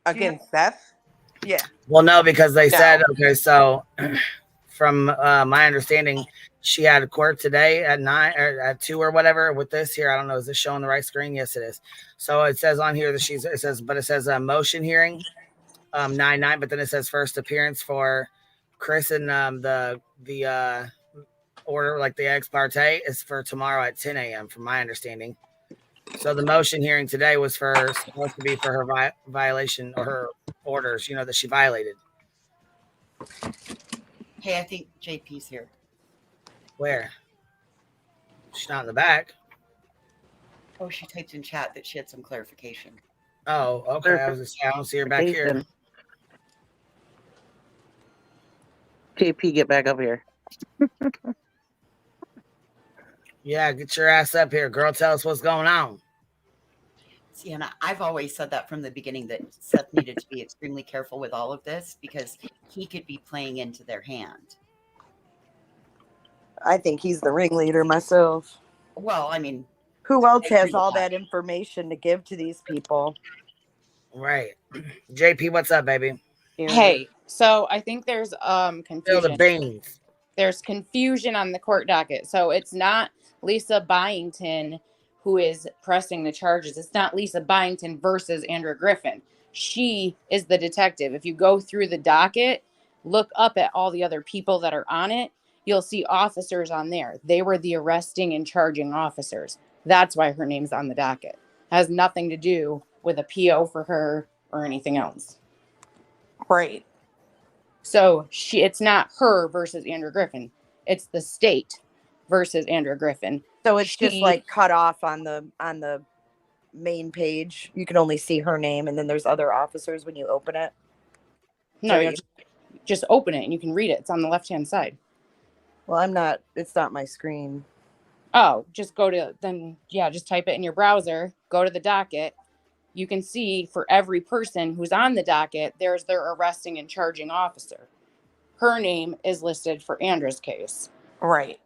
against Seth? Yeah. Well, no, because they No. said, okay, so from my understanding, she had a court today at 9 or at 2 or whatever with this here. I don't know. Is this showing the right screen? Yes, it is. So it says on here that it says a motion hearing, 9/9, but then it says first appearance for Chris and the order, like the ex parte, is for tomorrow at 10 a.m. from my understanding. So the motion hearing today was supposed to be for her violation or her orders, that she violated. Hey, I think JP's here. Where? She's not in the back. Oh, she typed in chat that she had some clarification. Oh, okay. I don't see her back here. JP, get back up here. Yeah, get your ass up here, girl. Tell us what's going on. Sienna, I've always said that from the beginning that Seth needed to be extremely careful with all of this because he could be playing into their hand. I think he's the ringleader myself. Well, I mean, who else has all that information to give to these people? Right. JP, what's up, baby? Hey, so I think there's confusion. Spill the beans. There's confusion on the court docket. So it's not Lisa Byington who is pressing the charges. It's not Lisa Byington versus Andra Griffin. She is the detective. If you go through the docket, look up at all the other people that are on it, you'll see officers on there. They were the arresting and charging officers. That's why her name's on the docket. It has nothing to do with a PO for her or anything else. Right. So it's not her versus Andra Griffin. It's the state versus Andra Griffin. So it's just like cut off on the main page. You can only see her name, and then there's other officers when you open it. No, you just open it and you can read it. It's on the left-hand side. Well, it's not my screen. Oh, just just type it in your browser, go to the docket. You can see for every person who's on the docket, there's their arresting and charging officer. Her name is listed for Andra's case. Right.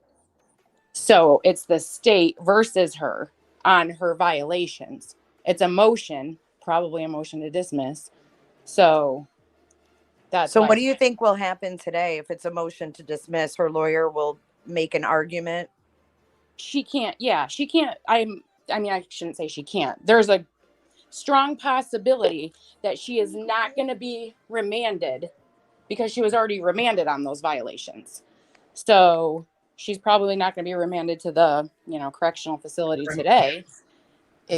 So it's the state versus her on her violations. It's a motion, probably a motion to dismiss. So that's what do you think will happen today if it's a motion to dismiss? Her lawyer will make an argument. She can't. I shouldn't say she can't. There's a strong possibility that she is not going to be remanded because she was already remanded on those violations. So she's probably not going to be remanded to the, correctional facility today.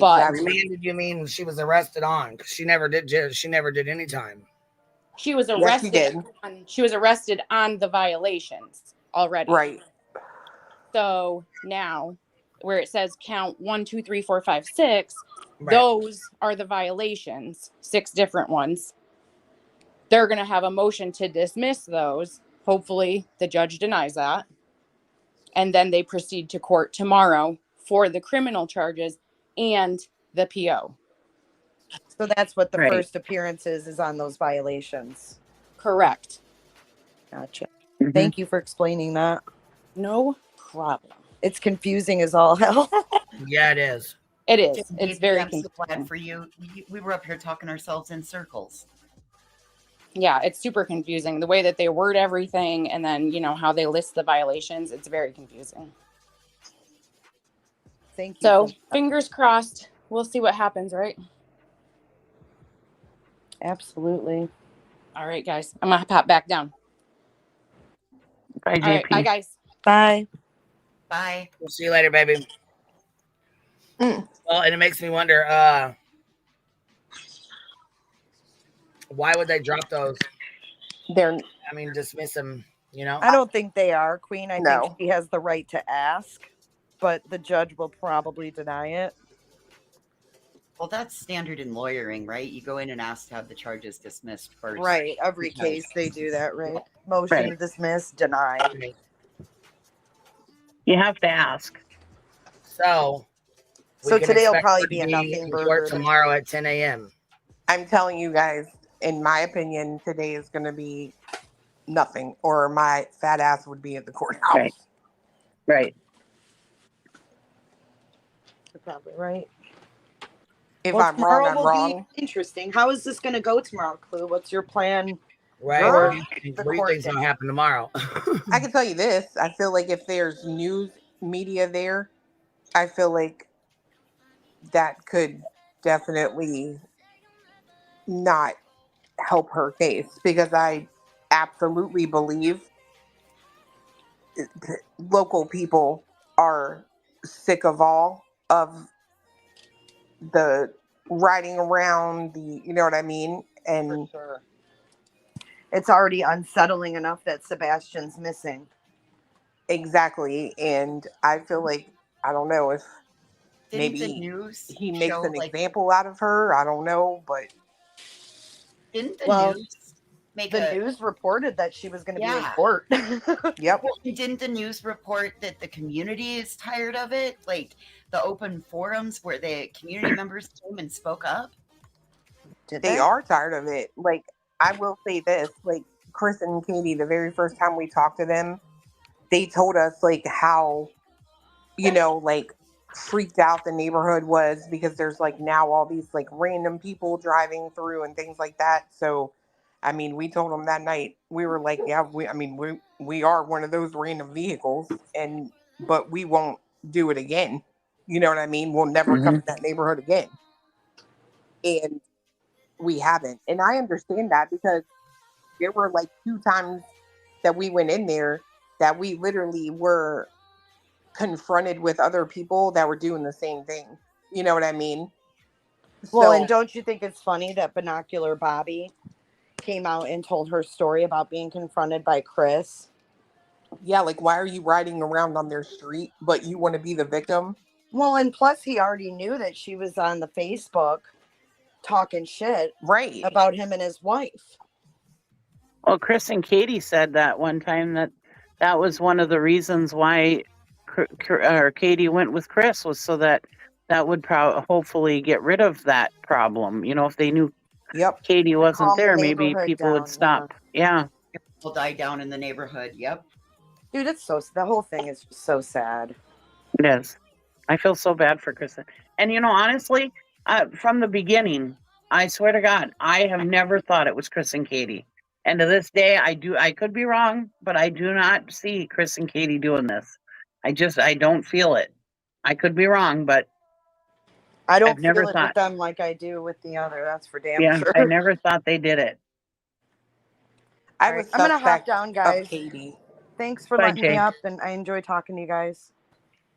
But remanded, you mean she was arrested on? Because she never did any time. She was arrested. Yes, she was arrested on the violations already. Right. So now, where it says count 1, 2, 3, 4, 5, 6, right. Those are the violations, 6 different ones. They're going to have a motion to dismiss those. Hopefully, the judge denies that. And then they proceed to court tomorrow for the criminal charges and the PO. So that's what the first appearance is on those violations. Correct. Gotcha. Mm-hmm. Thank you for explaining that. No problem. It's confusing as all hell. Yeah, it is. It is. It's very confusing. I'm so glad for you. We were up here talking ourselves in circles. Yeah, it's super confusing. The way that they word everything and then, how they list the violations, it's very confusing. Thank you. So, fingers crossed. We'll see what happens, right? Absolutely. All right, guys. I'm going to pop back down. Bye, JP. All right, bye, guys. Bye. Bye. We'll see you later, baby. Mm. Well, and it makes me wonder, why would they drop those? They're I mean, dismiss them, you know? I don't think they are, Queen. I think No. she has the right to ask, but the judge will probably deny it. Well, that's standard in lawyering, right? You go in and ask to have the charges dismissed first. Right. Every because- case they do that, right? Motion Right. to dismiss, deny. You have to ask. So, we So can today will expect probably her to be a nothing in burger. court tomorrow at 10 a.m. I'm telling you guys, in my opinion, today is going to be nothing, or my fat ass would be at the courthouse. Right. Right. You're probably right. If Well, I'm wrong, tomorrow I'm will wrong. be interesting. How is this going to go tomorrow, Clue? What's your plan? Right. for What do you think, the what do you court think's day? going to happen tomorrow? I can tell you this. I feel like if there's news media there, I feel like that could definitely not help her case, because I absolutely believe local people are sick of all of the riding around, the, you know what I mean? And Sure. It's already unsettling enough that Sebastian's missing. exactly. And I feel like, I don't know if Didn't the maybe news he makes show an like example out of her. I don't know, but didn't the Well, news make the a news reported that she was going to be in yeah. court. Yep. Well, didn't the news report that the community is tired of it? Like the open forums where the community members came and spoke up? Did they are tired of it. Like, I will say this, like Chris and Katie, the very first time we talked to them, they told us like how, you know, like freaked out the neighborhood was because there's like now all these like random people driving through and things like that. So, I mean, we told them that night, we were like, yeah, we are one of those random vehicles, and but we won't do it again. You know what I mean? We'll never come Mhm. to that neighborhood again. And we haven't. And I understand that, because there were like 2 times that we went in there that we literally were confronted with other people that were doing the same thing. You know what I mean? Well, So, and don't you think it's funny that Binocular Bobby came out and told her story about being confronted by Chris? yeah, like, why are you riding around on their street, but you want to be the victim? Well, and plus he already knew that she was on the Facebook talking shit Right. about him and his wife. Well, Chris and Katie said that one time that was one of the reasons why Katie went with Chris, was so that would hopefully get rid of that problem. You know, if they knew Yep. Katie wasn't Calm the there, maybe neighborhood people would down, stop. Yeah. Will die down in the neighborhood. Yep. Dude, it's so, the whole thing is just so sad. It is. I feel so bad for Kristen. And, you know, honestly, from the beginning, I swear to God, I have never thought it was Chris and Katie. And to this day, I could be wrong, but I do not see Chris and Katie doing this. I don't feel it. I could be wrong, but I don't I've never feel it thought. with them like I do with the other. That's for damn Yeah, sure. I never thought they did it. I All was right, I'm gonna hop suspect down, of guys. Katie. Thanks for Bye, letting me Jay. up, and I enjoy talking to you guys.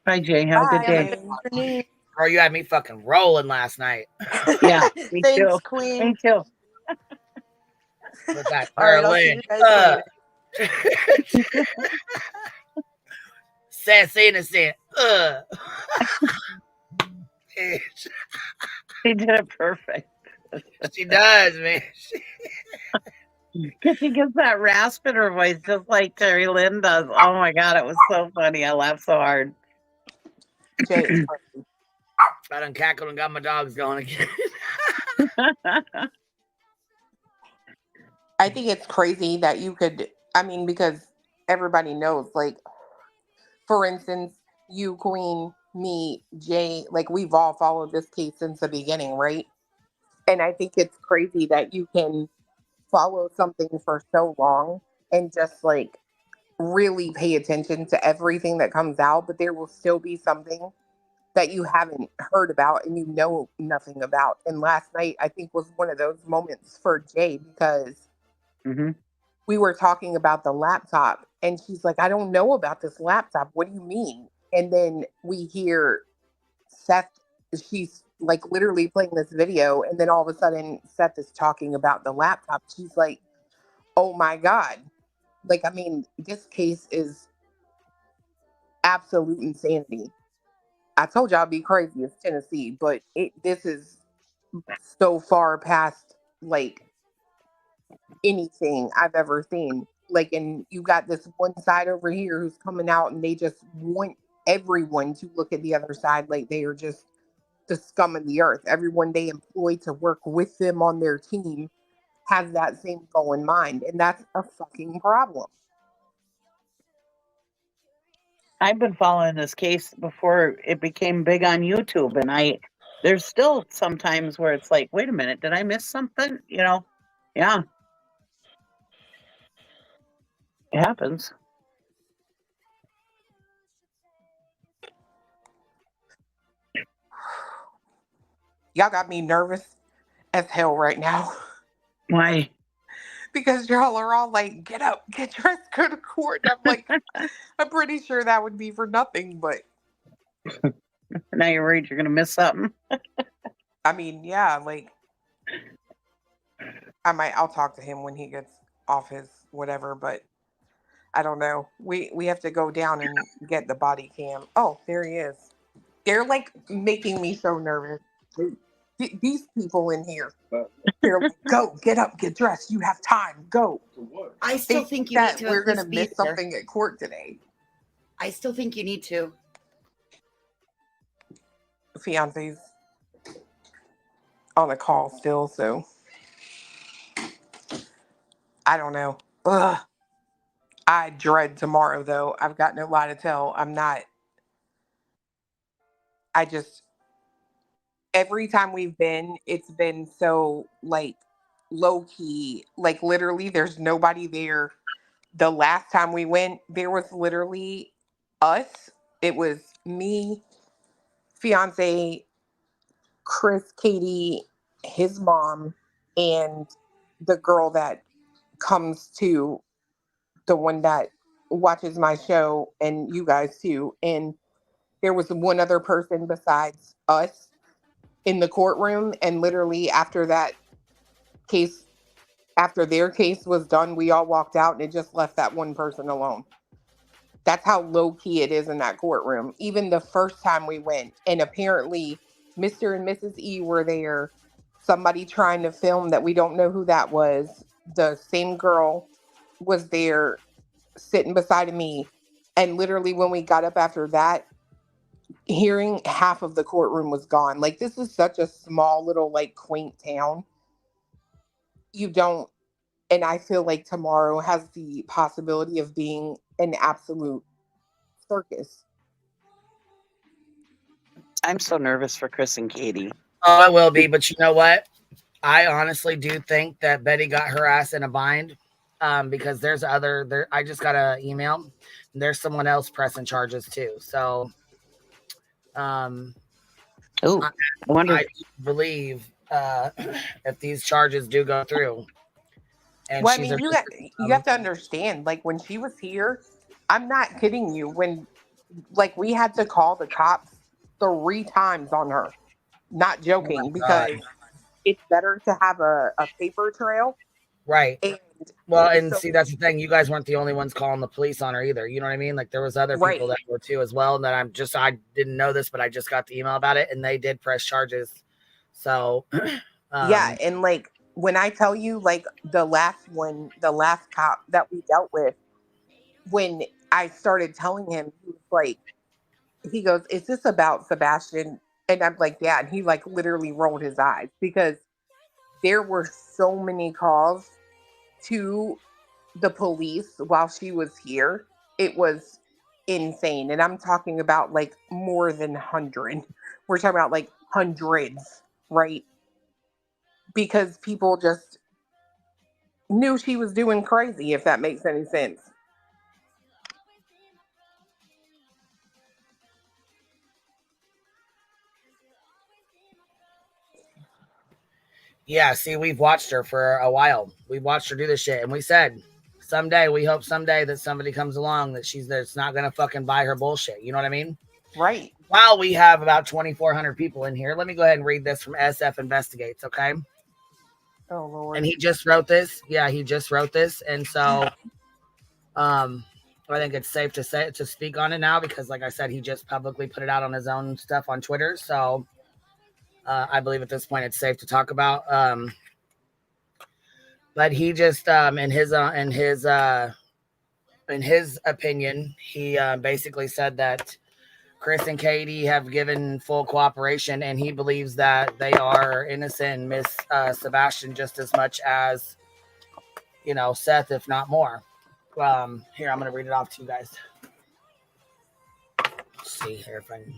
Bye, Jay. Have a good Have a day. good afternoon. Bro, you had me fucking rolling last night. Yeah, me Thanks, too. Queen. Me too. With that All right, I'll see Berlin. you guys later. Sassy innocent. She did it perfect. She does, man. Because she gets that rasp in her voice just like Terry Lynn does. Oh my God, it was so funny. I laughed so hard. Jay is crazy. I done cackled and got my dogs going again. I think it's crazy that you could, I mean, because everybody knows, like, for instance, you, Queen, me, Jay, like, we've all followed this case since the beginning, right? And I think it's crazy that you can follow something for so long and just like really pay attention to everything that comes out, but there will still be something that you haven't heard about and you know nothing about. And last night, I think, was one of those moments for Jay, because we were talking about the laptop and she's like, I don't know about this laptop. What do you mean? And then we hear Seth, she's like literally playing this video, and then all of a sudden Seth is talking about the laptop. She's like, oh my God. Like, I mean, this case is absolute insanity. I told you I'd be crazy. It's Tennessee, but this is so far past like anything I've ever seen. Like, and you got this one side over here who's coming out and they just want everyone to look at the other side like they are just the scum of the earth. Everyone they employ to work with them on their team has that same goal in mind, and that's a fucking problem. I've been following this case before it became big on YouTube, and there's still sometimes where it's like, wait a minute, did I miss something? You know, yeah, it happens. Y'all got me nervous as hell right now. Why? Because y'all are all like, get up, get dressed, go to court. And I'm like, I'm pretty sure that would be for nothing, but Now you're worried you're gonna miss something. I mean, yeah, like I'll talk to him when he gets off his whatever, but I don't know. We have to go down and get the body cam. Oh, there he is. They're like making me so nervous. These people in here. They're like, go, get up, get dressed. You have time. Go. I still They think you need that to we're at gonna least be miss there. something at court today. I still think you need to. Fiance's on a call still, so I don't know. Ugh. I dread tomorrow though. I've got no lie to tell. I just every time we've been, it's been so like low key. Like literally there's nobody there. The last time we went, there was literally us. It was me, fiance, Chris, Katie, his mom, and the girl that comes to the one that watches my show and you guys too. And there was one other person besides us in the courtroom. And literally after that case, after their case was done, we all walked out and it just left that one person alone. That's how low key it is in that courtroom. Even the first time we went, and apparently Mr. and Mrs. E were there. Somebody trying to film that we don't know who that was. The same girl was there sitting beside me. And literally when we got up after that, hearing half of the courtroom was gone. Like this is such a small little like quaint town. You don't and I feel like tomorrow has the possibility of being an absolute circus. I'm so nervous for Chris and Katie. Oh, I will be, but you know what? I honestly do think that Betty got her ass in a bind because there's other. I just got an email. There's someone else pressing charges too. So, I believe if these charges do go through, and Well, I she's mean, you have to understand. Like when she was here, I'm not kidding you. When like we had to call the cops 3 times on her. Not joking, because it's better to have a paper trail. Right. And Well, and so, see, that's the thing. You guys weren't the only ones calling the police on her either. You know what I mean? Like there was other Right. people that were too as well. And that I didn't know this, but I just got the email about it, and they did press charges. So, yeah, and like when I tell you, like the last cop that we dealt with, when I started telling him, he was like, he goes, "Is this about Sebastian?" And I'm like, "Yeah." And he like literally rolled his eyes because there were so many calls to the police while she was here. It was insane. And I'm talking about like more than 100. We're talking about like hundreds, right? Because people just knew she was doing crazy, if that makes any sense. yeah, see, we've watched her for a while. We watched her do this shit, and we said someday we hope someday that somebody comes along that's not gonna fucking buy her bullshit. You know what I mean? Right. While we have about 2,400 people in here, let me go ahead and read this from SF Investigates, okay? Oh Lord. And he just wrote this. Yeah, he just wrote this, and so I think it's safe to speak on it now because, like I said, he just publicly put it out on his own stuff on Twitter. So I believe at this point it's safe to talk about. But he just in his opinion, he basically said that Chris and Katie have given full cooperation, and he believes that they are innocent and miss Sebastian just as much as, Seth, if not more. Here, I'm going to read it off to you guys. Let's see here if I can.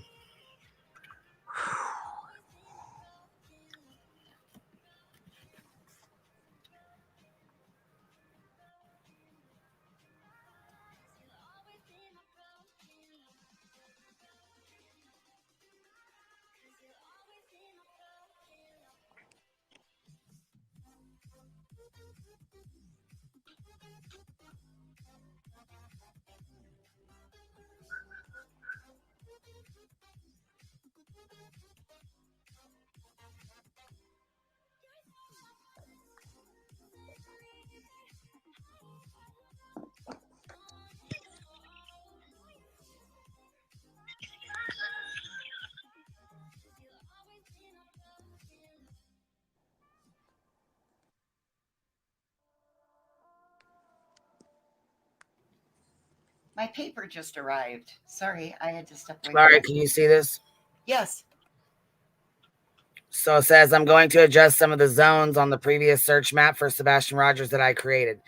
My paper just arrived. Sorry, I had to step away. All right, can you see this? Yes. So it says, I'm going to adjust some of the zones on the previous search map for Sebastian Rogers that I created.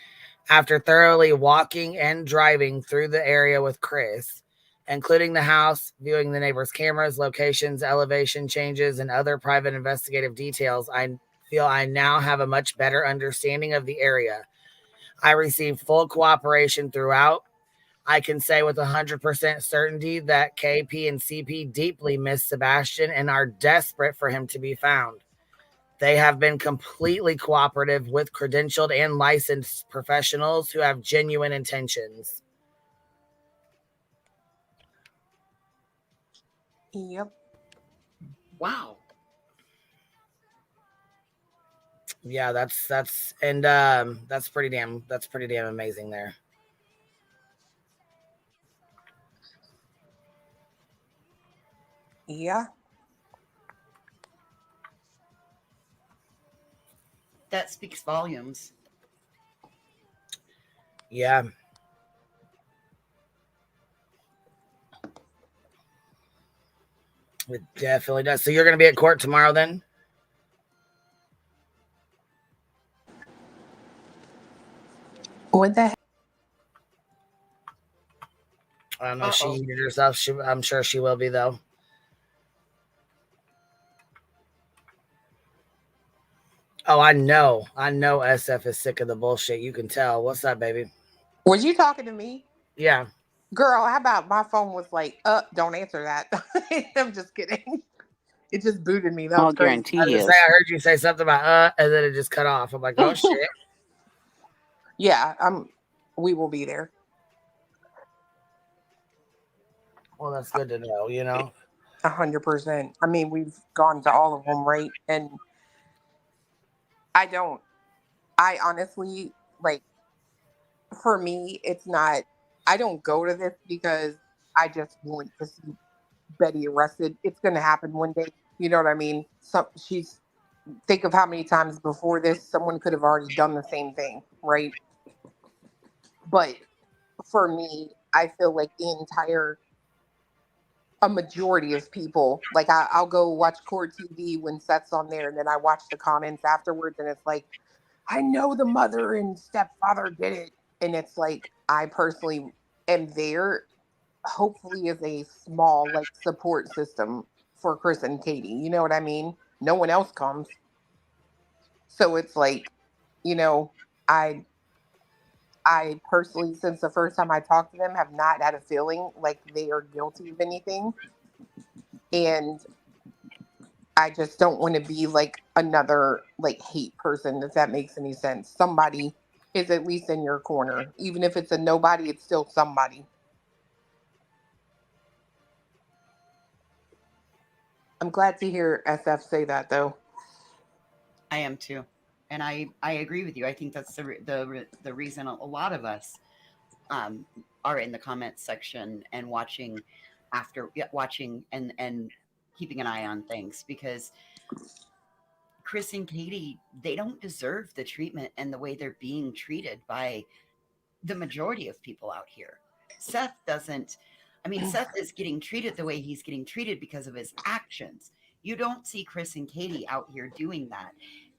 After thoroughly walking and driving through the area with Chris, including the house, viewing the neighbors' cameras, locations, elevation changes, and other private investigative details, I feel I now have a much better understanding of the area. I received full cooperation throughout. I can say with 100% certainty that KP and CP deeply miss Sebastian and are desperate for him to be found. They have been completely cooperative with credentialed and licensed professionals who have genuine intentions. Yep. Wow. Yeah, that's pretty damn amazing there. Yeah. That speaks volumes. Yeah. It definitely does. So you're going to be at court tomorrow then? What the heck? I don't know if she heated herself. I'm sure she will be, though. Oh, I know. SF is sick of the bullshit. You can tell. What's up, baby? Was you talking to me? Yeah. Girl, how about my phone was like, don't answer that. I'm just kidding. It just booted me. That was crazy. I heard you say something about and then it just cut off. I'm like, oh shit. Yeah, we will be there. Well, that's good to know, 100%. I mean, we've gone to all of them, right? And I honestly, like, for me, it's not, I don't go to this because I just want to see Betty arrested. It's going to happen one day. You know what I mean? Think of how many times before this, someone could have already done the same thing, right? But for me, I feel like a majority of people, like I'll go watch Court TV when Seth's on there, and then I watch the comments afterwards, and it's like, I know the mother and stepfather did it. And it's like, I personally am there, hopefully as a small, like, support system for Chris and Katie. You know what I mean? No one else comes. So it's like, I personally, since the first time I talked to them, have not had a feeling like they are guilty of anything. And I just don't want to be like another like hate person, if that makes any sense. Somebody is at least in your corner. Even if it's a nobody, it's still somebody. I'm glad to hear SF say that, though. I am too, and I agree with you. I think that's the reason a lot of us are in the comments section and watching and keeping an eye on things, because Chris and Katie, they don't deserve the treatment and the way they're being treated by the majority of people out here. Seth doesn't. I mean, Seth is getting treated the way he's getting treated because of his actions. You don't see Chris and Katie out here doing that.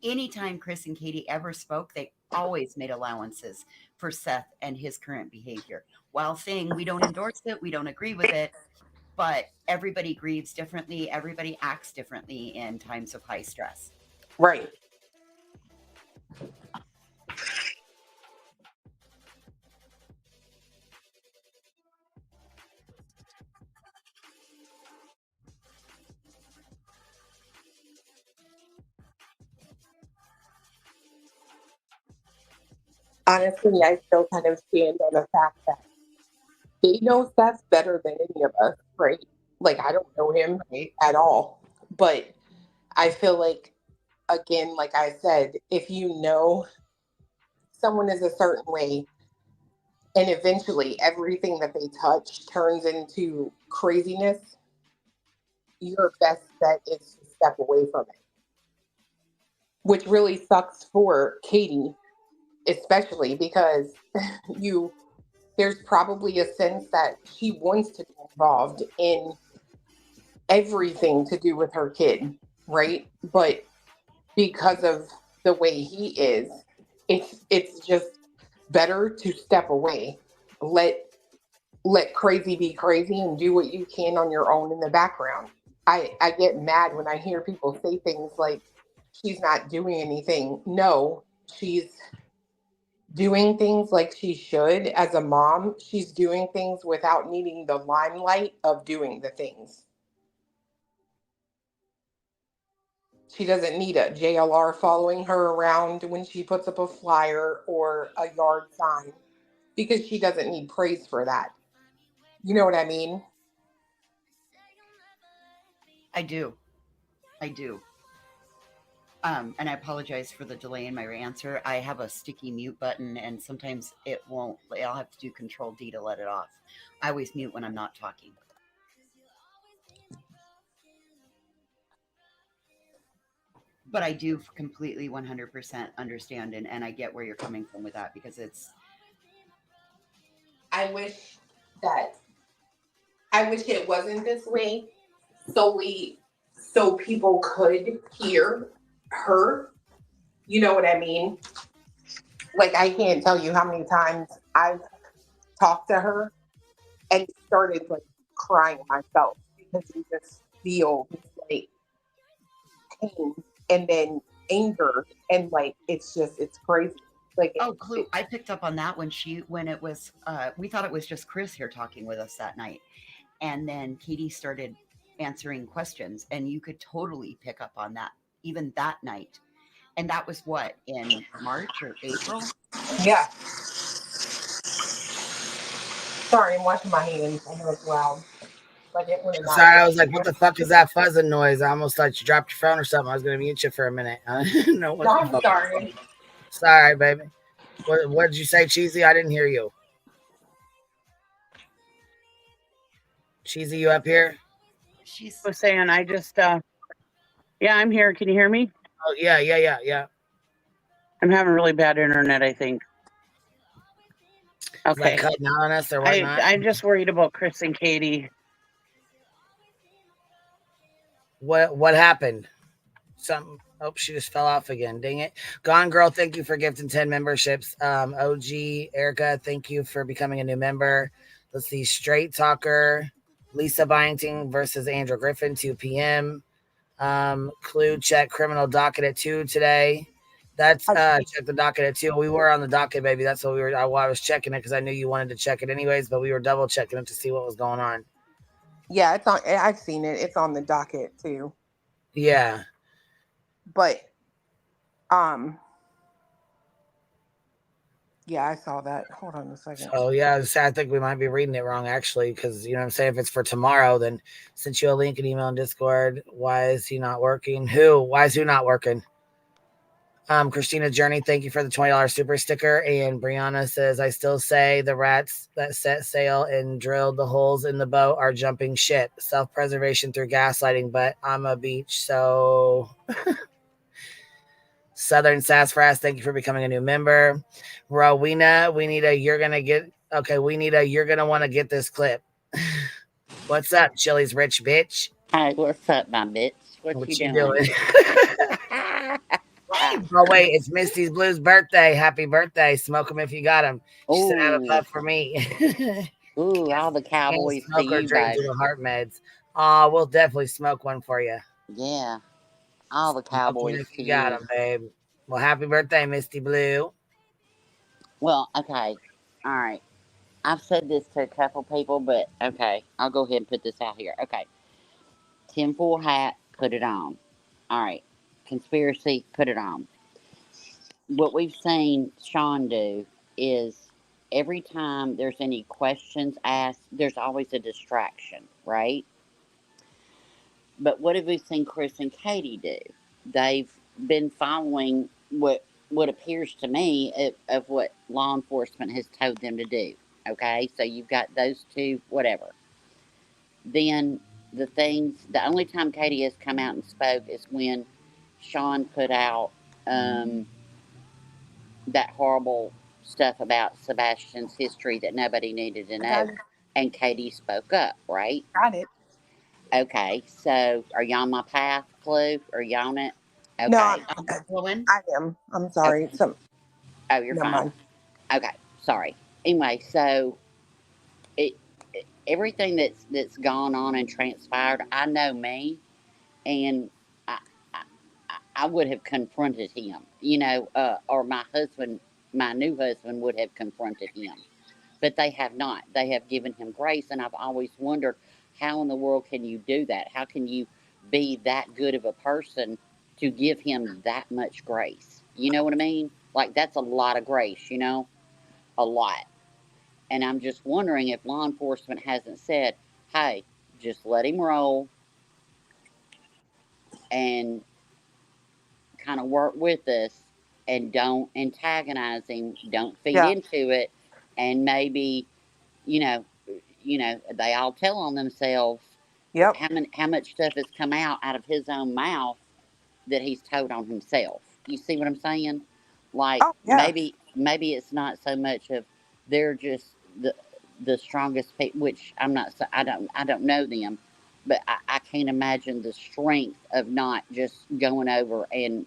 Anytime Chris and Katie ever spoke, they always made allowances for Seth and his current behavior, while saying we don't endorse it, we don't agree with it, but everybody grieves differently, everybody acts differently in times of high stress. Right. Honestly, I still kind of stand on the fact that they know Seth better than any of us, right? Like, I don't know him at all. But I feel like, again, like I said, if you know someone is a certain way, and eventually everything that they touch turns into craziness, your best bet is to step away from it. Which really sucks for Katie, especially because there's probably a sense that she wants to be involved in everything to do with her kid, right? But because of the way he is, it's just better to step away. Let crazy be crazy and do what you can on your own in the background. I get mad when I hear people say things like she's not doing anything. No, she's doing things like she should as a mom. She's doing things without needing the limelight of doing the things. She doesn't need a JLR following her around when she puts up a flyer or a yard sign, because she doesn't need praise for that. You know what I mean? I do. And I apologize for the delay in my answer. I have a sticky mute button, and sometimes it won't. I'll have to do Control D to let it off. I always mute when I'm not talking. But I do completely 100% understand, and I get where you're coming from with that, because I wish it wasn't this way solely so people could hear her. You know what I mean? Like, I can't tell you how many times I've talked to her and started like crying myself, because you just feel this like pain and then anger, and like it's crazy. Like, Clue, I picked up on that when it was we thought it was just Chris here talking with us that night, and then Katie started answering questions, and you could totally pick up on that even that night. And that was what, in March or April? Yeah. Sorry, I'm washing my hands. I know it's loud. Like, it would have not. Sorry, I was like, what the fuck is that fuzzing noise? I almost thought you dropped your phone or something. I was going to mute you for a minute. I didn't know what the I'm fuck. sorry. Sorry, baby. What did you say, Cheesy? I didn't hear you. Cheesy, you up here? I was saying, I just, yeah, I'm here. Can you hear me? Oh, yeah. I'm having really bad internet, I think. Okay. Is that cutting out on us or whatnot? I'm just worried about Chris and Katie. What happened? Something. Oh, she just fell off again. Dang it. Gone Girl, thank you for gifting 10 memberships. OG, Erica, thank you for becoming a new member. Let's see. Straight Talker, Lisa Byington versus Andrew Griffin, 2 p.m. Clue, check criminal docket at 2 today. That's check the docket at 2. We were on the docket, baby. That's what we were. I was checking it because I knew you wanted to check it anyways, but we were double checking it to see what was going on. Yeah, it's on. I've seen it. It's on the docket too. Yeah. But Yeah, I saw that. Hold on a second. Oh yeah, I think we might be reading it wrong actually, because you know what I'm saying. If it's for tomorrow, then sent you a link and email in Discord. Why is he not working? Who? Why is who not working? Christina Journey, thank you for the $20 super sticker. And Brianna says, I still say the rats that set sail and drilled the holes in the boat are jumping ship. Self-preservation through gaslighting, but I'm a beach, so Southern Sassafras, thank you for becoming a new member. Rowena, we need a you're gonna want to get this clip. What's up, Chili's rich bitch? Hey, what's up, my bitch? What you doing? Oh wait, it's Misty's Blue's birthday. Happy birthday! Smoke them if you got them. She said, "Have a puff for me." Ooh, all the Can't cowboys to smoke or you, drink babe. through the heart meds. We'll definitely smoke one for you. Yeah, all the Smoke one cowboys if to you got you. them, babe. Well, happy birthday, Misty Blue. Well, okay, all right. I've said this to a couple people, but okay, I'll go ahead and put this out here. Okay, tinfoil hat, put it on. All right, conspiracy, put it on. What we've seen Sean do is every time there's any questions asked, there's always a distraction, right? But what have we seen Chris and Katie do? They've been following what appears to me of what law enforcement has told them to do. Okay, so you've got those two, whatever. Then the only time Katie has come out and spoke is when Sean put out that horrible stuff about Sebastian's history that nobody needed to know. And Katie spoke up, right? Got it. Okay, so are you on my path, Clue? Are you on it? Okay. No, I am. I'm sorry. Okay. Oh, you're Never fine. mind. Okay, sorry. Anyway, so everything that's gone on and transpired, I know me, and I would have confronted him, or my new husband would have confronted him. But they have not. They have given him grace, and I've always wondered, how in the world can you do that? How can you be that good of a person to give him that much grace? You know what I mean? Like, that's a lot of grace, a lot. And I'm just wondering if law enforcement hasn't said, hey, just let him roll and kind of work with us and don't antagonize him, don't feed into it, and maybe, you know, they all tell on themselves. Yep. How much stuff has come out of his own mouth that he's told on himself. You see what I'm saying? Like, maybe it's not so much of they're just the strongest people, which I'm not. I don't know them, but I can't imagine the strength of not just going over and,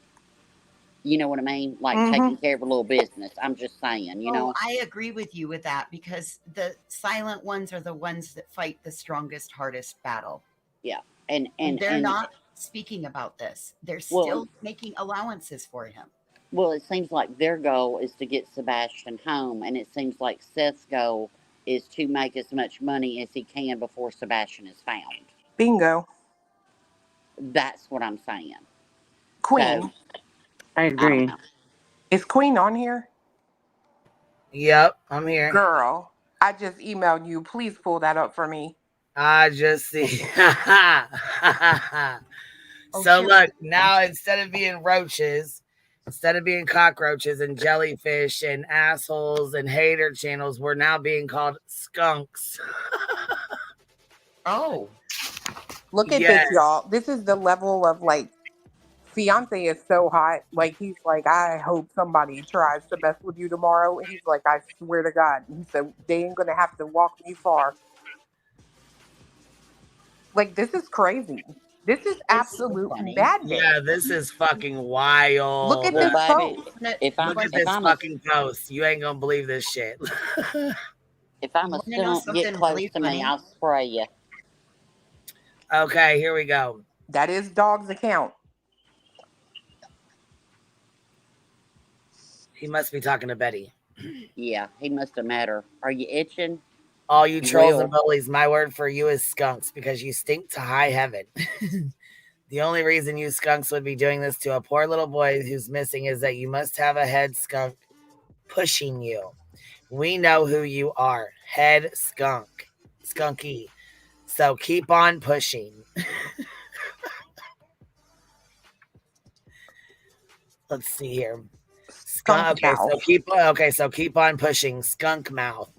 you know what I mean? Like taking care of a little business. I'm just saying, Oh, I agree with you with that, because the silent ones are the ones that fight the strongest, hardest battle. Yeah. And they're not speaking about this. They're still making allowances for him. Well, it seems like their goal is to get Sebastian home, and it seems like Seth's goal is to make as much money as he can before Sebastian is found. Bingo. That's what I'm saying. Queen. So, I agree. Is Queen on here? Yep, I'm here. Girl, I just emailed you. Please pull that up for me. I just see. So look, now instead of being roaches, instead of being cockroaches and jellyfish and assholes and hater channels, we're now being called skunks. Oh. Look at this, y'all. This is the level of, like, fiance is so hot. Like, he's like, I hope somebody tries to mess with you tomorrow. He's like, I swear to God. He said, they ain't going to have to walk me far. Like, this is crazy. This is absolute madness. Yeah, this is fucking wild. Look at this post. Look at this fucking post. You ain't gonna believe this shit. If I'm a skunk, get close to me, I'll spray you. Okay, here we go. That is Dog's account. He must be talking to Betty. Yeah, he must have met her. Are you itching? All you trolls and bullies, my word for you is skunks, because you stink to high heaven. The only reason you skunks would be doing this to a poor little boy who's missing is that you must have a head skunk pushing you. We know who you are. Head skunk. Skunky. So keep on pushing. Let's see here. Skunk mouth. So keep on pushing. Skunk mouth.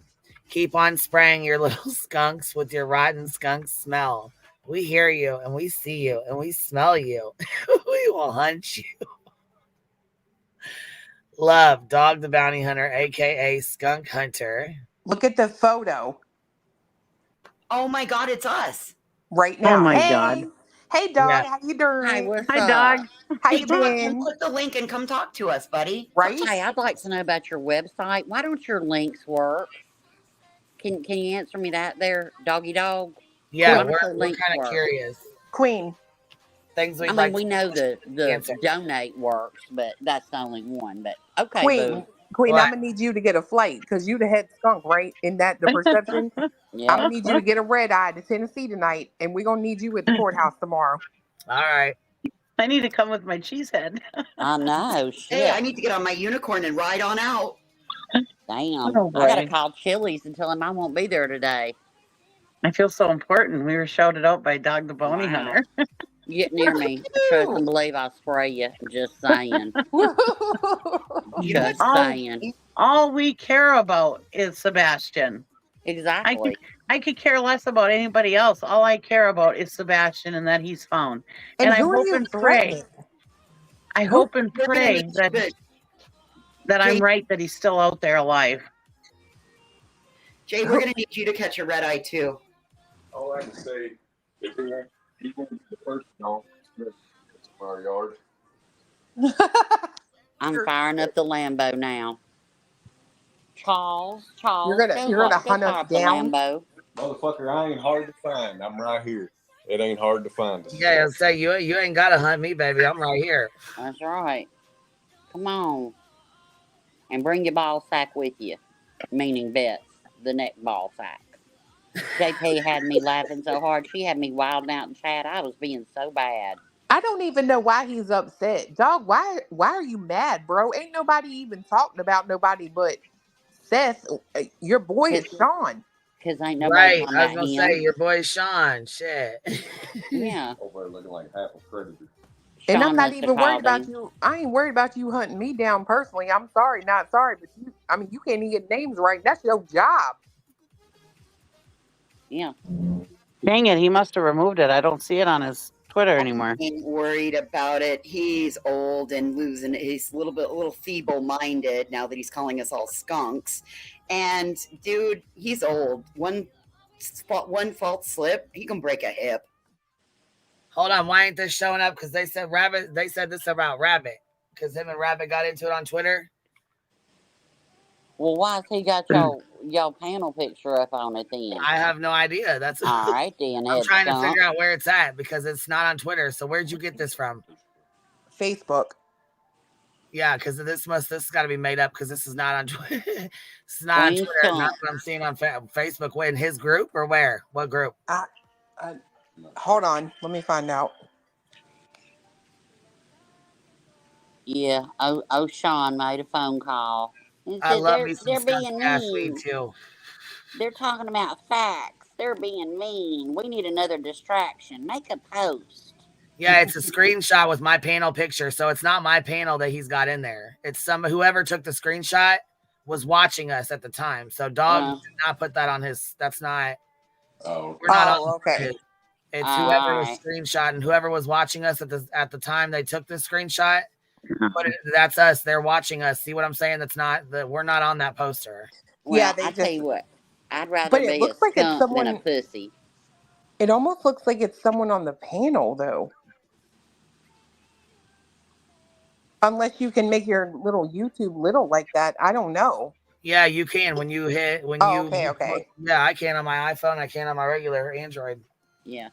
Keep on spraying your little skunks with your rotten skunk smell. We hear you and we see you and we smell you. We will hunt you. Love, Dog the Bounty Hunter, aka Skunk Hunter. Look at the photo Oh my God, it's us. right now. Oh my hey, God. hey, dog, Yeah. how you doing? Hi, what's Hi, up? dog. How Hey, you Doc, been? click the link and come talk to us, buddy. Right? Hey, I'd like to know about your website. Why don't your links work? Can you answer me that there, doggy dog? Yeah, Why don't we're your links kind of work? curious. Queen. Things I we'd mean, like we to know the answer. donate works, but that's the only one. But okay, Queen, boo. Queen, What? I'm gonna need you to get a flight because you the head skunk, right? In that the perception. I'm Yeah. gonna need you to get a red eye to Tennessee tonight, and we're gonna need you at the courthouse tomorrow. All right. I need to come with my cheese head. I know. Hey, I Shit. need to get on my unicorn and ride on out. Damn. Oh, I gotta boy. call Chili's and tell him I won't be there today. I feel so important. We were shouted out by Dog the Bounty Wow. Hunter. Get near me. Trust and believe I'll spray you. Just saying. You know Just what's saying. All we care about is Sebastian. Exactly. I could care less about anybody else. All I care about is Sebastian and that he's found. And I who are hope you and pray. threatening? I hope and We're gonna pray need you to, that I'm Jay, right, that he's still out there alive. Jay, we're gonna need you to catch a red eye too. All I can say is he won't be the first dog that's in our yard. I'm firing up the Lambo now. Charles, You're gonna go hunt fire us up the down. Lambo. Motherfucker, I ain't hard to find. I'm right here. It ain't hard to find us. Yeah, I'll say you ain't gotta hunt me, baby. I'm right here. That's right. Come on. And bring your ball sack with you. Meaning Bets, the neck ball sack. JP had me laughing so hard. She had me wilding out in chat. I was being so bad. I don't even know why he's upset. Dog, why are you mad, bro? Ain't nobody even talking about nobody but Seth. Your boy is Sean. Because ain't nobody Right. talking I was about gonna him. say your boy Sean. Shit. Yeah. Over there looking like half a predator. And I'm Sean not must have even worried called about him. you. I ain't worried about you hunting me down personally. I'm sorry, not sorry, but you can't even get names right. That's your job. Yeah. Dang it, he must have removed it. I don't see it on his Twitter anymore. Ain't worried about it. He's old and losing. He's a little feeble-minded now that he's calling us all skunks. And dude, he's old. One false slip, he can break a hip. Hold on, why ain't this showing up? Because they said Rabbit. They said this about Rabbit. Because him and Rabbit got into it on Twitter. Well, why's he got your panel picture up on it then? I have no idea. That's all right then. I'm Ed trying to Skunk. figure out where it's at because it's not on Twitter. So where'd you get this from? Facebook. Yeah, because this has got to be made up because this is not on Twitter. This is not on Queen Twitter. Skunk. That's what I'm seeing on Facebook. Wait, in his group or where? What group? Hold on. Let me find out. Yeah. Oh, Sean made a phone call. He I said love me some they're skunk being ass weed mean. too. They're talking about facts. They're being mean. We need another distraction. Make a post. Yeah, it's a screenshot with my panel picture, so it's not my panel that he's got in there. It's whoever took the screenshot was watching us at the time. So Dog did not put that on his. That's not. Oh, we're not on okay. his. It's whoever was screenshotting, whoever was watching us at the time they took the screenshot. That's us. They're watching us. See what I'm saying? We're not on that poster. Well, Yeah, I tell you what. I'd rather But it be a looks like it's skunk than a someone. pussy. It almost looks like it's someone on the panel, though. Unless you can make your little YouTube little like that. I don't know. Yeah, you can when you Okay. Yeah, I can on my iPhone. I can on my regular Android. Yeah.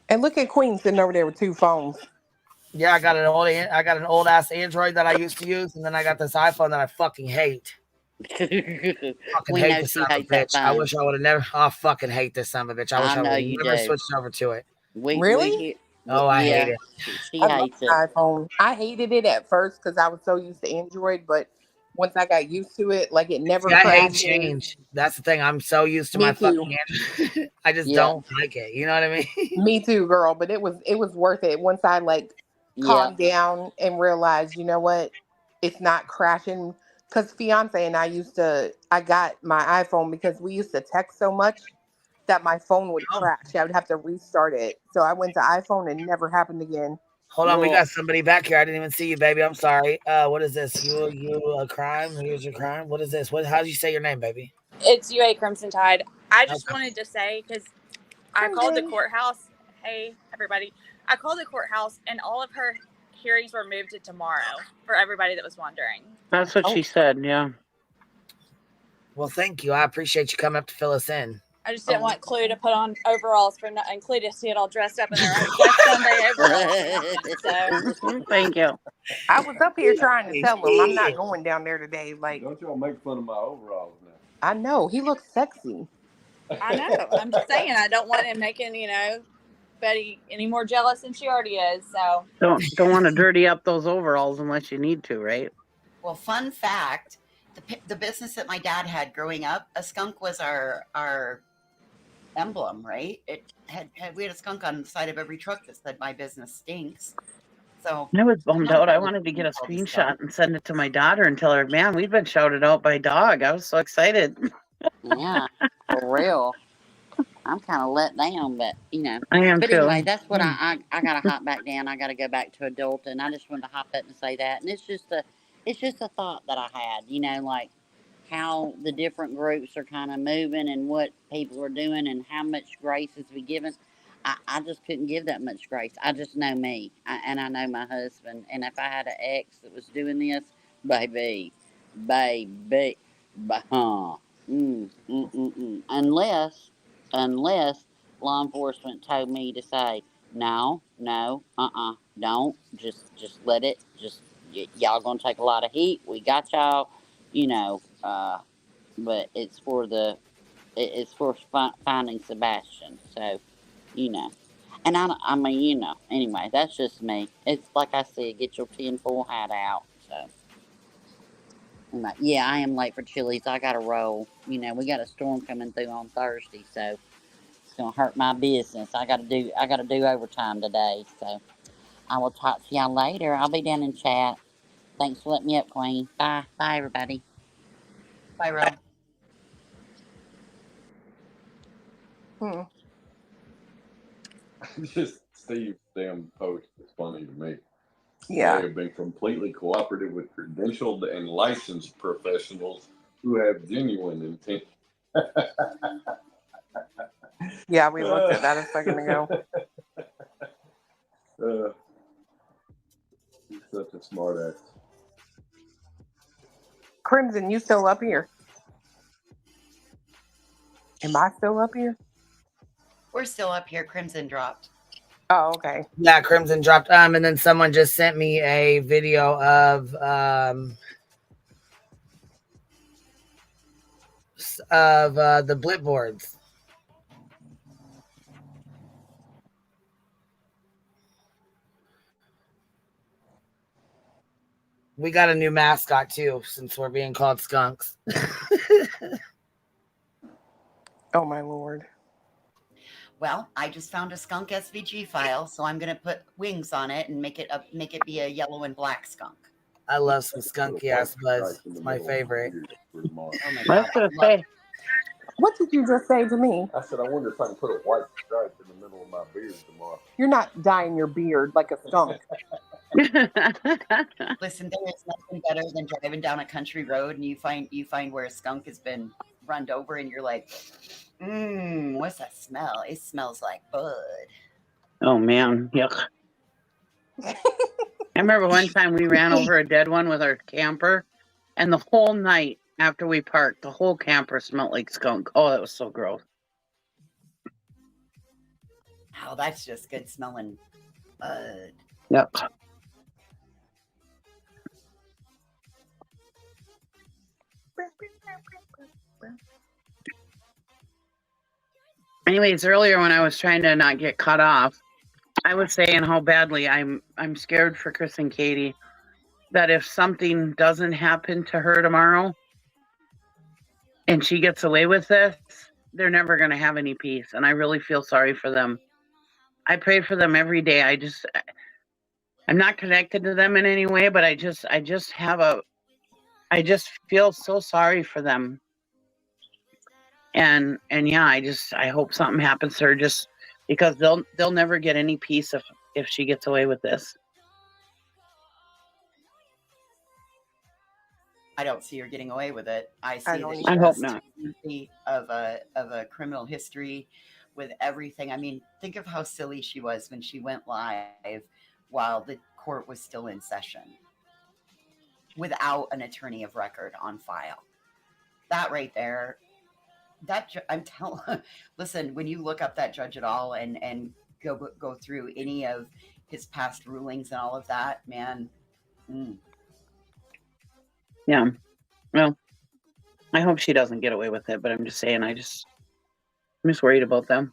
And look at Queen sitting over there with two phones. Yeah, I got an old ass Android that I used to use, and then I got this iPhone that I fucking hate. We know she hates that phone. I wish I would have never. I fucking hate this son of a bitch. I wish I would have never switched over to it. Really? I hate it. She I love hates it. iPhone. I hated it at first because I was so used to Android, but once I got used to it, like it never See, I hate crashes. change. That's the thing. I'm so used to Me my too. fucking I just Yeah. don't like it. You know what I mean? Me too, girl. But it was worth it once I like calmed down and realized, you know what, it's not crashing. Because fiance and I got my iPhone because we used to text so much that my phone would crash. I would have to restart it. So I went to iPhone and it never happened again. Hold on, we got somebody back here. I didn't even see you, baby. I'm sorry. What is this? You a crime? Here's your crime. What is this? How did you say your name, baby? It's UA Crimson Tide. I just wanted to say, because I called the courthouse. Hey, everybody. I called the courthouse, and all of her hearings were moved to tomorrow for everybody that was wondering. That's what she said, yeah. Well, thank you. I appreciate you coming up to fill us in. I just didn't want Clue to put on overalls for and Clue to see it all dressed up in their own West Sunday overalls. So. Thank you. I was up here trying to tell him I'm not going down there today. Like, don't y'all make fun of my overalls now. I know he looks sexy. I know. I'm just saying I don't want him making Betty any more jealous than she already is. So don't want to dirty up those overalls unless you need to, right? Well, fun fact: the business that my dad had growing up, a skunk was our emblem, right? We had a skunk on the side of every truck that said "My business stinks." So I was bummed out. I wanted to get a screenshot and send it to my daughter and tell her, man, we've been shouted out by dog. I was so excited. Yeah, for real. I'm kind of let down, but I am But too. anyway, that's what I gotta hop back down. I gotta go back to adult, and I just wanted to hop up and say that. And it's just a thought that I had, like how the different groups are kind of moving and what people are doing and how much grace is be given. I just couldn't give that much grace. I just know me, and I know my husband. And if I had an ex that was doing this, baby, unless law enforcement told me to say no, don't just let it. Y'all gonna take a lot of heat. We got y'all, but it's for finding Sebastian. So, and I mean, anyway, that's just me. It's like I said, get your tinfoil hat out. So, yeah, I am late for Chili's. I got to roll. We got a storm coming through on Thursday, so it's gonna hurt my business. I gotta do overtime today. So, I will talk to y'all later. I'll be down in chat. Thanks for letting me up, Queen. Bye, everybody. Bye, Rob. Just Steve's damn post is funny to me. Yeah. They have been completely cooperative with credentialed and licensed professionals who have genuine intent. Yeah, we looked at that a second ago. He's such a smart ass. Crimson, you still up here? Am I still up here? We're still up here. Crimson dropped. Oh, okay. Yeah, Crimson dropped. And then someone just sent me a video of the blip boards. We got a new mascot too, since we're being called skunks. Oh my Lord. Well, I just found a skunk SVG file, so I'm gonna put wings on it and make it be a yellow and black skunk. I love some skunky ass buzz. It's my favorite. Oh my That's God. what I say. What did you just say to me? I said, I wonder if I can put a white stripe in the middle of my beard tomorrow. You're not dyeing your beard like a skunk. Listen, there is nothing better than driving down a country road and you find where a skunk has been run over and you're like, what's that smell? It smells like bud. Oh man, yuck. I remember one time we ran over a dead one with our camper, and the whole night after we parked, the whole camper smelled like skunk. Oh, that was so gross. Oh, that's just good smelling bud. Yep. Anyways, earlier when I was trying to not get cut off, I was saying how badly I'm scared for Chris and Katie that if something doesn't happen to her tomorrow and she gets away with this, they're never going to have any peace. And I really feel sorry for them. I pray for them every day. I'm not connected to them in any way, but I just feel so sorry for them. And yeah, I hope something happens to her, just because they'll never get any peace if she gets away with this. I don't see her getting away with it. I see that I hope not. of a criminal history with everything. I mean, think of how silly she was when she went live while the court was still in session without an attorney of record on file. That right there, I'm telling. Listen, when you look up that judge at all and go through any of his past rulings and all of that, man. Yeah. Well, I hope she doesn't get away with it, but I'm just saying, I'm just worried about them.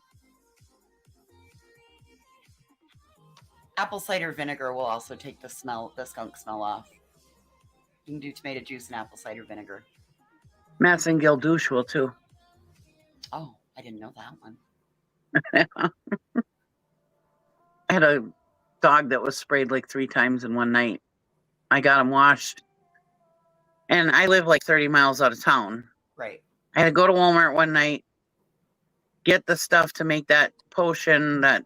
Apple cider vinegar will also take the skunk smell off. You can do tomato juice and apple cider vinegar. Massengill douche will too. Oh, I didn't know that one. I had a dog that was sprayed like 3 times in one night. I got him washed. And I live like 30 miles out of town. Right. I had to go to Walmart one night, get the stuff to make that potion, that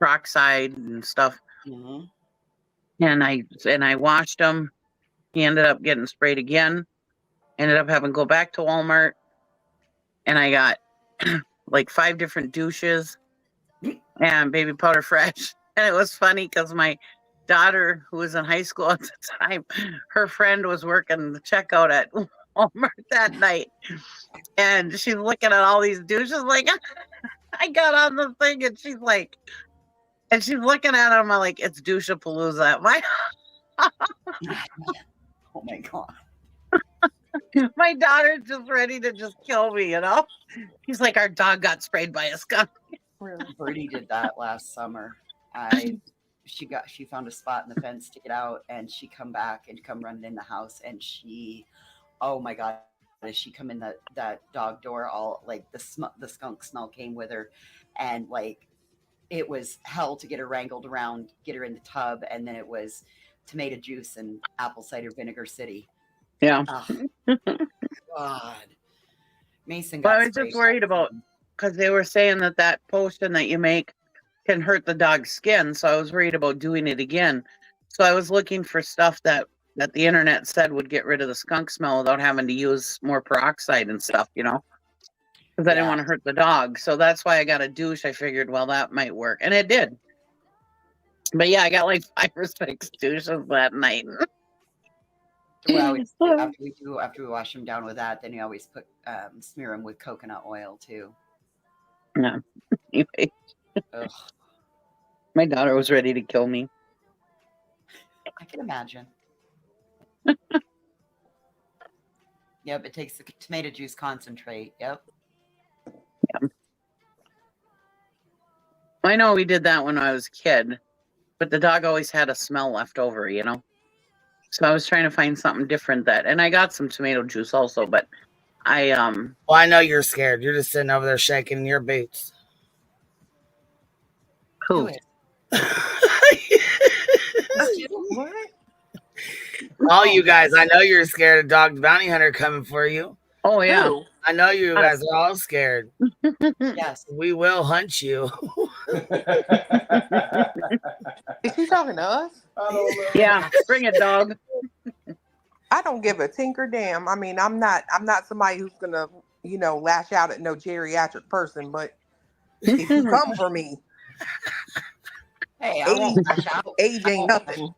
peroxide and stuff. Mm-hmm. And I washed him. He ended up getting sprayed again. Ended up having to go back to Walmart. And I got like 5 different douches and baby powder fresh. And it was funny because my daughter, who was in high school at the time, her friend was working the checkout at Walmart that night. And she's looking at all these douches like, I got on the thing and she's like, and she's looking at them, I'm like, it's douche-a-palooza. Oh my God. My daughter's just ready to just kill me, you know? He's like, our dog got sprayed by a skunk. Birdie did that last summer. She found a spot in the fence to get out, and she come running in the house, and oh my God, as she come in that dog door, all like the skunk smell came with her, and like it was hell to get her wrangled around, get her in the tub, and then it was tomato juice and apple cider vinegar city. Yeah. Oh, God. Mason But got I was sprayed. just worried about, because they were saying that potion that you make can hurt the dog's skin. So I was worried about doing it again. So I was looking for stuff that the internet said would get rid of the skunk smell without having to use more peroxide and stuff, you know, because I didn't want to hurt the dog. So that's why I got a douche. I figured, well, that might work. And it did. But yeah, I got like 5 or 6 douches that night. Well, after we wash them down with that, then you always smear them with coconut oil too. No. Anyway. My daughter was ready to kill me. I can imagine. Yep, it takes the tomato juice concentrate. Yep. Yeah. I know we did that when I was a kid, but the dog always had a smell left over, you know? So I was trying to find something different and I got some tomato juice also, but Well, I know you're scared. You're just sitting over there shaking in your boots. Who? What? All you guys, I know you're scared of Dog the Bounty Hunter coming for you. Oh, yeah. Who? I know you guys are all scared. Yes. We will hunt you. Is she talking to us? I don't know. Yeah, bring it, dog. I don't give a tinker damn. I mean, I'm not somebody who's gonna, lash out at no geriatric person, but if you come for me, Hey, I won't lash out. Age ain't nothing.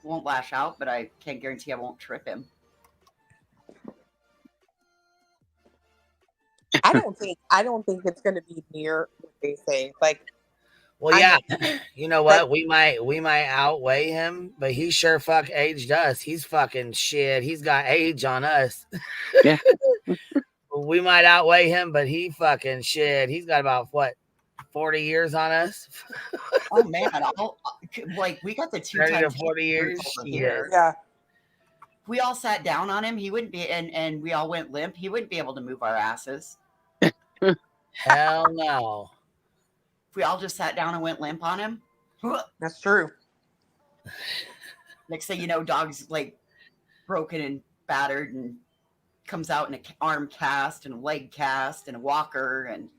Won't lash out, but I can't guarantee I won't trip him. I don't think it's gonna be near what they say. Like, well, yeah, you know what? We might outweigh him, but he sure fuck aged us. He's fucking shit. He's got age on us. Yeah. We might outweigh him, but he fucking shit. He's got about what, 40 years on us. Oh man, like we got the 30 to two-time 40 years. over Shit. here. Yeah. If we all sat down on him, he wouldn't be, and we all went limp. He wouldn't be able to move our asses. Hell no. If we all just sat down and went limp on him, That's true. next thing you know, dog's like broken and battered and comes out in an arm cast and a leg cast and a walker. And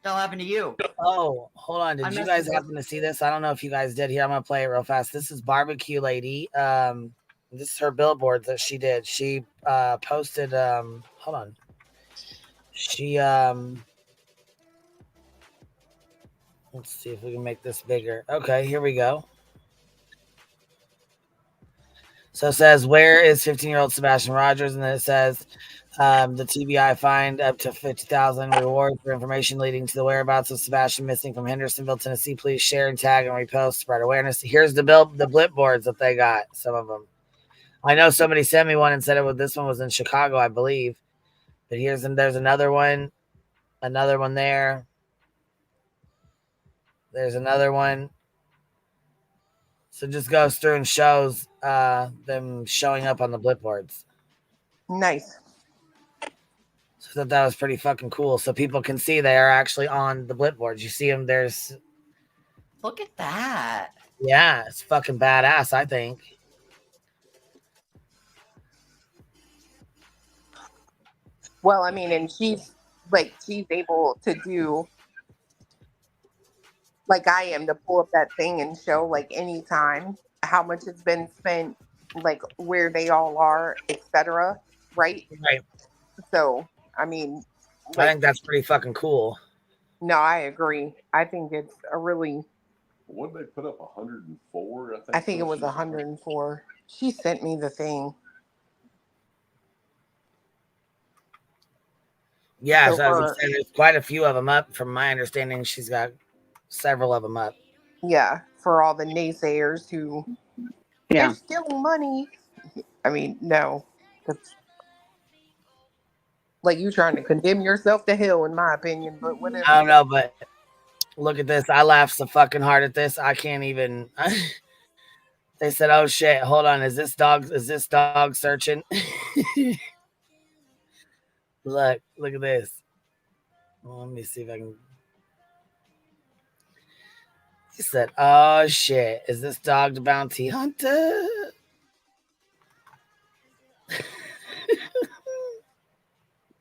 that'll happen to you. Oh, hold on. Did I you messed guys this happen to see this? I don't know if you guys did here. I'm gonna play it real fast. This is Barbecue Lady. This is her billboard that she did. She posted hold on. She let's see if we can make this bigger. Okay, here we go. So it says, where is 15-year-old Sebastian Rogers? And then it says, the TBI fined up to $50,000 reward for information leading to the whereabouts of Sebastian missing from Hendersonville, Tennessee. Please share and tag and repost, spread awareness. Here's the blip boards that they got, some of them. I know somebody sent me one and said this one was in Chicago, I believe. But there's another one there. There's another one. So just goes through and shows them showing up on the blip boards. Nice. So that was pretty fucking cool. So people can see they are actually on the blip boards. You see them, Look at that. Yeah, it's fucking badass, I think. Well, I mean, and she's able to do like I am, to pull up that thing and show like anytime how much it's been spent, like where they all are, etc. Right? Right. So, I mean, I think that's pretty fucking cool. No, I agree. I think it's a really. What did they put up? 104, I think it was 104. She sent me the thing. Yeah, So so I was gonna say there's quite a few of them up. From my understanding, she's got several of them up. Yeah, for all the naysayers who they're stealing money. I mean, no. That's like you trying to condemn yourself to hell, in my opinion, but whatever. I don't know, but look at this. I laughed so fucking hard at this. I can't even. They said, "Oh shit, hold on. Is this dog searching?" Look at this. Well, let me see if I can. He said, "Oh shit, is this dog the bounty hunter?"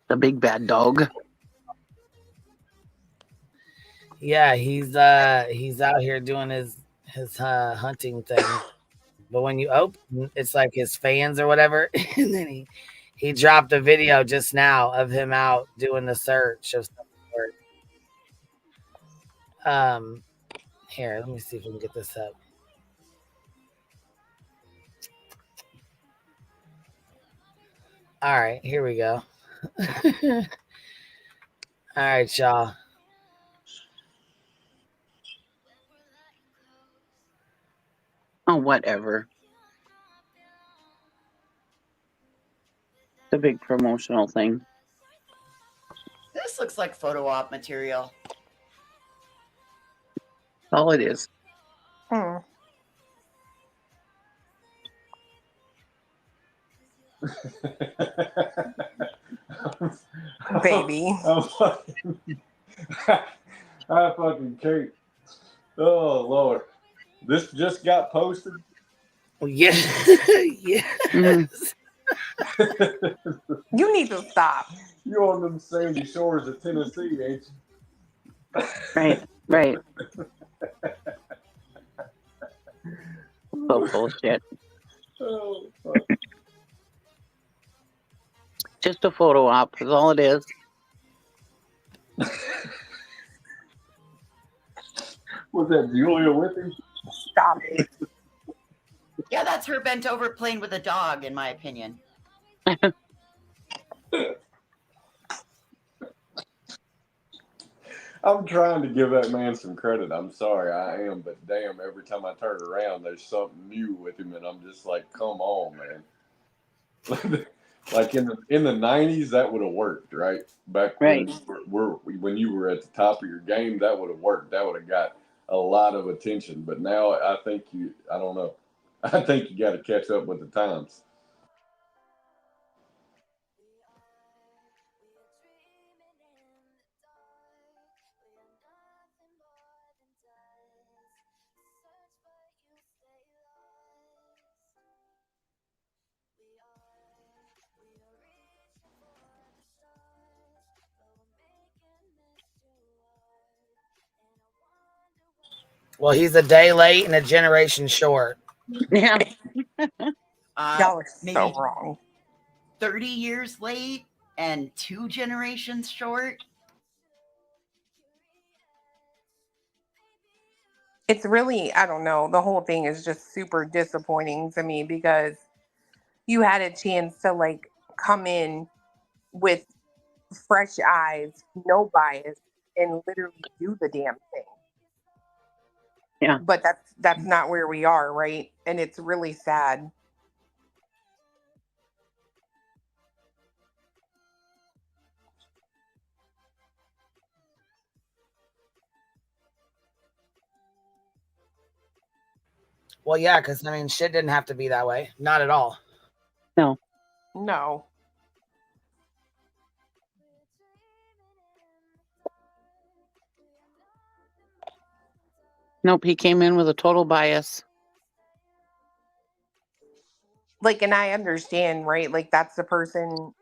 The big bad dog. Yeah, he's out here doing his hunting thing. But when you open, it's like his fans or whatever, and then he dropped a video just now of him out doing the search of some sort. Here, let me see if we can get this up. All right, here we go. All right, y'all. Oh, whatever. The big promotional thing. This looks like photo op material. All it is. Baby. I fucking can't. Oh Lord, this just got posted. Yeah, yes. You need to stop. You're on them sandy shores of Tennessee, ain't you? Right. So bullshit. Oh, fuck. Just a photo op is all it is. Was that Julia with him? Stop it. Yeah, that's her bent over playing with a dog, in my opinion. I'm trying to give that man some credit. I'm sorry, I am, but damn, every time I turn around, there's something new with him, and I'm just like, come on, man. Like in the 90s, that would have worked, right? Back when when you were at the top of your game, that would have worked. That would have got a lot of attention. But now I think I don't know. I think you got to catch up with the times. Well, he's a day late and a generation short. Yeah. Y'all are Maybe so wrong. 30 years late and 2 generations short. It's really, I don't know, the whole thing is just super disappointing to me because you had a chance to like come in with fresh eyes, no bias, and literally do the damn thing. Yeah. But that's not where we are, right? And it's really sad. Well, yeah, because I mean, shit didn't have to be that way. Not at all. No. No. Nope, he came in with a total bias. Like, and I understand, right? Like, that's the person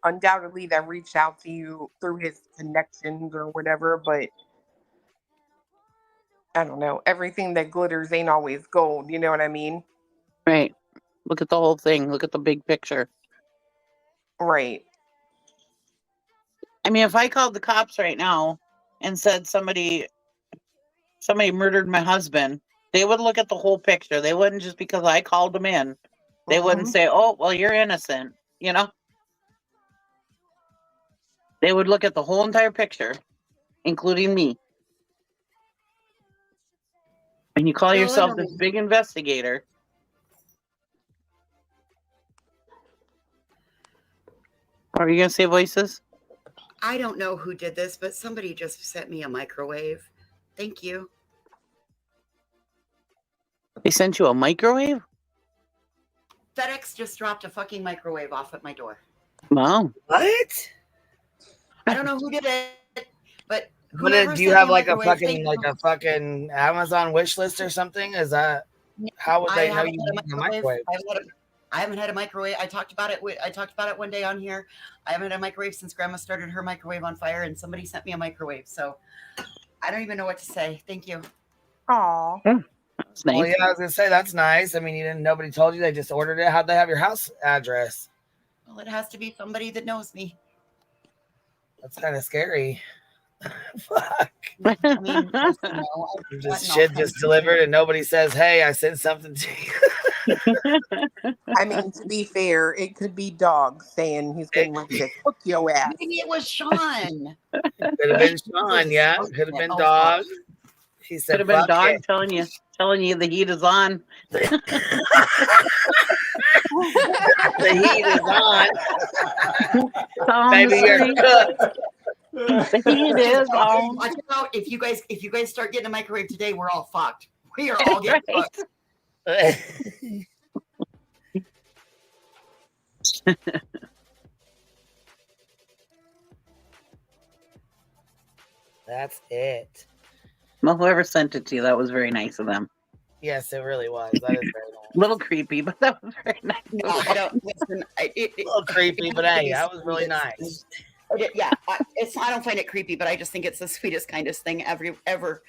undoubtedly that reached out to you through his connections or whatever, but I don't know. Everything that glitters ain't always gold. You know what I mean? Right. Look at the whole thing. Look at the big picture. Right. I mean, if I called the cops right now and said somebody murdered my husband, they would look at the whole picture. They wouldn't just because I called them in. They wouldn't say, "Oh, well, you're innocent." You know? They would look at the whole entire picture, including me. And you call yourself this big investigator. Are you going to say voices? I don't know who did this, but somebody just sent me a microwave. Thank you. They sent you a microwave? FedEx just dropped a fucking microwave off at my door. Wow. What? I don't know who did it, but What do you have like a fucking Amazon wish list or something? Is that how would they know you need a microwave? I haven't had a microwave. I talked about it one day on here. I haven't had a microwave since Grandma started her microwave on fire, and somebody sent me a microwave. So I don't even know what to say. Thank you. Aw. That's nice. Well, yeah, I was gonna say that's nice. I mean, nobody told you; they just ordered it. How'd they have your house address? Well, it has to be somebody that knows me. That's kind of scary. Fuck. I mean, Just shit just delivered, and nobody says, "Hey, I sent something to you." I mean, to be fair, it could be dogs saying he's getting ready to cook your ass. Maybe it was Sean. Could have been Sean, yeah. Could have been Dog. He said, Could have been "Fuck Dog it." telling you the heat is on. The heat is on. Baby, you're cooked. The heat is on. Watch out! If you guys start getting a microwave today, we're all fucked. We are all getting fucked. That's it. Well, whoever sent it to you, that was very nice of them. Yes, it really was. That is very nice. A little creepy, but that was very nice. No, I don't listen. A little creepy, but hey, that was really nice. Yeah, I don't find it creepy, but I just think it's the sweetest, kindest thing ever.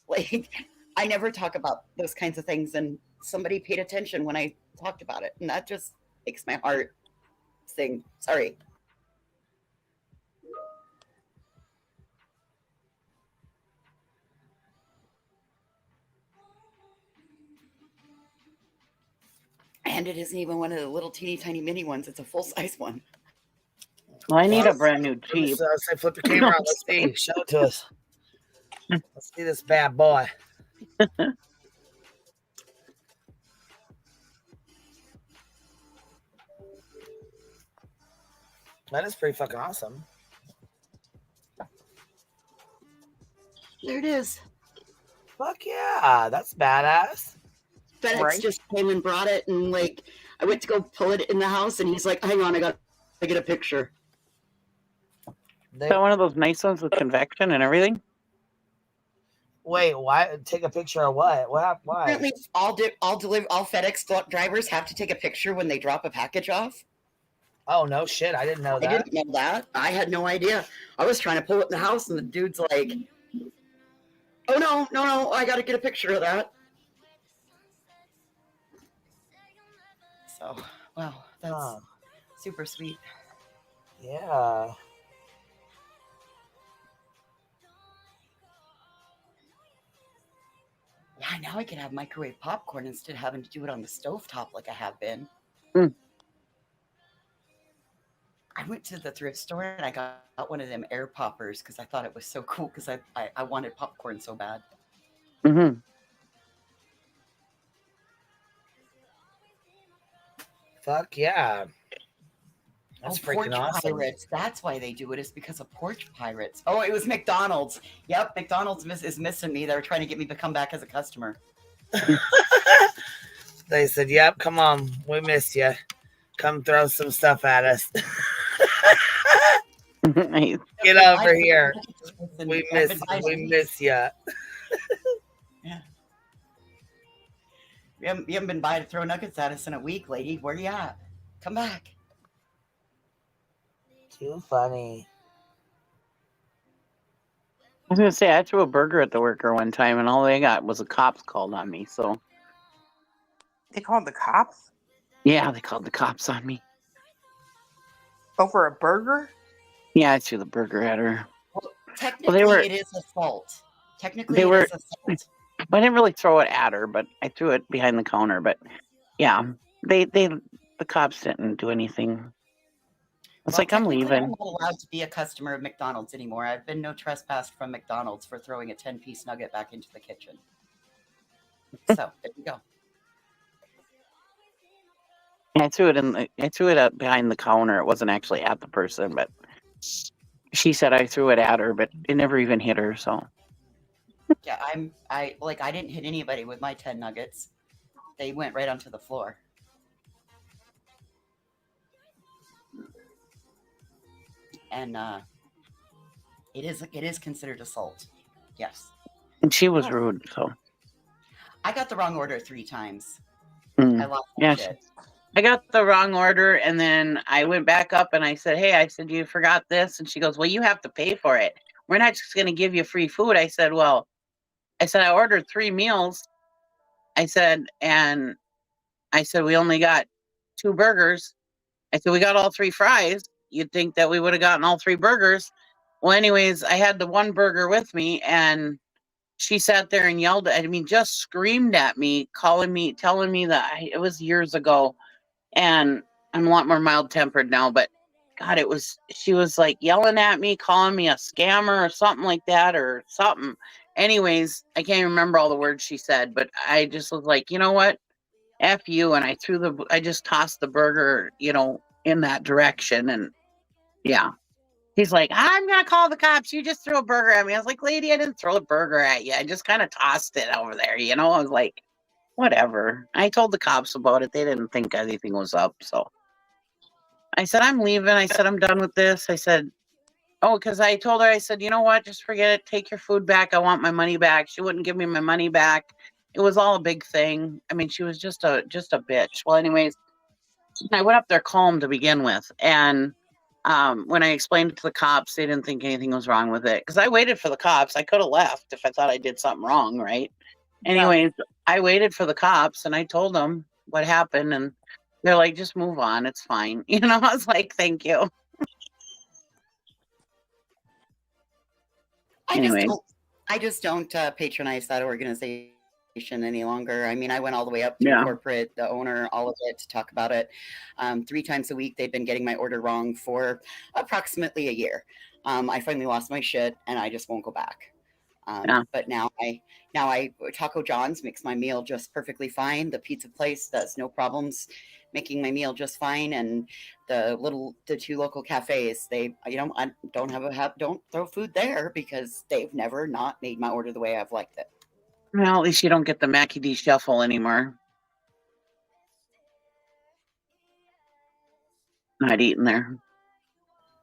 Like, I never talk about those kinds of things, and somebody paid attention when I talked about it, and that just makes my heart sing. Sorry. And it isn't even one of the little teeny tiny mini ones. It's a full size one. Well, I need a brand new Jeep. Say, flip the camera on. Let's see. Show it to us. Let's see this bad boy. That is pretty fucking awesome. There it is. Fuck yeah, that's badass. FedEx Right. just came and brought it, and like I went to go pull it in the house, and he's like, "Hang on, I got to get a picture." Is that one of those nice ones with convection and everything? Wait, why? Take a picture of what? What? Why? Apparently, all FedEx drivers have to take a picture when they drop a package off. Oh no shit! I didn't know that. I didn't know that. I had no idea. I was trying to pull it in the house, and the dude's like, "Oh no! I got to get a picture of that." So, wow, that's super sweet. Yeah. Yeah, now I can have microwave popcorn instead of having to do it on the stovetop like I have been. Mm. I went to the thrift store and I got one of them air poppers because I thought it was so cool because I wanted popcorn so bad. Mm-hmm. Fuck yeah. That's freaking Porch awesome. Pirates. That's why they do it, is because of Porch Pirates. Oh, it was McDonald's. Yep, McDonald's is missing me. They're trying to get me to come back as a customer. They said, "Yep, come on, we miss you. Come throw some stuff at us." Get over here. We miss you. Yeah. You haven't been by to throw nuggets at us in a week, lady. Where you at? Come back. Too funny. I was gonna say I threw a burger at the worker one time, and all they got was the cops called on me. So They called the cops yeah, they called the cops on me. over a burger? Yeah, I threw the burger at her. Technically, it is assault. Technically, it is assault. I didn't really throw it at her, but I threw it behind the counter. But yeah, the cops didn't do anything. It's like I'm technically, leaving. I'm not allowed to be a customer of McDonald's anymore. I've been no trespassed from McDonald's for throwing a 10-piece nugget back into the kitchen. So there you go. I threw it out behind the counter. It wasn't actually at the person, but she said I threw it at her, but it never even hit her. So Yeah, I didn't hit anybody with my 10 nuggets. They went right onto the floor. And it is considered assault. Yes. and she was rude. So I got the wrong order 3 times. Mm. I lost my shit. I got the wrong order, and then I went back up and I said, "Hey," I said, "you forgot this," and she goes, "Well, you have to pay for it. We're not just going to give you free food." I said, "Well," I ordered 3 meals. And I said, "We only got 2 burgers." I said, "We got all 3 fries. You'd think that we would have gotten all 3 burgers." Well, anyways, I had the 1 burger with me, and she sat there and yelled. Just screamed at me, telling me that it was years ago, and I'm a lot more mild tempered now. But God, she was like yelling at me, calling me a scammer or something like that, or something. Anyways, I can't remember all the words she said, but I just was like, you know what? F you. And I just tossed the burger, in that direction. And yeah, he's like, "I'm going to call the cops. You just threw a burger at me." I was like, "Lady, I didn't throw a burger at you. I just kind of tossed it over there." I was like, whatever. I told the cops about it. They didn't think anything was up. So I said, "I'm leaving." I said, "I'm done with this." I said, because I told her, I said, "You know what? Just forget it. Take your food back. I want my money back." She wouldn't give me my money back. It was all a big thing. She was just a bitch. Well, anyways, I went up there calm to begin with. And when I explained it to the cops, they didn't think anything was wrong with it. Because I waited for the cops. I could have left if I thought I did something wrong, right? Anyways, I waited for the cops and I told them what happened. And they're like, "Just move on. It's fine." I was like, "Thank you." I just don't patronize that organization any longer. I went all the way up through corporate, the owner, all of it, to talk about it. 3 times a week, they've been getting my order wrong for approximately a year. I finally lost my shit, and I just won't go back. Yeah. But now I Taco John's makes my meal just perfectly fine. The pizza place does no problems making my meal just fine, and the two local cafes, they I don't throw food there because they've never not made my order the way I've liked it. Well, at least you don't get the Mackie D shuffle anymore. Not eating there.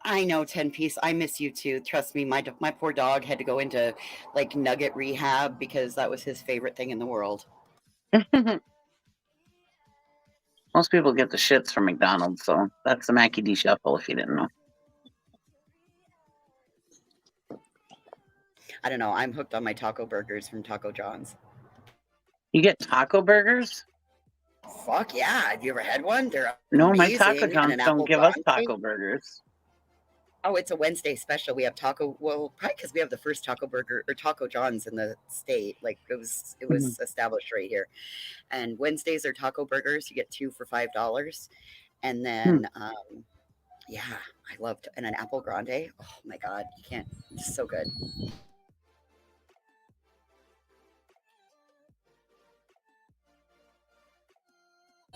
I know, 10-piece. I miss you too. Trust me, my poor dog had to go into like nugget rehab because that was his favorite thing in the world. Most people get the shits from McDonald's, so that's the Mackie D shuffle if you didn't know. I don't know. I'm hooked on my taco burgers from Taco John's. You get taco burgers? Fuck yeah. Have you ever had one? They're No, my amazing. Taco And John's an don't apple give us grande. taco burgers. Oh, it's a Wednesday special. We have probably because we have the first taco burger or Taco John's in the state. Like it was established right here. And Wednesdays are taco burgers. You get 2 for $5. And then yeah, I loved and an apple grande. Oh my god, you can't. It's so good.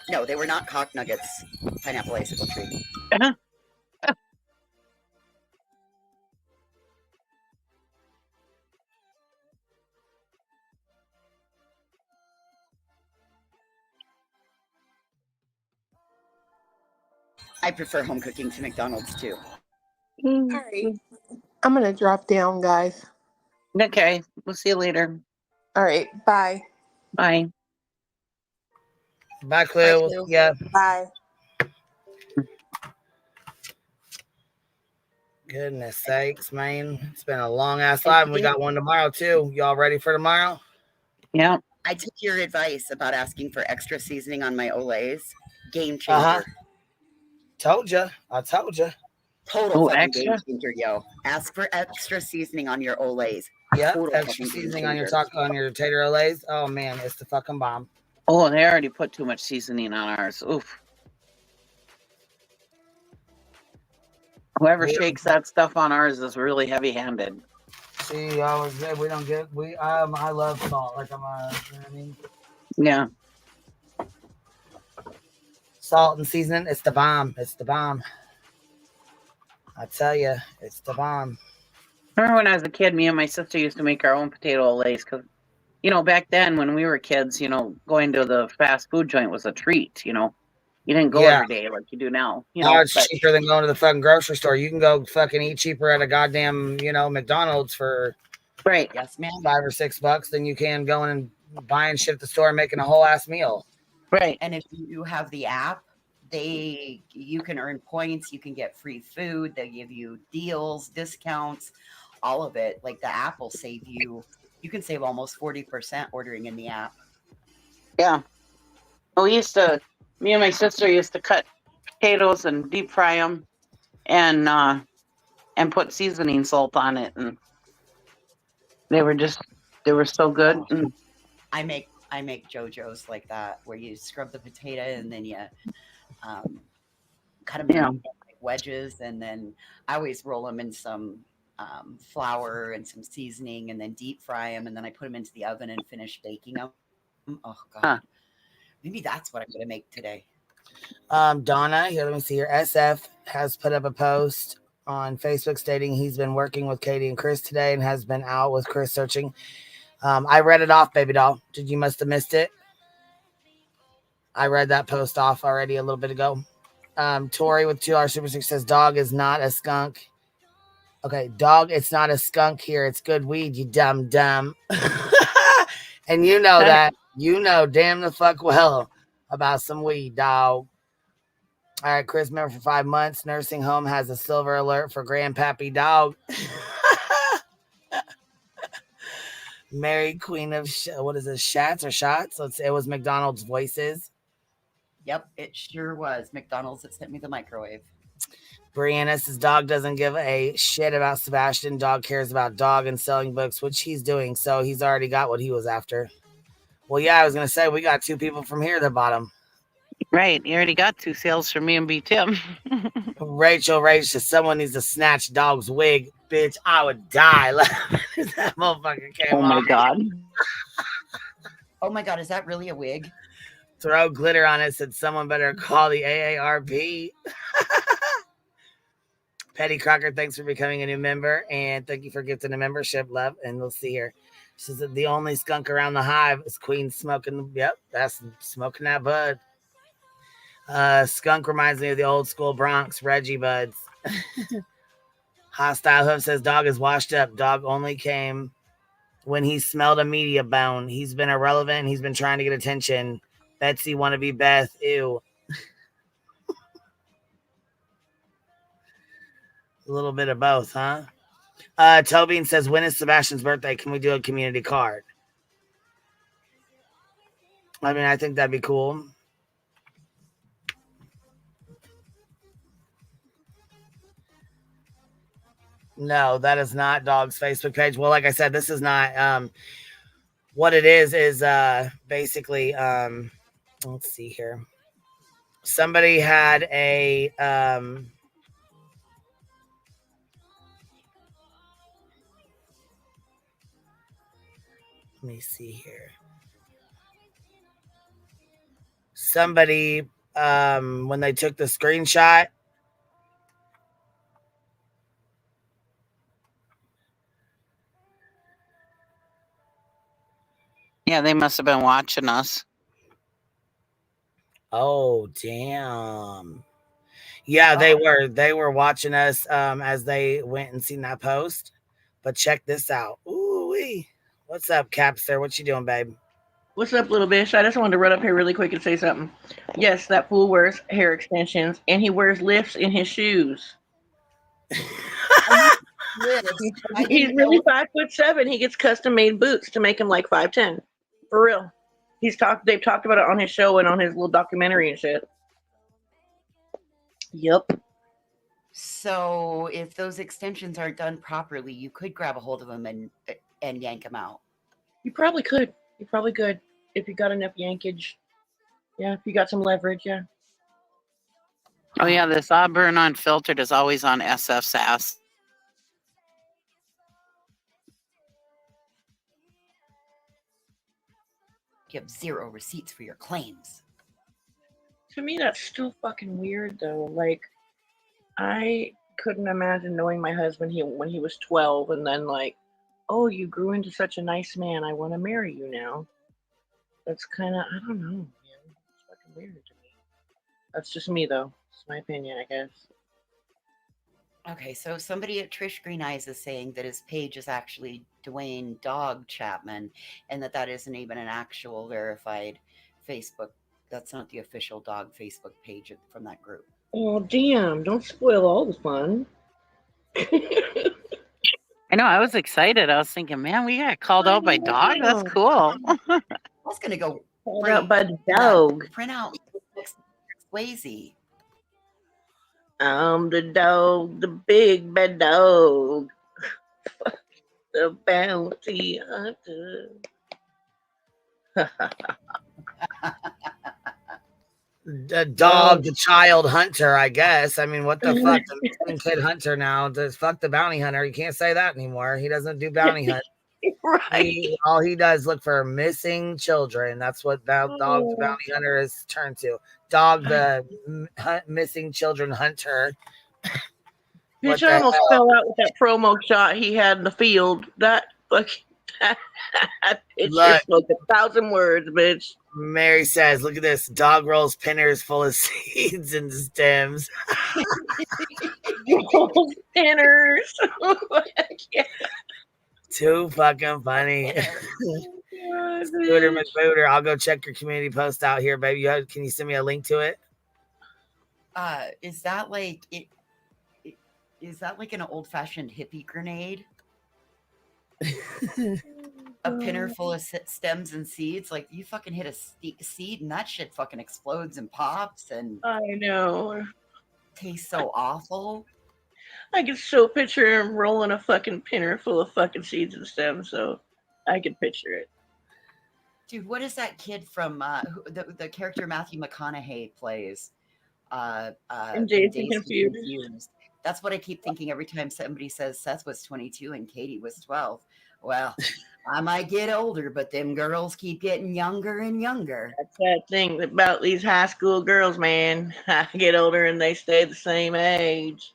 No, they were not cock nuggets. Pineapple icicle treat. I prefer home cooking to McDonald's too. All right. I'm going to drop down, guys. Okay. We'll see you later. All right. Bye. Bye. Bye, Clue. Yeah. Bye. Goodness sakes, man. It's been a long ass live, and we got one tomorrow too. Y'all ready for tomorrow? Yeah. I took your advice about asking for extra seasoning on my Olays. Game changer. Told you. I told you. Total fucking game changer, yo. Ask for extra seasoning on your Olays. Yep, Total extra fucking game seasoning on your changer. on your tater Olays. Oh man, it's the fucking bomb. Oh, they already put too much seasoning on ours. Oof. Whoever shakes that stuff on ours is really heavy-handed. See, I was good. We don't get I love salt. Like I'm a, you know what I mean? Yeah. Salt and seasoning, it's the bomb. It's the bomb. I tell you, it's the bomb. Remember when I was a kid, me and my sister used to make our own potato Olays because, back then when we were kids, going to the fast food joint was a treat. You didn't go every day like you do now. It's cheaper than going to the fucking grocery store. You can go fucking eat cheaper at a goddamn, McDonald's for Yes, ma'am. $5 or $6 than you can going and buying shit at the store and making a whole ass meal. Right. And if you have the app, you can earn points, you can get free food, they give you deals, discounts, all of it. Like the app will save you can save almost 40% ordering in the app. Yeah. Well, me and my sister used to cut potatoes and deep fry them and put seasoning salt on it, and they were so good. Oh. I make JoJo's like that, where you scrub the potato and then you cut them in like wedges, and then I always roll them in some flour and some seasoning, and then deep fry them, and then I put them into the oven and finish baking them. Oh god, maybe that's what I'm gonna make today. Donna, here, let me see here. SF has put up a post on Facebook stating he's been working with Katie and Chris today and has been out with Chris searching. I read it off, baby doll. You must have missed it. I read that post off already a little bit ago. Tori with $2 Super 6 says, dog is not a skunk. Okay, dog, it's not a skunk here. It's good weed, you dumb. And you know that. You know damn the fuck well about some weed, dog. All right, Chris, member for 5 months. Nursing home has a silver alert for Grandpappy dog. Mary Queen of what is it? Shats or shots? It was McDonald's voices. Yep, it sure was McDonald's that sent me the microwave. Brianna says dog doesn't give a shit about Sebastian. Dog cares about dog and selling books, which he's doing. So he's already got what he was after. Well, yeah, I was gonna say we got 2 people from here at the bottom. Right. You already got 2 sales from me and B Tim. Rachel, someone needs to snatch dog's wig. Bitch, I would die laughing if that motherfucker came Oh my off. God. Oh my God, is that really a wig? Throw glitter on it, said someone better call the AARP. Petty Crocker, thanks for becoming a new member, and thank you for gifting a membership, love. And we'll see here. She said the only skunk around the hive is Queen smoking. Yep, that's smoking that bud. Skunk reminds me of the old school Bronx Reggie buds. Hostile Hoof says dog is washed up. Dog only came when he smelled a media bone. He's been irrelevant. He's been trying to get attention. Betsy wanna be Beth. Ew. A little bit of both, huh? Tobin says, when is Sebastian's birthday? Can we do a community card? I mean, I think that'd be cool. No, that is not Dog's Facebook page. Well, like I said, this is not what it is basically let's see here. Somebody had a let me see here. Somebody when they took the screenshot, Yeah, they must have been watching us. oh damn. Yeah, they were watching us as they went and seen that post. But check this out. Ooh-wee. What's up, Capster? What you doing, babe? What's up, little bitch? I just wanted to run up here really quick and say something. Yes, that fool wears hair extensions, and he wears lifts in his shoes. He's really 5'7". He gets custom made boots to make him like 5'10". For real. They've talked about it on his show and on his little documentary and shit. Yep. So if those extensions aren't done properly, you could grab a hold of them and yank them out. You probably could. You probably could if you got enough yankage. Yeah, if you got some leverage, yeah. Oh yeah, this Auburn Unfiltered is always on SF's ass. You have 0 receipts for your claims. To me, that's still fucking weird, though. Like, I couldn't imagine knowing my husband when he was 12 and then like, oh, you grew into such a nice man. I want to marry you now. That's kind of, I don't know, man. It's fucking weird to me. That's just me, though. It's my opinion, I guess. Okay, so somebody at Trish Green Eyes is saying that his page is actually Dwayne Dog Chapman and that isn't even an actual verified Facebook. That's not the official dog Facebook page from that group. Oh, damn. Don't spoil all the fun. I know, I was excited. I was thinking, man, we got called out by dog. That's cool. I was going to go called out by the dog. Print out Swayze. I'm the dog, the big bad dog. The bounty hunter. The dog, the child hunter, I guess. I mean, what the fuck? The kid hunter now. Fuck the bounty hunter. You can't say that anymore. He doesn't do bounty hunt. Right. All he does is look for missing children. That's what dog the bounty hunter is turned to. Dog the missing children hunter. Bitch, I almost fell out with that promo shot he had in the field. That fucking that picture spoke 1,000 words, bitch. Mary says, look at this. Dog rolls pinners full of seeds and stems. Rolls pinners. Too fucking funny. Scooter McBooter, I'll go check your community post out here, baby. Can you send me a link to it? Is that like is that like an old-fashioned hippie grenade? A pinner full of stems and seeds? Like, you fucking hit a seed and that shit fucking explodes and pops and I know. Tastes so awful. I can so picture him rolling a fucking pinner full of fucking seeds and stems, so I can picture it. Dude, what is that kid from the character Matthew McConaughey plays? And In Dazed and Dazed and Confused. Confused. That's what I keep thinking every time somebody says Seth was 22 and Katie was 12. Well, I might get older, but them girls keep getting younger and younger. That's that thing about these high school girls, man. I get older and they stay the same age.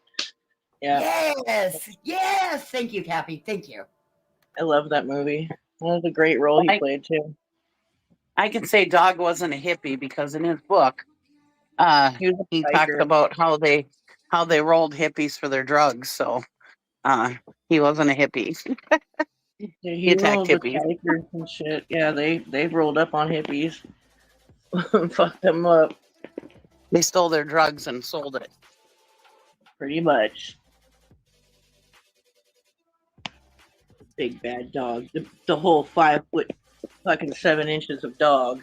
Yeah. Yes. Thank you, Cappy. Thank you. I love that movie. That was a great role he played too. I can say Dog wasn't a hippie because in his book, he talks biker. about how they rolled hippies for their drugs. So he wasn't a hippie. Yeah, He he attacked rolled with hippies. bikers and shit. Yeah, they rolled up on hippies. Fucked them up. They stole their drugs and sold it. Pretty much. Big bad dog. The whole 5 foot fucking 7 inches of dog.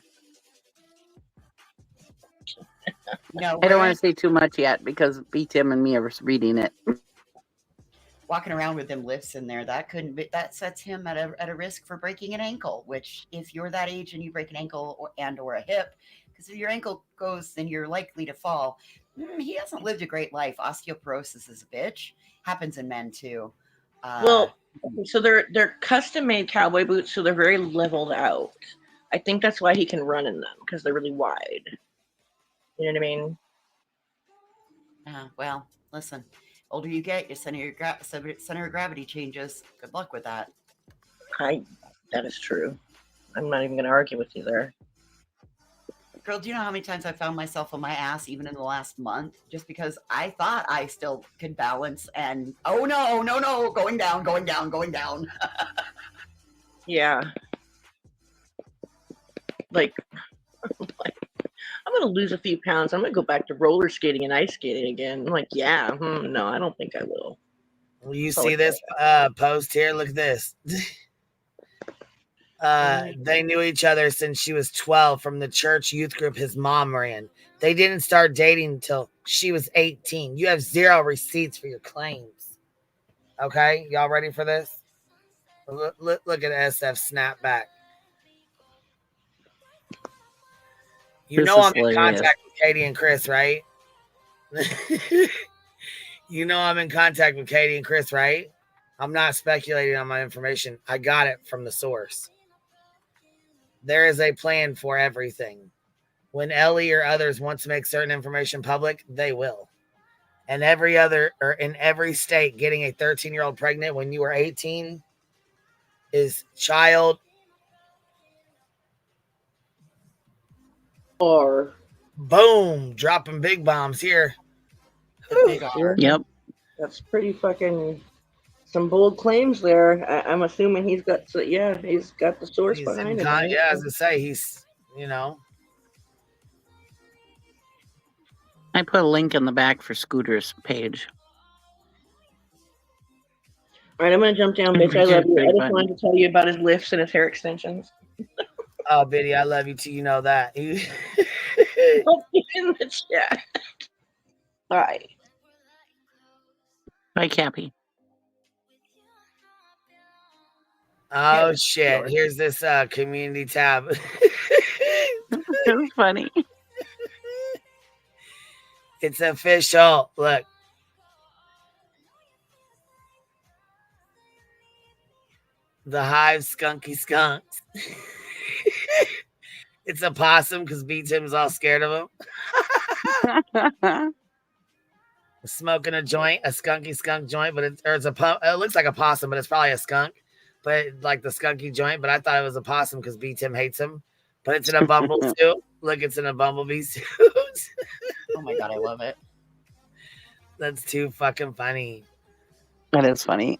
No, I don't want to say too much yet because B. Tim and me are reading it. Walking around with them lifts in there, that sets him at a risk for breaking an ankle, which if you're that age and you break an ankle or a hip, because if your ankle goes, then you're likely to fall. He hasn't lived a great life. Osteoporosis is a bitch. Happens in men too. Well, so they're custom made cowboy boots, so they're very leveled out. I think that's why he can run in them, because they're really wide. You know what I mean? Well, listen, older you get, your center of gravity changes. Good luck with that. That is true. I'm not even going to argue with you there. Girl, do you know how many times I found myself on my ass even in the last month just because I thought I still could balance and oh no, going down. Yeah. Like, I'm going to lose a few pounds. I'm going to go back to roller skating and ice skating again. I'm like, yeah, no, I don't think I will. Well, you see this post here? Look at this. They knew each other since she was 12 from the church youth group his mom ran. They didn't start dating until she was 18. You have 0 receipts for your claims. Okay? Y'all ready for this? Look at SF snap back. You know I'm in contact with Katie and Chris, right? You know I'm in contact with Katie and Chris, right? I'm not speculating on my information. I got it from the source. There is a plan for everything. When Ellie or others want to make certain information public, they will. And in every state, getting a 13-year-old pregnant when you are 18 is child or boom, dropping big bombs here. Yep. That's pretty fucking some bold claims there. I'm assuming he's got the source behind it. Right? Yeah, as I say, he's, I put a link in the back for Scooter's page. All right, I'm going to jump down, bitch. I love you. I just wanted to tell you about his lifts and his hair extensions. Oh, Biddy, I love you too. You know that. In the chat. All right. Bye, Cappy. Oh, shit. Here's this community tab. It was funny. It's official. Look. The Hive Skunky Skunks. It's a possum because B Tim's all scared of him. Smoking a joint, a skunky skunk joint, but it looks like a possum, but it's probably a skunk. But like the skunky joint, but I thought it was a possum because B Tim hates him. But it's in a bumble suit. Look, it's in a bumblebee suit. Oh my god, I love it. That's too fucking funny. That is funny.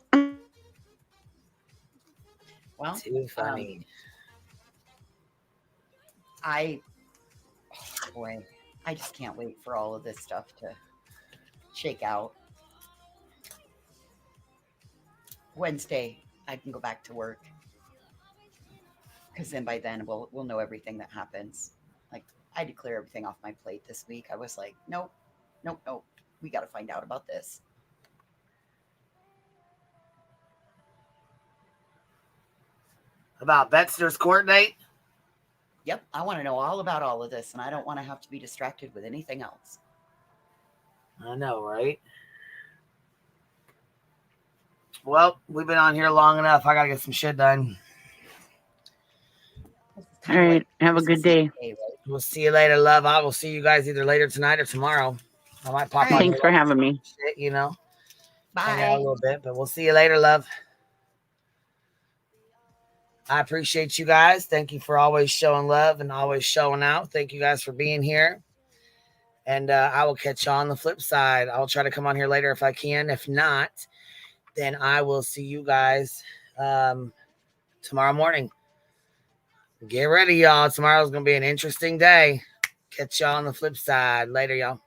Well, too funny. I just can't wait for all of this stuff to shake out. Wednesday, I can go back to work because then by then we'll know everything that happens. Like I had to clear everything off my plate this week. I was like, nope. We got to find out about this. About Betster's court date? Yep, I want to know all about all of this, and I don't want to have to be distracted with anything else. I know, right? Well, we've been on here long enough. I gotta get some shit done. All right. Have a good day. We'll see you later, love. I will see you guys either later tonight or tomorrow. I might pop on. Thanks for having me. Shit, you know. Bye. Hang out a little bit, but we'll see you later, love. I appreciate you guys. Thank you for always showing love and always showing out. Thank you guys for being here. And I will catch you on the flip side. I'll try to come on here later if I can. If not, then I will see you guys tomorrow morning. Get ready, y'all. Tomorrow's going to be an interesting day. Catch y'all on the flip side. Later, y'all.